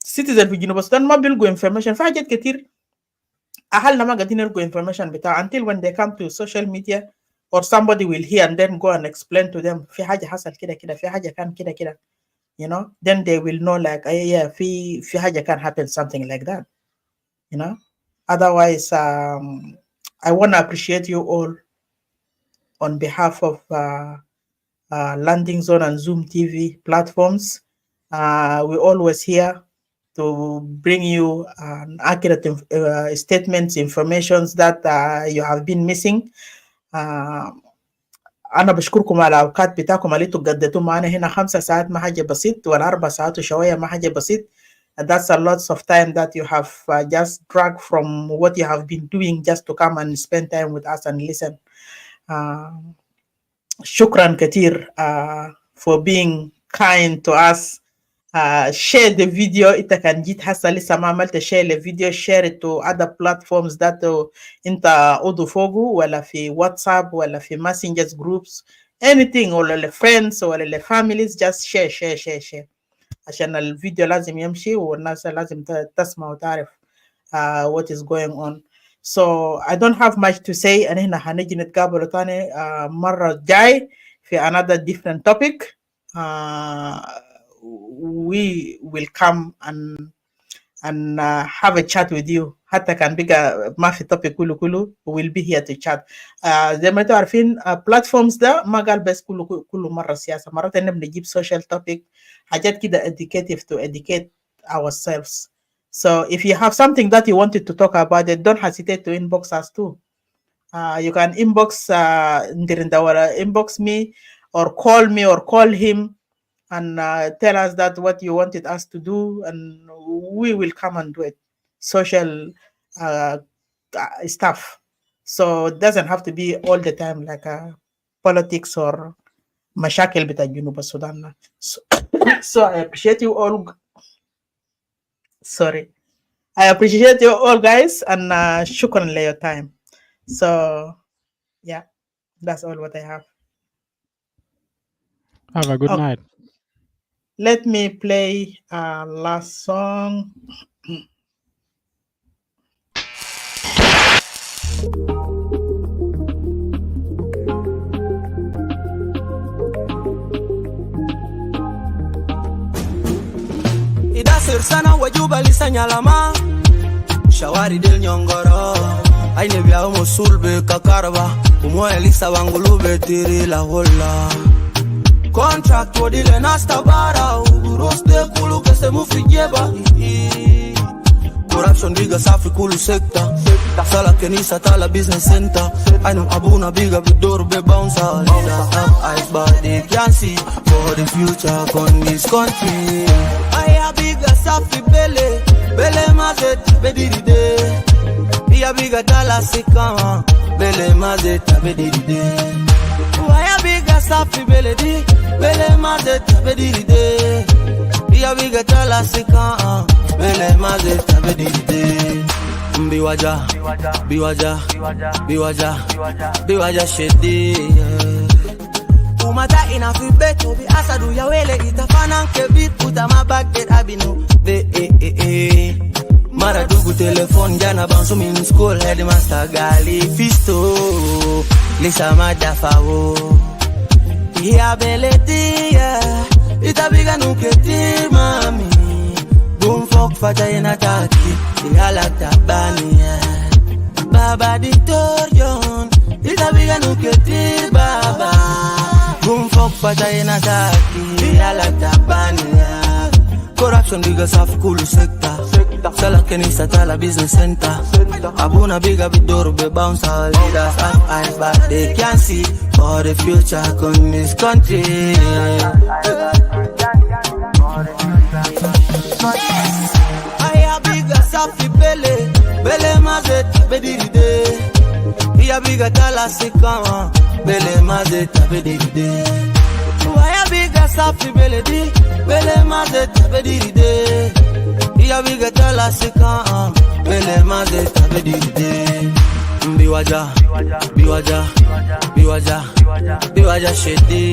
citizens في جنوب السودان ما بيلقوا information في حاجات كتير أهلنا ما قاعدين يلقوا information بتاع until when they come to social media or somebody will hear and then go and explain to them في حاجة حصل كده كده في حاجة كان كده كده, you know, then they will know like yeah في حاجة can happen something like that, you know. Otherwise I want to appreciate you all on behalf of Landing Zone and Zoom TV platforms. We're always here to bring you accurate statements, informations that you have been missing. أنا بشكركم على الأوقات بتاعكم اللي تقضيتوا معنا هنا 5 ساعات ما حاجة بسيط ولا 4 ساعات وشوية ما حاجة بسيط. That's a lot of time that you have just dragged from what you have been doing just to come and spend time with us and listen. شكرا كتير for being kind to us. Share the video. إنت كان جيت حاسة لسه ما عملت share the video, share it to other platforms that إنت عضو فوقه ولا في واتساب ولا في messengers groups, anything, ولا ل friends ولا ل families, just share عشان الفيديو لازم يمشي والناس لازم تسمع وتعرف what is going on. So I don't have much to say. أنا هنا هنيجي نتقابل تاني مرة جاي في another different topic. We will come and have a chat with you. حتى كان بقى ما في topic كله we will be here to chat. زي ما انتوا عارفين platforms ده ما قال بس كله مرة سياسة, مرات احنا بنجيب social topic, حاجات كده educative to educate ourselves. So if you have something that you wanted to talk about it, don't hesitate to inbox us too. You can inbox inbox me or call him and tell us that what you wanted us to do, and we will come and do it. Social stuff. So it doesn't have to be all the time like politics or mashakil bita Junub Sudan. So I appreciate you all. Sorry. I appreciate you all, guys, and shukran for your time. So, yeah, that's all what I have. Have a good night. Let me play last song. Idasir sana wajuba lisanyalama shawari del nyongoro aine bia musulbe kakarba umwa elisa wangulube tiri la hola contract wodile nasta bara uroste kulu kese mufijeba corruption biga safi kulu sekta sala kenisa tala business center aino abuna biga bidor be bouncer leaders up ice body can see for the future on this country. Aya biga safi bele mazet bediride iya biga tala sikama bele mazet bediride aya biga safi bele mazet bediride iya biga tala sikama bele mazet bediride biwaja shedi umata inafibeto bi asadu ya wele itafana kebit utamabagget abinu mara dugu telefon jana bansu min school headmaster gali fisto lisa madafawo ya beletia itabiga nuketi mami bumfok fata inataki ihala tabani baba dictorion itabiga nuketi baba bumfok fata inataki ihala tabani corruption biga safi kulu sekta sala kenisa tala business center abuna biga bidoro be bouncer leaders have eyes but they can't see for the future in this country. Aya biga safi bele mazet bediride iya biga tala sikama bele mazet bediride aya biga safi bele mazet bediride iya biga tala sikama bele mazet bediride biwaja shedi